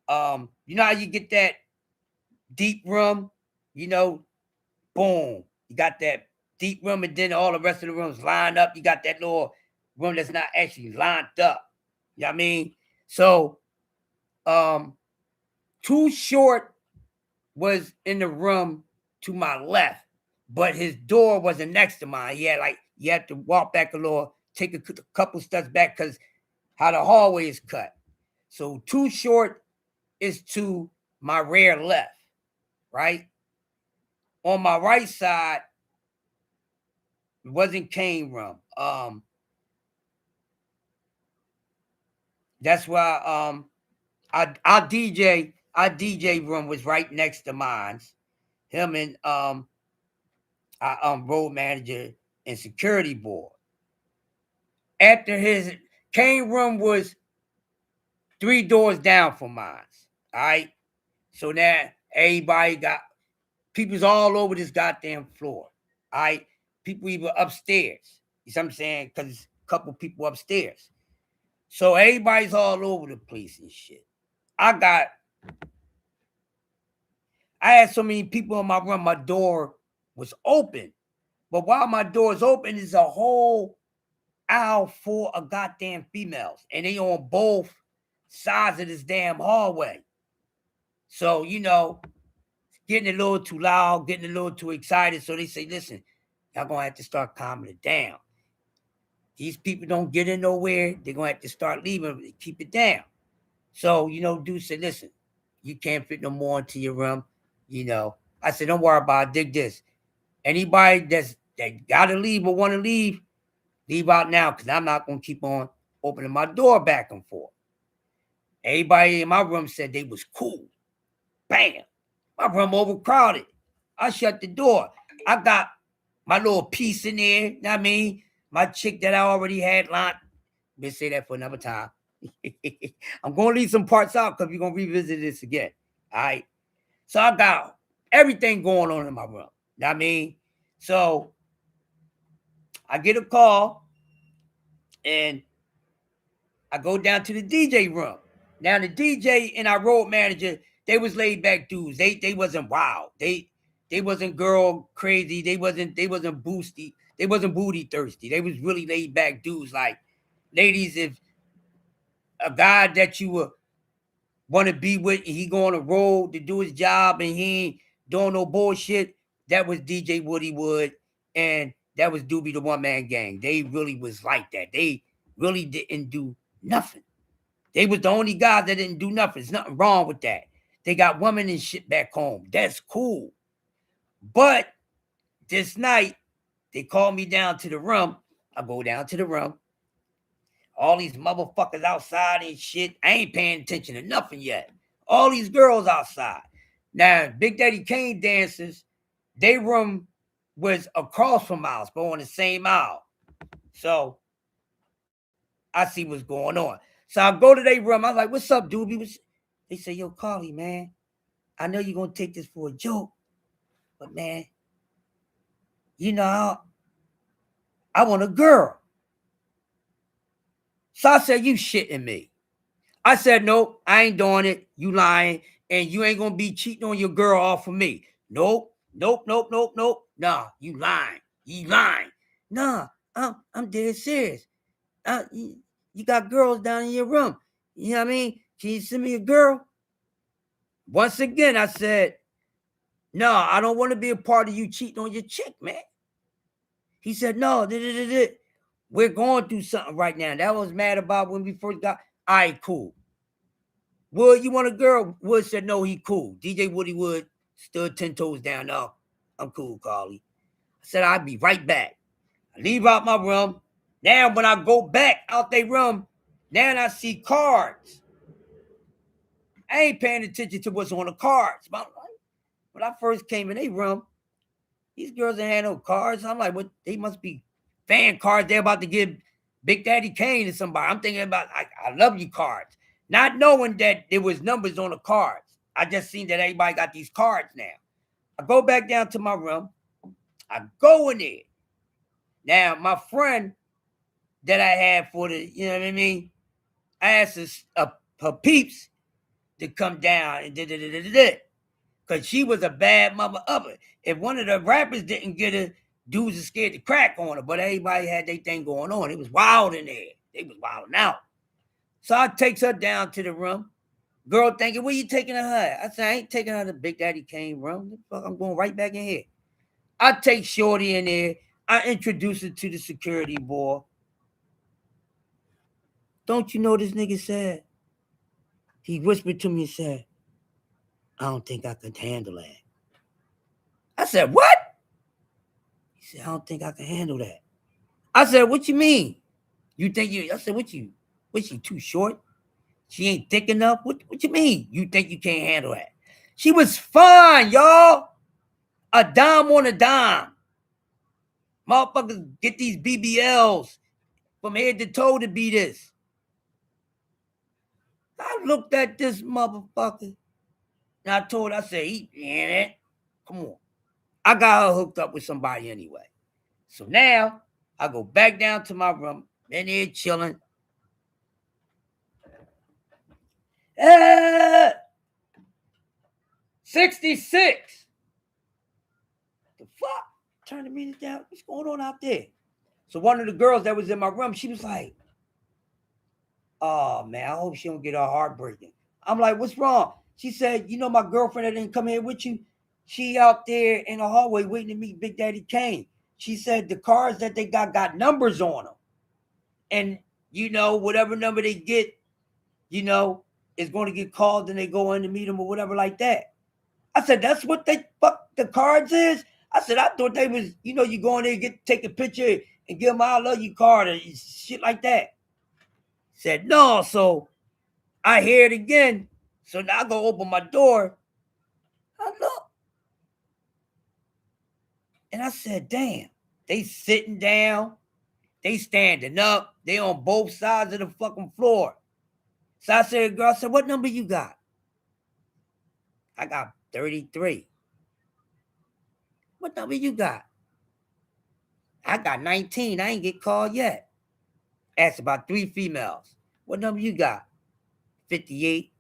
Speaker 1: you know how you get that deep room? Boom. You got that deep room, and then all the rest of the rooms lined up. You got that little room that's not actually lined up. You know what I mean? So, Too Short was in the room to my left, but his door wasn't next to mine. You had to walk back a little, take a couple steps back because how the hallway is cut. So Too Short is to my rear left, right? On my right side, it wasn't Kane room. That's why our DJ room was right next to mine. Him and our road manager and security board. After his Kane room was 3 doors down from mine. All right. So now everybody got people's all over this goddamn floor. All right. People even upstairs. You see what I'm saying? Because there's a couple people upstairs. So everybody's all over the place and shit. I had so many people in my room, my door was open. But while my door is open, there's a whole aisle full of goddamn females. And they on both sides of this damn hallway. So, getting a little too loud, getting a little too excited. So they say, listen, y'all going to have to start calming it down. These people don't get in nowhere. They're going to have to start leaving, keep it down. So, dude said, listen, you can't fit no more into your room. I said, don't worry about it. Dig this. Anybody that got to leave or want to leave out now because I'm not going to keep on opening my door back and forth. Everybody in my room said they was cool. Bam. My room overcrowded. I shut the door. I got my little piece in there. You know what I mean? My chick that I already had We'll say that for another time. I'm going to leave some parts out because we're going to revisit this again. All right. So I got everything going on in my room. You know what I mean? So I get a call and I go down to the DJ room. Now the DJ and our road manager, they was laid back dudes. They wasn't wild. They wasn't girl crazy. They wasn't boosty. They wasn't booty thirsty. They was really laid back dudes. Like, ladies, if a guy that you want to be with, he go on a road to do his job and he ain't doing no bullshit, that was DJ Woody Wood and that was Doobie the One Man Gang. They really was like that. They really didn't do nothing. They was the only guys that didn't do nothing. There's nothing wrong with that. They got women and shit back home. That's cool. But this night, they called me down to the room. I go down to the room. All these motherfuckers outside and shit. I ain't paying attention to nothing yet. All these girls outside. Now, Big Daddy Kane dancers, their room was across from ours, but on the same aisle. So I see what's going on. So I go to their room. I was like, what's up, Doobie? They say, yo, Carly, man, I know you're going to take this for a joke, but, man, you know, I want a girl. So I said, you shitting me. I said, nope, I ain't doing it. You lying. And you ain't going to be cheating on your girl off of me. Nope. Nah, you lying. You lying. Nah, I'm dead serious. You got girls down in your room. You know what I mean? Can you send me a girl? Once again, I said, no, I don't want to be a part of you cheating on your chick, man. He said, no, we're going through something right now. That was mad about when we first got. All right, cool. Wood, you want a girl? Wood said, no, he cool. DJ Woody Wood stood 10 toes down. No, I'm cool, Carly. I said, I'll be right back. I leave out my room. Now, when I go back out their room, now I see cards. I ain't paying attention to what's on the cards. But when I first came in their room, these girls ain't had no cards. I'm like, what? They must be fan cards. They're about to give Big Daddy Kane to somebody. I'm thinking about, I love you cards. Not knowing that there was numbers on the cards. I just seen that everybody got these cards now. I go back down to my room. I go in there. Now, my friend that I had for the, you know what I mean? I asked her peeps to come down and because she was a bad mother of it. If one of the rappers didn't get her, dudes are scared to crack on her, but everybody had their thing going on. It was wild in there. They was wilding out. So I takes her down to the room. Girl thinking, where you taking her? I said, I ain't taking her to Big Daddy Kane room. I'm going right back in here. I take Shorty in there. I introduce her to the security boy. Don't you know this nigga said? He whispered to me and said, I don't think I could handle that. I said, what? He said, I don't think I can handle that. I said, what you mean? You think you, I said, what she too short? She ain't thick enough? What you mean? You think you can't handle that? She was fine, y'all. A dime on a dime. Motherfuckers get these BBLs from head to toe to be this. I looked at this motherfucker and I told her, I said, he in it. Come on. I got her hooked up with somebody anyway. So now I go back down to my room, in here chilling. 66. The fuck? Turn the music down. What's going on out there? So one of the girls that was in my room, she was like, oh man, I hope she don't get her heart breaking. I'm like, what's wrong? She said, you know my girlfriend that didn't come here with you? She out there in the hallway waiting to meet Big Daddy Kane. She said the cars that they got numbers on them. And, you know, whatever number they get, you know, is going to get called and they go in to meet them or whatever like that. I said, that's what they fuck the cards is? I said, I thought they was, you know, you go in there, take a picture and give them I love you card and shit like that. Said, no, so I hear it again. So now I go open my door. I look. And I said, damn, they sitting down. They standing up. They on both sides of the fucking floor. So I said, girl, I said, what number you got? I got 33. What number you got? I got 19. I ain't get called yet. Asked about 3 females. What number you got? 58.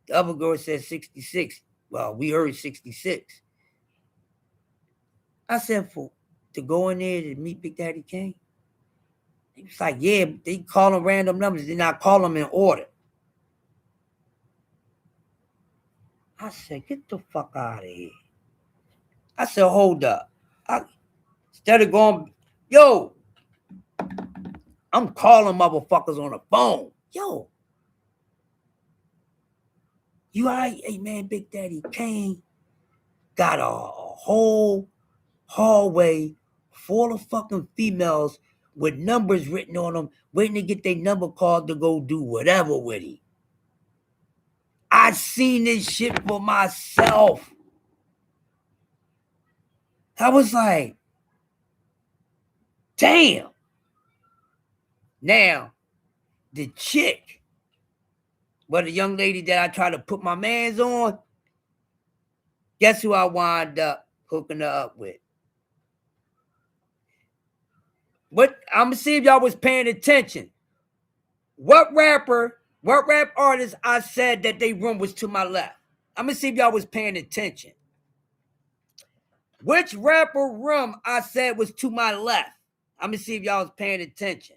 Speaker 1: The other girl said 66. Well, we heard 66. I said, to go in there to meet Big Daddy Kane? He was like, yeah, they call them random numbers. They not call them in order. I said, get the fuck out of here. I said, hold up. Instead of going, yo, I'm calling motherfuckers on the phone. Yo, you all right? Hey, man, Big Daddy Kane got a whole hallway full of fucking females with numbers written on them, waiting to get their number called to go do whatever with him. I seen this shit for myself. I was like, damn. Now, the chick, well, the young lady that I tried to put my mans on, guess who I wound up hooking her up with? What? I'm gonna see if y'all was paying attention. What rap artist I said that they room was to my left? I'm gonna see if y'all was paying attention. Which rapper room I said was to my left? I'm gonna see if y'all was paying attention.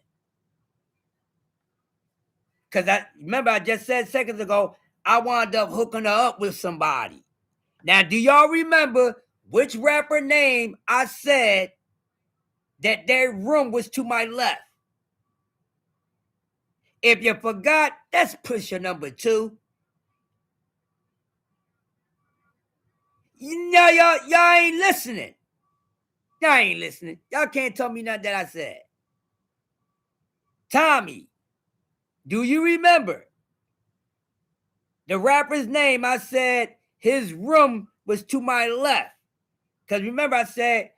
Speaker 1: Because I just said seconds ago, I wound up hooking her up with somebody. Now, do y'all remember which rapper name I said that their room was to my left? If you forgot, that's Pusha number 2. You know, y'all ain't listening. Y'all ain't listening. Y'all can't tell me nothing that I said. Tommy, do you remember the rapper's name? I said his room was to my left. Because remember I said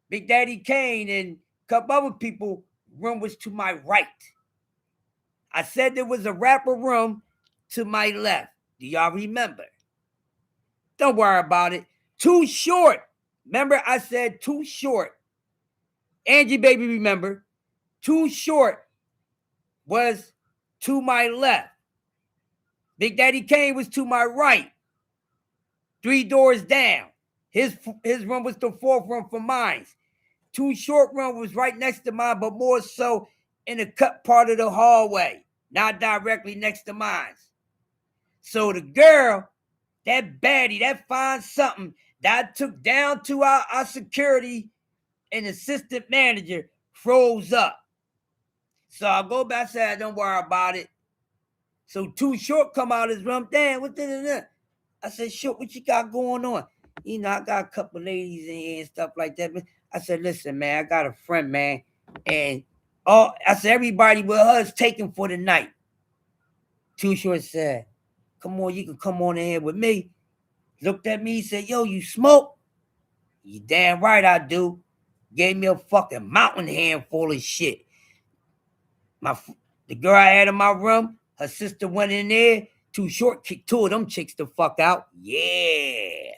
Speaker 1: Big Daddy Kane and a couple other people room was to my right. I said there was a rapper room to my left. Do y'all remember? Don't worry about it. Too Short. Remember I said Too Short. Angie Baby, remember. Too Short was to my left. Big Daddy Kane was to my right. 3 doors down. His room was the 4th room for mine. Too Short room was right next to mine, but more so in the cut part of the hallway, not directly next to mine. So the girl, that baddie, that fine something that I took down to our security and assistant manager froze up. So I go back and say, don't worry about it. So Too Short come out of his room. Damn, what the? I said, Short, what you got going on? You know, I got a couple ladies in here and stuff like that. But I said, listen, man, I got a friend, man. And I said, everybody with her is taken for the night. Too Short said, come on, you can come on in here with me. Looked at me, said, yo, you smoke? You damn right I do. Gave me a fucking mountain handful of shit. The girl I had in my room, her sister went in there. Too Short kicked 2 of them chicks the fuck out. Yeah.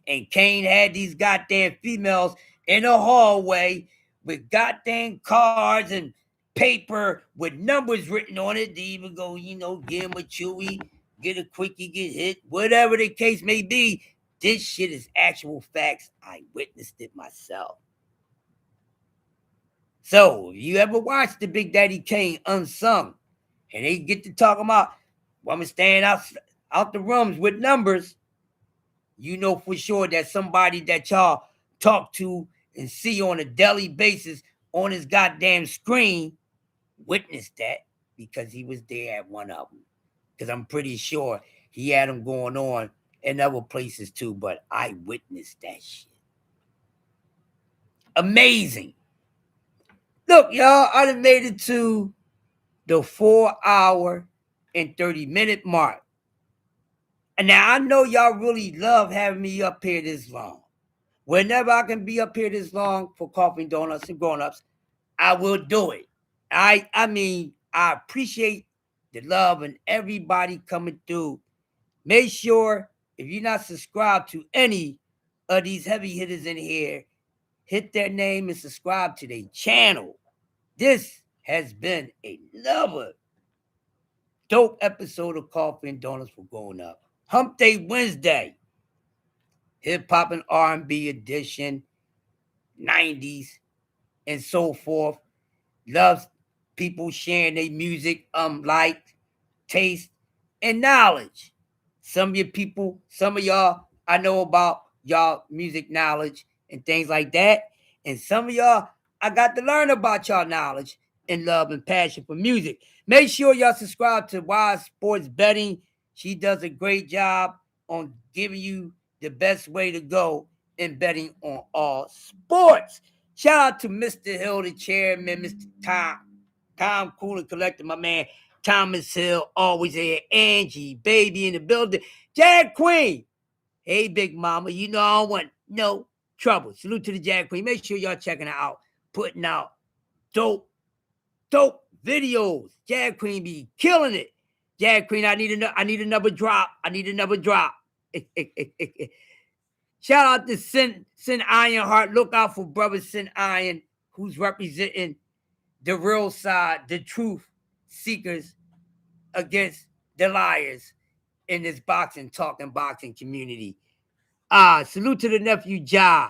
Speaker 1: And Kane had these goddamn females in the hallway with goddamn cards and paper with numbers written on it. They even go, give him a chewy, get a quickie, get hit, whatever the case may be. This shit is actual facts. I witnessed it myself. So, if you ever watch the Big Daddy Kane Unsung, and they get to talking about women staying out the rooms with numbers, you know for sure that somebody that y'all talk to and see on a daily basis on his goddamn screen witnessed that because he was there at one of them. Because I'm pretty sure he had them going on in other places too, but I witnessed that shit. Amazing. Look, y'all, I done made it to the 4-hour and 30-minute mark. And now I know y'all really love having me up here this long. Whenever I can be up here this long for Coffee, Donuts, and Grown-Ups, I will do it. I mean, I appreciate the love and everybody coming through. Make sure if you're not subscribed to any of these heavy hitters in here, hit their name and subscribe to their channel. This has been another dope episode of Coffee and Donuts for Growing Up. Hump Day Wednesday, hip hop and R&B edition, 90s and so forth. Loves people sharing their music, like, taste, and knowledge. Some of your people, some of y'all, I know about y'all music knowledge and things like that. And some of y'all, I got to learn about y'all knowledge and love and passion for music. Make sure y'all subscribe to Wise Sports Betting. She does a great job on giving you the best way to go in betting on all sports. Shout out to Mr. Hill, the chairman, Mr. Tom Cool and Collector, my man Thomas Hill, always here. Angie, baby in the building. Jag Queen. Hey, big mama. You know I don't want no trouble. Salute to the Jag Queen. Make sure y'all checking her out. Putting out dope videos. Jag Queen be killing it. Jag Queen, I need another drop. Shout out to Sin Ironheart. Look out for brother Sin Iron, who's representing the real side, the truth seekers against the liars in this talking boxing community. Salute to the nephew Ja.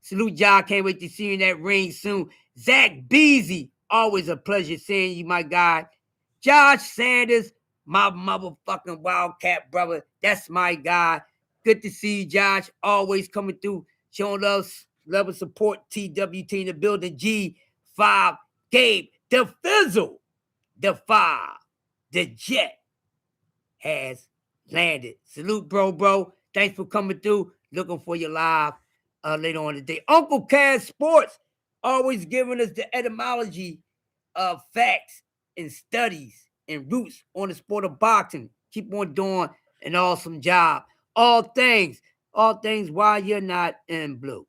Speaker 1: Salute Ja. Can't wait to see you in that ring soon. Zach Beasy. Always a pleasure seeing you, my guy. Josh Sanders, my motherfucking Wildcat brother. That's my guy. Good to see you, Josh. Always coming through, showing love and support. TWT in the building. G5, Gabe, the Fizzle, the 5, the Jet has landed. Salute, bro. Thanks for coming through. Looking for you live later on today. Uncle Cass Sports, always giving us the etymology of facts and studies and roots on the sport of boxing. Keep on doing an awesome job. All things while you're not in blue.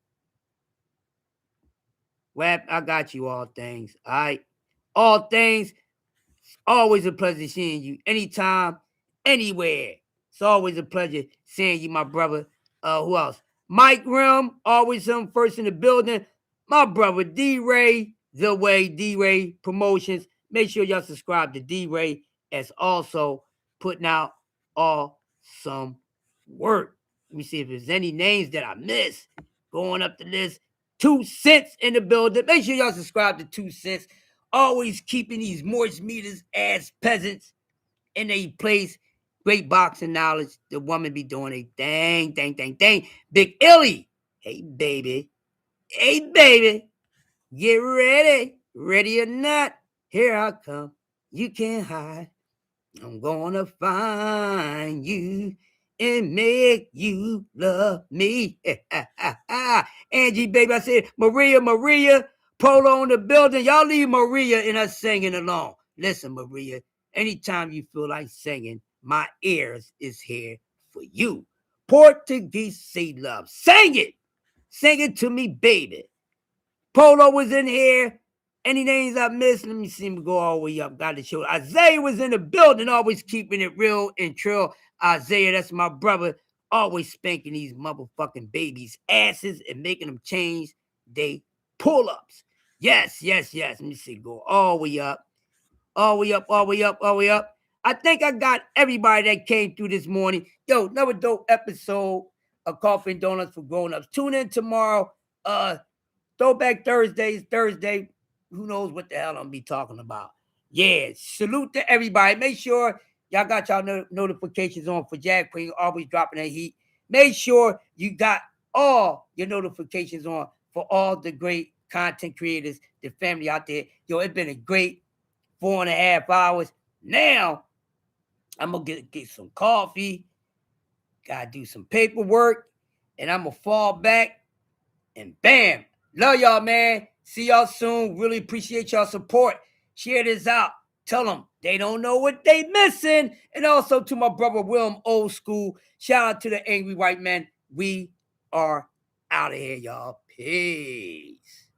Speaker 1: Wap, I got you, all things. All right. All things. Always a pleasure seeing you. Anytime, anywhere. It's always a pleasure seeing you, my brother. Who else? Mike Rim, always him first in the building. My brother D-Ray, The Way D-Ray Promotions. Make sure y'all subscribe to D-Ray, as also putting out awesome work. Let me see if there's any names that I missed. Going up the list. 2 Cents in the building. Make sure y'all subscribe to 2 Cents. Always keeping these moist meters as peasants in a place. Great boxing knowledge. The woman be doing a thing. Big Illy. Hey, baby. Get ready. Ready or not. Here I come. You can't hide. I'm gonna find you and make you love me. Angie, baby, I said, Maria, Polo in the building. Y'all leave Maria and us singing along. Listen, Maria, anytime you feel like singing, my ears is here for you. Portuguese say love. Sing it to me, baby. Polo was in here. Any names I missed? Let me see him go all the way up. Got to show. Isaiah was in the building, always keeping it real and trill. Isaiah, that's my brother. Always spanking these motherfucking babies' asses and making them change they pull-ups. Yes. Let me see. Go all the way up. All the way up. I think I got everybody that came through this morning. Yo, another dope episode of Coffee and Donuts for Grown-Ups. Tune in tomorrow. Throwback Thursday. Who knows what the hell I'm gonna be talking about? Yeah, salute to everybody. Make sure y'all got y'all notifications on for Jag Queen, always dropping that heat. Make sure you got all your notifications on for all the great content creators, the family out there. Yo, it's been a great 4.5 hours. Now, I'm gonna get some coffee, gotta do some paperwork, and I'm gonna fall back and bam. Love y'all, man. See y'all soon. Really appreciate y'all support. Share this out. Tell them they don't know what they missing. And also to my brother Willem, old school. Shout out to the Angry White Man. We are out of here, y'all. Peace.